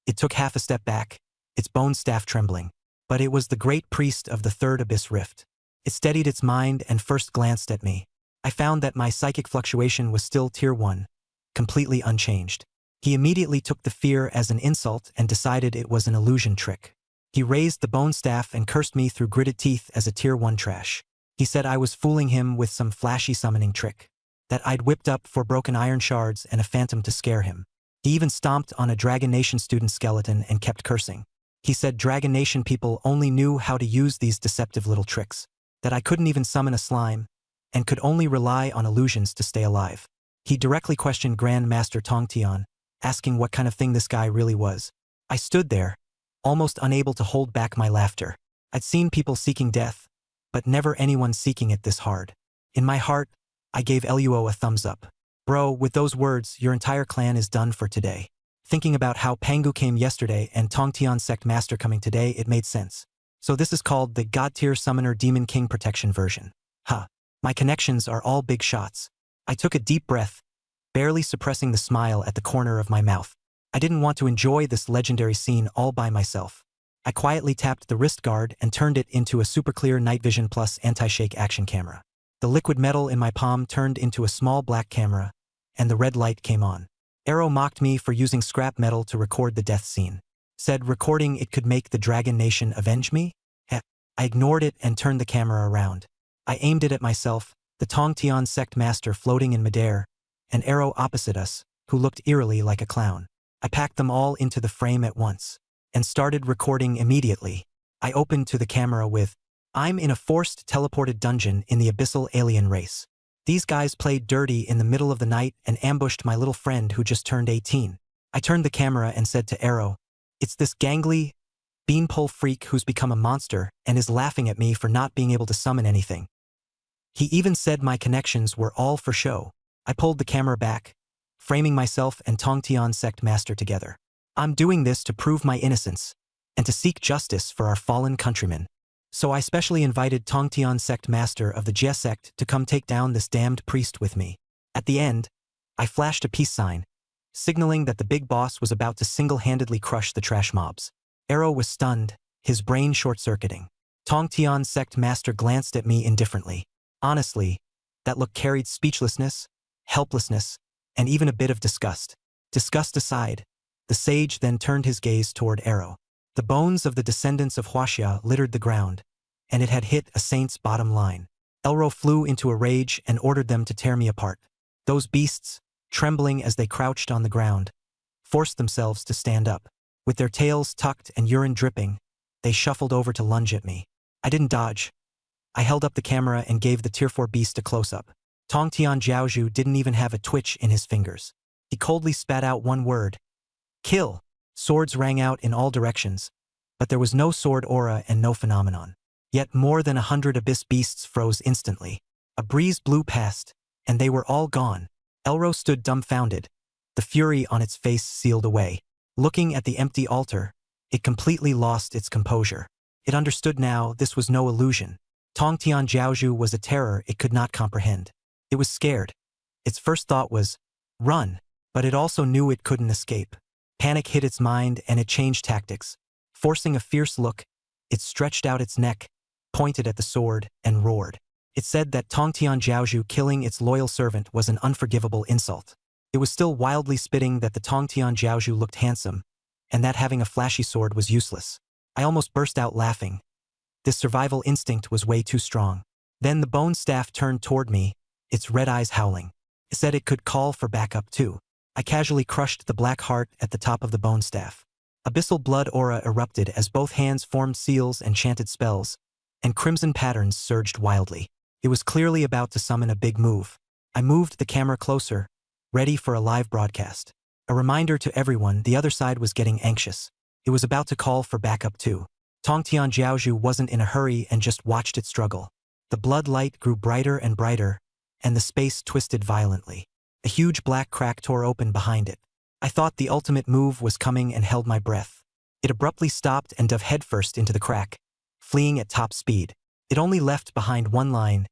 It took half a step back, its bone staff trembling. But it was the great priest of the third abyss rift. It steadied its mind and first glanced at me. I found that my psychic fluctuation was still tier 1, completely unchanged. He immediately took the fear as an insult and decided it was an illusion trick. He raised the bone staff and cursed me through gritted teeth as a tier 1 trash. He said I was fooling him with some flashy summoning trick, that I'd whipped up 4 broken iron shards and a phantom to scare him. He even stomped on a Dragon Nation student skeleton and kept cursing. He said Dragon Nation people only knew how to use these deceptive little tricks, that I couldn't even summon a slime, and could only rely on illusions to stay alive. He directly questioned Grand Master Tongtian, asking what kind of thing this guy really was. I stood there, almost unable to hold back my laughter. I'd seen people seeking death, but never anyone seeking it this hard. In my heart, I gave Luo a thumbs up. Bro, with those words, your entire clan is done for today. Thinking about how Pangu came yesterday and Tongtian Sect Master coming today, it made sense. So this is called the God-tier Summoner Demon King Protection version. Huh. My connections are all big shots. I took a deep breath, barely suppressing the smile at the corner of my mouth. I didn't want to enjoy this legendary scene all by myself. I quietly tapped the wrist guard and turned it into a super clear night vision plus anti-shake action camera. The liquid metal in my palm turned into a small black camera, and the red light came on. Arrow mocked me for using scrap metal to record the death scene. said, recording it could make the Dragon Nation avenge me? I ignored it and turned the camera around. I aimed it at myself, the Tongtian sect master floating in midair, an arrow opposite us, who looked eerily like a clown. I packed them all into the frame at once and started recording immediately. I opened to the camera with, "I'm in a forced teleported dungeon in the abyssal alien race. These guys played dirty in the middle of the night and ambushed my little friend who just turned 18. I turned the camera and said to Arrow, "It's this gangly beanpole freak who's become a monster and is laughing at me for not being able to summon anything. He even said my connections were all for show." I pulled the camera back, framing myself and Tongtian sect master together. "I'm doing this to prove my innocence and to seek justice for our fallen countrymen. So I specially invited Tongtian sect master of the Jia sect to come take down this damned priest with me." At the end, I flashed a peace sign, signaling that the big boss was about to single-handedly crush the trash mobs. Arrow was stunned, his brain short-circuiting. Tongtian sect master glanced at me indifferently. Honestly, that look carried speechlessness, helplessness, and even a bit of disgust. Disgust aside, the sage then turned his gaze toward Arrow. The bones of the descendants of Huaxia littered the ground, and it had hit a saint's bottom line. Elro flew into a rage and ordered them to tear me apart. Those beasts, trembling as they crouched on the ground, forced themselves to stand up. With their tails tucked and urine dripping, they shuffled over to lunge at me. I didn't dodge. I held up the camera and gave the Tier 4 beast a close-up. Tongtian Jiaozhu didn't even have a twitch in his fingers. He coldly spat out one word: "Kill!" Swords rang out in all directions, but there was no sword aura and no phenomenon. Yet more than 100 abyss beasts froze instantly. A breeze blew past, and they were all gone. Elro stood dumbfounded, the fury on its face sealed away. Looking at the empty altar, it completely lost its composure. It understood now this was no illusion. Tongtian Jiaozhu was a terror it could not comprehend. It was scared. Its first thought was, run, but it also knew it couldn't escape. Panic hit its mind and it changed tactics. Forcing a fierce look, it stretched out its neck, pointed at the sword, and roared. It said that Tongtian Jiaozhu killing its loyal servant was an unforgivable insult. It was still wildly spitting that the Tongtian Jiaozhu looked handsome, and that having a flashy sword was useless. I almost burst out laughing. This survival instinct was way too strong. Then the bone staff turned toward me, its red eyes howling. It said it could call for backup too. I casually crushed the black heart at the top of the bone staff. Abyssal blood aura erupted as both hands formed seals and chanted spells, and crimson patterns surged wildly. It was clearly about to summon a big move. I moved the camera closer, ready for a live broadcast. A reminder to everyone the other side was getting anxious. It was about to call for backup too. Tongtian Jiaozhu wasn't in a hurry and just watched it struggle. The blood light grew brighter and brighter, and the space twisted violently. A huge black crack tore open behind it. I thought the ultimate move was coming and held my breath. It abruptly stopped and dove headfirst into the crack, fleeing at top speed. It only left behind one line: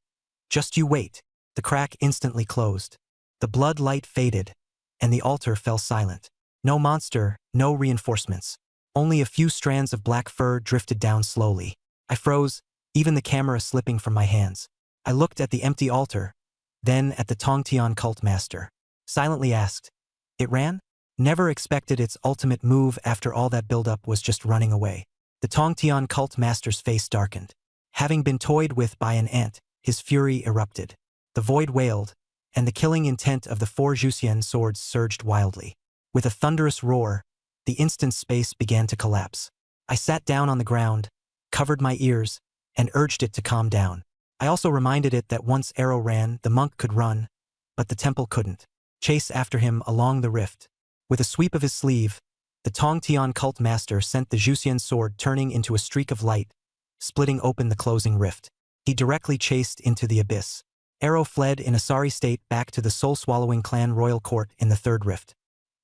"Just you wait." The crack instantly closed. The blood light faded, and the altar fell silent. No monster, no reinforcements. Only a few strands of black fur drifted down slowly. I froze, even the camera slipping from my hands. I looked at the empty altar, then at the Tongtian cult master. Silently asked, "It ran?" Never expected its ultimate move after all that buildup was just running away. The Tongtian cult master's face darkened. Having been toyed with by an ant, his fury erupted. The void wailed, and the killing intent of the 4 Juxian swords surged wildly. With a thunderous roar, the instant space began to collapse. I sat down on the ground, covered my ears, and urged it to calm down. I also reminded it that once Arrow ran, the monk could run, but the temple couldn't. Chase after him along the rift. With a sweep of his sleeve, the Tongtian cult master sent the Juxian sword turning into a streak of light, splitting open the closing rift. He directly chased into the abyss. Arrow fled in a sorry state back to the soul-swallowing clan royal court in the third rift.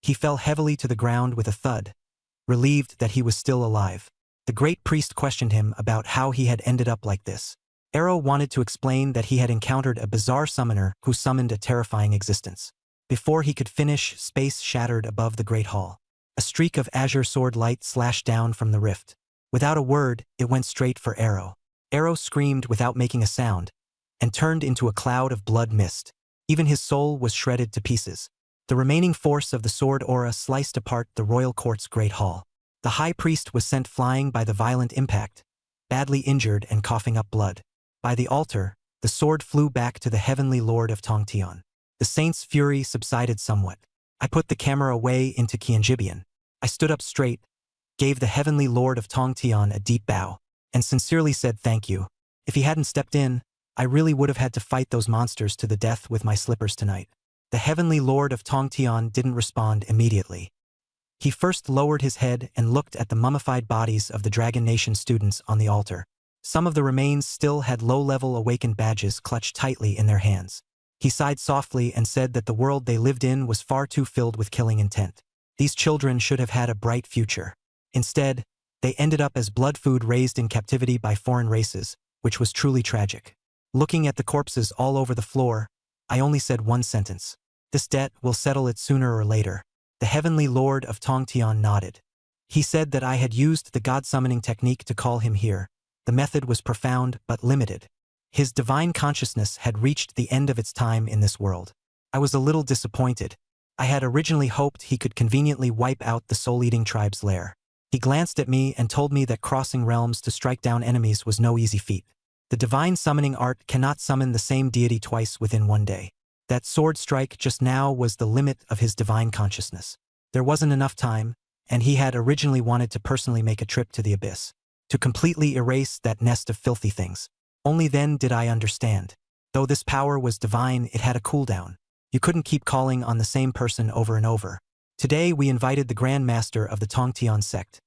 He fell heavily to the ground with a thud, relieved that he was still alive. The great priest questioned him about how he had ended up like this. Arrow wanted to explain that he had encountered a bizarre summoner who summoned a terrifying existence. Before he could finish, space shattered above the great hall. A streak of azure sword light slashed down from the rift. Without a word, it went straight for Arrow. Arrow screamed without making a sound, and turned into a cloud of blood mist. Even his soul was shredded to pieces. The remaining force of the sword aura sliced apart the royal court's great hall. The high priest was sent flying by the violent impact, badly injured and coughing up blood. By the altar, the sword flew back to the heavenly lord of Tongtian. The saint's fury subsided somewhat. I put the camera away into Qianjibian. I stood up straight, gave the heavenly lord of Tongtian a deep bow, and sincerely said thank you. If he hadn't stepped in, I really would have had to fight those monsters to the death with my slippers tonight. The heavenly lord of Tongtian didn't respond immediately. He first lowered his head and looked at the mummified bodies of the Dragon Nation students on the altar. Some of the remains still had low-level awakened badges clutched tightly in their hands. He sighed softly and said that the world they lived in was far too filled with killing intent. These children should have had a bright future. Instead, they ended up as blood food raised in captivity by foreign races, which was truly tragic. Looking at the corpses all over the floor, I only said one sentence. This debt will settle it sooner or later. The heavenly lord of Tongtian nodded. He said that I had used the god-summoning technique to call him here. The method was profound but limited. His divine consciousness had reached the end of its time in this world. I was a little disappointed. I had originally hoped he could conveniently wipe out the soul-eating tribe's lair. He glanced at me and told me that crossing realms to strike down enemies was no easy feat. The divine summoning art cannot summon the same deity twice within one day. That sword strike just now was the limit of his divine consciousness. There wasn't enough time, and he had originally wanted to personally make a trip to the abyss, to completely erase that nest of filthy things. Only then did I understand. Though this power was divine, it had a cooldown. You couldn't keep calling on the same person over and over. Today we invited the Grand Master of the Tongtian sect.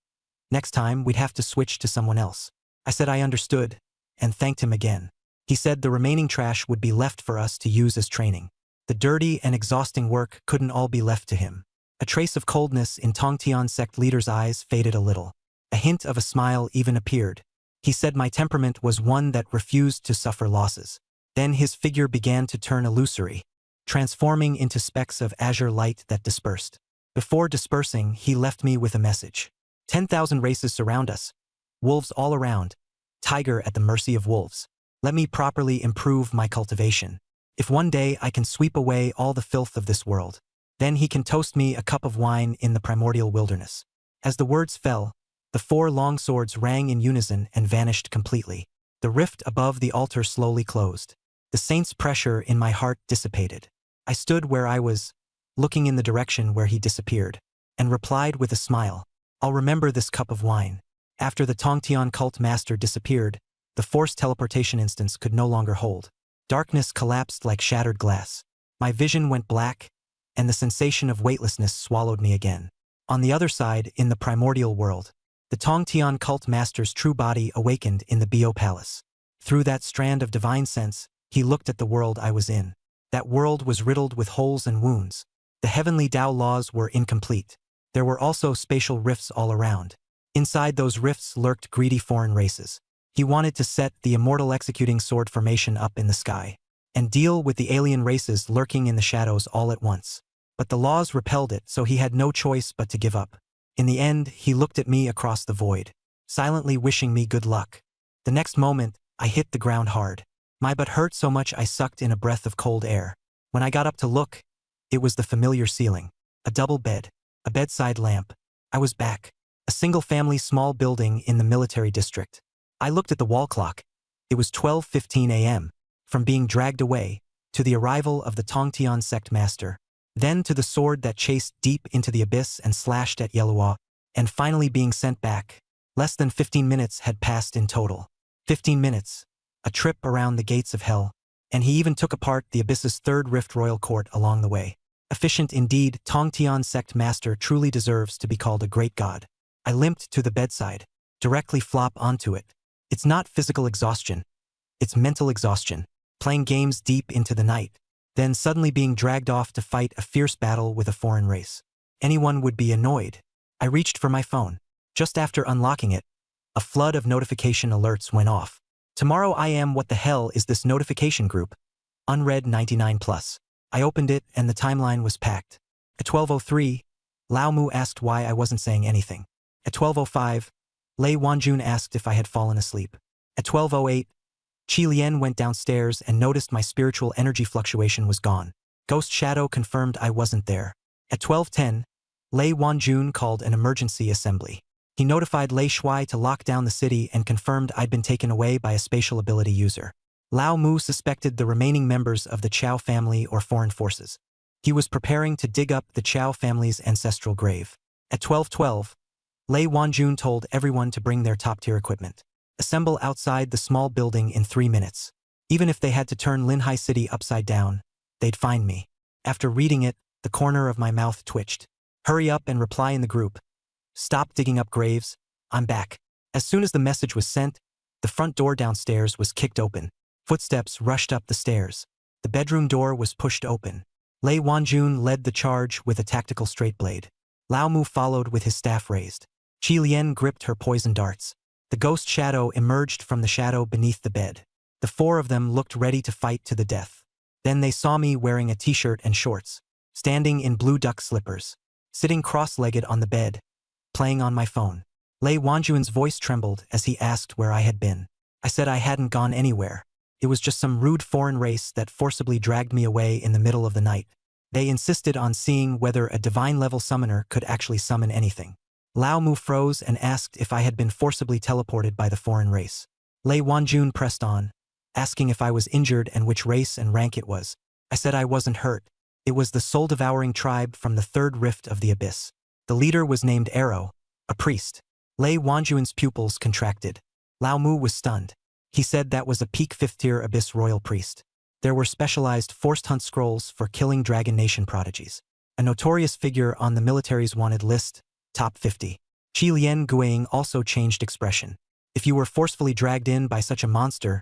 Next time we'd have to switch to someone else. I said I understood, and thanked him again. He said the remaining trash would be left for us to use as training. The dirty and exhausting work couldn't all be left to him. A trace of coldness in Tongtian sect leader's eyes faded a little. A hint of a smile even appeared. He said my temperament was one that refused to suffer losses. Then his figure began to turn illusory, transforming into specks of azure light that dispersed. Before dispersing, he left me with a message. 10,000 races surround us. Wolves all around. Tiger at the mercy of wolves. Let me properly improve my cultivation. If one day I can sweep away all the filth of this world, then he can toast me a cup of wine in the primordial wilderness. As the words fell, the 4 long swords rang in unison and vanished completely. The rift above the altar slowly closed. The saint's pressure in my heart dissipated. I stood where I was, looking in the direction where he disappeared, and replied with a smile, I'll remember this cup of wine. After the Tongtian cult master disappeared, the forced teleportation instance could no longer hold. Darkness collapsed like shattered glass. My vision went black, and the sensation of weightlessness swallowed me again. On the other side, in the primordial world, the Tongtian cult master's true body awakened in the Bio Palace. Through that strand of divine sense, he looked at the world I was in. That world was riddled with holes and wounds. The heavenly Tao laws were incomplete. There were also spatial rifts all around. Inside those rifts lurked greedy foreign races. He wanted to set the immortal executing sword formation up in the sky, and deal with the alien races lurking in the shadows all at once. But the laws repelled it, so he had no choice but to give up. In the end, he looked at me across the void, silently wishing me good luck. The next moment, I hit the ground hard. My butt hurt so much I sucked in a breath of cold air. When I got up to look, it was the familiar ceiling. A double bed, a bedside lamp. I was back. A single-family small building in the military district. I looked at the wall clock. It was 12:15 a.m. From being dragged away, to the arrival of the Tongtian sect master, then to the sword that chased deep into the abyss and slashed at Yelua, and finally being sent back. Less than 15 minutes had passed in total. 15 minutes. A trip around the gates of hell. And he even took apart the abyss's 3rd rift royal court along the way. Efficient indeed, Tongtian sect master truly deserves to be called a great god. I limped to the bedside, directly flop onto it. It's not physical exhaustion. It's mental exhaustion. Playing games deep into the night, then suddenly being dragged off to fight a fierce battle with a foreign race. Anyone would be annoyed. I reached for my phone. Just after unlocking it, a flood of notification alerts went off. Tomorrow I am what the hell is this notification group? Unread 99+. I opened it and the timeline was packed. At 12:03, Lao Mu asked why I wasn't saying anything. At 12:05, Lei Wanjun asked if I had fallen asleep. At 12:08, Qi Lian went downstairs and noticed my spiritual energy fluctuation was gone. Ghost Shadow confirmed I wasn't there. At 12:10, Lei Wanjun called an emergency assembly. He notified Lei Shuai to lock down the city and confirmed I'd been taken away by a spatial ability user. Lao Mu suspected the remaining members of the Chao family or foreign forces. He was preparing to dig up the Chao family's ancestral grave. At 12:12, Lei Wanjun told everyone to bring their top-tier equipment. Assemble outside the small building in 3 minutes. Even if they had to turn Linhai City upside down, they'd find me. After reading it, the corner of my mouth twitched. Hurry up and reply in the group. Stop digging up graves. I'm back. As soon as the message was sent, the front door downstairs was kicked open. Footsteps rushed up the stairs. The bedroom door was pushed open. Lei Wanjun led the charge with a tactical straight blade. Lao Mu followed with his staff raised. Qi Lian gripped her poison darts. The ghost shadow emerged from the shadow beneath the bed. The 4 of them looked ready to fight to the death. Then they saw me wearing a t-shirt and shorts, standing in blue duck slippers, sitting cross-legged on the bed, playing on my phone. Lei Wanjun's voice trembled as he asked where I had been. I said I hadn't gone anywhere. It was just some rude foreign race that forcibly dragged me away in the middle of the night. They insisted on seeing whether a divine-level summoner could actually summon anything. Lao Mu froze and asked if I had been forcibly teleported by the foreign race. Lei Wanjun pressed on, asking if I was injured and which race and rank it was. I said I wasn't hurt. It was the soul-devouring tribe from the 3rd rift of the abyss. The leader was named Arrow, a priest. Lei Wanjun's pupils contracted. Lao Mu was stunned. He said that was a peak 5th-tier abyss royal priest. There were specialized forced hunt scrolls for killing Dragon Nation prodigies. A notorious figure on the military's wanted list, top 50. Qi Lian Guiying also changed expression. If you were forcefully dragged in by such a monster,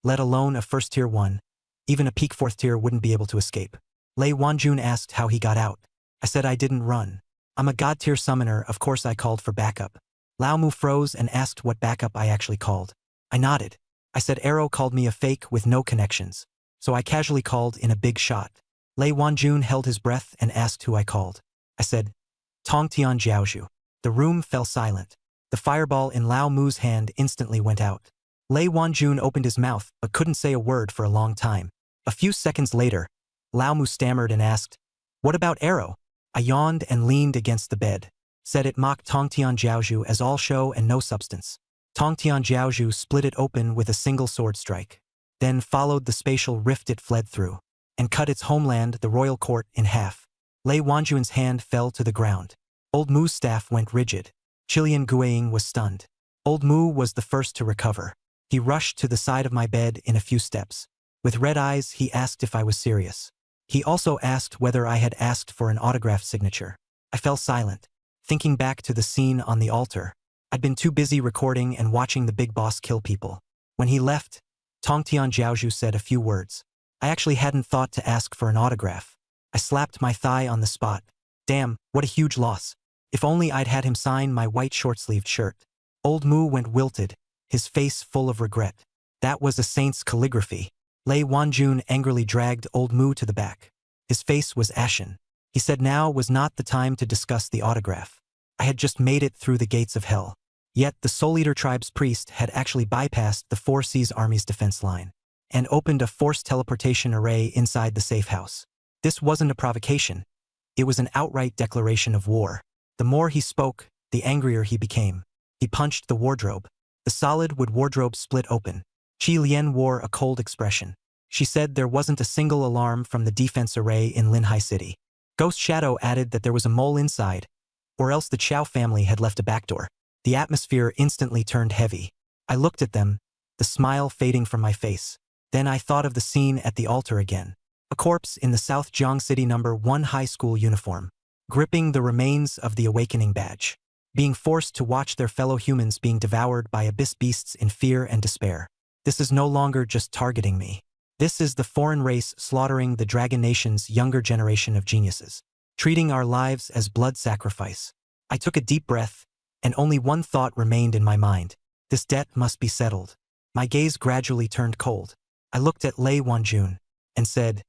let alone a 1st-tier one, even a peak 4th-tier wouldn't be able to escape. Lei Wanjun asked how he got out. I said I didn't run. I'm a God-tier summoner, of course I called for backup. Lao Mu froze and asked what backup I actually called. I nodded. I said Arrow called me a fake with no connections, so I casually called in a big shot. Lei Wanjun held his breath and asked who I called. I said, Tongtian Jiaozhu. The room fell silent. The fireball in Lao Mu's hand instantly went out. Lei Wanjun opened his mouth but couldn't say a word for a long time. A few seconds later, Lao Mu stammered and asked, What about Arrow? I yawned and leaned against the bed. Said it mocked Tongtian Jiaozhu as all show and no substance. Tongtian Jiaozhu split it open with a single sword strike, then followed the spatial rift it fled through, and cut its homeland, the royal court, in half. Lei Wanjun's hand fell to the ground. Old Mu's staff went rigid. Qilian Guiying was stunned. Old Mu was the first to recover. He rushed to the side of my bed in a few steps. With red eyes, he asked if I was serious. He also asked whether I had asked for an autograph signature. I fell silent, thinking back to the scene on the altar. I'd been too busy recording and watching the big boss kill people. When he left, Tongtian Jiaozhu said a few words. I actually hadn't thought to ask for an autograph. I slapped my thigh on the spot. Damn, what a huge loss. If only I'd had him sign my white short-sleeved shirt. Old Mu went wilted, his face full of regret. That was a saint's calligraphy. Lei Wanjun angrily dragged Old Mu to the back. His face was ashen. He said now was not the time to discuss the autograph. I had just made it through the gates of hell. Yet the Soul Eater tribe's priest had actually bypassed the 4 Seas army's defense line and opened a forced teleportation array inside the safe house. This wasn't a provocation. It was an outright declaration of war. The more he spoke, the angrier he became. He punched the wardrobe. The solid wood wardrobe split open. Qi Lian wore a cold expression. She said there wasn't a single alarm from the defense array in Linhai City. Ghost Shadow added that there was a mole inside, or else the Chao family had left a backdoor. The atmosphere instantly turned heavy. I looked at them, the smile fading from my face. Then I thought of the scene at the altar again. A corpse in the South Jiang City No. 1 high school uniform, gripping the remains of the awakening badge, being forced to watch their fellow humans being devoured by abyss beasts in fear and despair. This is no longer just targeting me. This is the foreign race slaughtering the Dragon Nation's younger generation of geniuses, treating our lives as blood sacrifice. I took a deep breath, and only one thought remained in my mind. This debt must be settled. My gaze gradually turned cold. I looked at Lei Wanjun and said,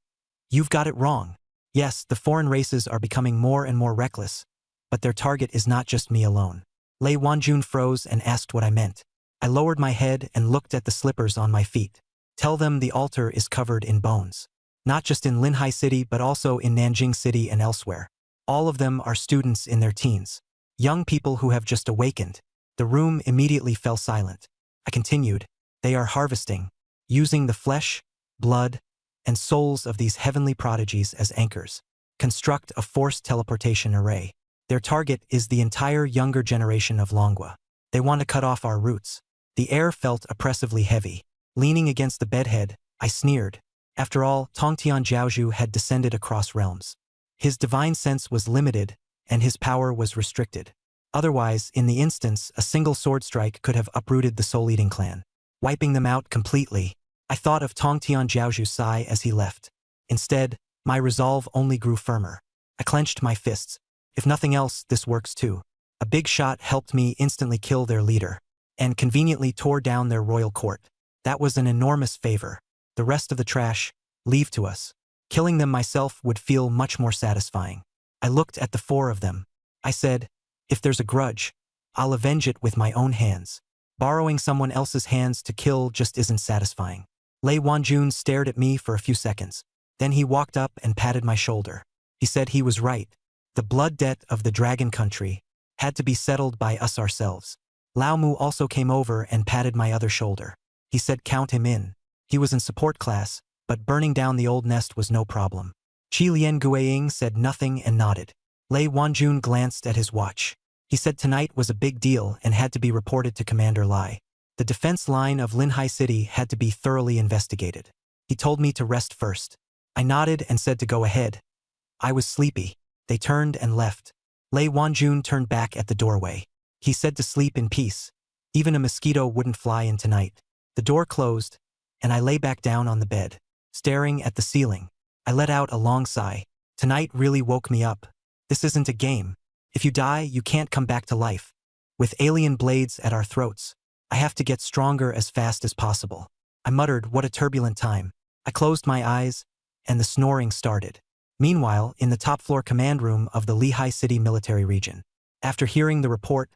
You've got it wrong. Yes, the foreign races are becoming more and more reckless, but their target is not just me alone. Lei Wanjun froze and asked what I meant. I lowered my head and looked at the slippers on my feet. Tell them the altar is covered in bones. Not just in Linhai City but also in Nanjing City and elsewhere. All of them are students in their teens. Young people who have just awakened. The room immediately fell silent. I continued, they are harvesting, using the flesh, blood, and souls of these heavenly prodigies as anchors. Construct a forced teleportation array. Their target is the entire younger generation of Longwa. They want to cut off our roots. The air felt oppressively heavy. Leaning against the bedhead, I sneered. After all, Tongtian Jiaozhu had descended across realms. His divine sense was limited, and his power was restricted. Otherwise, in the instance, a single sword strike could have uprooted the soul-eating clan, wiping them out completely. I thought of Tongtian Jiaozhu's sigh as he left. Instead, my resolve only grew firmer. I clenched my fists. If nothing else, this works too. A big shot helped me instantly kill their leader, and conveniently tore down their royal court. That was an enormous favor. The rest of the trash, leave to us. Killing them myself would feel much more satisfying. I looked at the four of them. I said, if there's a grudge, I'll avenge it with my own hands. Borrowing someone else's hands to kill just isn't satisfying. Lei Wanjun stared at me for a few seconds. Then he walked up and patted my shoulder. He said he was right. The blood debt of the dragon country had to be settled by us ourselves. Lao Mu also came over and patted my other shoulder. He said count him in. He was in support class, but burning down the old nest was no problem. Qi Lian Guiying said nothing and nodded. Lei Wanjun glanced at his watch. He said tonight was a big deal and had to be reported to Commander Lai. The defense line of Linhai City had to be thoroughly investigated. He told me to rest first. I nodded and said to go ahead. I was sleepy. They turned and left. Lei Wanjun turned back at the doorway. He said to sleep in peace. Even a mosquito wouldn't fly in tonight. The door closed, and I lay back down on the bed, staring at the ceiling. I let out a long sigh. Tonight really woke me up. This isn't a game. If you die, you can't come back to life. With alien blades at our throats, I have to get stronger as fast as possible. I muttered, what a turbulent time. I closed my eyes, and the snoring started. Meanwhile, in the top-floor command room of the Lehigh City military region. After hearing the report,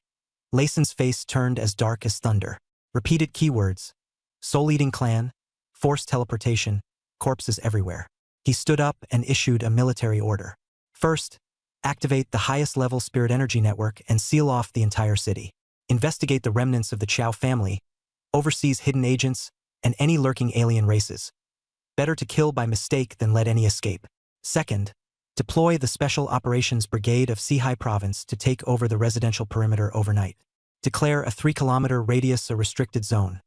Lason's face turned as dark as thunder. Repeated keywords. Soul-eating clan, forced teleportation, corpses everywhere. He stood up and issued a military order. First, activate the highest-level spirit energy network and seal off the entire city. Investigate the remnants of the Chow family, overseas hidden agents, and any lurking alien races. Better to kill by mistake than let any escape. Second, deploy the Special Operations Brigade of Sihai Province to take over the residential perimeter overnight. Declare a 3-kilometer radius a restricted zone.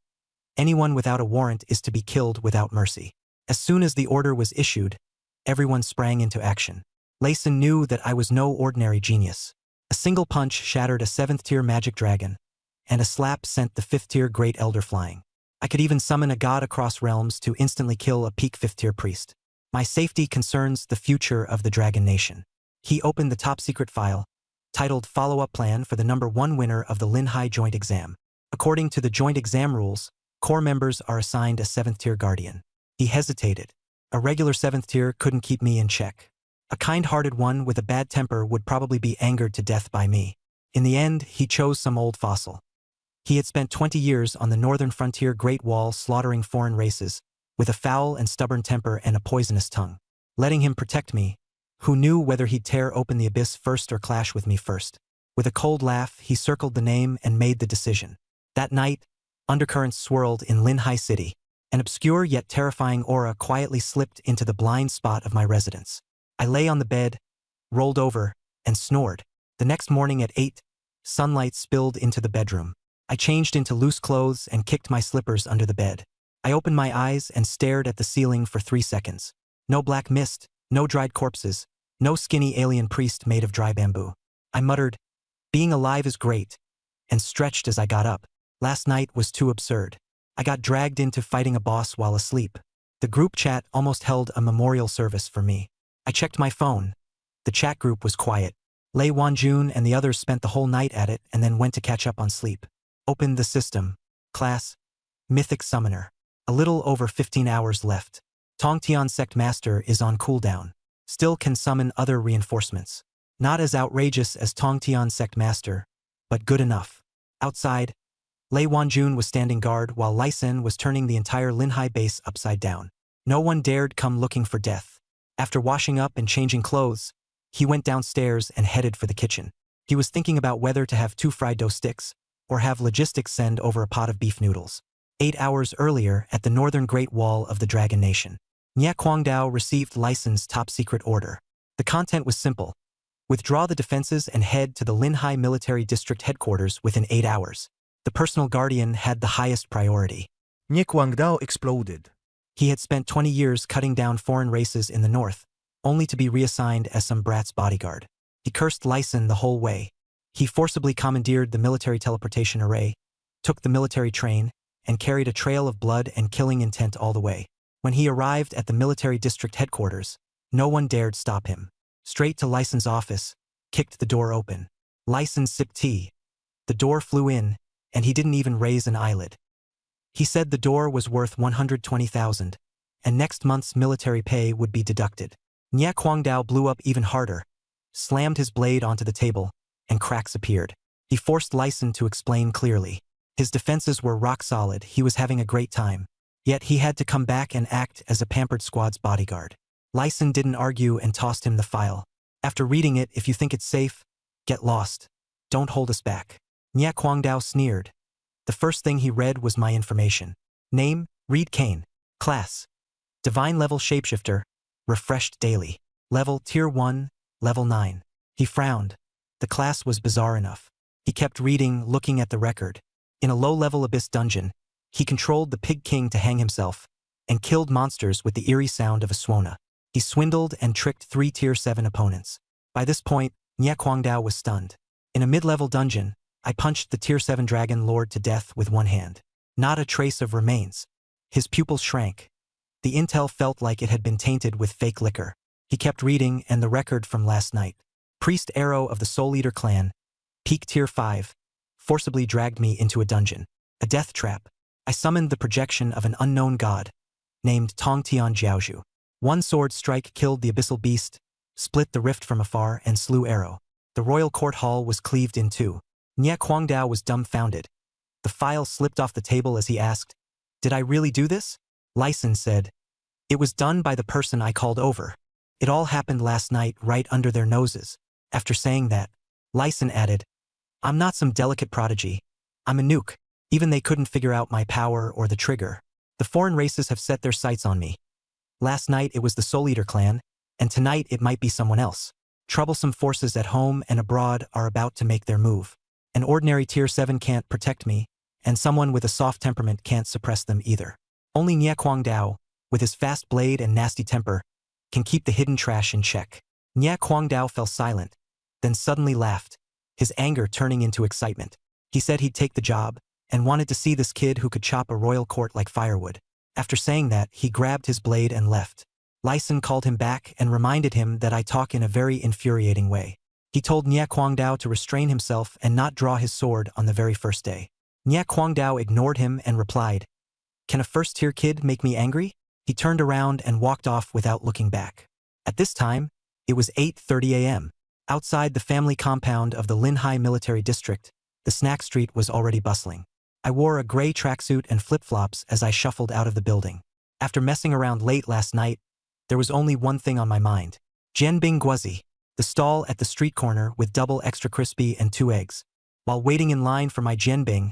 Anyone without a warrant is to be killed without mercy. As soon as the order was issued, everyone sprang into action. Layson knew that I was no ordinary genius. A single punch shattered a 7th-tier magic dragon, and a slap sent the 5th-tier great elder flying. I could even summon a god across realms to instantly kill a peak 5th-tier priest. My safety concerns the future of the Dragon Nation. He opened the top-secret file, titled Follow-up Plan for the number 1 winner of the Linhai Joint Exam. According to the joint exam rules, core members are assigned a 7th-tier guardian. He hesitated. A regular 7th-tier couldn't keep me in check. A kind-hearted one with a bad temper would probably be angered to death by me. In the end, he chose some old fossil. He had spent 20 years on the northern frontier Great Wall slaughtering foreign races, with a foul and stubborn temper and a poisonous tongue. Letting him protect me, who knew whether he'd tear open the abyss first or clash with me first. With a cold laugh, he circled the name and made the decision. That night, undercurrents swirled in Linhai City. An obscure yet terrifying aura quietly slipped into the blind spot of my residence. I lay on the bed, rolled over, and snored. The next morning at 8, sunlight spilled into the bedroom. I changed into loose clothes and kicked my slippers under the bed. I opened my eyes and stared at the ceiling for 3 seconds. No black mist, no dried corpses, no skinny alien priest made of dry bamboo. I muttered, being alive is great, and stretched as I got up. Last night was too absurd. I got dragged into fighting a boss while asleep. The group chat almost held a memorial service for me. I checked my phone. The chat group was quiet. Lei Wanjun and the others spent the whole night at it and then went to catch up on sleep. Opened the system. Class. Mythic Summoner. A little over 15 hours left. Tongtian Sect Master is on cooldown. Still can summon other reinforcements. Not as outrageous as Tongtian Sect Master, but good enough. Outside, Lei Wanjun was standing guard while Lai Sen was turning the entire Linhai base upside down. No one dared come looking for death. After washing up and changing clothes, he went downstairs and headed for the kitchen. He was thinking about whether to have 2 fried dough sticks or have logistics send over a pot of beef noodles. 8 hours earlier, at the northern Great Wall of the Dragon Nation, Nya Kwangdao received Licen's top-secret order. The content was simple. Withdraw the defenses and head to the Linhai Military District headquarters within 8 hours. The personal guardian had the highest priority. Nie Kwangdao exploded. He had spent 20 years cutting down foreign races in the north, only to be reassigned as some brat's bodyguard. He cursed Lyson the whole way. He forcibly commandeered the military teleportation array, took the military train, and carried a trail of blood and killing intent all the way. When he arrived at the military district headquarters, no one dared stop him. Straight to Lyson's office, kicked the door open. Lyson sipped tea. The door flew in, and he didn't even raise an eyelid. He said the door was worth 120,000, and next month's military pay would be deducted. Nya Kwangdao blew up even harder, slammed his blade onto the table, and cracks appeared. He forced Lyson to explain clearly. His defenses were rock solid, he was having a great time. Yet he had to come back and act as a pampered squad's bodyguard. Lyson didn't argue and tossed him the file. After reading it, if you think it's safe, get lost. Don't hold us back. Nya Kwangdao sneered. The first thing he read was my information. Name, Reed Kane. Class, Divine Level Shapeshifter, refreshed daily. Level Tier 1, Level 9. He frowned. The class was bizarre enough. He kept reading, looking at the record. In a low-level abyss dungeon, he controlled the Pig King to hang himself, and killed monsters with the eerie sound of a swona. He swindled and tricked 3 Tier 7 opponents. By this point, Nya Kwangdao was stunned. In a mid-level dungeon, I punched the Tier 7 Dragon Lord to death with one hand. Not a trace of remains. His pupils shrank. The intel felt like it had been tainted with fake liquor. He kept reading, and the record from last night. Priest Arrow of the Soul Eater clan, Peak Tier 5, forcibly dragged me into a dungeon. A death trap. I summoned the projection of an unknown god, named Tong Tian Jiaozhu. One sword strike killed the abyssal beast, split the rift from afar, and slew Arrow. The royal court hall was cleaved in two. Nya Kwangdao was dumbfounded. The file slipped off the table as he asked, "Did I really do this?" Lyson said, "It was done by the person I called over. It all happened last night right under their noses." After saying that, Lyson added, "I'm not some delicate prodigy. I'm a nuke. Even they couldn't figure out my power or the trigger. The foreign races have set their sights on me. Last night it was the Soul Eater clan, and tonight it might be someone else. Troublesome forces at home and abroad are about to make their move. An ordinary Tier 7 can't protect me, and someone with a soft temperament can't suppress them either. Only Nya Kwangdao, with his fast blade and nasty temper, can keep the hidden trash in check." Nya Kwangdao fell silent, then suddenly laughed, his anger turning into excitement. He said he'd take the job, and wanted to see this kid who could chop a royal court like firewood. After saying that, he grabbed his blade and left. Lyson called him back and reminded him that I talk in a very infuriating way. He told Nya Kwangdao to restrain himself and not draw his sword on the very first day. Nya Kwangdao ignored him and replied, "Can a first-tier kid make me angry?" He turned around and walked off without looking back. At this time, it was 8:30 a.m. Outside the family compound of the Linhai Military District, the snack street was already bustling. I wore a gray tracksuit and flip-flops as I shuffled out of the building. After messing around late last night, there was only one thing on my mind. Jianbing Guozi, the stall at the street corner with double extra crispy and 2 eggs. While waiting in line for my jianbing,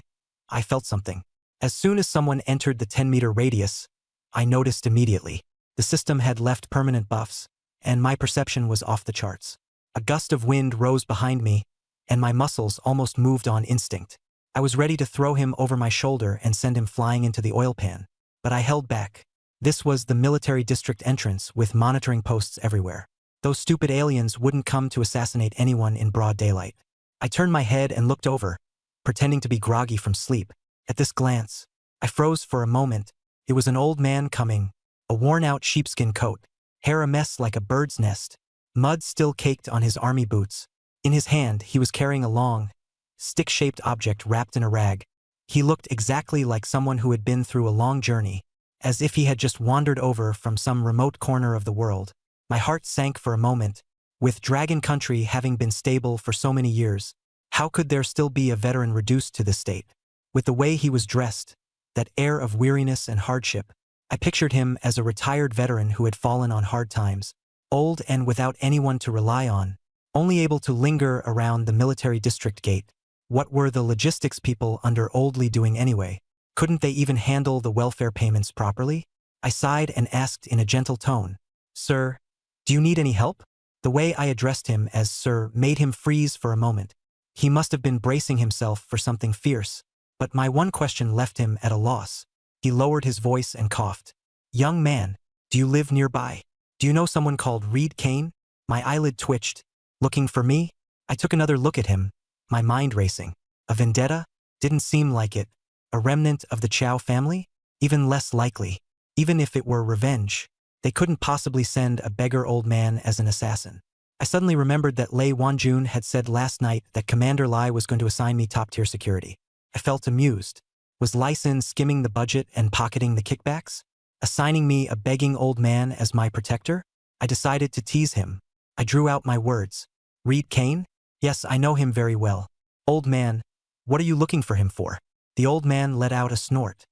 I felt something. As soon as someone entered the 10-meter radius, I noticed immediately. The system had left permanent buffs, and my perception was off the charts. A gust of wind rose behind me, and my muscles almost moved on instinct. I was ready to throw him over my shoulder and send him flying into the oil pan, but I held back. This was the military district entrance with monitoring posts everywhere. Those stupid aliens wouldn't come to assassinate anyone in broad daylight. I turned my head and looked over, pretending to be groggy from sleep. At this glance, I froze for a moment. It was an old man coming, a worn-out sheepskin coat, hair a mess like a bird's nest, mud still caked on his army boots. In his hand, he was carrying a long, stick-shaped object wrapped in a rag. He looked exactly like someone who had been through a long journey, as if he had just wandered over from some remote corner of the world. My heart sank for a moment. With Dragon Country having been stable for so many years, how could there still be a veteran reduced to this state? With the way he was dressed, that air of weariness and hardship, I pictured him as a retired veteran who had fallen on hard times, old and without anyone to rely on, only able to linger around the military district gate, What were the logistics people under Old Lee doing anyway? Couldn't they even handle the welfare payments properly? I sighed and asked in a gentle tone, "Sir, do you need any help?" The way I addressed him as sir made him freeze for a moment. He must have been bracing himself for something fierce, but my one question left him at a loss. He lowered his voice and coughed. "Young man, do you live nearby? Do you know someone called Reed Kane?" My eyelid twitched. "Looking for me?" I took another look at him, my mind racing. A vendetta? Didn't seem like it. A remnant of the Chow family? Even less likely. Even if it were revenge, they couldn't possibly send a beggar old man as an assassin. I suddenly remembered that Lei Wanjun had said last night that Commander Lai was going to assign me top-tier security. I felt amused. Was Lai Sin skimming the budget and pocketing the kickbacks? Assigning me a begging old man as my protector? I decided to tease him. I drew out my words. "Reed Kane? Yes, I know him very well. Old man, what are you looking for him for?" The old man let out a snort.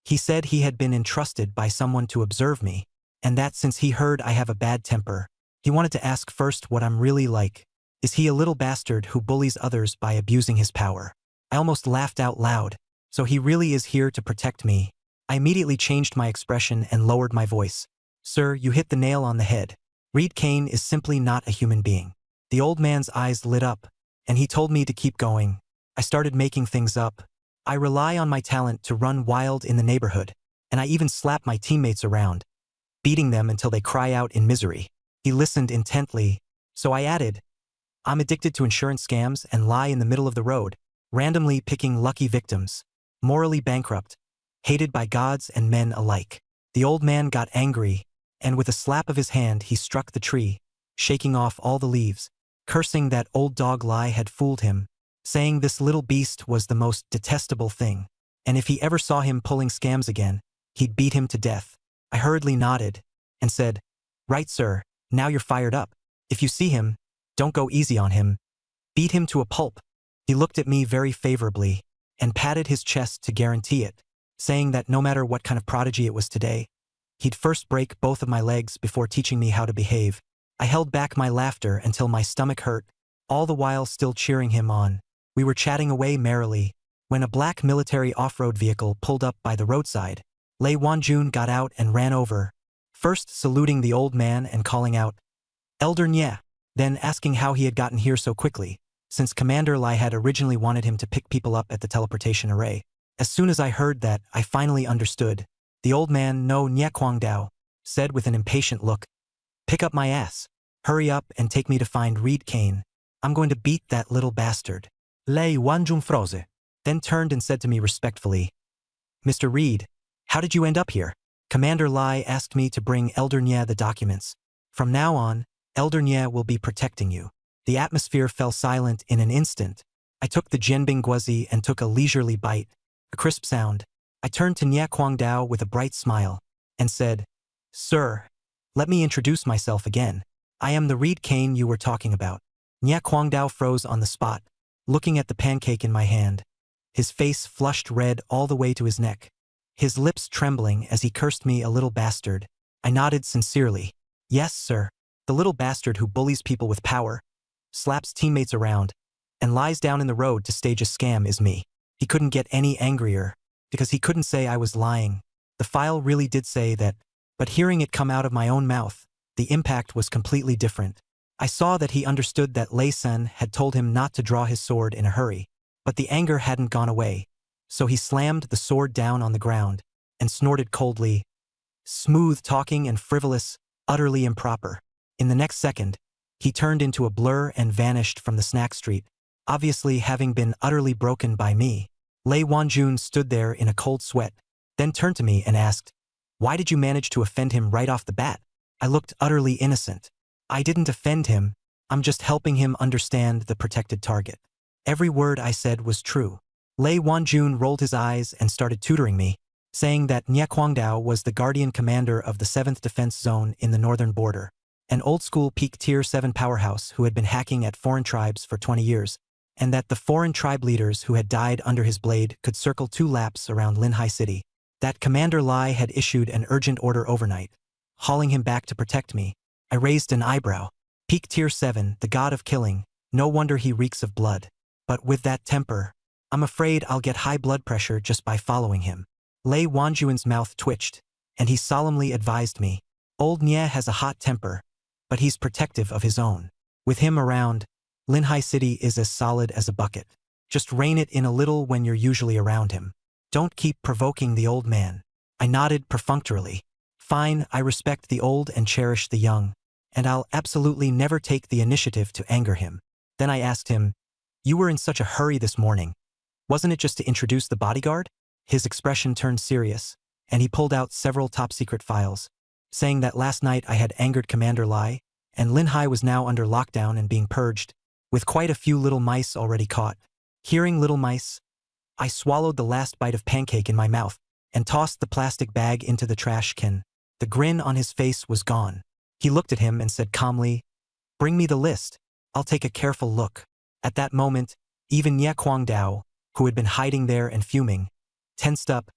He said he had been entrusted by someone to observe me, and that since he heard I have a bad temper, he wanted to ask first what I'm really like. Is he a little bastard who bullies others by abusing his power? I almost laughed out loud. So he really is here to protect me. I immediately changed my expression and lowered my voice. "Sir, you hit the nail on the head. Reed Kane is simply not a human being." The old man's eyes lit up, and he told me to keep going. I started making things up. I rely on my talent to run wild in the neighborhood, and I even slap my teammates around, beating them until they cry out in misery. He listened intently, so I added, "I'm addicted to insurance scams and lie in the middle of the road, randomly picking lucky victims. Morally bankrupt, hated by gods and men alike." The old man got angry, and with a slap of his hand he struck the tree, shaking off all the leaves, cursing that old dog Lai had fooled him, saying this little beast was the most detestable thing, and if he ever saw him pulling scams again, he'd beat him to death. I hurriedly nodded and said, "Right, sir, now you're fired up. If you see him, don't go easy on him. Beat him to a pulp." He looked at me very favorably and patted his chest to guarantee it, saying that no matter what kind of prodigy it was today, he'd first break both of my legs before teaching me how to behave. I held back my laughter until my stomach hurt, all the while still cheering him on. We were chatting away merrily, when a black military off-road vehicle pulled up by the roadside. Lei Wanjun got out and ran over, first saluting the old man and calling out, "Elder Nye," then asking how he had gotten here so quickly, since Commander Lai had originally wanted him to pick people up at the teleportation array. As soon as I heard that, I finally understood. The old man, "No Nye Kwang Dao," said with an impatient look, "Pick up my ass. Hurry up and take me to find Reed Kane. I'm going to beat that little bastard." Lei Wanjun froze. Then turned and said to me respectfully, "Mr. Reed, how did you end up here?" "Commander Lai asked me to bring Elder Nye the documents. From now on, Elder Nye will be protecting you." The atmosphere fell silent in an instant. I took the Jianbing Guozi and took a leisurely bite, a crisp sound. I turned to Nye Kwang Dao with a bright smile and said, "Sir, let me introduce myself again. I am the Reed Kane you were talking about." Nye Kwang Dao froze on the spot, looking at the pancake in my hand. His face flushed red all the way to his neck, his lips trembling as he cursed me a little bastard. I nodded sincerely. "Yes, sir. The little bastard who bullies people with power, slaps teammates around, and lies down in the road to stage a scam is me." He couldn't get any angrier, because he couldn't say I was lying. The file really did say that, but hearing it come out of my own mouth, the impact was completely different. I saw that he understood that Lei Sen had told him not to draw his sword in a hurry, but the anger hadn't gone away, so he slammed the sword down on the ground and snorted coldly, "Smooth talking and frivolous, utterly improper." In the next second, he turned into a blur and vanished from the snack street, obviously having been utterly broken by me. Lei Wanjun stood there in a cold sweat, then turned to me and asked, "Why did you manage to offend him right off the bat?" I looked utterly innocent. "I didn't offend him, I'm just helping him understand the protected target." Every word I said was true. Lei Wanjun rolled his eyes and started tutoring me, saying that Nye Kwang Dao was the guardian commander of the 7th Defense Zone in the northern border, an old-school peak Tier 7 powerhouse who had been hacking at foreign tribes for 20 years, and that the foreign tribe leaders who had died under his blade could circle 2 laps around Linhai City, that Commander Lai had issued an urgent order overnight, hauling him back to protect me. I raised an eyebrow. Peak Tier 7, the god of killing, no wonder he reeks of blood. But with that temper, I'm afraid I'll get high blood pressure just by following him. Lei Wanjuan's mouth twitched, and he solemnly advised me, Old Nye has a hot temper, but he's protective of his own. With him around, Linhai City is as solid as a bucket. Just rein it in a little when you're usually around him. Don't keep provoking the old man. I nodded perfunctorily. Fine, I respect the old and cherish the young, and I'll absolutely never take the initiative to anger him. Then I asked him, You were in such a hurry this morning. Wasn't it just to introduce the bodyguard? His expression turned serious, and he pulled out several top-secret files, saying that last night I had angered Commander Lai, and Linhai was now under lockdown and being purged, with quite a few little mice already caught. Hearing little mice, I swallowed the last bite of pancake in my mouth and tossed the plastic bag into the trash can. The grin on his face was gone. He looked at him and said calmly, Bring me the list. I'll take a careful look. At that moment, even Nye Kwangdao, who had been hiding there and fuming, tensed up.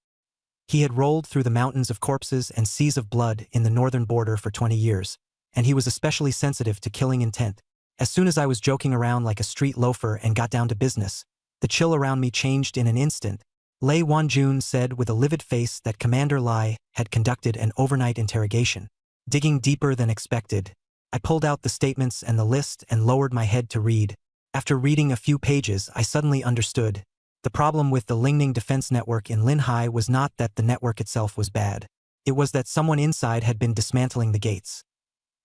He had rolled through the mountains of corpses and seas of blood in the northern border for 20 years, and he was especially sensitive to killing intent. As soon as I was joking around like a street loafer and got down to business, the chill around me changed in an instant. Lei Wanjun said with a livid face that Commander Lai had conducted an overnight interrogation. Digging deeper than expected, I pulled out the statements and the list and lowered my head to read. After reading a few pages, I suddenly understood. The problem with the Lingning Defense Network in Linhai was not that the network itself was bad. It was that someone inside had been dismantling the gates.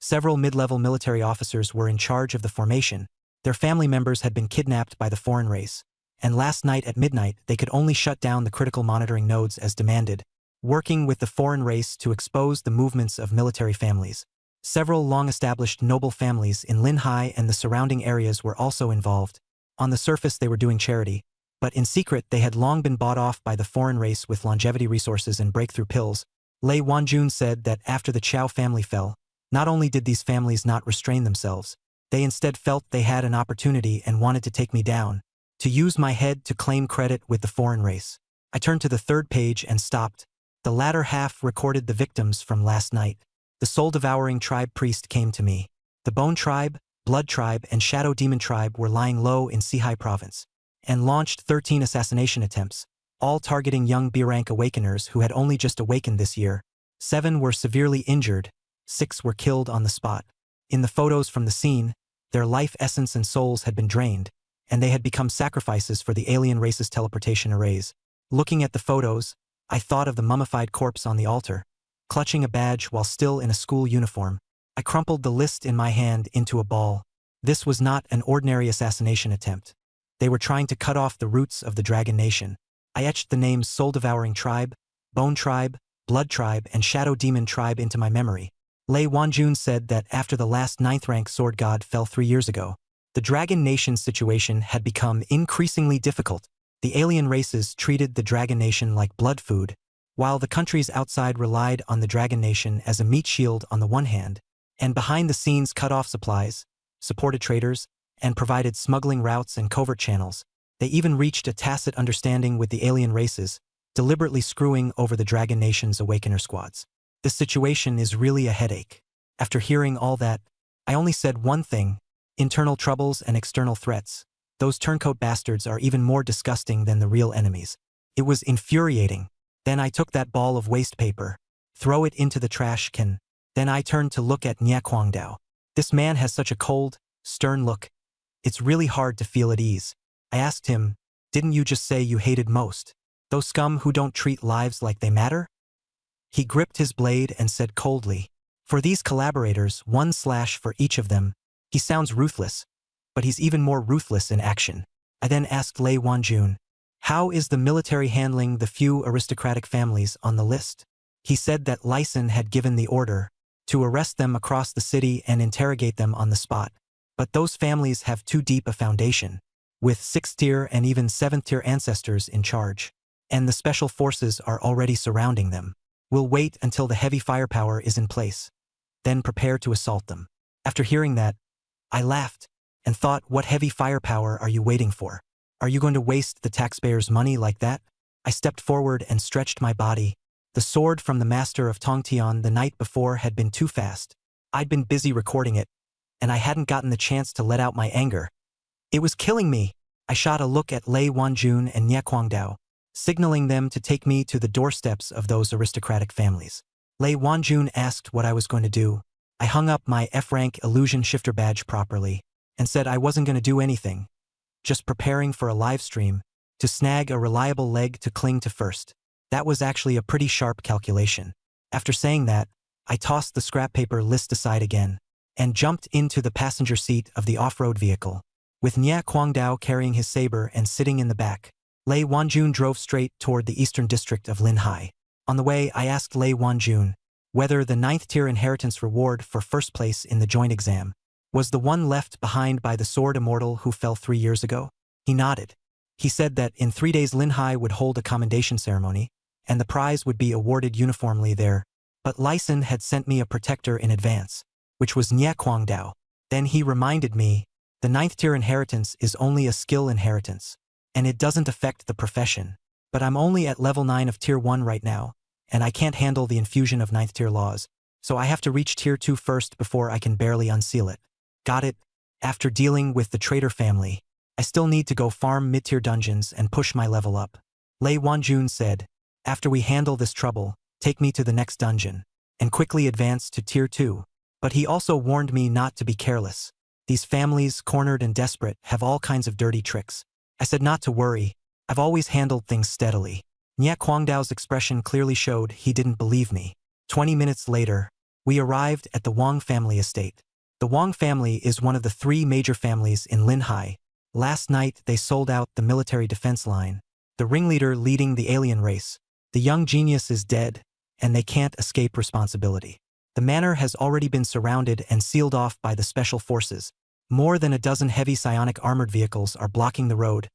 Several mid-level military officers were in charge of the formation. Their family members had been kidnapped by the foreign race, and last night at midnight they could only shut down the critical monitoring nodes as demanded, working with the foreign race to expose the movements of military families. Several long-established noble families in Linhai and the surrounding areas were also involved. On the surface they were doing charity, but in secret they had long been bought off by the foreign race with longevity resources and breakthrough pills. Lei Wanjun said that after the Chow family fell, not only did these families not restrain themselves, they instead felt they had an opportunity and wanted to take me down, to use my head to claim credit with the foreign race. I turned to the third page and stopped. The latter half recorded the victims from last night. The soul-devouring tribe priest came to me. The Bone Tribe, Blood Tribe, and Shadow Demon Tribe were lying low in Sihai Province, and launched 13 assassination attempts, all targeting young B-rank awakeners who had only just awakened this year. 7 were severely injured, 6 were killed on the spot. In the photos from the scene, their life essence and souls had been drained, and they had become sacrifices for the alien race's teleportation arrays. Looking at the photos, I thought of the mummified corpse on the altar, clutching a badge while still in a school uniform. I crumpled the list in my hand into a ball. This was not an ordinary assassination attempt. They were trying to cut off the roots of the Dragon Nation. I etched the names Soul-Devouring Tribe, Bone Tribe, Blood Tribe, and Shadow Demon Tribe into my memory. Lei Wanjun said that after the last 9th-rank sword god fell 3 years ago, the Dragon Nation's situation had become increasingly difficult. The alien races treated the Dragon Nation like blood food, while the countries outside relied on the Dragon Nation as a meat shield on the one hand, and behind the scenes cut off supplies, supported traders, and provided smuggling routes and covert channels. They even reached a tacit understanding with the alien races, deliberately screwing over the Dragon Nation's Awakener squads. This situation is really a headache. After hearing all that, I only said one thing: internal troubles and external threats. Those turncoat bastards are even more disgusting than the real enemies. It was infuriating. Then I took that ball of waste paper, throw it into the trash can. Then I turned to look at Nye Kwangdao. This man has such a cold, stern look. It's really hard to feel at ease. I asked him, Didn't you just say you hated most those scum who don't treat lives like they matter? He gripped his blade and said coldly, For these collaborators, 1 slash for each of them. He sounds ruthless, but he's even more ruthless in action. I then asked Lei Wanjun, How is the military handling the few aristocratic families on the list? He said that Lyson had given the order to arrest them across the city and interrogate them on the spot. But those families have too deep a foundation, with 6th-tier and even 7th-tier ancestors in charge, and the special forces are already surrounding them. We'll wait until the heavy firepower is in place, then prepare to assault them. After hearing that, I laughed and thought, what heavy firepower are you waiting for? Are you going to waste the taxpayers' money like that? I stepped forward and stretched my body. The sword from the master of Tongtian the night before had been too fast. I'd been busy recording it, and I hadn't gotten the chance to let out my anger. It was killing me. I shot a look at Lei Wanjun and Nie Kwangdao, signaling them to take me to the doorsteps of those aristocratic families. Lei Wanjun asked what I was going to do. I hung up my F-rank illusion shifter badge properly and said I wasn't going to do anything, just preparing for a live stream to snag a reliable leg to cling to first. That was actually a pretty sharp calculation. After saying that, I tossed the scrap paper list aside again and jumped into the passenger seat of the off-road vehicle, with Nie Kwangdao carrying his saber and sitting in the back. Lei Wanjun drove straight toward the eastern district of Linhai. On the way, I asked Lei Wanjun whether the 9th-tier inheritance reward for first place in the joint exam was the one left behind by the sword immortal who fell 3 years ago. He nodded. He said that in 3 days Linhai would hold a commendation ceremony, and the prize would be awarded uniformly there. But Lyson had sent me a protector in advance, which was Nie Kwangdao. Then he reminded me, the 9th-tier inheritance is only a skill inheritance, and it doesn't affect the profession. But I'm only at level 9 of Tier 1 right now, and I can't handle the infusion of 9th-tier laws, so I have to reach Tier 2 first before I can barely unseal it. Got it? After dealing with the traitor family, I still need to go farm mid-tier dungeons and push my level up. Lei Wanjun said, after we handle this trouble, take me to the next dungeon, and quickly advance to Tier 2. But he also warned me not to be careless. These families, cornered and desperate, have all kinds of dirty tricks. I said not to worry. I've always handled things steadily. Nie Kwangdao's expression clearly showed he didn't believe me. 20 minutes later, we arrived at the Wang family estate. The Wang family is one of the 3 major families in Linhai. Last night they sold out the military defense line. The ringleader leading the alien race. The young genius is dead, and they can't escape responsibility. The manor has already been surrounded and sealed off by the special forces. More than a dozen heavy psionic armored vehicles are blocking the road,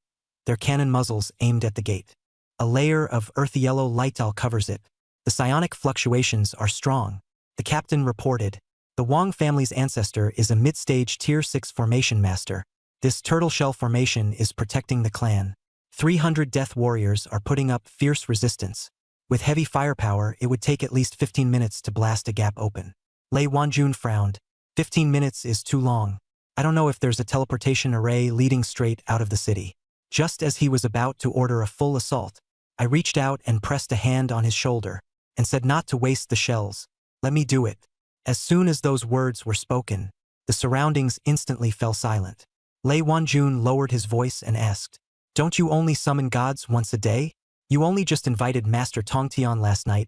their cannon muzzles aimed at the gate. A layer of earthy yellow lightal covers it. The psionic fluctuations are strong. The captain reported, the Wang family's ancestor is a mid-stage Tier 6 formation master. This turtle shell formation is protecting the clan. 300 death warriors are putting up fierce resistance. With heavy firepower, it would take at least 15 minutes to blast a gap open. Lei Wanjun frowned. 15 minutes is too long. I don't know if there's a teleportation array leading straight out of the city. Just as he was about to order a full assault, I reached out and pressed a hand on his shoulder and said not to waste the shells. Let me do it. As soon as those words were spoken, the surroundings instantly fell silent. Lei Wanjun lowered his voice and asked, don't you only summon gods once a day? You only just invited Master Tongtian last night.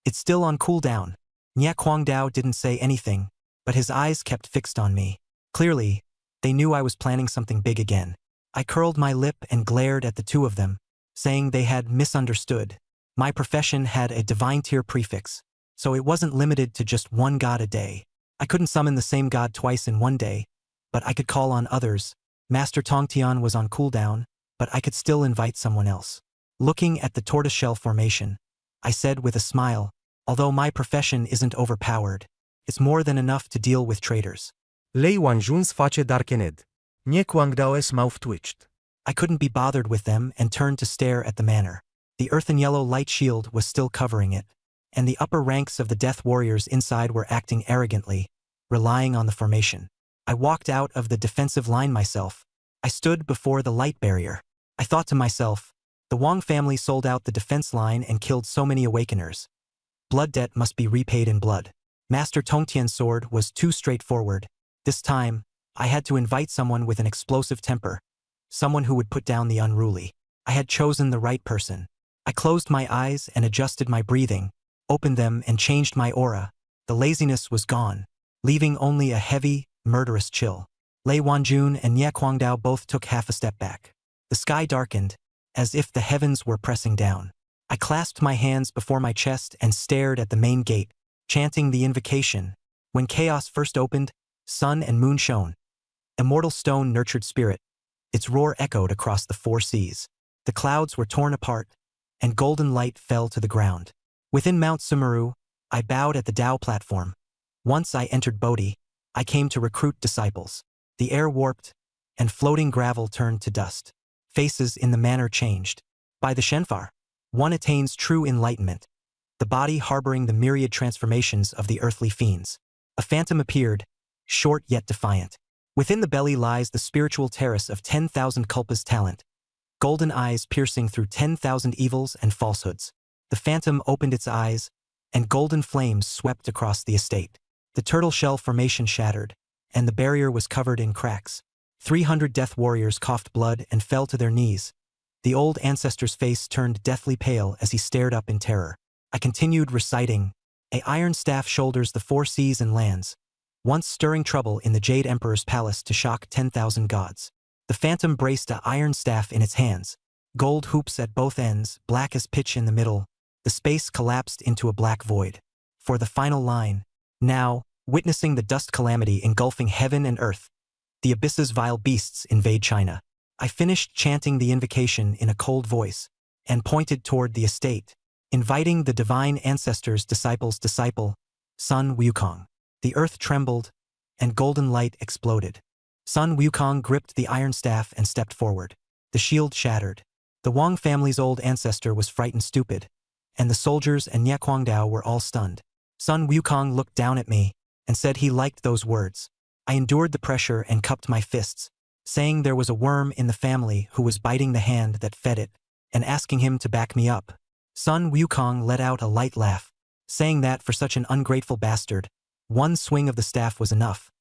It's still on cooldown. Nie Kwangdao didn't say anything, but his eyes kept fixed on me. Clearly, they knew I was planning something big again. I curled my lip and glared at the 2 of them, saying they had misunderstood. My profession had a divine tier prefix, so it wasn't limited to just 1 god a day. I couldn't summon the same god twice in 1 day, but I could call on others. Master Tongtian was on cooldown, but I could still invite someone else. Looking at the tortoiseshell formation, I said with a smile, although my profession isn't overpowered, it's more than enough to deal with traitors. Lei Wanjun's face darkened. Nie Kwangdao's mouth twitched. I couldn't be bothered with them and turned to stare at the manor. The earthen yellow light shield was still covering it, and the upper ranks of the death warriors inside were acting arrogantly, relying on the formation. I walked out of the defensive line myself. I stood before the light barrier. I thought to myself, the Wang family sold out the defense line and killed so many awakeners. Blood debt must be repaid in blood. Master Tongtian's sword was too straightforward. This time, I had to invite someone with an explosive temper, someone who would put down the unruly. I had chosen the right person. I closed my eyes and adjusted my breathing, opened them and changed my aura. The laziness was gone, leaving only a heavy, murderous chill. Lei Wanjun and Nie Kwangdao both took half a step back. The sky darkened, as if the heavens were pressing down. I clasped my hands before my chest and stared at the main gate, chanting the invocation. When chaos first opened, sun and moon shone. Immortal stone nurtured spirit. Its roar echoed across the 4 seas. The clouds were torn apart, and golden light fell to the ground. Within Mount Sumeru, I bowed at the Tao platform. Once I entered Bodhi, I came to recruit disciples. The air warped, and floating gravel turned to dust. Faces in the manor changed. By the Shenfar, one attains true enlightenment, the body harboring the myriad transformations of the earthly fiends. A phantom appeared, short yet defiant. Within the belly lies the spiritual terrace of 10,000 kulpas talent, golden eyes piercing through 10,000 evils and falsehoods. The phantom opened its eyes, and golden flames swept across the estate. The turtle shell formation shattered, and the barrier was covered in cracks. 300 death warriors coughed blood and fell to their knees. The old ancestor's face turned deathly pale as he stared up in terror. I continued reciting, "A iron staff shoulders the 4 seas and lands, once stirring trouble in the Jade Emperor's palace to shock 10,000 gods." The phantom braced a iron staff in its hands, gold hoops at both ends, black as pitch in the middle. The space collapsed into a black void. For the final line, now, witnessing the dust calamity engulfing heaven and earth, the abyss's vile beasts invade China. I finished chanting the invocation in a cold voice, and pointed toward the estate, inviting the divine ancestor's disciple's disciple, Sun Wukong. The earth trembled, and golden light exploded. Sun Wukong gripped the iron staff and stepped forward. The shield shattered. The Wang family's old ancestor was frightened stupid, and the soldiers and Nye Kwangdao were all stunned. Sun Wukong looked down at me and said he liked those words. I endured the pressure and cupped my fists, saying there was a worm in the family who was biting the hand that fed it, and asking him to back me up. Sun Wukong let out a light laugh, saying that for such an ungrateful bastard, one swing of the staff was enough.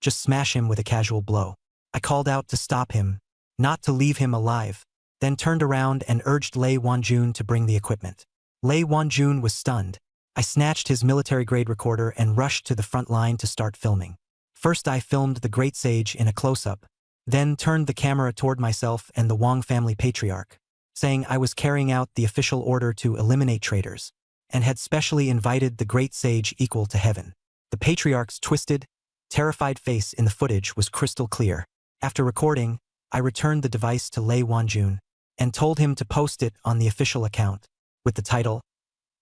Just smash him with a casual blow. I called out to stop him, not to leave him alive, then turned around and urged Lei Wanjun to bring the equipment. Lei Wanjun was stunned. I snatched his military-grade recorder and rushed to the front line to start filming. First I filmed the great sage in a close-up, then turned the camera toward myself and the Wang family patriarch, saying I was carrying out the official order to eliminate traitors, and had specially invited the great sage equal to heaven. The patriarch's twisted, terrified face in the footage was crystal clear. After recording, I returned the device to Lei Wanjun and told him to post it on the official account, with the title,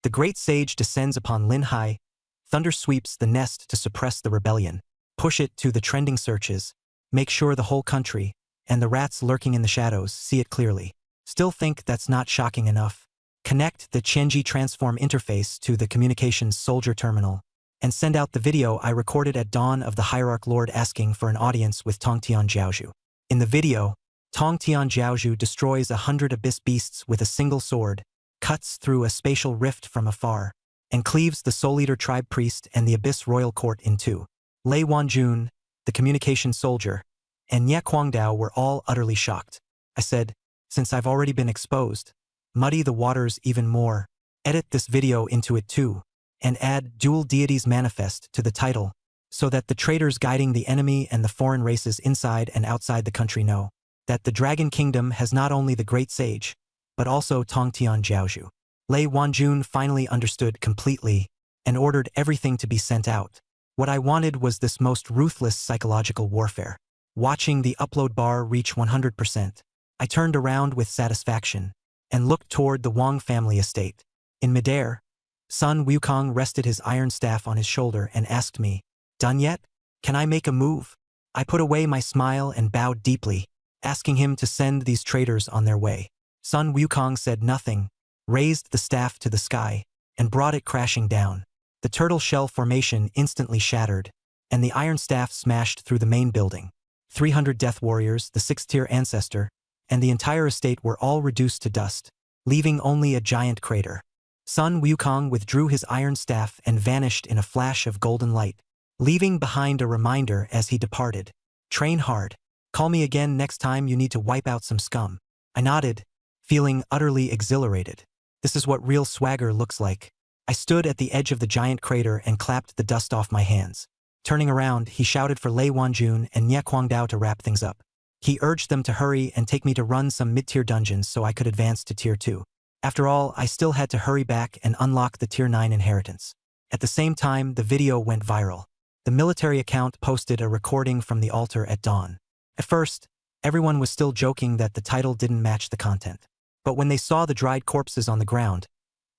"The Great Sage Descends Upon Linhai, Thunder Sweeps the Nest to Suppress the Rebellion." Push it to the trending searches, make sure the whole country, and the rats lurking in the shadows see it clearly. Still think that's not shocking enough? Connect the Qianji Transform interface to the communications soldier terminal, and send out the video I recorded at dawn of the Hierarch Lord asking for an audience with Tongtian Jiaozhu. In the video, Tongtian Jiaozhu destroys 100 abyss beasts with a single sword, cuts through a spatial rift from afar, and cleaves the Soul Eater tribe priest and the Abyss Royal Court in two. Lei Wanjun, the communication soldier, and Nye Kwangdao were all utterly shocked. I said, since I've already been exposed, muddy the waters even more, edit this video into it too, and add Dual Deities Manifest to the title, so that the traitors guiding the enemy and the foreign races inside and outside the country know that the Dragon Kingdom has not only the Great Sage, but also Tongtian Jiaozhu. Lei Wanjun finally understood completely and ordered everything to be sent out. What I wanted was this most ruthless psychological warfare. Watching the upload bar reach 100%, I turned around with satisfaction and looked toward the Wang family estate. In midair, Sun Wukong rested his iron staff on his shoulder and asked me, "Done yet? Can I make a move?" I put away my smile and bowed deeply, asking him to send these traitors on their way. Sun Wukong said nothing, raised the staff to the sky, and brought it crashing down. The turtle shell formation instantly shattered, and the iron staff smashed through the main building. 300 death warriors, the 6th-tier ancestor, and the entire estate were all reduced to dust, leaving only a giant crater. Sun Wukong withdrew his iron staff and vanished in a flash of golden light, leaving behind a reminder as he departed. "Train hard. Call me again next time you need to wipe out some scum." I nodded, feeling utterly exhilarated. This is what real swagger looks like. I stood at the edge of the giant crater and clapped the dust off my hands. Turning around, he shouted for Lei Wanjun and Nye Kwangdao to wrap things up. He urged them to hurry and take me to run some mid-tier dungeons so I could advance to Tier 2. After all, I still had to hurry back and unlock the Tier 9 inheritance. At the same time, the video went viral. The military account posted a recording from the altar at dawn. At first, everyone was still joking that the title didn't match the content. But when they saw the dried corpses on the ground,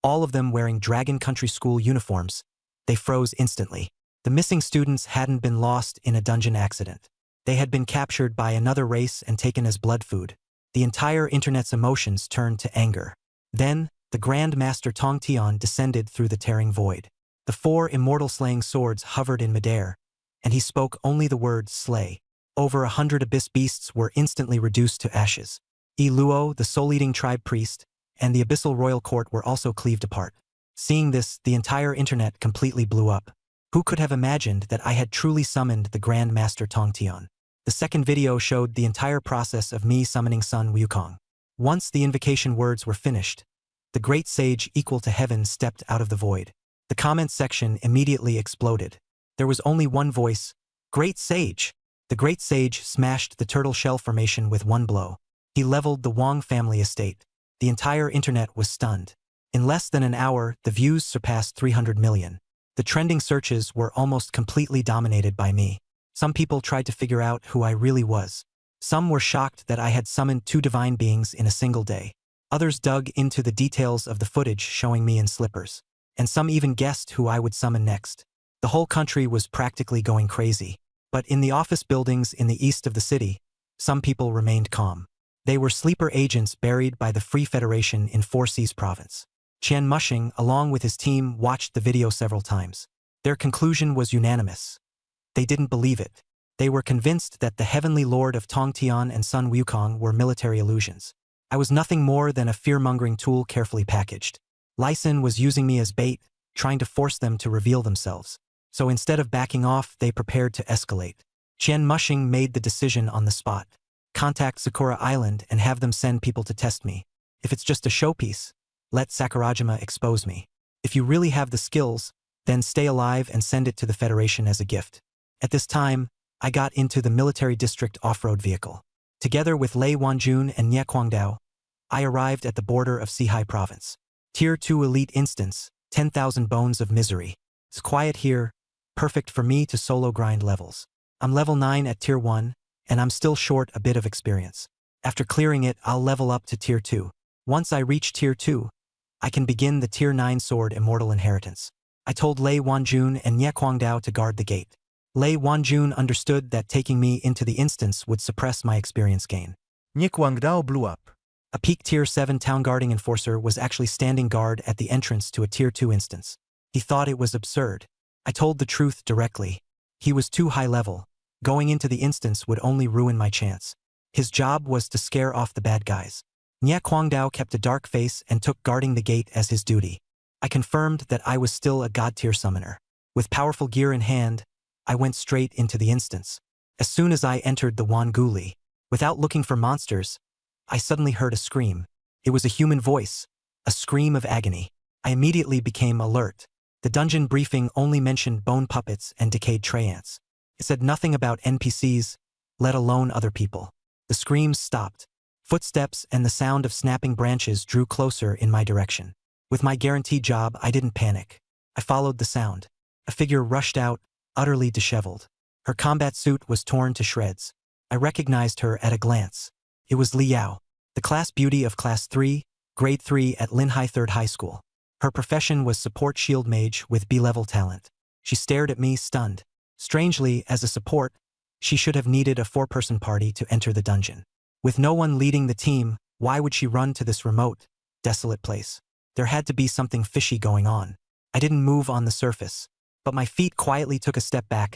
all of them wearing Dragon Country School uniforms, they froze instantly. The missing students hadn't been lost in a dungeon accident. They had been captured by another race and taken as blood food. The entire internet's emotions turned to anger. Then, the Grand Master Tongtian descended through the tearing void. The 4 immortal slaying swords hovered in midair, and he spoke only the word slay. Over 100 abyss beasts were instantly reduced to ashes. Luo, the soul-eating tribe priest, and the abyssal royal court were also cleaved apart. Seeing this, the entire internet completely blew up. Who could have imagined that I had truly summoned the Grand Master Tongtian? The second video showed the entire process of me summoning Sun Wukong. Once the invocation words were finished, the great sage equal to heaven stepped out of the void. The comment section immediately exploded. There was only one voice, "Great Sage!" The great sage smashed the turtle shell formation with one blow. He leveled the Wang family estate. The entire internet was stunned. In less than an hour, the views surpassed 300 million. The trending searches were almost completely dominated by me. Some people tried to figure out who I really was. Some were shocked that I had summoned 2 divine beings in a single day. Others dug into the details of the footage showing me in slippers. And some even guessed who I would summon next. The whole country was practically going crazy. But in the office buildings in the east of the city, some people remained calm. They were sleeper agents buried by the Free Federation in Four Seas province. Qian Mushing, along with his team, watched the video several times. Their conclusion was unanimous. They didn't believe it. They were convinced that the Heavenly Lord of Tongtian and Sun Wukong were military illusions. I was nothing more than a fear-mongering tool carefully packaged. Ly Sin was using me as bait, trying to force them to reveal themselves. So instead of backing off, they prepared to escalate. Qian Mushing made the decision on the spot. Contact Sakura Island and have them send people to test me. If it's just a showpiece, let Sakurajima expose me. If you really have the skills, then stay alive and send it to the Federation as a gift. At this time, I got into the military district off-road vehicle. Together with Lei Wanjun and Nye Kwangdao, I arrived at the border of Sihai Province. Tier 2 Elite Instance, 10,000 Bones of Misery. It's quiet here, perfect for me to solo grind levels. I'm level 9 at Tier 1, and I'm still short a bit of experience. After clearing it, I'll level up to Tier 2. Once I reach Tier 2, I can begin the Tier 9 Sword Immortal Inheritance. I told Lei Wanjun and Nye Kwangdao to guard the gate. Lei Wanjun understood that taking me into the instance would suppress my experience gain. Nye Kwangdao blew up. A peak Tier 7 town guarding enforcer was actually standing guard at the entrance to a Tier 2 instance. He thought it was absurd. I told the truth directly. He was too high level. Going into the instance would only ruin my chance. His job was to scare off the bad guys. Nye Kwangdao kept a dark face and took guarding the gate as his duty. I confirmed that I was still a God-tier summoner. With powerful gear in hand, I went straight into the instance. As soon as I entered the Wanguli, without looking for monsters, I suddenly heard a scream. It was a human voice, a scream of agony. I immediately became alert. The dungeon briefing only mentioned bone puppets and decayed treants. It said nothing about NPCs, let alone other people. The screams stopped. Footsteps and the sound of snapping branches drew closer in my direction. With my guaranteed job, I didn't panic. I followed the sound. A figure rushed out, utterly disheveled. Her combat suit was torn to shreds. I recognized her at a glance. It was Li Yao, the class beauty of Class 3, Grade 3 at Linhai 3rd High School. Her profession was support shield mage with B-level talent. She stared at me, stunned. Strangely, as a support, she should have needed a 4-person party to enter the dungeon. With no one leading the team, why would she run to this remote, desolate place? There had to be something fishy going on. I didn't move on the surface, but my feet quietly took a step back,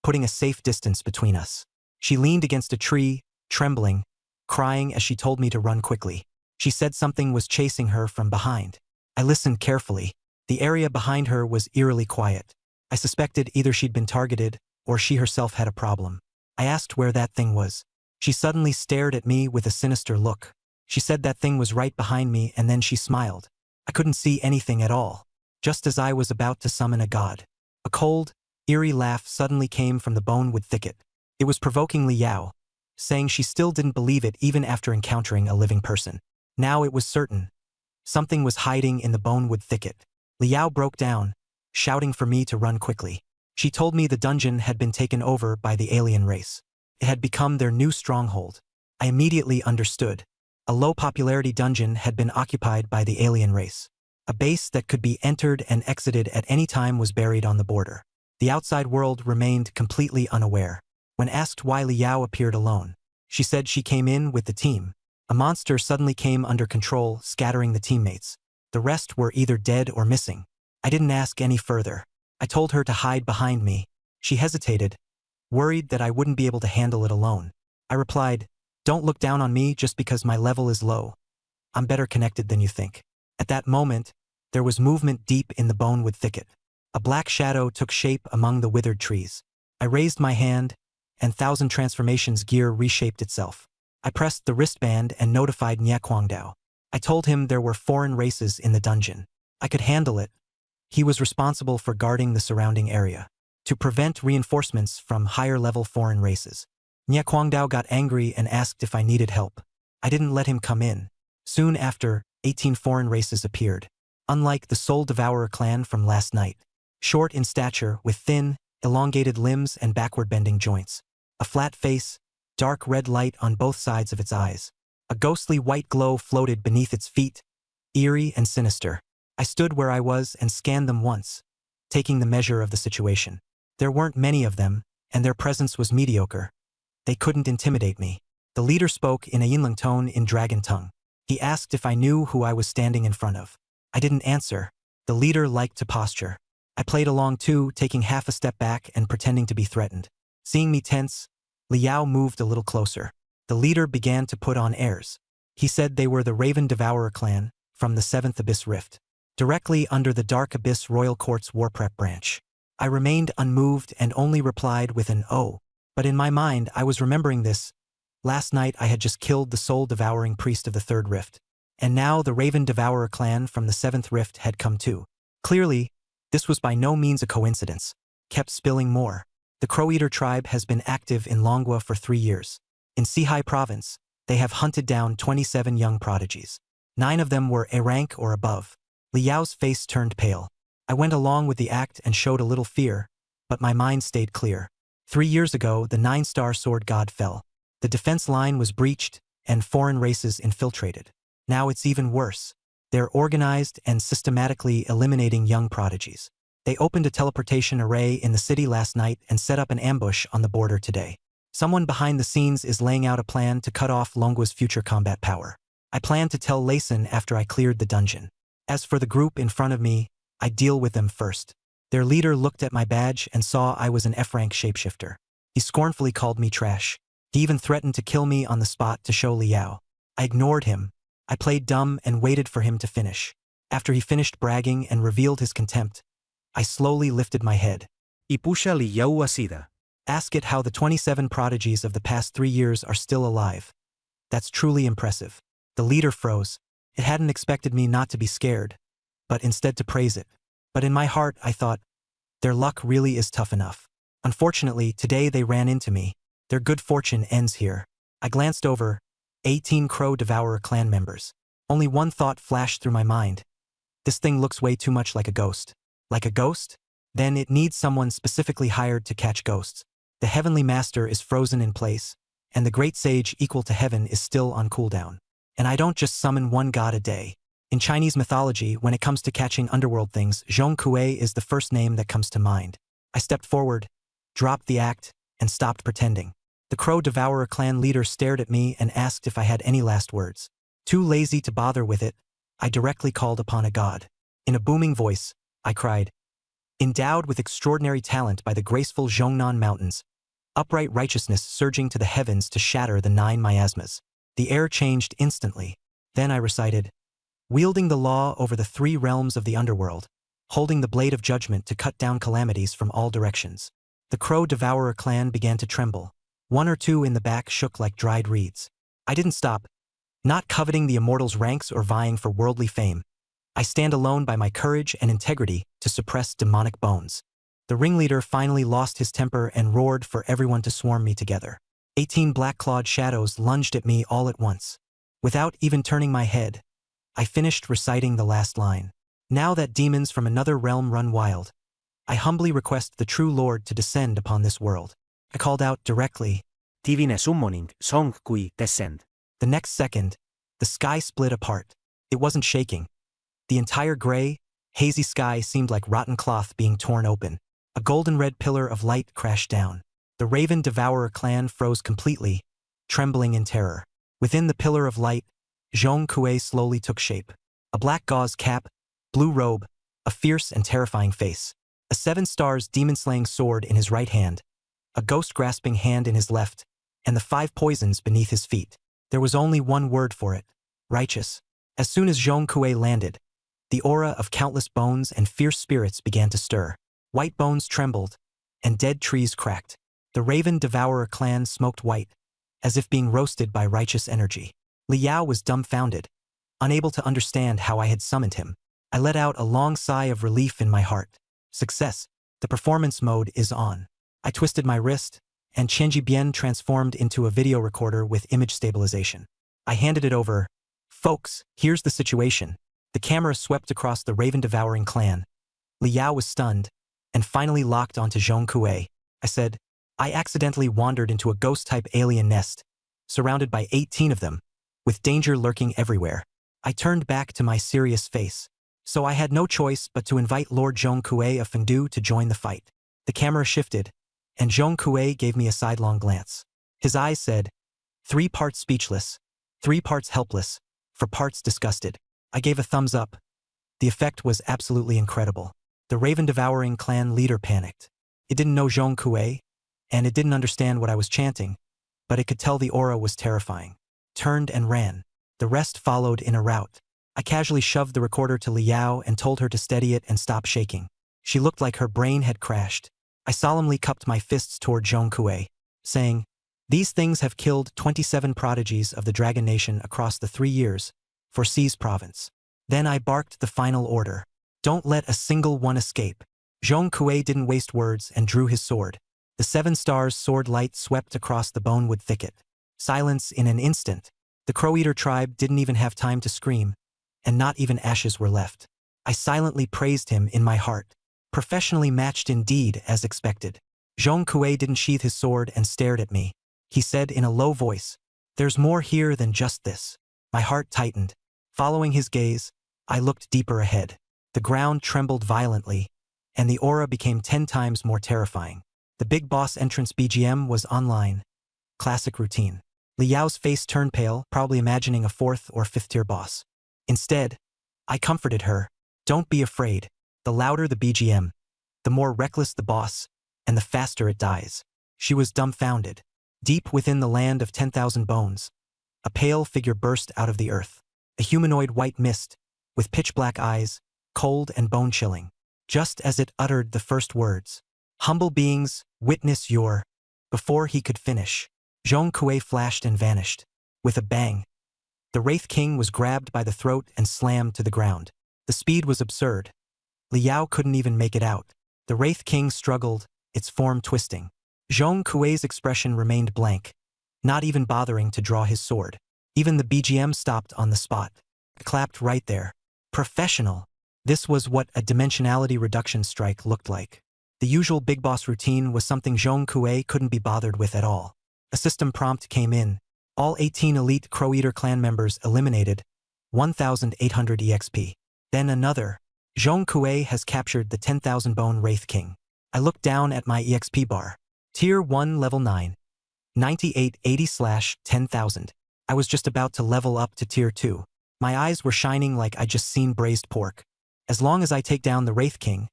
putting a safe distance between us. She leaned against a tree, trembling, crying as she told me to run quickly. She said something was chasing her from behind. I listened carefully. The area behind her was eerily quiet. I suspected either she'd been targeted or she herself had a problem. I asked where that thing was. She suddenly stared at me with a sinister look. She said that thing was right behind me, and then she smiled. I couldn't see anything at all. Just as I was about to summon a god. A cold, eerie laugh suddenly came from the bonewood thicket. It was provoking Li Yao, saying she still didn't believe it even after encountering a living person. Now it was certain. Something was hiding in the bonewood thicket. Li Yao broke down, shouting for me to run quickly. She told me the dungeon had been taken over by the alien race. It had become their new stronghold. I immediately understood. A low-popularity dungeon had been occupied by the alien race. A base that could be entered and exited at any time was buried on the border. The outside world remained completely unaware. When asked why Li Yao appeared alone, she said she came in with the team. A monster suddenly came under control, scattering the teammates. The rest were either dead or missing. I didn't ask any further. I told her to hide behind me. She hesitated, worried that I wouldn't be able to handle it alone. I replied, "Don't look down on me just because my level is low. I'm better connected than you think." At that moment, there was movement deep in the bonewood thicket. A black shadow took shape among the withered trees. I raised my hand, and Thousand Transformations gear reshaped itself. I pressed the wristband and notified Nye Kwangdao. I told him there were foreign races in the dungeon. I could handle it. He was responsible for guarding the surrounding area, to prevent reinforcements from higher-level foreign races. Nye Kwangdao got angry and asked if I needed help. I didn't let him come in. Soon after, 18 foreign races appeared. Unlike the Soul Devourer clan from last night. Short in stature, with thin, elongated limbs and backward-bending joints. A flat face, dark red light on both sides of its eyes. A ghostly white glow floated beneath its feet, eerie and sinister. I stood where I was and scanned them once, taking the measure of the situation. There weren't many of them, and their presence was mediocre. They couldn't intimidate me. The leader spoke in a Yinlang tone in dragon tongue. He asked if I knew who I was standing in front of. I didn't answer. The leader liked to posture. I played along too, taking half a step back and pretending to be threatened. Seeing me tense, Liao moved a little closer. The leader began to put on airs. He said they were the Raven Devourer clan, from the 7th Abyss Rift, directly under the Dark Abyss Royal Court's War Prep branch. I remained unmoved and only replied with an "oh." But in my mind, I was remembering this. Last night I had just killed the soul-devouring priest of the 3rd Rift. And now the Raven Devourer clan from the 7th Rift had come too. Clearly, this was by no means a coincidence. Kept spilling more. The Crow-Eater tribe has been active in Longwa for 3 years. In Sihai province, they have hunted down 27 young prodigies. 9 of them were A rank or above. Liao's face turned pale. I went along with the act and showed a little fear, but my mind stayed clear. 3 years ago, the 9-star sword god fell. The defense line was breached, and foreign races infiltrated. Now it's even worse. They're organized and systematically eliminating young prodigies. They opened a teleportation array in the city last night and set up an ambush on the border today. Someone behind the scenes is laying out a plan to cut off Longwa's future combat power. I plan to tell Layson after I cleared the dungeon. As for the group in front of me, I'd deal with them first. Their leader looked at my badge and saw I was an F-rank shapeshifter. He scornfully called me trash. He even threatened to kill me on the spot to show Liao. I ignored him. I played dumb and waited for him to finish. After he finished bragging and revealed his contempt, I slowly lifted my head. Ipusha Liao Asida. Ask it how the 27 prodigies of the past 3 years are still alive. That's truly impressive. The leader froze. It hadn't expected me not to be scared, but instead to praise it. But in my heart, I thought, their luck really is tough enough. Unfortunately, today they ran into me. Their good fortune ends here. I glanced over. 18 Crow Devourer clan members. Only one thought flashed through my mind. This thing looks way too much like a ghost. Like a ghost? Then it needs someone specifically hired to catch ghosts. The Heavenly Master is frozen in place, and the Great Sage equal to heaven is still on cooldown. And I don't just summon one god a day. In Chinese mythology, when it comes to catching underworld things, Zhong Kuei is the first name that comes to mind. I stepped forward, dropped the act, and stopped pretending. The Crow Devourer clan leader stared at me and asked if I had any last words. Too lazy to bother with it, I directly called upon a god. In a booming voice, I cried, "Endowed with extraordinary talent by the graceful Zhongnan Mountains, upright righteousness surging to the heavens to shatter the 9 miasmas." The air changed instantly. Then I recited, "Wielding the law over the 3 realms of the underworld, holding the blade of judgment to cut down calamities from all directions." The Crow Devourer clan began to tremble. 1 or 2 in the back shook like dried reeds. I didn't stop, not coveting the immortal's ranks or vying for worldly fame. I stand alone by my courage and integrity to suppress demonic bones. The ringleader finally lost his temper and roared for everyone to swarm me together. 18 black-clawed shadows lunged at me all at once. Without even turning my head, I finished reciting the last line. "Now that demons from another realm run wild, I humbly request the true Lord to descend upon this world." I called out directly, Divine summoning, song kui descend. The next second, the sky split apart. It wasn't shaking. The entire gray, hazy sky seemed like rotten cloth being torn open. A golden-red pillar of light crashed down. The Raven Devourer clan froze completely, trembling in terror. Within the pillar of light, Zhong Kuei slowly took shape. A black gauze cap, blue robe, a fierce and terrifying face. A 7 stars demon-slaying sword in his right hand, a ghost-grasping hand in his left, and the 5 poisons beneath his feet. There was only one word for it: righteous. As soon as Zhong Kuei landed, the aura of countless bones and fierce spirits began to stir. White bones trembled, and dead trees cracked. The Raven Devourer clan smoked white, as if being roasted by righteous energy. Li Yao was dumbfounded, unable to understand how I had summoned him. I let out a long sigh of relief in my heart. Success. The performance mode is on. I twisted my wrist, and Qianji Bian transformed into a video recorder with image stabilization. I handed it over. Folks, here's the situation. The camera swept across the Raven-devouring clan. Li Yao was stunned, and finally locked onto Zhong Kuei. I said, I accidentally wandered into a ghost-type alien nest, surrounded by 18 of them, with danger lurking everywhere. I turned back to my serious face. So I had no choice but to invite Lord Zhong Kuei of Fengdu to join the fight. The camera shifted, and Zhong Kuei gave me a sidelong glance. His eyes said, 3 parts speechless, 3 parts helpless, 4 parts disgusted. I gave a thumbs up. The effect was absolutely incredible. The Raven-devouring clan leader panicked. It didn't know Zhong Kuei, and it didn't understand what I was chanting, but it could tell the aura was terrifying. Turned and ran. The rest followed in a rout. I casually shoved the recorder to Li Yao and told her to steady it and stop shaking. She looked like her brain had crashed. I solemnly cupped my fists toward Zhong Kuei, saying, these things have killed 27 prodigies of the Dragon Nation across the 3 years for Xi's province. Then I barked the final order. Don't let a single one escape. Zhong Kuei didn't waste words and drew his sword. The 7 stars sword light swept across the bonewood thicket. Silence in an instant. The Crow-Eater tribe didn't even have time to scream, and not even ashes were left. I silently praised him in my heart. Professionally matched indeed, as expected. Zhong Kuei didn't sheath his sword and stared at me. He said in a low voice, there's more here than just this. My heart tightened. Following his gaze, I looked deeper ahead. The ground trembled violently, and the aura became 10 times more terrifying. The big boss entrance BGM was online. Classic routine. Li Yao's face turned pale, probably imagining a 4th or 5th tier boss. Instead, I comforted her. Don't be afraid. The louder the BGM, the more reckless the boss, and the faster it dies. She was dumbfounded. Deep within the land of 10,000 bones, a pale figure burst out of the earth. A humanoid white mist, with pitch-black eyes, cold and bone-chilling. Just as it uttered the first words, humble beings, witness your... Before he could finish, Zhong Kuei flashed and vanished. With a bang, the Wraith King was grabbed by the throat and slammed to the ground. The speed was absurd. Li Yao couldn't even make it out. The Wraith King struggled, its form twisting. Zhong Kuei's expression remained blank, not even bothering to draw his sword. Even the BGM stopped on the spot. Clapped right there. Professional. This was what a dimensionality reduction strike looked like. The usual big boss routine was something Zhong Kuei couldn't be bothered with at all. A system prompt came in. All 18 elite Crow-Eater clan members eliminated. 1,800 EXP. Then another. Zhong Kuei has captured the 10,000 bone Wraith King. I looked down at my EXP bar. Tier 1 level 9. 9880/10,000. I was just about to level up to Tier 2. My eyes were shining like I'd just seen braised pork. As long as I take down the Wraith King,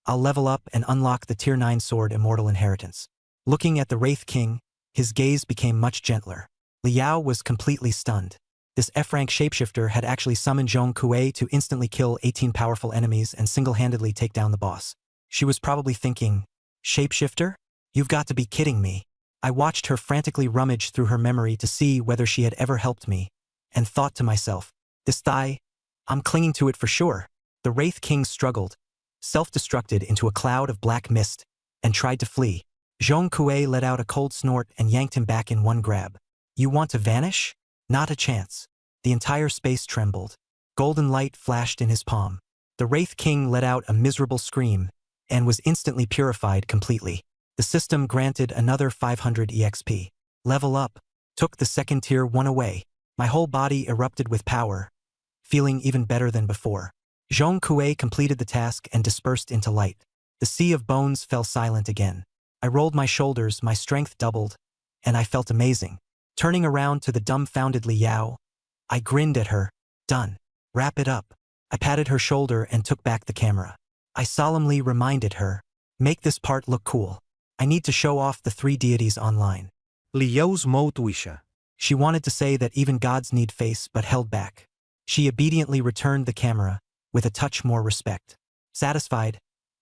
I'll level up and unlock the Tier 9 sword Immortal Inheritance. Looking at the Wraith King, his gaze became much gentler. Li Yao was completely stunned. This F-rank shapeshifter had actually summoned Zhong Kuei to instantly kill 18 powerful enemies and single-handedly take down the boss. She was probably thinking, shapeshifter? You've got to be kidding me. I watched her frantically rummage through her memory to see whether she had ever helped me, and thought to myself, this thigh, I'm clinging to it for sure. The Wraith King struggled, self-destructed into a cloud of black mist, and tried to flee. Zhong Kuei let out a cold snort and yanked him back in one grab. You want to vanish? Not a chance. The entire space trembled. Golden light flashed in his palm. The Wraith King let out a miserable scream, and was instantly purified completely. The system granted another 500 EXP. Level up. Took the second tier 1 away. My whole body erupted with power, feeling even better than before. Zhong Kuei completed the task and dispersed into light. The sea of bones fell silent again. I rolled my shoulders, my strength doubled, and I felt amazing. Turning around to the dumbfounded Li Yao, I grinned at her. Done. Wrap it up. I patted her shoulder and took back the camera. I solemnly reminded her, make this part look cool. I need to show off the 3 deities online. Liao zmout uisha. She wanted to say that even gods need face but held back. She obediently returned the camera, with a touch more respect. Satisfied,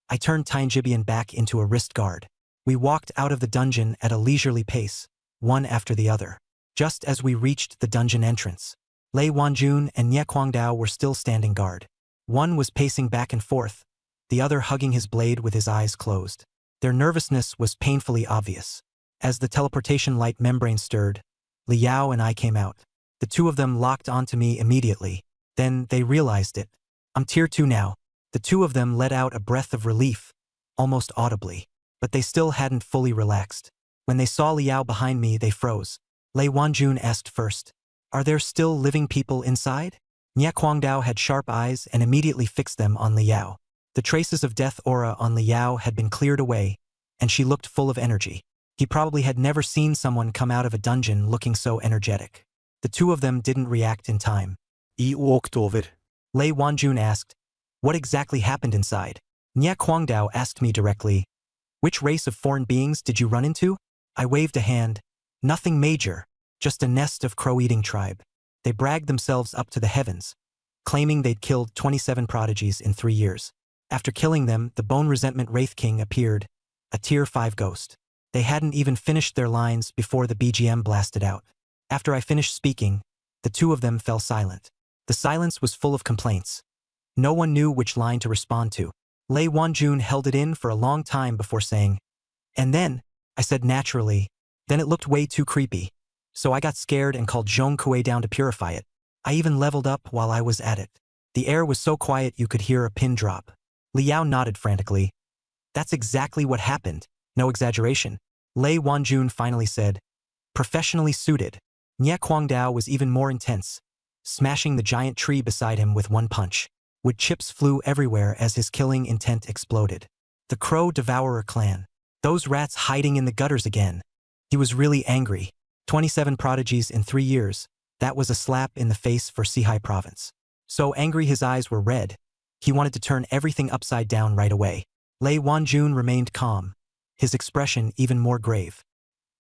I turned Tianjibian back into a wrist guard. We walked out of the dungeon at a leisurely pace, one after the other. Just as we reached the dungeon entrance, Lei Wanjun and Nie Guangdao were still standing guard. One was pacing back and forth, the other hugging his blade with his eyes closed. Their nervousness was painfully obvious. As the teleportation light membrane stirred, Liao and I came out. The two of them locked onto me immediately. Then they realized it. I'm tier 2 now. The two of them let out a breath of relief, almost audibly. But they still hadn't fully relaxed. When they saw Liao behind me, they froze. Lei Wanjun asked first, "Are there still living people inside?" Nie Guangdao had sharp eyes and immediately fixed them on Liao. The traces of death aura on Liao had been cleared away, and she looked full of energy. He probably had never seen someone come out of a dungeon looking so energetic. The two of them didn't react in time. I walked over. Lei Wanjun asked, "What exactly happened inside?" Nie Guangdao asked me directly, "Which race of foreign beings did you run into?" I waved a hand. Nothing major, just a nest of crow-eating tribe. They bragged themselves up to the heavens, claiming they'd killed 27 prodigies in 3 years. After killing them, the Bone Resentment Wraith King appeared, a tier 5 ghost. They hadn't even finished their lines before the BGM blasted out. After I finished speaking, the two of them fell silent. The silence was full of complaints. No one knew which line to respond to. Lei Wanjun held it in for a long time before saying, "And then," I said naturally, "then it looked way too creepy. So I got scared and called Zhong Kuei down to purify it. I even leveled up while I was at it. The air was so quiet you could hear a pin drop." Liao nodded frantically. "That's exactly what happened. No exaggeration." Lei Wanjun finally said, "Professionally suited." Nie Guangdao was even more intense, smashing the giant tree beside him with one punch. Wood chips flew everywhere as his killing intent exploded. The Crow Devourer clan. Those rats hiding in the gutters again. He was really angry. 27 prodigies in 3 years. That was a slap in the face for Sihai province. So angry his eyes were red. He wanted to turn everything upside down right away. Lei Wanjun remained calm, his expression even more grave.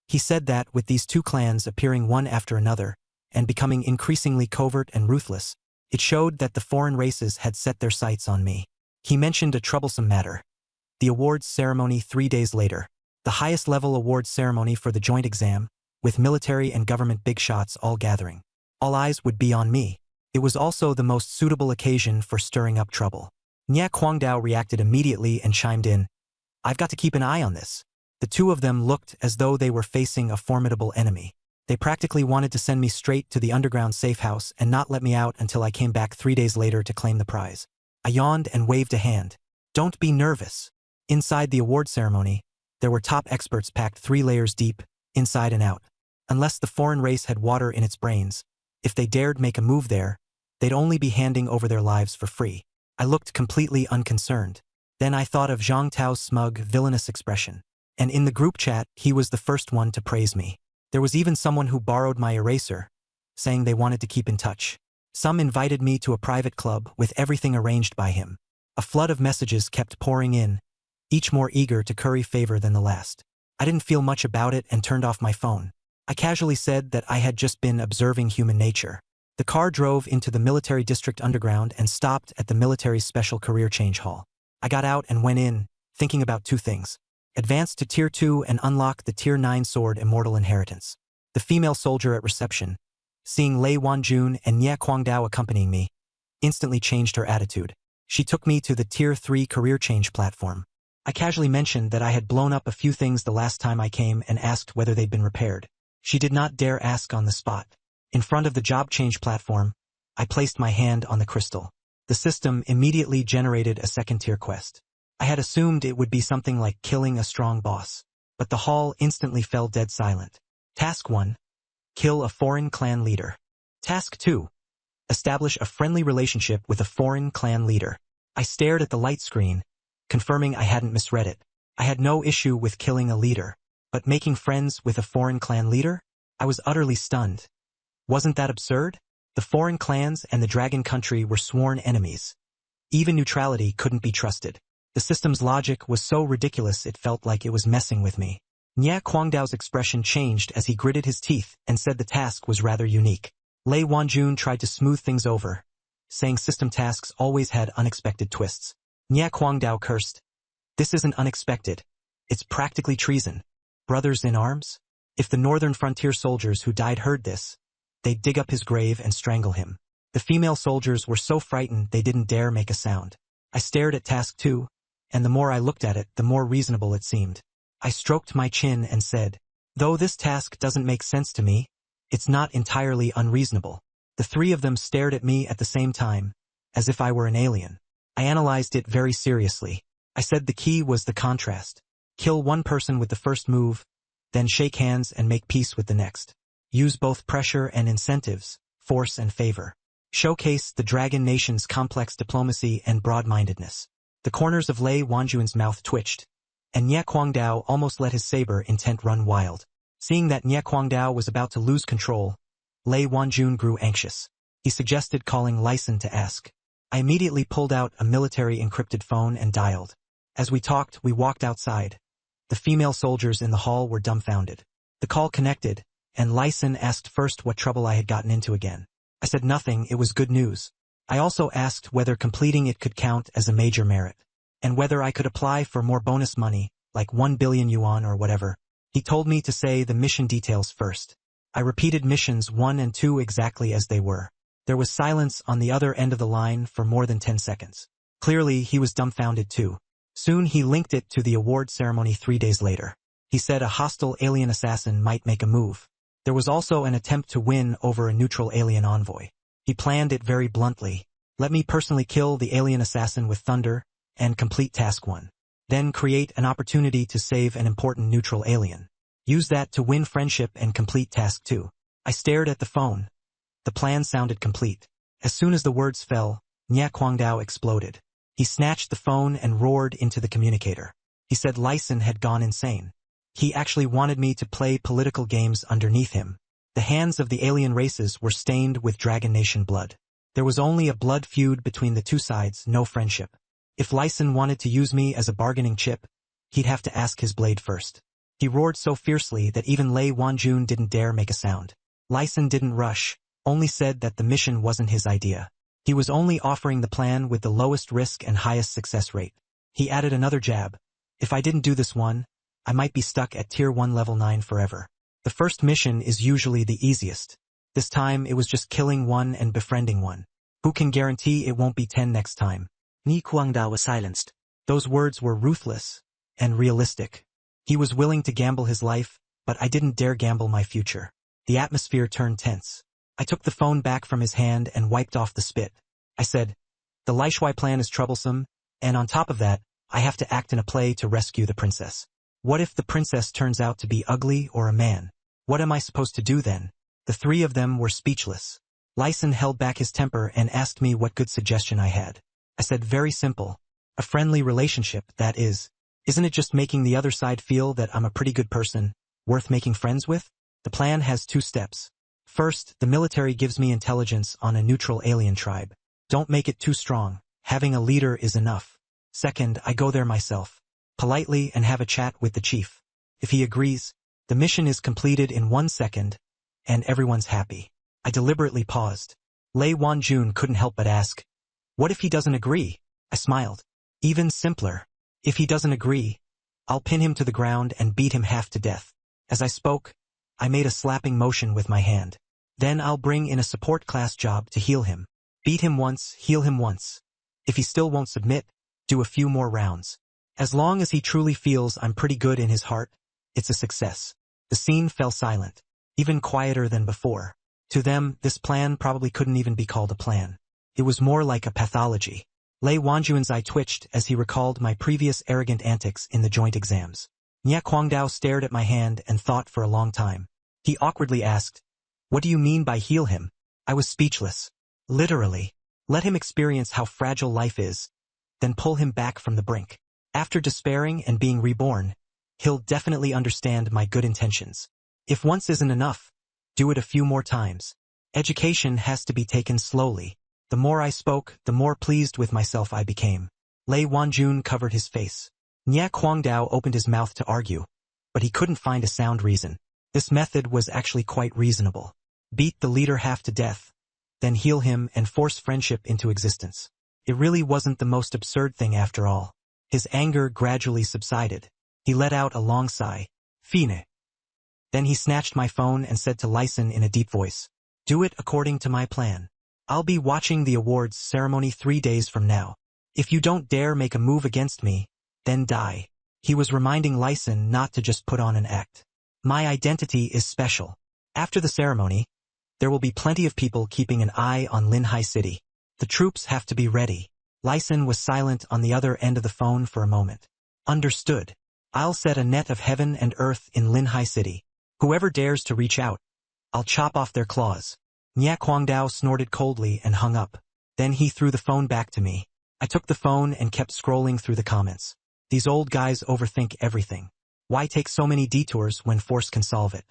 He said that with these two clans appearing one after another, and becoming increasingly covert and ruthless, it showed that the foreign races had set their sights on me. He mentioned a troublesome matter. The awards ceremony 3 days later. The highest level awards ceremony for the joint exam, with military and government big shots all gathering. All eyes would be on me. It was also the most suitable occasion for stirring up trouble. Nie Guangdao reacted immediately and chimed in, "I've got to keep an eye on this." The two of them looked as though they were facing a formidable enemy. They practically wanted to send me straight to the underground safe house and not let me out until I came back 3 days later to claim the prize. I yawned and waved a hand. "Don't be nervous." Inside the award ceremony, there were top experts packed 3 layers deep, inside and out. Unless the foreign race had water in its brains, if they dared make a move there, they'd only be handing over their lives for free. I looked completely unconcerned. Then I thought of Zhang Tao's smug, villainous expression. And in the group chat, he was the first one to praise me. There was even someone who borrowed my eraser, saying they wanted to keep in touch. Some invited me to a private club with everything arranged by him. A flood of messages kept pouring in, each more eager to curry favor than the last. I didn't feel much about it and turned off my phone. I casually said that I had just been observing human nature. The car drove into the military district underground and stopped at the military's special career change hall. I got out and went in, thinking about 2 things. Advance to tier 2 and unlock the tier 9 sword Immortal Inheritance. The female soldier at reception, seeing Lei Wanjun and Nie Guangdao accompanying me, instantly changed her attitude. She took me to the tier 3 career change platform. I casually mentioned that I had blown up a few things the last time I came and asked whether they'd been repaired. She did not dare ask on the spot. In front of the job change platform, I placed my hand on the crystal. The system immediately generated a 2nd-tier quest. I had assumed it would be something like killing a strong boss, but the hall instantly fell dead silent. Task 1. Kill a foreign clan leader. Task 2. Establish a friendly relationship with a foreign clan leader. I stared at the light screen, confirming I hadn't misread it. I had no issue with killing a leader, but making friends with a foreign clan leader? I was utterly stunned. Wasn't that absurd? The foreign clans and the Dragon Country were sworn enemies. Even neutrality couldn't be trusted. The system's logic was so ridiculous it felt like it was messing with me. Nya Guangdao's expression changed as he gritted his teeth and said the task was rather unique. Lei Wanjun tried to smooth things over, saying system tasks always had unexpected twists. Nya Guangdao cursed. This isn't unexpected. It's practically treason. Brothers in arms? If the northern frontier soldiers who died heard this, they'd dig up his grave and strangle him. The female soldiers were so frightened they didn't dare make a sound. I stared at task 2, and the more I looked at it, the more reasonable it seemed. I stroked my chin and said, though this task doesn't make sense to me, it's not entirely unreasonable. The three of them stared at me at the same time, as if I were an alien. I analyzed it very seriously. I said the key was the contrast. Kill one person with the first move, then shake hands and make peace with the next. Use both pressure and incentives, force and favor. Showcase the Dragon Nation's complex diplomacy and broad-mindedness. The corners of Lei Wanjun's mouth twitched, and Nya Guangdao almost let his saber intent run wild. Seeing that Nya Guangdao was about to lose control, Lei Wanjun grew anxious. He suggested calling Lyson to ask. I immediately pulled out a military encrypted phone and dialed. As we talked, we walked outside. The female soldiers in the hall were dumbfounded. The call connected, and Lyson asked first what trouble I had gotten into again. I said nothing, it was good news. I also asked whether completing it could count as a major merit, and whether I could apply for more bonus money, like 1 billion yuan or whatever. He told me to say the mission details first. I repeated missions 1 and 2 exactly as they were. There was silence on the other end of the line for more than 10 seconds. Clearly, he was dumbfounded too. Soon he linked it to the award ceremony 3 days later. He said a hostile alien assassin might make a move. There was also an attempt to win over a neutral alien envoy. He planned it very bluntly. Let me personally kill the alien assassin with thunder and complete task 1. Then create an opportunity to save an important neutral alien. Use that to win friendship and complete task 2. I stared at the phone. The plan sounded complete. As soon as the words fell, Nya Guangdao exploded. He snatched the phone and roared into the communicator. He said Lyson had gone insane. He actually wanted me to play political games underneath him. The hands of the alien races were stained with Dragon Nation blood. There was only a blood feud between the two sides, no friendship. If Lyson wanted to use me as a bargaining chip, he'd have to ask his blade first. He roared so fiercely that even Lei Wanjun didn't dare make a sound. Lyson didn't rush, only said that the mission wasn't his idea. He was only offering the plan with the lowest risk and highest success rate. He added another jab. If I didn't do this one, I might be stuck at Tier 1 Level 9 forever. The first mission is usually the easiest. This time it was just killing one and befriending one. Who can guarantee it won't be 10 next time? Nya Guangdao was silenced. Those words were ruthless and realistic. He was willing to gamble his life, but I didn't dare gamble my future. The atmosphere turned tense. I took the phone back from his hand and wiped off the spit. I said, the Lai Shui plan is troublesome, and on top of that, I have to act in a play to rescue the princess. What if the princess turns out to be ugly or a man? What am I supposed to do then? The three of them were speechless. Lyson held back his temper and asked me what good suggestion I had. I said very simple. A friendly relationship, that is. Isn't it just making the other side feel that I'm a pretty good person, worth making friends with? The plan has 2 steps. First, the military gives me intelligence on a neutral alien tribe. Don't make it too strong. Having a leader is enough. Second, I go there myself, politely, and have a chat with the chief. If he agrees, the mission is completed in 1 second, and everyone's happy. I deliberately paused. Lei Wanjun couldn't help but ask, what if he doesn't agree? I smiled. Even simpler. If he doesn't agree, I'll pin him to the ground and beat him half to death. As I spoke, I made a slapping motion with my hand. Then I'll bring in a support class job to heal him. Beat him once, heal him once. If he still won't submit, do a few more rounds. As long as he truly feels I'm pretty good in his heart, it's a success. The scene fell silent, even quieter than before. To them, this plan probably couldn't even be called a plan. It was more like a pathology. Lei Wanjun's eye twitched as he recalled my previous arrogant antics in the joint exams. Nya Guangdao stared at my hand and thought for a long time. He awkwardly asked, what do you mean by heal him? I was speechless. Literally. Let him experience how fragile life is, then pull him back from the brink. After despairing and being reborn, he'll definitely understand my good intentions. If once isn't enough, do it a few more times. Education has to be taken slowly. The more I spoke, the more pleased with myself I became. Lei Wanjun covered his face. Nya Guangdao opened his mouth to argue, but he couldn't find a sound reason. This method was actually quite reasonable. Beat the leader half to death, then heal him and force friendship into existence. It really wasn't the most absurd thing after all. His anger gradually subsided. He let out a long sigh. Fine. Then he snatched my phone and said to Lyson in a deep voice, "Do it according to my plan. I'll be watching the awards ceremony 3 days from now. If you don't dare make a move against me, then die." He was reminding Lyson not to just put on an act. My identity is special. After the ceremony, there will be plenty of people keeping an eye on Linhai City. The troops have to be ready. Lyson was silent on the other end of the phone for a moment. Understood. I'll set a net of heaven and earth in Linhai City. Whoever dares to reach out, I'll chop off their claws. Nya Guangdao snorted coldly and hung up. Then he threw the phone back to me. I took the phone and kept scrolling through the comments. These old guys overthink everything. Why take so many detours when force can solve it?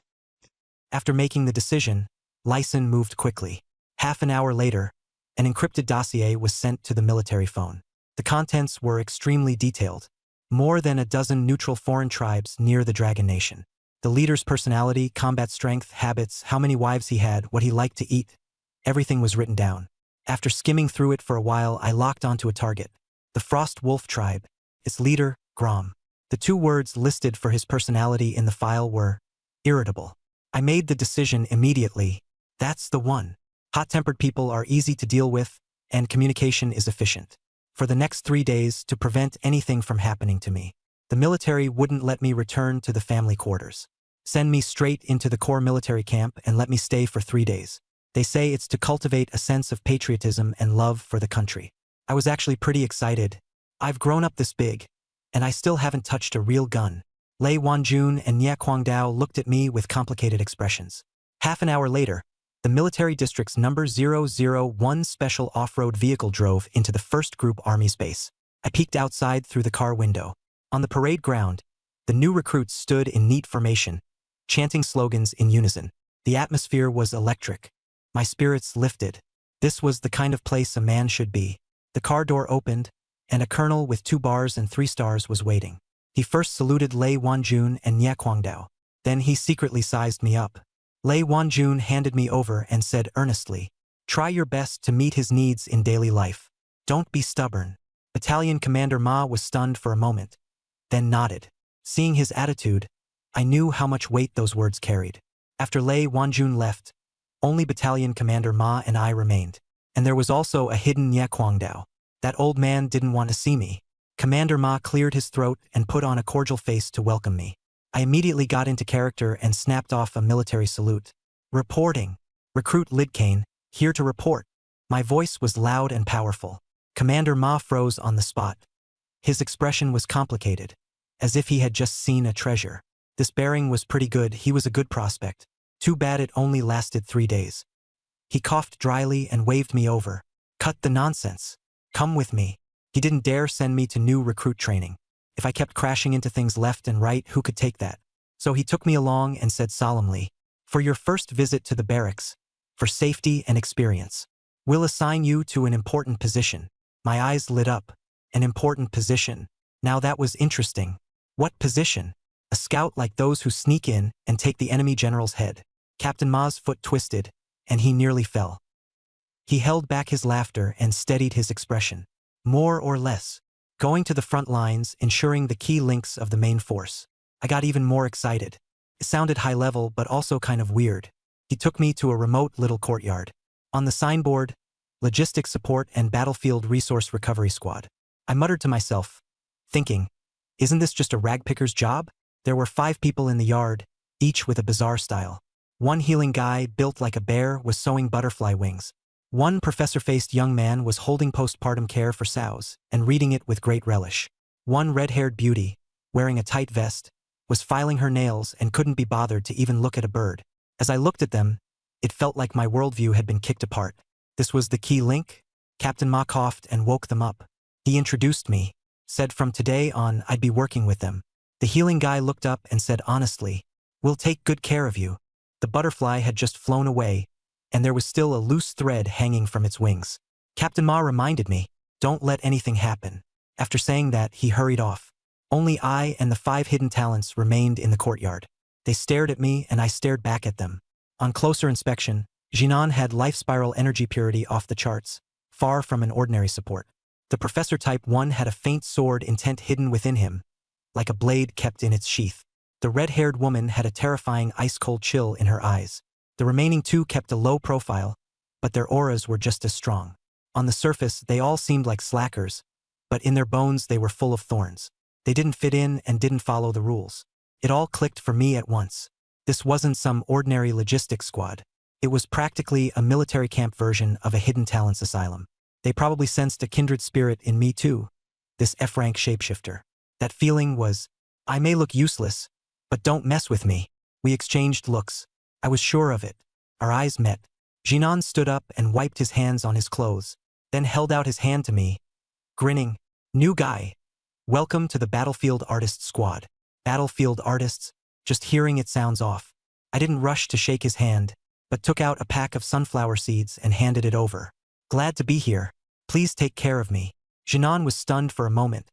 After making the decision, Lyson moved quickly. Half an hour later, an encrypted dossier was sent to the military phone. The contents were extremely detailed. More than a dozen neutral foreign tribes near the Dragon Nation. The leader's personality, combat strength, habits, how many wives he had, what he liked to eat. Everything was written down. After skimming through it for a while, I locked onto a target. The Frost Wolf tribe. Its leader, Grom. The 2 words listed for his personality in the file were irritable. I made the decision immediately. That's the one. Hot-tempered people are easy to deal with, and communication is efficient. For the next 3 days, to prevent anything from happening to me, the military wouldn't let me return to the family quarters. Send me straight into the core military camp and let me stay for 3 days. They say it's to cultivate a sense of patriotism and love for the country. I was actually pretty excited. I've grown up this big, and I still haven't touched a real gun. Lei Wanjun and Nya Guangdao looked at me with complicated expressions. Half an hour later, the military district's number 001 special off-road vehicle drove into the 1st Group Army's base. I peeked outside through the car window. On the parade ground, the new recruits stood in neat formation, chanting slogans in unison. The atmosphere was electric. My spirits lifted. This was the kind of place a man should be. The car door opened, and a colonel with 2 bars and 3 stars was waiting. He first saluted Lei Wanjun and Nya Guangdao. Then he secretly sized me up. Lei Wanjun handed me over and said earnestly, "Try your best to meet his needs in daily life. Don't be stubborn." Battalion Commander Ma was stunned for a moment, then nodded. Seeing his attitude, I knew how much weight those words carried. After Lei Wanjun left, only Battalion Commander Ma and I remained. And there was also a hidden Nya Guangdao. That old man didn't want to see me. Commander Ma cleared his throat and put on a cordial face to welcome me. I immediately got into character and snapped off a military salute. "Reporting. Recruit Lidkane, here to report." My voice was loud and powerful. Commander Ma froze on the spot. His expression was complicated, as if he had just seen a treasure. This bearing was pretty good. He was a good prospect. Too bad it only lasted 3 days. He coughed dryly and waved me over. "Cut the nonsense. Come with me." He didn't dare send me to new recruit training. If I kept crashing into things left and right, who could take that? So he took me along and said solemnly, "For your first visit to the barracks, for safety and experience, we'll assign you to an important position." My eyes lit up. An important position. Now that was interesting. What position? A scout like those who sneak in and take the enemy general's head. Captain Ma's foot twisted, and he nearly fell. He held back his laughter and steadied his expression. More or less. Going to the front lines, ensuring the key links of the main force. I got even more excited. It sounded high level but also kind of weird. He took me to a remote little courtyard. On the signboard, Logistics Support and Battlefield Resource Recovery Squad. I muttered to myself, thinking, isn't this just a ragpicker's job? There were 5 people in the yard, each with a bizarre style. One healing guy, built like a bear, was sewing butterfly wings. One professor-faced young man was holding postpartum care for sows and reading it with great relish. One red-haired beauty, wearing a tight vest, was filing her nails and couldn't be bothered to even look at a bird. As I looked at them, it felt like my worldview had been kicked apart. This was the key link? Captain Ma coughed and woke them up. He introduced me, said from today on I'd be working with them. The healing guy looked up and said honestly, "We'll take good care of you." The butterfly had just flown away, and there was still a loose thread hanging from its wings. Captain Ma reminded me, "Don't let anything happen." After saying that, he hurried off. Only I and the 5 hidden talents remained in the courtyard. They stared at me and I stared back at them. On closer inspection, Jinan had life spiral energy purity off the charts, far from an ordinary support. The Professor Type 1 had a faint sword intent hidden within him, like a blade kept in its sheath. The red-haired woman had a terrifying ice-cold chill in her eyes. The remaining 2 kept a low profile, but their auras were just as strong. On the surface, they all seemed like slackers, but in their bones they were full of thorns. They didn't fit in and didn't follow the rules. It all clicked for me at once. This wasn't some ordinary logistics squad. It was practically a military camp version of a hidden talents asylum. They probably sensed a kindred spirit in me too, this F-rank shapeshifter. That feeling was, I may look useless, but don't mess with me. We exchanged looks. I was sure of it. Our eyes met. Jinan stood up and wiped his hands on his clothes, then held out his hand to me, grinning. New guy. Welcome to the Battlefield Artists Squad. Battlefield Artists? Just hearing it sounds off. I didn't rush to shake his hand, but took out a pack of sunflower seeds and handed it over. Glad to be here. Please take care of me. Jinan was stunned for a moment,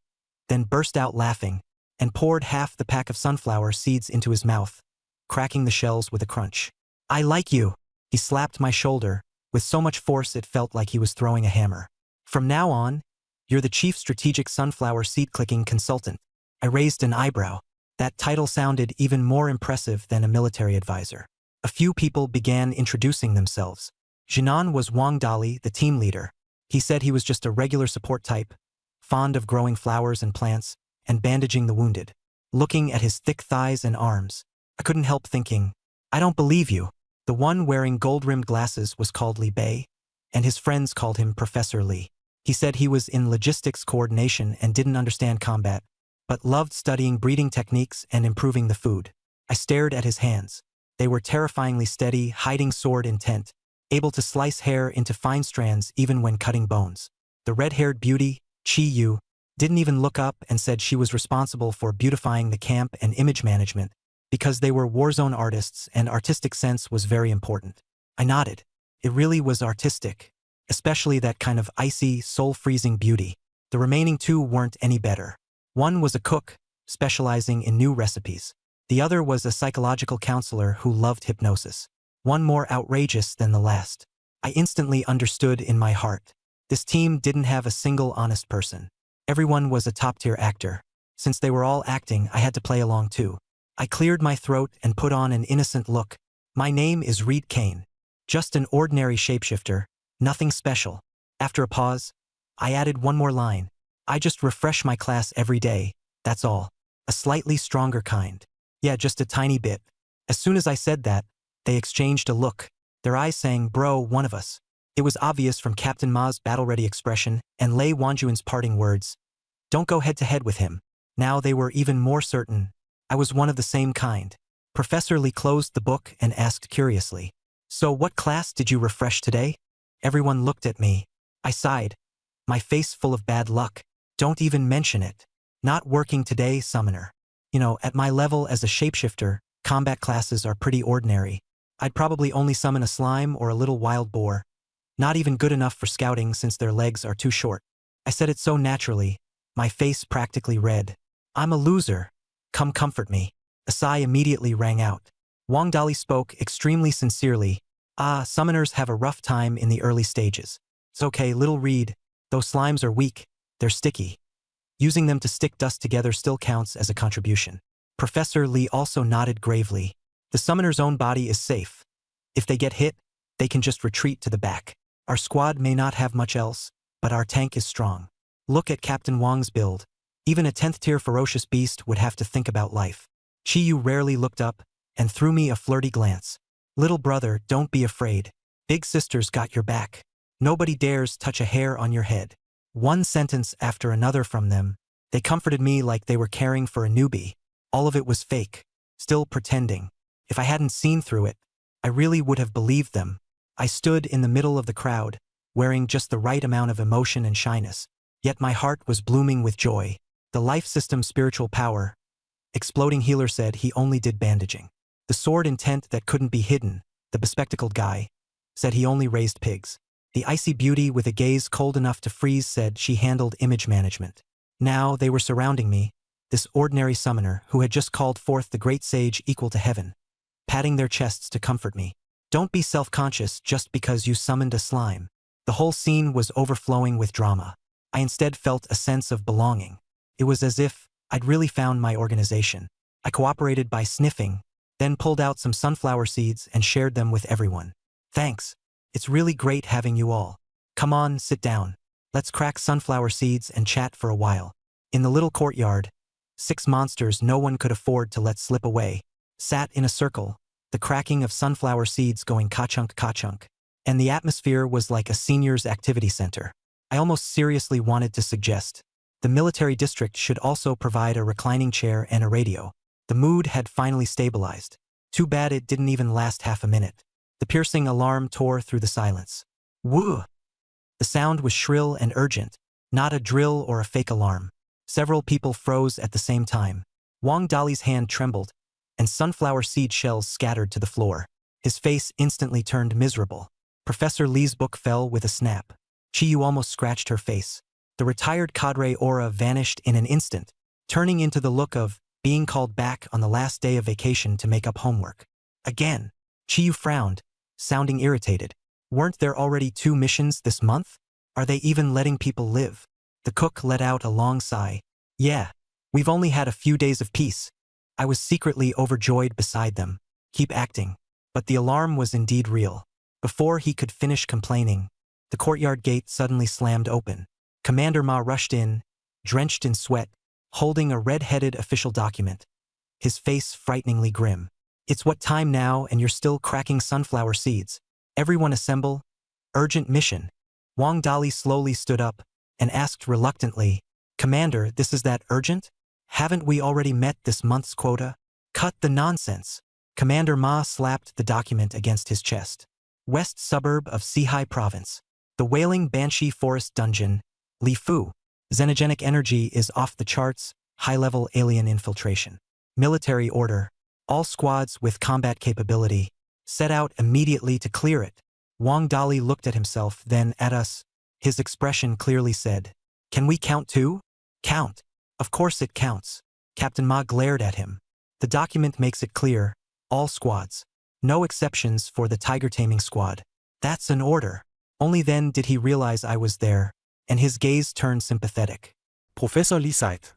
then burst out laughing, and poured half the pack of sunflower seeds into his mouth, cracking the shells with a crunch. I like you. He slapped my shoulder, with so much force it felt like he was throwing a hammer. From now on, you're the Chief Strategic Sunflower Seed-Clicking Consultant. I raised an eyebrow. That title sounded even more impressive than a military advisor. A few people began introducing themselves. Jinan was Wang Dali, the team leader. He said he was just a regular support type, fond of growing flowers and plants, and bandaging the wounded. Looking at his thick thighs and arms, I couldn't help thinking, I don't believe you. The one wearing gold-rimmed glasses was called Li Bei, and his friends called him Professor Li. He said he was in logistics coordination and didn't understand combat, but loved studying breeding techniques and improving the food. I stared at his hands. They were terrifyingly steady, hiding sword intent, able to slice hair into fine strands even when cutting bones. The red-haired beauty, Chi Yu, didn't even look up and said she was responsible for beautifying the camp and image management, because they were warzone artists and artistic sense was very important. I nodded. It really was artistic, especially that kind of icy, soul-freezing beauty. The remaining 2 weren't any better. One was a cook, specializing in new recipes. The other was a psychological counselor who loved hypnosis. One more outrageous than the last. I instantly understood in my heart. This team didn't have a single honest person. Everyone was a top-tier actor. Since they were all acting, I had to play along too. I cleared my throat and put on an innocent look. My name is Reed Kane. Just an ordinary shapeshifter, nothing special. After a pause, I added one more line. I just refresh my class every day, that's all. A slightly stronger kind. Yeah, just a tiny bit. As soon as I said that, they exchanged a look, their eyes saying, bro, one of us. It was obvious from Captain Ma's battle-ready expression and Lei Wanjuan's parting words. Don't go head-to-head with him. Now they were even more certain. I was one of the same kind. Professor Li closed the book and asked curiously. So what class did you refresh today? Everyone looked at me. I sighed, my face full of bad luck. Don't even mention it. Not working today, summoner. You know, at my level as a shapeshifter, combat classes are pretty ordinary. I'd probably only summon a slime or a little wild boar. Not even good enough for scouting since their legs are too short. I said it so naturally, my face practically red. I'm a loser. Come comfort me. A sigh immediately rang out. Wang Dali spoke extremely sincerely. Summoners have a rough time in the early stages. It's okay, little Reed. Those slimes are weak. They're sticky. Using them to stick dust together still counts as a contribution. Professor Li also nodded gravely. The summoner's own body is safe. If they get hit, they can just retreat to the back. Our squad may not have much else, but our tank is strong. Look at Captain Wang's build. Even a 10th-tier ferocious beast would have to think about life. Chi Yu rarely looked up and threw me a flirty glance. Little brother, don't be afraid. Big sister's got your back. Nobody dares touch a hair on your head. One sentence after another from them, they comforted me like they were caring for a newbie. All of it was fake, still pretending. If I hadn't seen through it, I really would have believed them. I stood in the middle of the crowd, wearing just the right amount of emotion and shyness. Yet my heart was blooming with joy. The life system spiritual power. Exploding Healer said he only did bandaging. The sword intent that couldn't be hidden, the bespectacled guy, said he only raised pigs. The icy beauty with a gaze cold enough to freeze said she handled image management. Now they were surrounding me, this ordinary summoner who had just called forth the great sage equal to heaven, patting their chests to comfort me. Don't be self-conscious just because you summoned a slime. The whole scene was overflowing with drama. I instead felt a sense of belonging. It was as if I'd really found my organization. I cooperated by sniffing, then pulled out some sunflower seeds and shared them with everyone. Thanks. It's really great having you all. Come on, sit down. Let's crack sunflower seeds and chat for a while. In the little courtyard, 6 monsters no one could afford to let slip away sat in a circle, the cracking of sunflower seeds going ka-chunk ka-chunk. And the atmosphere was like a seniors' activity center. I almost seriously wanted to suggest the military district should also provide a reclining chair and a radio. The mood had finally stabilized. Too bad it didn't even last half a minute. The piercing alarm tore through the silence. Woo! The sound was shrill and urgent, not a drill or a fake alarm. Several people froze at the same time. Wang Dali's hand trembled, and sunflower seed shells scattered to the floor. His face instantly turned miserable. Professor Li's book fell with a snap. Chiyu almost scratched her face. The retired cadre aura vanished in an instant, turning into the look of being called back on the last day of vacation to make up homework. Again. Chiyu frowned, sounding irritated. Weren't there already 2 missions this month? Are they even letting people live? The cook let out a long sigh. Yeah, we've only had a few days of peace. I was secretly overjoyed beside them. Keep acting. But the alarm was indeed real. Before he could finish complaining, the courtyard gate suddenly slammed open. Commander Ma rushed in, drenched in sweat, holding a red-headed official document, his face frighteningly grim. It's what time now and you're still cracking sunflower seeds. Everyone assemble. Urgent mission. Wang Dali slowly stood up and asked reluctantly, Commander, this is that urgent? Haven't we already met this month's quota? Cut the nonsense. Commander Ma slapped the document against his chest. West suburb of Sihai Province. The Wailing Banshee Forest Dungeon. Li Fu. Xenogenic energy is off the charts. High-level alien infiltration. Military order. All squads with combat capability set out immediately to clear it. Wang Dali looked at himself, then at us. His expression clearly said, Can we count too? Count. Of course it counts. Captain Ma glared at him. The document makes it clear. All squads. No exceptions for the tiger taming squad. That's an order. Only then did he realize I was there, and his gaze turned sympathetic. Professor Li sighed.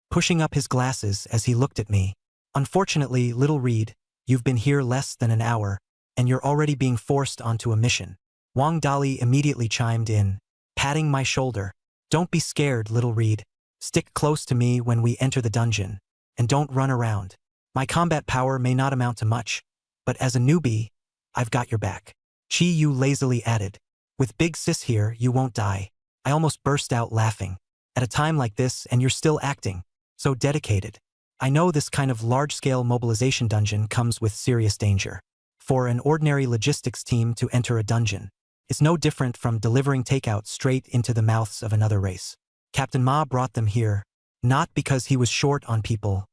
Pushing up his glasses as he looked at me. Unfortunately, little Reed, you've been here less than an hour, and you're already being forced onto a mission. Wang Dali immediately chimed in, patting my shoulder. Don't be scared, little Reed. Stick close to me when we enter the dungeon, and don't run around. My combat power may not amount to much, but as a newbie, I've got your back. Chi Yu lazily added, With Big Sis here, you won't die. I almost burst out laughing. At a time like this, and you're still acting. So dedicated. I know this kind of large-scale mobilization dungeon comes with serious danger. For an ordinary logistics team to enter a dungeon, it's no different from delivering takeout straight into the mouths of another race. Captain Ma brought them here, not because he was short on people,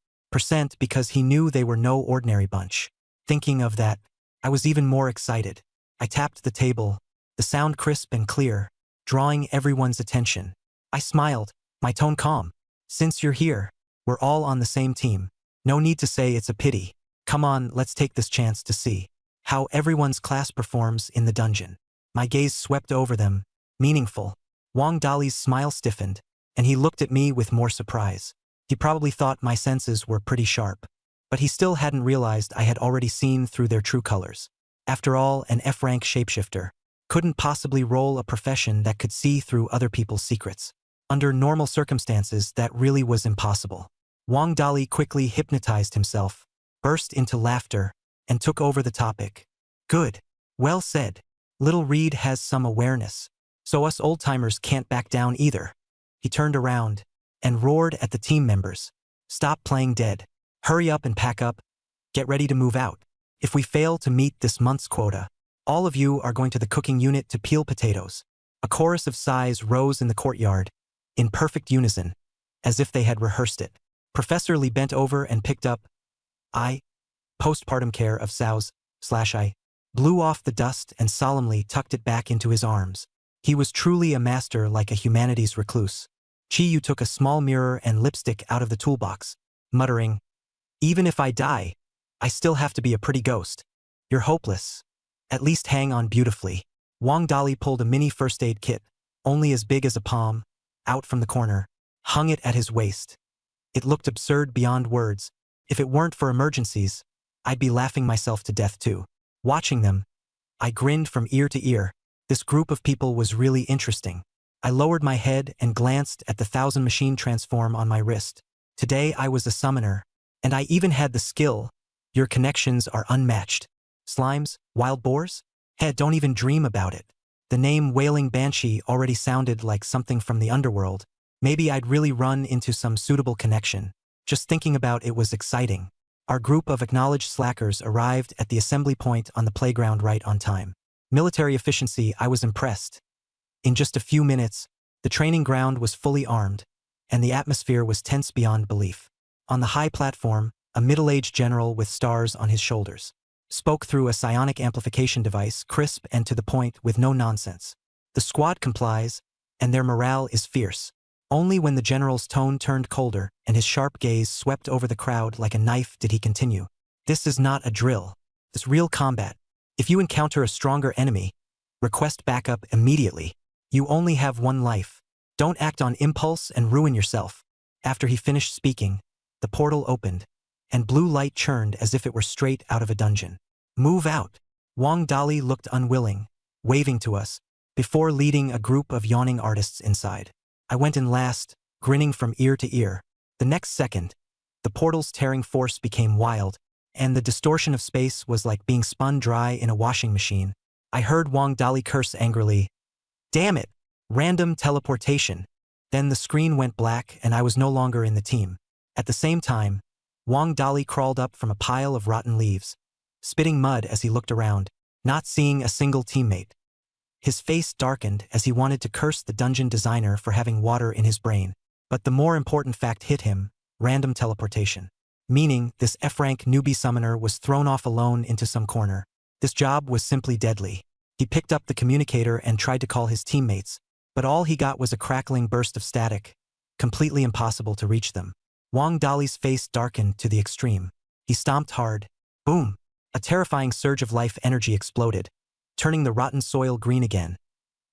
because he knew they were no ordinary bunch. Thinking of that, I was even more excited. I tapped the table, the sound crisp and clear, drawing everyone's attention. I smiled, my tone calm. Since you're here, we're all on the same team. No need to say it's a pity. Come on, let's take this chance to see how everyone's class performs in the dungeon. My gaze swept over them, meaningful. Wang Dali's smile stiffened, and he looked at me with more surprise. He probably thought my senses were pretty sharp, but he still hadn't realized I had already seen through their true colors. After all, an F-rank shapeshifter couldn't possibly roll a profession that could see through other people's secrets. Under normal circumstances, that really was impossible. Wang Dali quickly hypnotized himself, burst into laughter, and took over the topic. Good. Well said. Little Reed has some awareness, so us old-timers can't back down either. He turned around and roared at the team members. Stop playing dead. Hurry up and pack up. Get ready to move out. If we fail to meet this month's quota, all of you are going to the cooking unit to peel potatoes. A chorus of sighs rose in the courtyard, in perfect unison, as if they had rehearsed it. Professor Li bent over and picked up postpartum care of Sao's/I, blew off the dust and solemnly tucked it back into his arms. He was truly a master, like a humanities recluse. Chi-Yu took a small mirror and lipstick out of the toolbox, muttering, "Even if I die, I still have to be a pretty ghost. You're hopeless. At least hang on beautifully." Wang Dali pulled a mini first aid kit, only as big as a palm, out from the corner, hung it at his waist. It looked absurd beyond words. If it weren't for emergencies, I'd be laughing myself to death too. Watching them, I grinned from ear to ear. This group of people was really interesting. I lowered my head and glanced at the 1,000 machine transform on my wrist. Today I was a summoner, and I even had the skill. Your connections are unmatched. Slimes? Wild boars? Don't even dream about it. The name Wailing Banshee already sounded like something from the underworld. Maybe I'd really run into some suitable connection. Just thinking about it was exciting. Our group of acknowledged slackers arrived at the assembly point on the playground right on time. Military efficiency, I was impressed. In just a few minutes, the training ground was fully armed, and the atmosphere was tense beyond belief. On the high platform, a middle-aged general with stars on his shoulders spoke through a psionic amplification device, crisp and to the point with no nonsense. The squad complies, and their morale is fierce. Only when the general's tone turned colder and his sharp gaze swept over the crowd like a knife did he continue. This is not a drill. This real combat. If you encounter a stronger enemy, request backup immediately. You only have one life. Don't act on impulse and ruin yourself. After he finished speaking, the portal opened, and blue light churned as if it were straight out of a dungeon. Move out. Wang Dali looked unwilling, waving to us, before leading a group of yawning artists inside. I went in last, grinning from ear to ear. The next second, the portal's tearing force became wild, and the distortion of space was like being spun dry in a washing machine. I heard Wang Dali curse angrily. Damn it! Random teleportation. Then the screen went black and I was no longer in the team. At the same time, Wang Dali crawled up from a pile of rotten leaves, spitting mud as he looked around, not seeing a single teammate. His face darkened as he wanted to curse the dungeon designer for having water in his brain. But the more important fact hit him: random teleportation. Meaning this F-rank newbie summoner was thrown off alone into some corner. This job was simply deadly. He picked up the communicator and tried to call his teammates, but all he got was a crackling burst of static, completely impossible to reach them. Wang Dali's face darkened to the extreme. He stomped hard. Boom! A terrifying surge of life energy exploded, turning the rotten soil green again.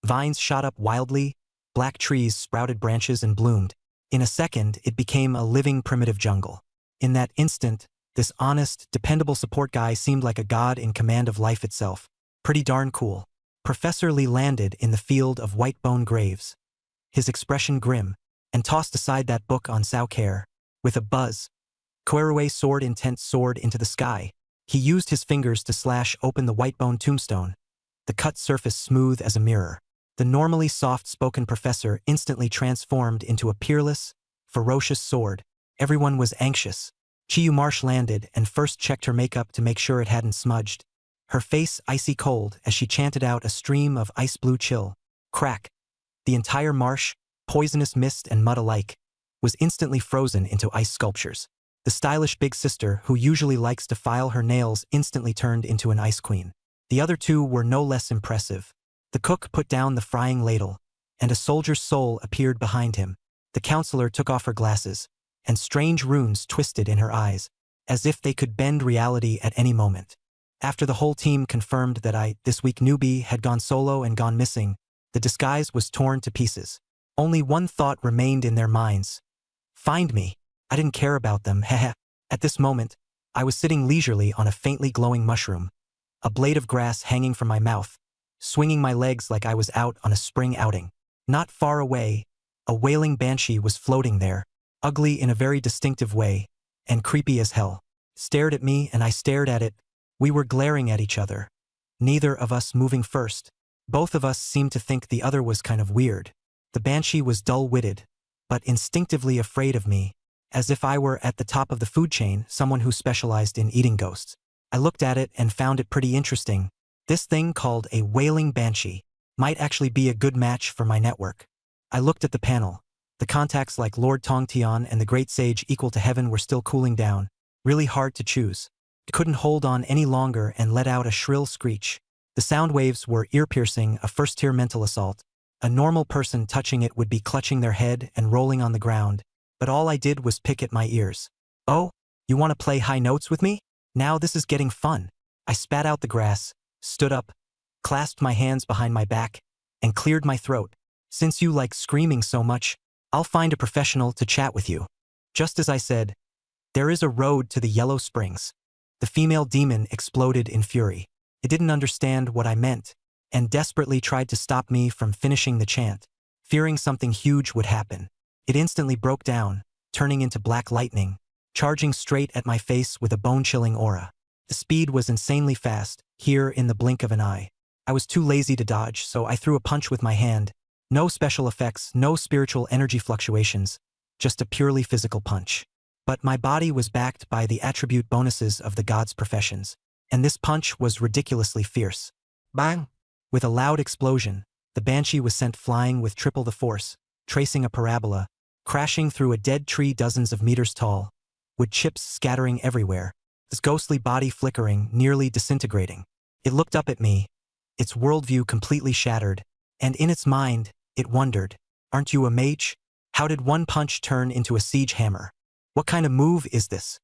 Vines shot up wildly, black trees sprouted branches and bloomed. In a second, it became a living primitive jungle. In that instant, this honest, dependable support guy seemed like a god in command of life itself. Pretty darn cool. Professor Lee landed in the field of white bone graves, his expression grim, and tossed aside that book on Saucare. With a buzz, Koirue soared intent soared into the sky. He used his fingers to slash open the white bone tombstone, the cut surface smooth as a mirror. The normally soft-spoken professor instantly transformed into a peerless, ferocious sword. Everyone was anxious. Chi-Yu Marsh landed and first checked her makeup to make sure it hadn't smudged. Her face icy cold as she chanted out a stream of ice blue chill. Crack. The entire marsh, poisonous mist and mud alike, was instantly frozen into ice sculptures. The stylish big sister, who usually likes to file her nails, instantly turned into an ice queen. The other two were no less impressive. The cook put down the frying ladle, and a soldier's soul appeared behind him. The counselor took off her glasses, and strange runes twisted in her eyes, as if they could bend reality at any moment. After the whole team confirmed that this weak newbie, had gone solo and gone missing, the disguise was torn to pieces. Only one thought remained in their minds. Find me. I didn't care about them, heh. At this moment, I was sitting leisurely on a faintly glowing mushroom, a blade of grass hanging from my mouth, swinging my legs like I was out on a spring outing. Not far away, a wailing banshee was floating there, ugly in a very distinctive way, and creepy as hell. Stared at me and I stared at it. We were glaring at each other, neither of us moving first. Both of us seemed to think the other was kind of weird. The banshee was dull-witted, but instinctively afraid of me, as if I were at the top of the food chain, someone who specialized in eating ghosts. I looked at it and found it pretty interesting. This thing called a wailing banshee might actually be a good match for my network. I looked at the panel. The contacts like Lord Tongtian and the Great Sage equal to heaven were still cooling down. Really hard to choose. I couldn't hold on any longer and let out a shrill screech. The sound waves were ear-piercing, a first-tier mental assault. A normal person touching it would be clutching their head and rolling on the ground, but all I did was pick at my ears. Oh, you want to play high notes with me? Now this is getting fun. I spat out the grass, stood up, clasped my hands behind my back, and cleared my throat. Since you like screaming so much, I'll find a professional to chat with you. Just as I said, there is a road to the Yellow Springs. The female demon exploded in fury. It didn't understand what I meant, and desperately tried to stop me from finishing the chant, fearing something huge would happen. It instantly broke down, turning into black lightning, charging straight at my face with a bone-chilling aura. The speed was insanely fast, here in the blink of an eye. I was too lazy to dodge, so I threw a punch with my hand. No special effects, no spiritual energy fluctuations, just a purely physical punch. But my body was backed by the attribute bonuses of the gods' professions, and this punch was ridiculously fierce. Bang! With a loud explosion, the banshee was sent flying with triple the force, tracing a parabola, crashing through a dead tree dozens of meters tall, with chips scattering everywhere, its ghostly body flickering, nearly disintegrating. It looked up at me, its worldview completely shattered, and in its mind, it wondered, aren't you a mage? How did one punch turn into a siege hammer? What kind of move is this?